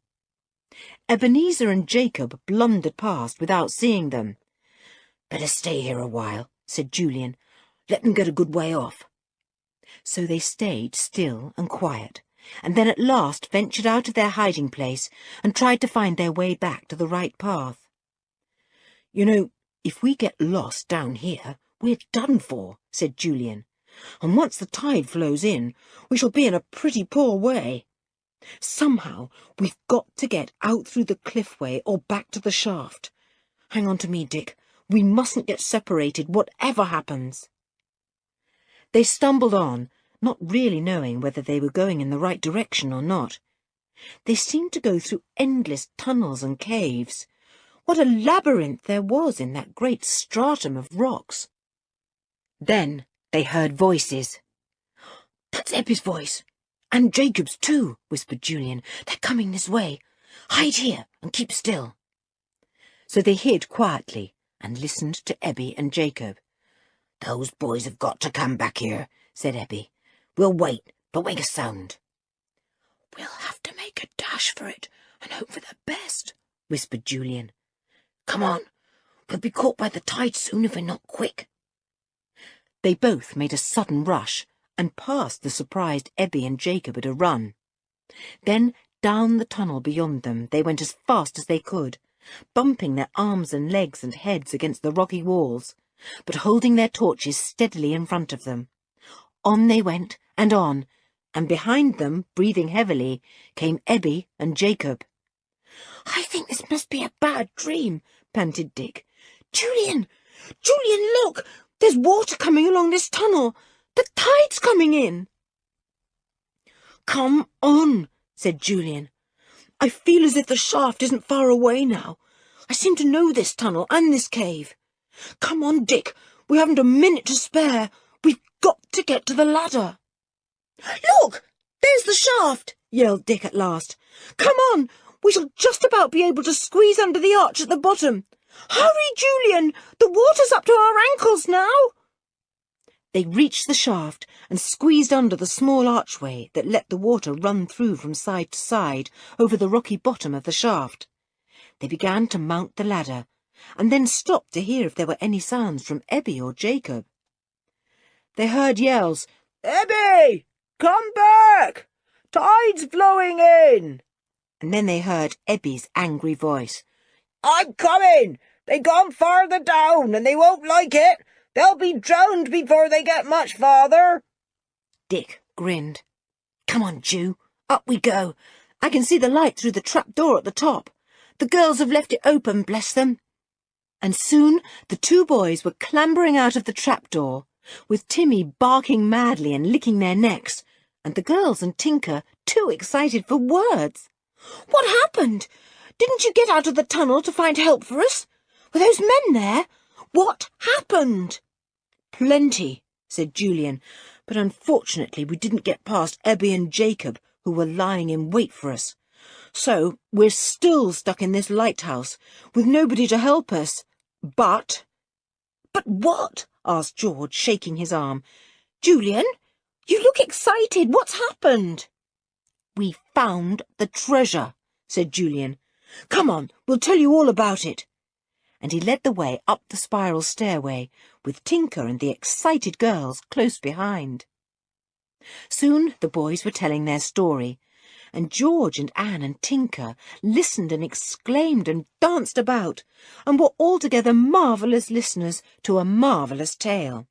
Ebenezer and Jacob blundered past without seeing them. "Better stay here a while," said Julian. "Let them get a good way off." So they stayed still and quiet, and then at last ventured out of their hiding place and tried to find their way back to the right path. "You know, if we get lost down here, we're done for," said Julian. "And once the tide flows in, we shall be in a pretty poor way. Somehow we've got to get out through the cliff-way or back to the shaft. Hang on to me, Dick. We mustn't get separated, whatever happens." They stumbled on, not really knowing whether they were going in the right direction or not. They seemed to go through endless tunnels and caves. What a labyrinth there was in that great stratum of rocks. Then they heard voices. "That's Ebbie's voice, and Jacob's too," whispered Julian. "They're coming this way. Hide here and keep still." So they hid quietly and listened to Ebbie and Jacob. "Those boys have got to come back here," said Ebbie. "We'll wait, but make a sound." "We'll have to make a dash for it and hope for the best," whispered Julian. "Come on, we'll be caught by the tide soon if we're not quick." They both made a sudden rush and passed the surprised Ebbie and Jacob at a run. Then down the tunnel beyond them they went as fast as they could, bumping their arms and legs and heads against the rocky walls, but holding their torches steadily in front of them. On they went, and behind them, breathing heavily, came Ebbie and Jacob. "I think this must be a bad dream," panted Dick. Julian, look! There's water coming along this tunnel. The tide's coming in." "Come on," said Julian. "I feel as if the shaft isn't far away now. I seem to know this tunnel and this cave. Come on, Dick, we haven't a minute to spare. We've got to get to the ladder." "Look, there's the shaft," yelled Dick at last. "Come on, we shall just about be able to squeeze under the arch at the bottom. Hurry, Julian, the water's up to our ankles now." They reached the shaft and squeezed under the small archway that let the water run through from side to side over the rocky bottom of the shaft. They began to mount the ladder, and then stopped to hear if there were any sounds from Ebbie or Jacob. They heard yells, "Ebbie, come back! Tide's flowing in!" And then they heard Ebbie's angry voice. "I'm coming! They gone farther down, and they won't like it. They'll be drowned before they get much farther." Dick grinned. "Come on, Jew, up we go. I can see the light through the trap door at the top. The girls have left it open, bless them." And soon the two boys were clambering out of the trap door, with Timmy barking madly and licking their necks, and the girls and Tinker too excited for words. "What happened? Didn't you get out of the tunnel to find help for us? Were those men there? What happened?" "Plenty," said Julian, "but unfortunately we didn't get past Ebbie and Jacob, who were lying in wait for us. So we're still stuck in this lighthouse, with nobody to help us. But—" "But what?" asked George, shaking his arm. "Julian, you look excited. What's happened?" "We found the treasure," said Julian. "Come on, we'll tell you all about it." And he led the way up the spiral stairway, with Tinker and the excited girls close behind. Soon the boys were telling their story, and George and Anne and Tinker listened and exclaimed and danced about, and were altogether marvellous listeners to a marvellous tale.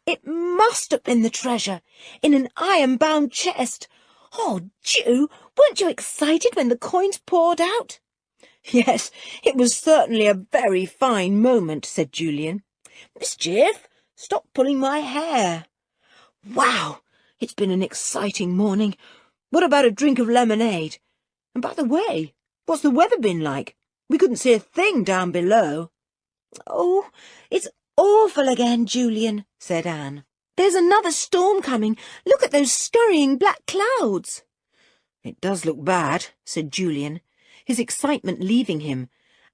"It must have been the treasure, in an iron-bound chest. Oh, Jew, weren't you excited when the coins poured out?" "Yes, it was certainly a very fine moment," said Julian. "Mischief, stop pulling my hair." "Wow, it's been an exciting morning. What about a drink of lemonade? And by the way, what's the weather been like? We couldn't see a thing down below." "Oh, it's awful again, Julian," said Anne. "There's another storm coming. Look at those scurrying black clouds." "It does look bad," said Julian, his excitement leaving him,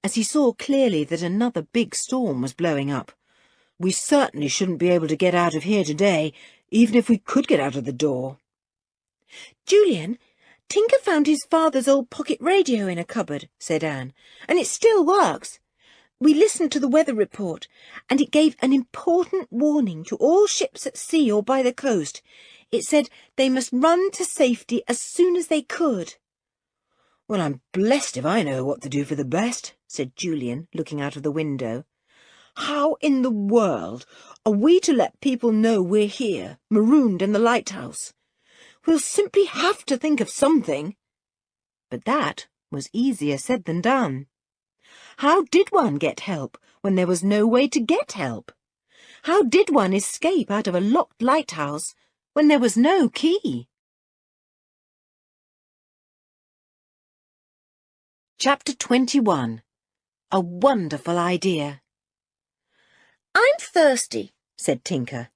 as he saw clearly that another big storm was blowing up. "We certainly shouldn't be able to get out of here today, even if we could get out of the door." "Julian, Tinker found his father's old pocket radio in a cupboard," said Anne, "and it still works. We listened to the weather report, and it gave an important warning to all ships at sea or by the coast. It said they must run to safety as soon as they could." "Well, I'm blessed if I know what to do for the best," said Julian, looking out of the window. "How in the world are we to let people know we're here, marooned in the lighthouse? We'll simply have to think of something." But that was easier said than done. How did one get help when there was no way to get help? How did one escape out of a locked lighthouse when there was no key? Chapter 21. A Wonderful Idea. "I'm thirsty," said Tinker.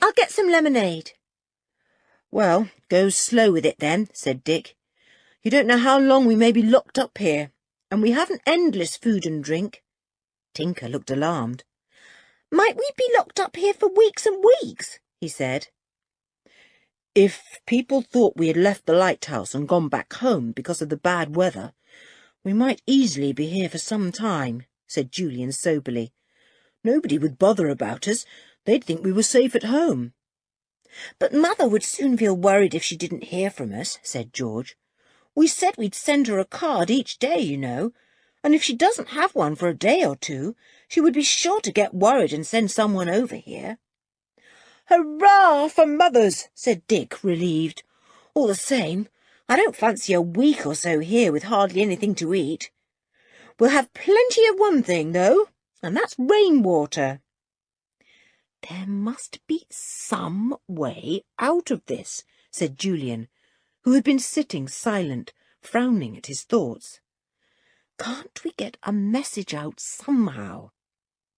"I'll get some lemonade." "Well, go slow with it then," said Dick. "You don't know how long we may be locked up here, and we haven't endless food and drink." Tinker looked alarmed. "Might we be locked up here for weeks and weeks?" he said. "If people thought we had left the lighthouse and gone back home because of the bad weather, we might easily be here for some time," said Julian soberly. "Nobody would bother about us. They'd think we were safe at home." "But Mother would soon feel worried if she didn't hear from us," said George. "We said we'd send her a card each day, you know, and if she doesn't have one for a day or two, she would be sure to get worried and send someone over here." "Hurrah for mothers!" said Dick, relieved. "All the same, I don't fancy a week or so here with hardly anything to eat. We'll have plenty of one thing, though, and that's rainwater." "There must be some way out of this," said Julian, who had been sitting silent, frowning at his thoughts. "Can't we get a message out somehow?"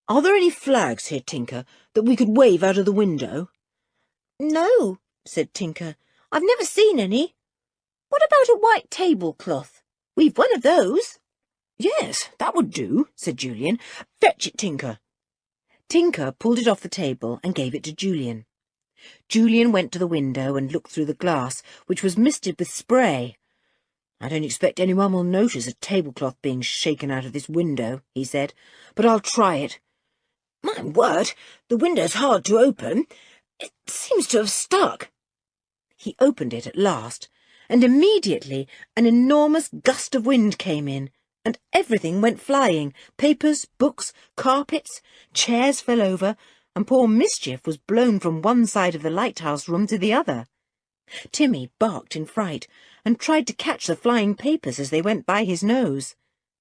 "Are there any flags here, Tinker, that we could wave out of the window?" "No," said Tinker. "I've never seen any. What about a white tablecloth? We've one of those." "Yes, that would do," said Julian. "Fetch it, Tinker." Tinker pulled it off the table and gave it to Julian. Julian went to the window and looked through the glass, which was misted with spray. "I don't expect anyone will notice a tablecloth being shaken out of this window," he said, "but I'll try it. My word, the window's hard to open. It seems to have stuck." He opened it at last, and immediately an enormous gust of wind came in, and everything went flying. Papers, books, carpets, chairs fell over, and poor Mischief was blown from one side of the lighthouse room to the other. Timmy barked in fright and tried to catch the flying papers as they went by his nose.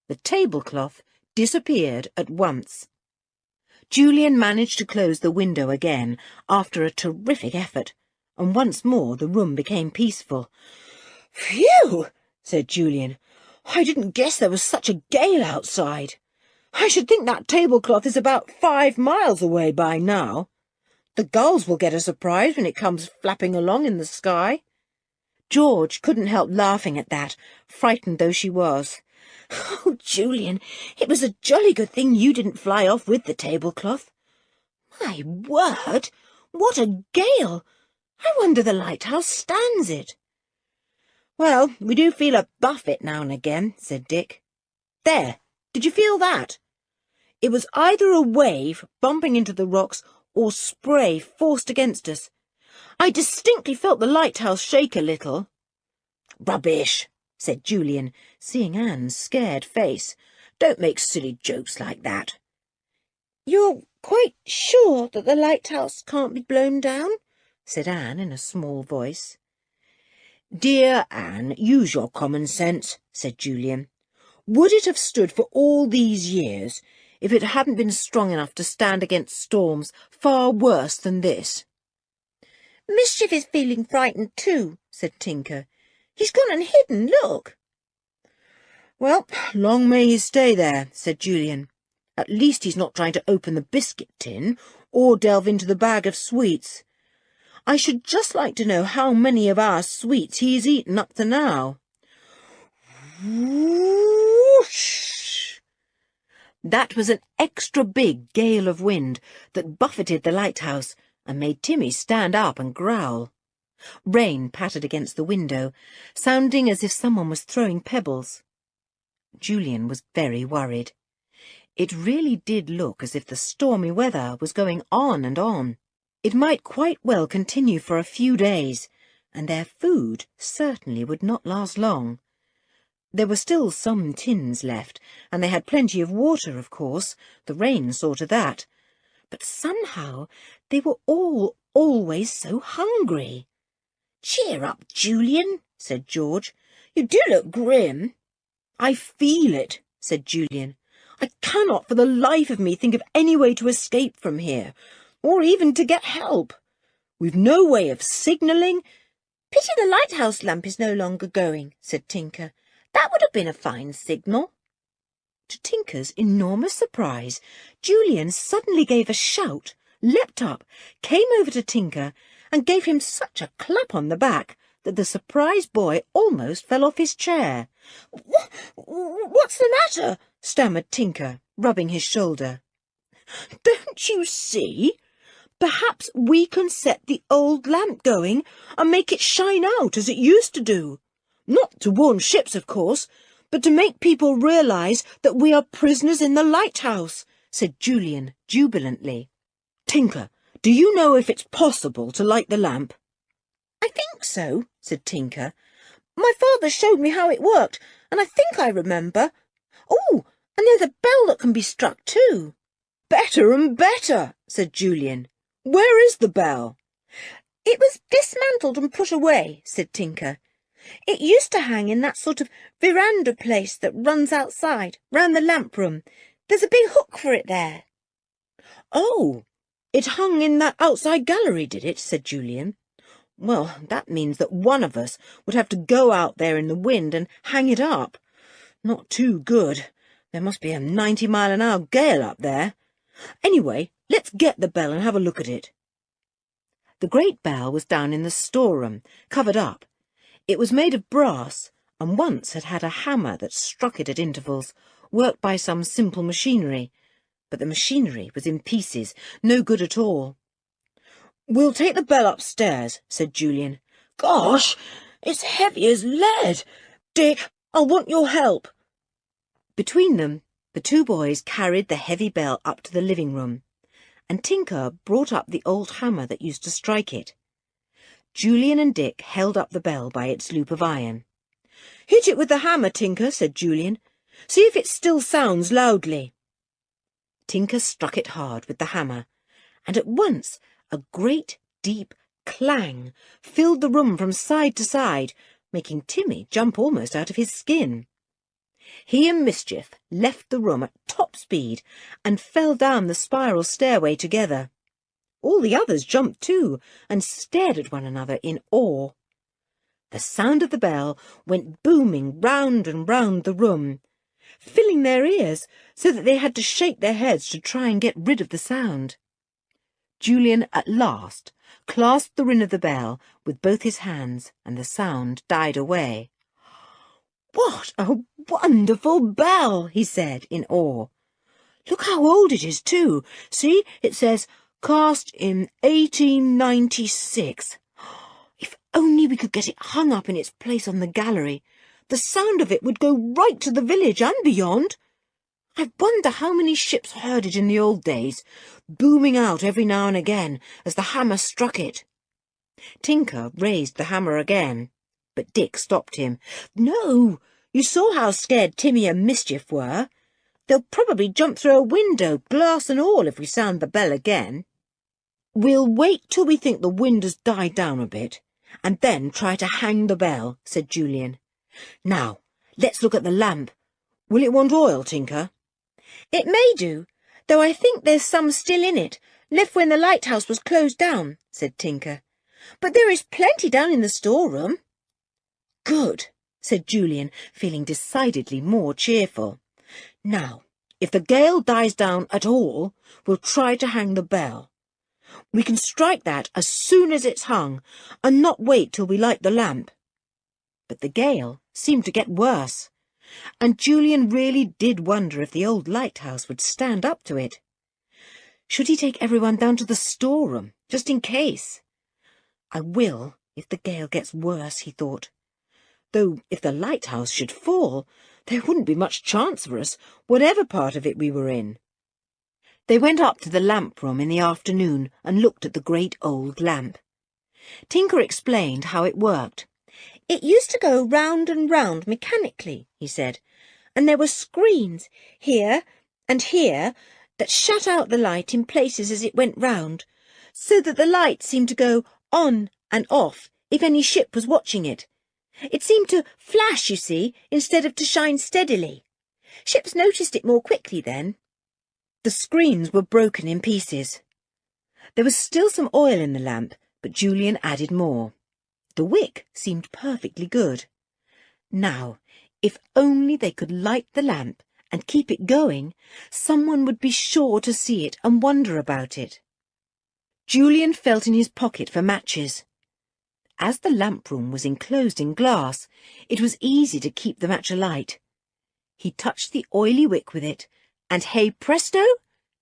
The tablecloth disappeared at once. Julian managed to close the window again after a terrific effort, and once more the room became peaceful. "Phew!" said Julian. "I didn't guess there was such a gale outside. I should think that tablecloth is about 5 miles away by now. The gulls will get a surprise when it comes flapping along in the sky." George couldn't help laughing at that, frightened though she was. "Oh, Julian, it was a jolly good thing you didn't fly off with the tablecloth. My word, what a gale! I wonder the lighthouse stands it." "Well, we do feel a buffet now and again," said Dick. "There, did you feel that? It was either a wave bumping into the rocks or spray forced against us. I distinctly felt the lighthouse shake a little." "Rubbish," said Julian, seeing Anne's scared face. "Don't make silly jokes like that." "You're quite sure that the lighthouse can't be blown down?" said Anne in a small voice. "Dear Anne, use your common sense," said Julian. "Would it have stood for all these years if it hadn't been strong enough to stand against storms far worse than this?" "Mischief is feeling frightened too," said Tinker. "He's gone and hidden, look." "Well, long may he stay there," said Julian. "At least he's not trying to open the biscuit tin or delve into the bag of sweets. I should just like to know how many of our sweets he's eaten up to now." Whoosh! That was an extra big gale of wind that buffeted the lighthouse and made Timmy stand up and growl. Rain pattered against the window, sounding as if someone was throwing pebbles. Julian was very worried. It really did look as if the stormy weather was going on and on. It might quite well continue for a few days, and their food certainly would not last long. There were still some tins left, and they had plenty of water, of course. The rain saw to that. But somehow they were all always so hungry. "Cheer up, Julian," said George. "You do look grim." "I feel it," said Julian. "I cannot for the life of me think of any way to escape from here, or even to get help. We've no way of signalling." "Pity the lighthouse lamp is no longer going," said Tinker. "That would have been a fine signal." To Tinker's enormous surprise, Julian suddenly gave a shout, leapt up, came over to Tinker, and gave him such a clap on the back that the surprised boy almost fell off his chair. "What's the matter?" stammered Tinker, rubbing his shoulder. "Don't you see? Perhaps we can set the old lamp going and make it shine out as it used to do. Not to warn ships, of course, but to make people realise that we are prisoners in the lighthouse," said Julian jubilantly. "Tinker, do you know if it's possible to light the lamp?" "I think so," said Tinker. "My father showed me how it worked, and I think I remember. Oh, and there's a bell that can be struck too." "Better and better," said Julian. "Where is the bell?" "It was dismantled and put away," said Tinker. "It used to hang in that sort of veranda place that runs outside, round the lamp room. There's a big hook for it there." "Oh, it hung in that outside gallery, did it?" said Julian. "Well, that means that one of us would have to go out there in the wind and hang it up. Not too good. There must be a 90-mile-an-hour gale up there. Anyway, let's get the bell and have a look at it." The great bell was down in the storeroom, covered up. It was made of brass, and once had had a hammer that struck it at intervals, worked by some simple machinery. but the machinery was in pieces, no good at all. "We'll take the bell upstairs," said Julian. "Gosh, it's heavy as lead. Dick, I'll want your help." Between them, the two boys carried the heavy bell up to the living room, and Tinker brought up the old hammer that used to strike it. Julian and Dick held up the bell by its loop of iron. "Hit it with the hammer, Tinker," said Julian. "See if it still sounds loudly." Tinker struck it hard with the hammer, and at once a great deep clang filled the room from side to side, making Timmy jump almost out of his skin. He and Mischief left the room at top speed and fell down the spiral stairway together. All the others jumped too and stared at one another in awe. The sound of the bell went booming round and round the room, filling their ears so that they had to shake their heads to try and get rid of the sound. Julian at last clasped the ring of the bell with both his hands, and the sound died away. "What a wonderful bell!" he said in awe. "Look how old it is too. See, it says, 'Cast in 1896. If only we could get it hung up in its place on the gallery. The sound of it would go right to the village and beyond. I wonder how many ships heard it in the old days, booming out every now and again as the hammer struck it." Tinker raised the hammer again, but Dick stopped him. "No, you saw how scared Timmy and Mischief were. They'll probably jump through a window, glass and all, if we sound the bell again." "We'll wait till we think the wind has died down a bit, and then try to hang the bell," said Julian. "Now, let's look at the lamp. Will it want oil, Tinker?" "It may do, though I think there's some still in it, left when the lighthouse was closed down," said Tinker. "But there is plenty down in the storeroom." "Good," said Julian, feeling decidedly more cheerful. "Now, if the gale dies down at all, we'll try to hang the bell. We can strike that as soon as it's hung, and not wait till we light the lamp." But the gale seemed to get worse, and Julian really did wonder if the old lighthouse would stand up to it. Should he take everyone down to the storeroom, just in case? "I will, if the gale gets worse," he thought. Though if the lighthouse should fall, there wouldn't be much chance for us, whatever part of it we were in. They went up to the lamp room in the afternoon and looked at the great old lamp. Tinker explained how it worked. "It used to go round and round mechanically," he said, "and there were screens here and here that shut out the light in places as it went round, so that the light seemed to go on and off if any ship was watching it. It seemed to flash, you see, instead of to shine steadily. Ships noticed it more quickly then." The screens were broken in pieces. There was still some oil in the lamp, but Julian added more. The wick seemed perfectly good. Now, if only they could light the lamp and keep it going, someone would be sure to see it and wonder about it. Julian felt in his pocket for matches. As the lamp room was enclosed in glass, it was easy to keep the match alight. He touched the oily wick with it, and hey presto,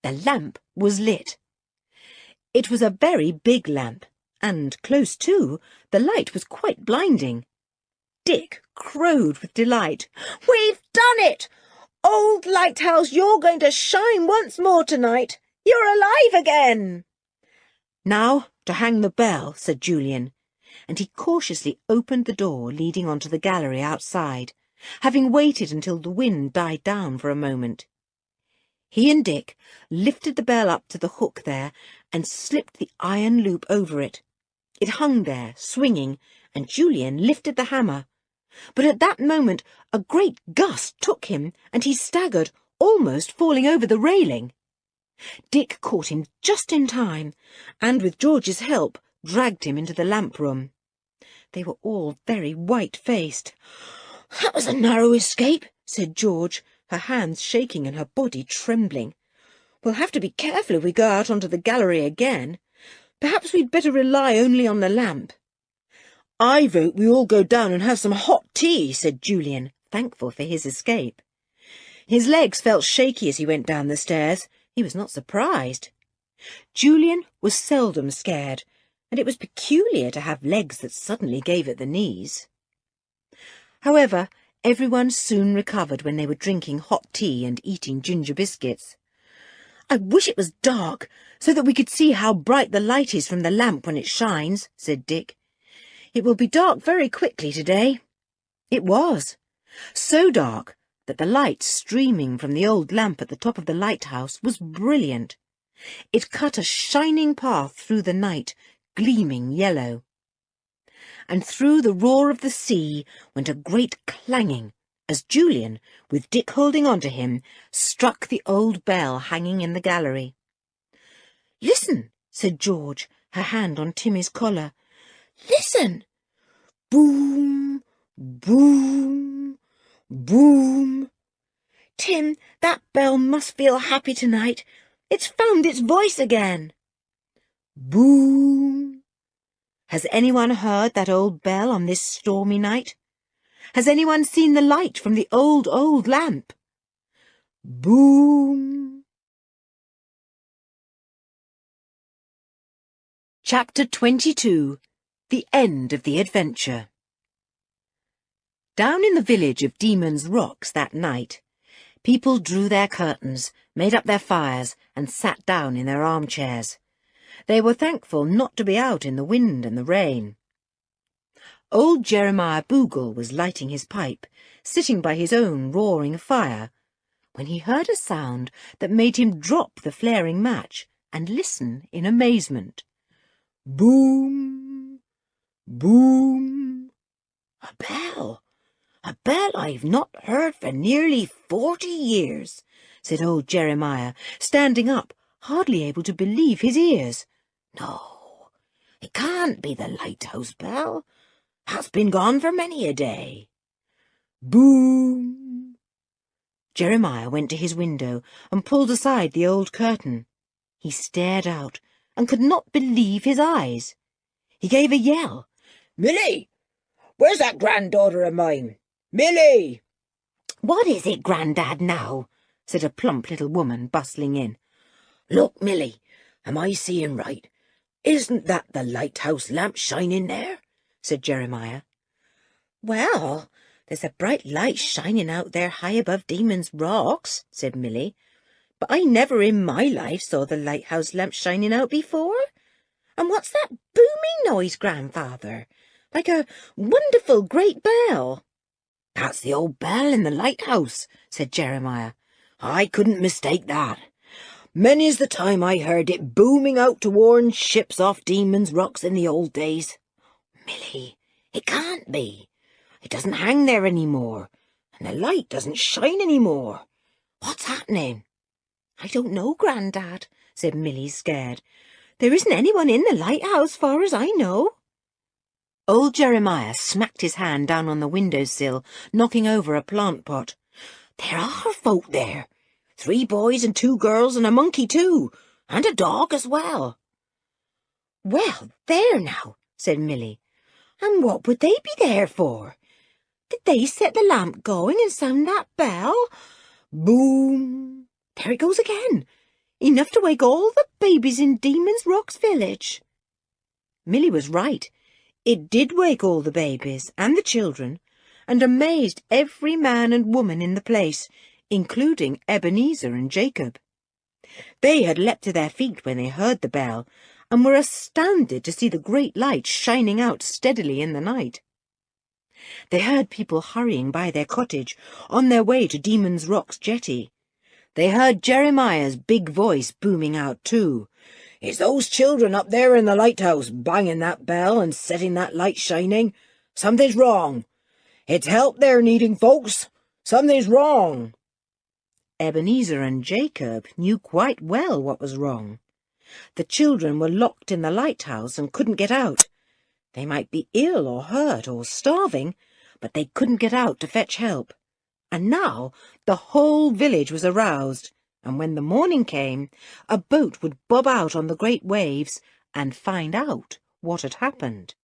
the lamp was lit. It was a very big lamp, and close to, the light was quite blinding. Dick crowed with delight. "We've done it! Old lighthouse, you're going to shine once more tonight. You're alive again." "Now to hang the bell," said Julian, and he cautiously opened the door leading onto the gallery outside, having waited until the wind died down for a moment. He and Dick lifted the bell up to the hook there and slipped the iron loop over it. It hung there, swinging, and Julian lifted the hammer. But at that moment a great gust took him, and he staggered, almost falling over the railing. Dick caught him just in time, and with George's help dragged him into the lamp room. They were all very white-faced. "That was a narrow escape," said George, her hands shaking and her body trembling. "We'll have to be careful if we go out onto the gallery again. Perhaps we'd better rely only on the lamp." "I vote we all go down and have some hot tea," said Julian, thankful for his escape. His legs felt shaky as he went down the stairs. He was not surprised. Julian was seldom scared, and it was peculiar to have legs that suddenly gave at the knees. However, everyone soon recovered when they were drinking hot tea and eating ginger biscuits. "I wish it was dark, so that we could see how bright the light is from the lamp when it shines," said Dick. "It will be dark very quickly today." It was. So dark that the light streaming from the old lamp at the top of the lighthouse was brilliant. It cut a shining path through the night, gleaming yellow. And through the roar of the sea went a great clanging, as Julian, with Dick holding on to him, struck the old bell hanging in the gallery. "Listen," said George, her hand on Timmy's collar. "Listen! Boom, boom, boom. Tim, that bell must feel happy tonight. It's found its voice again." Boom. Has anyone heard that old bell on this stormy night? Has anyone seen the light from the old lamp? Boom. Chapter 22. The End of the Adventure. Down in the village of Demon's Rocks that night, people drew their curtains, made up their fires, and sat down in their armchairs. They were thankful not to be out in the wind and the rain. Old Jeremiah Boogle was lighting his pipe, sitting by his own roaring fire, when he heard a sound that made him drop the flaring match and listen in amazement. Boom, boom. A bell! A bell I've not heard for nearly 40 years, said old Jeremiah, standing up, hardly able to believe his ears. No, it can't be the lighthouse bell. That's been gone for many a day. Boom! Jeremiah went to his window and pulled aside the old curtain. He stared out and could not believe his eyes. He gave a yell. "Milly! Where's that granddaughter of mine? Milly!" "What is it, Grandad, now?" said a plump little woman bustling in. "Look, Milly, am I seeing right? Isn't that the lighthouse lamp shining there?" said Jeremiah. "Well, there's a bright light shining out there high above Demon's Rocks," said Milly. "But I never in my life saw the lighthouse lamp shining out before. And what's that booming noise, Grandfather? Like a wonderful great bell." "That's the old bell in the lighthouse," said Jeremiah. "I couldn't mistake that. Many's the time I heard it booming out to warn ships off Demon's Rocks in the old days. Milly, it can't be. It doesn't hang there any more, and the light doesn't shine any more. What's happening?" "I don't know, Grandad," said Milly, scared. "There isn't anyone in the lighthouse, far as I know." Old Jeremiah smacked his hand down on the window-sill, knocking over a plant pot. "There are folk there. 3 boys and 2 girls and a monkey too, and a dog as well." "Well, there now," said Milly. "And what would they be there for? Did they set the lamp going and sound that bell? Boom! There it goes again. Enough to wake all the babies in Demon's Rocks village." Milly was right. It did wake all the babies and the children, and amazed every man and woman in the place, including Ebenezer and Jacob. They had leapt to their feet when they heard the bell, and were astounded to see the great light shining out steadily in the night. They heard people hurrying by their cottage, on their way to Demon's Rocks jetty. They heard Jeremiah's big voice booming out too. "It's those children up there in the lighthouse banging that bell and setting that light shining. Something's wrong. It's help they're needing, folks. Something's wrong." Ebenezer and Jacob knew quite well what was wrong. The children were locked in the lighthouse and couldn't get out. They might be ill or hurt or starving, but they couldn't get out to fetch help. And now the whole village was aroused, and when the morning came, a boat would bob out on the great waves and find out what had happened.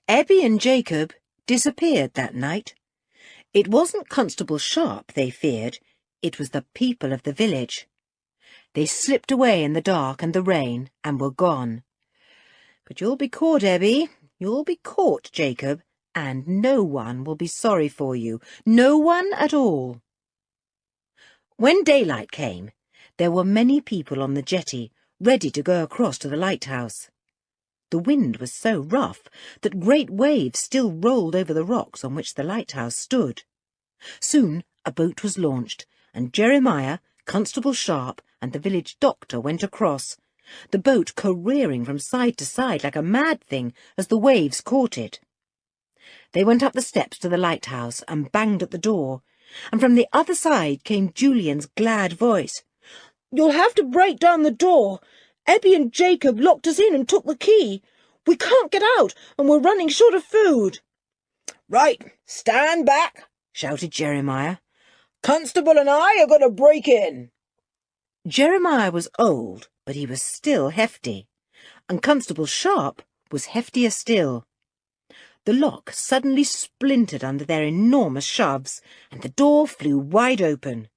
Ebby and Jacob disappeared that night. It wasn't Constable Sharp they feared, it was the people of the village. They slipped away in the dark and the rain and were gone. But you'll be caught, Ebbie. You'll be caught, Jacob, and no one will be sorry for you. No one at all. When daylight came, there were many people on the jetty, ready to go across to the lighthouse. The wind was so rough that great waves still rolled over the rocks on which the lighthouse stood. Soon a boat was launched, and Jeremiah, Constable Sharp, and the village doctor went across, the boat careering from side to side like a mad thing as the waves caught it. They went up the steps to the lighthouse and banged at the door, and from the other side came Julian's glad voice. "You'll have to break down the door. Ebbie and Jacob locked us in and took the key. We can't get out, and we're running short of food." "Right, stand back," shouted Jeremiah. "Constable and I are going to break in." Jeremiah was old, but he was still hefty, and Constable Sharp was heftier still. The lock suddenly splintered under their enormous shoves, and the door flew wide open.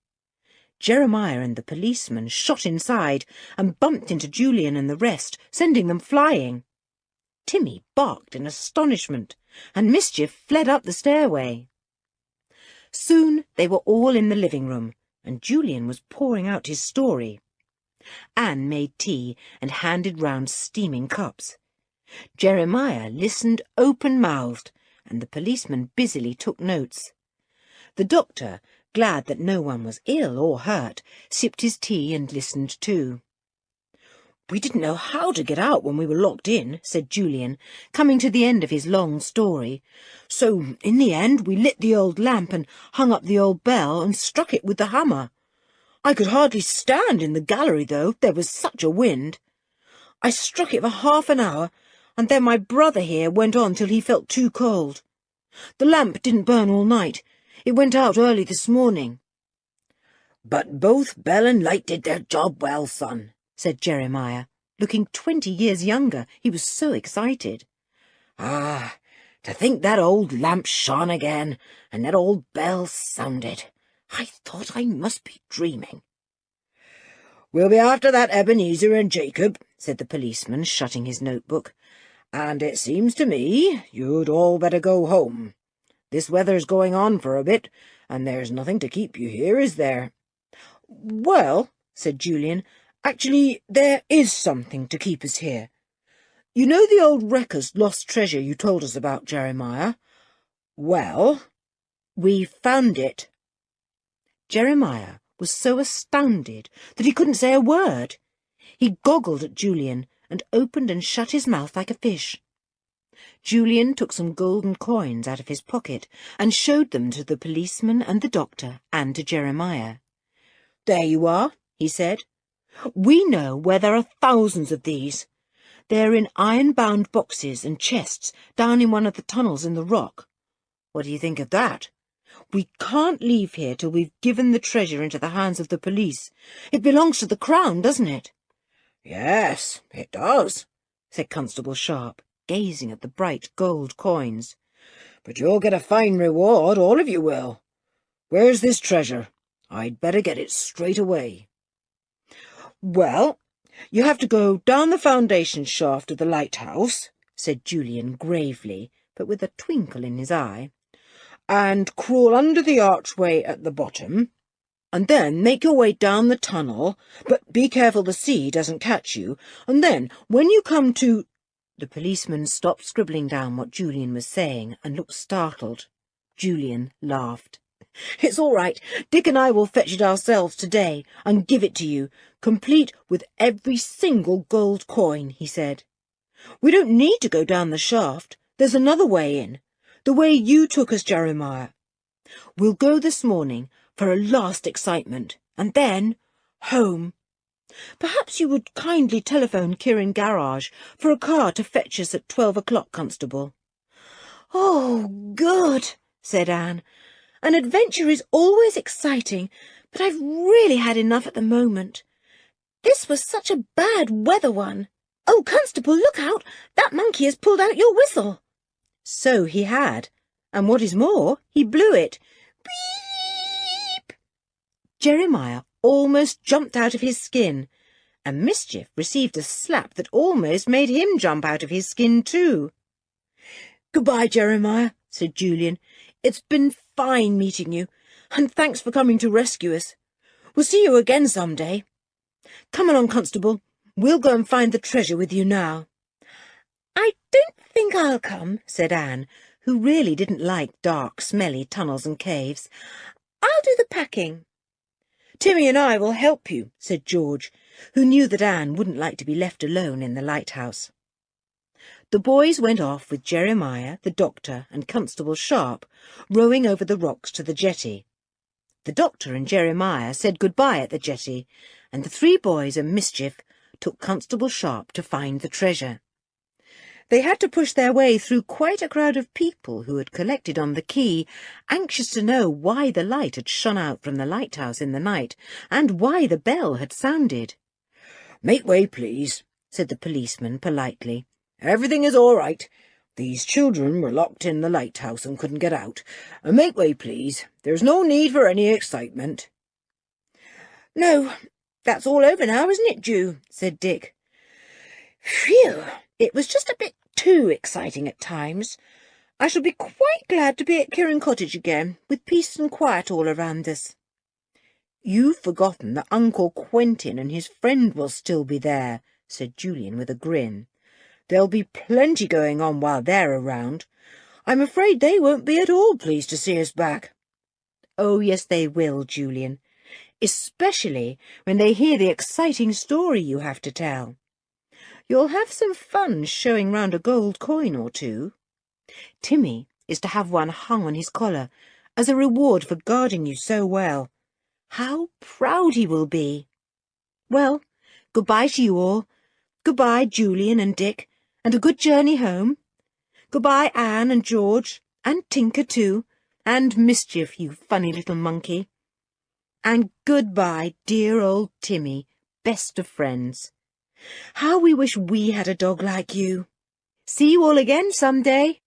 Jeremiah and the policeman shot inside and bumped into Julian and the rest, sending them flying. Timmy barked in astonishment, and Mischief fled up the stairway. Soon they were all in the living room, and Julian was pouring out his story. Anne made tea and handed round steaming cups. Jeremiah listened open-mouthed, and the policeman busily took notes. The doctor, glad that no one was ill or hurt, sipped his tea and listened too. "We didn't know how to get out when we were locked in," said Julian, coming to the end of his long story. "So, in the end, we lit the old lamp and hung up the old bell and struck it with the hammer. I could hardly stand in the gallery, though, there was such a wind. I struck it for half an hour, and then my brother here went on till he felt too cold. The lamp didn't burn all night. It went out early this morning." "But both bell and light did their job well, son," said Jeremiah, looking 20 years younger. He was so excited. "Ah, to think that old lamp shone again, and that old bell sounded. I thought I must be dreaming." "We'll be after that Ebenezer and Jacob," said the policeman, shutting his notebook. "And it seems to me you'd all better go home. This weather's going on for a bit, and there's nothing to keep you here, is there?" "Well," said Julian, "actually there is something to keep us here. You know the old wrecker's lost treasure you told us about, Jeremiah? Well, we found it." Jeremiah was so astounded that he couldn't say a word. He goggled at Julian and opened and shut his mouth like a fish. Julian took some golden coins out of his pocket and showed them to the policeman and the doctor and to Jeremiah. "There you are," he said. "We know where there are thousands of these. They're in iron-bound boxes and chests down in one of the tunnels in the rock. What do you think of that? We can't leave here till we've given the treasure into the hands of the police. It belongs to the Crown, doesn't it?" "Yes, it does," said Constable Sharp, gazing at the bright gold coins. "But you'll get a fine reward, all of you will. Where's this treasure? I'd better get it straight away." "Well, you have to go down the foundation shaft of the lighthouse," said Julian gravely, but with a twinkle in his eye, "and crawl under the archway at the bottom, and then make your way down the tunnel, but be careful the sea doesn't catch you, and then, when you come to—" The policeman stopped scribbling down what Julian was saying and looked startled. Julian laughed. "It's all right. Dick and I will fetch it ourselves today and give it to you, complete with every single gold coin," he said. "We don't need to go down the shaft. There's another way in, the way you took us, Jeremiah. We'll go this morning for a last excitement, and then home. Perhaps you would kindly telephone Kirin Garage for a car to fetch us at 12 o'clock, Constable." "Oh, good," said Anne. "An adventure is always exciting, but I've really had enough at the moment. This was such a bad weather one. Oh, Constable, look out! That monkey has pulled out your whistle." So he had, and what is more, he blew it. Beep! Jeremiah almost jumped out of his skin, and Mischief received a slap that almost made him jump out of his skin too. "Goodbye, Jeremiah," said Julian. "It's been fine meeting you, and thanks for coming to rescue us. We'll see you again some day. Come along, Constable. We'll go and find the treasure with you now." "I don't think I'll come," said Anne, who really didn't like dark, smelly tunnels and caves. "I'll do the packing." "Timmy and I will help you," said George, who knew that Anne wouldn't like to be left alone in the lighthouse. The boys went off with Jeremiah, the doctor, and Constable Sharp, rowing over the rocks to the jetty. The doctor and Jeremiah said goodbye at the jetty, and the three boys and Mischief took Constable Sharp to find the treasure. They had to push their way through quite a crowd of people who had collected on the quay, anxious to know why the light had shone out from the lighthouse in the night, and why the bell had sounded. "Make way, please," said the policeman politely. "Everything is all right. These children were locked in the lighthouse and couldn't get out. Make way, please. There's no need for any excitement." "No, that's all over now, isn't it, Ju?" said Dick. "Phew, it was just a bit too exciting at times. I shall be quite glad to be at Kieran Cottage again, with peace and quiet all around us." "You've forgotten that Uncle Quentin and his friend will still be there," said Julian with a grin. "There'll be plenty going on while they're around. I'm afraid they won't be at all pleased to see us back." "Oh, yes, they will, Julian, especially when they hear the exciting story you have to tell. You'll have some fun showing round a gold coin or two. Timmy is to have one hung on his collar as a reward for guarding you so well. How proud he will be! Well, goodbye to you all. Goodbye, Julian and Dick, and a good journey home. Goodbye, Anne and George, and Tinker too, and Mischief, you funny little monkey. And goodbye, dear old Timmy, best of friends. How we wish we had a dog like you. See you all again some day."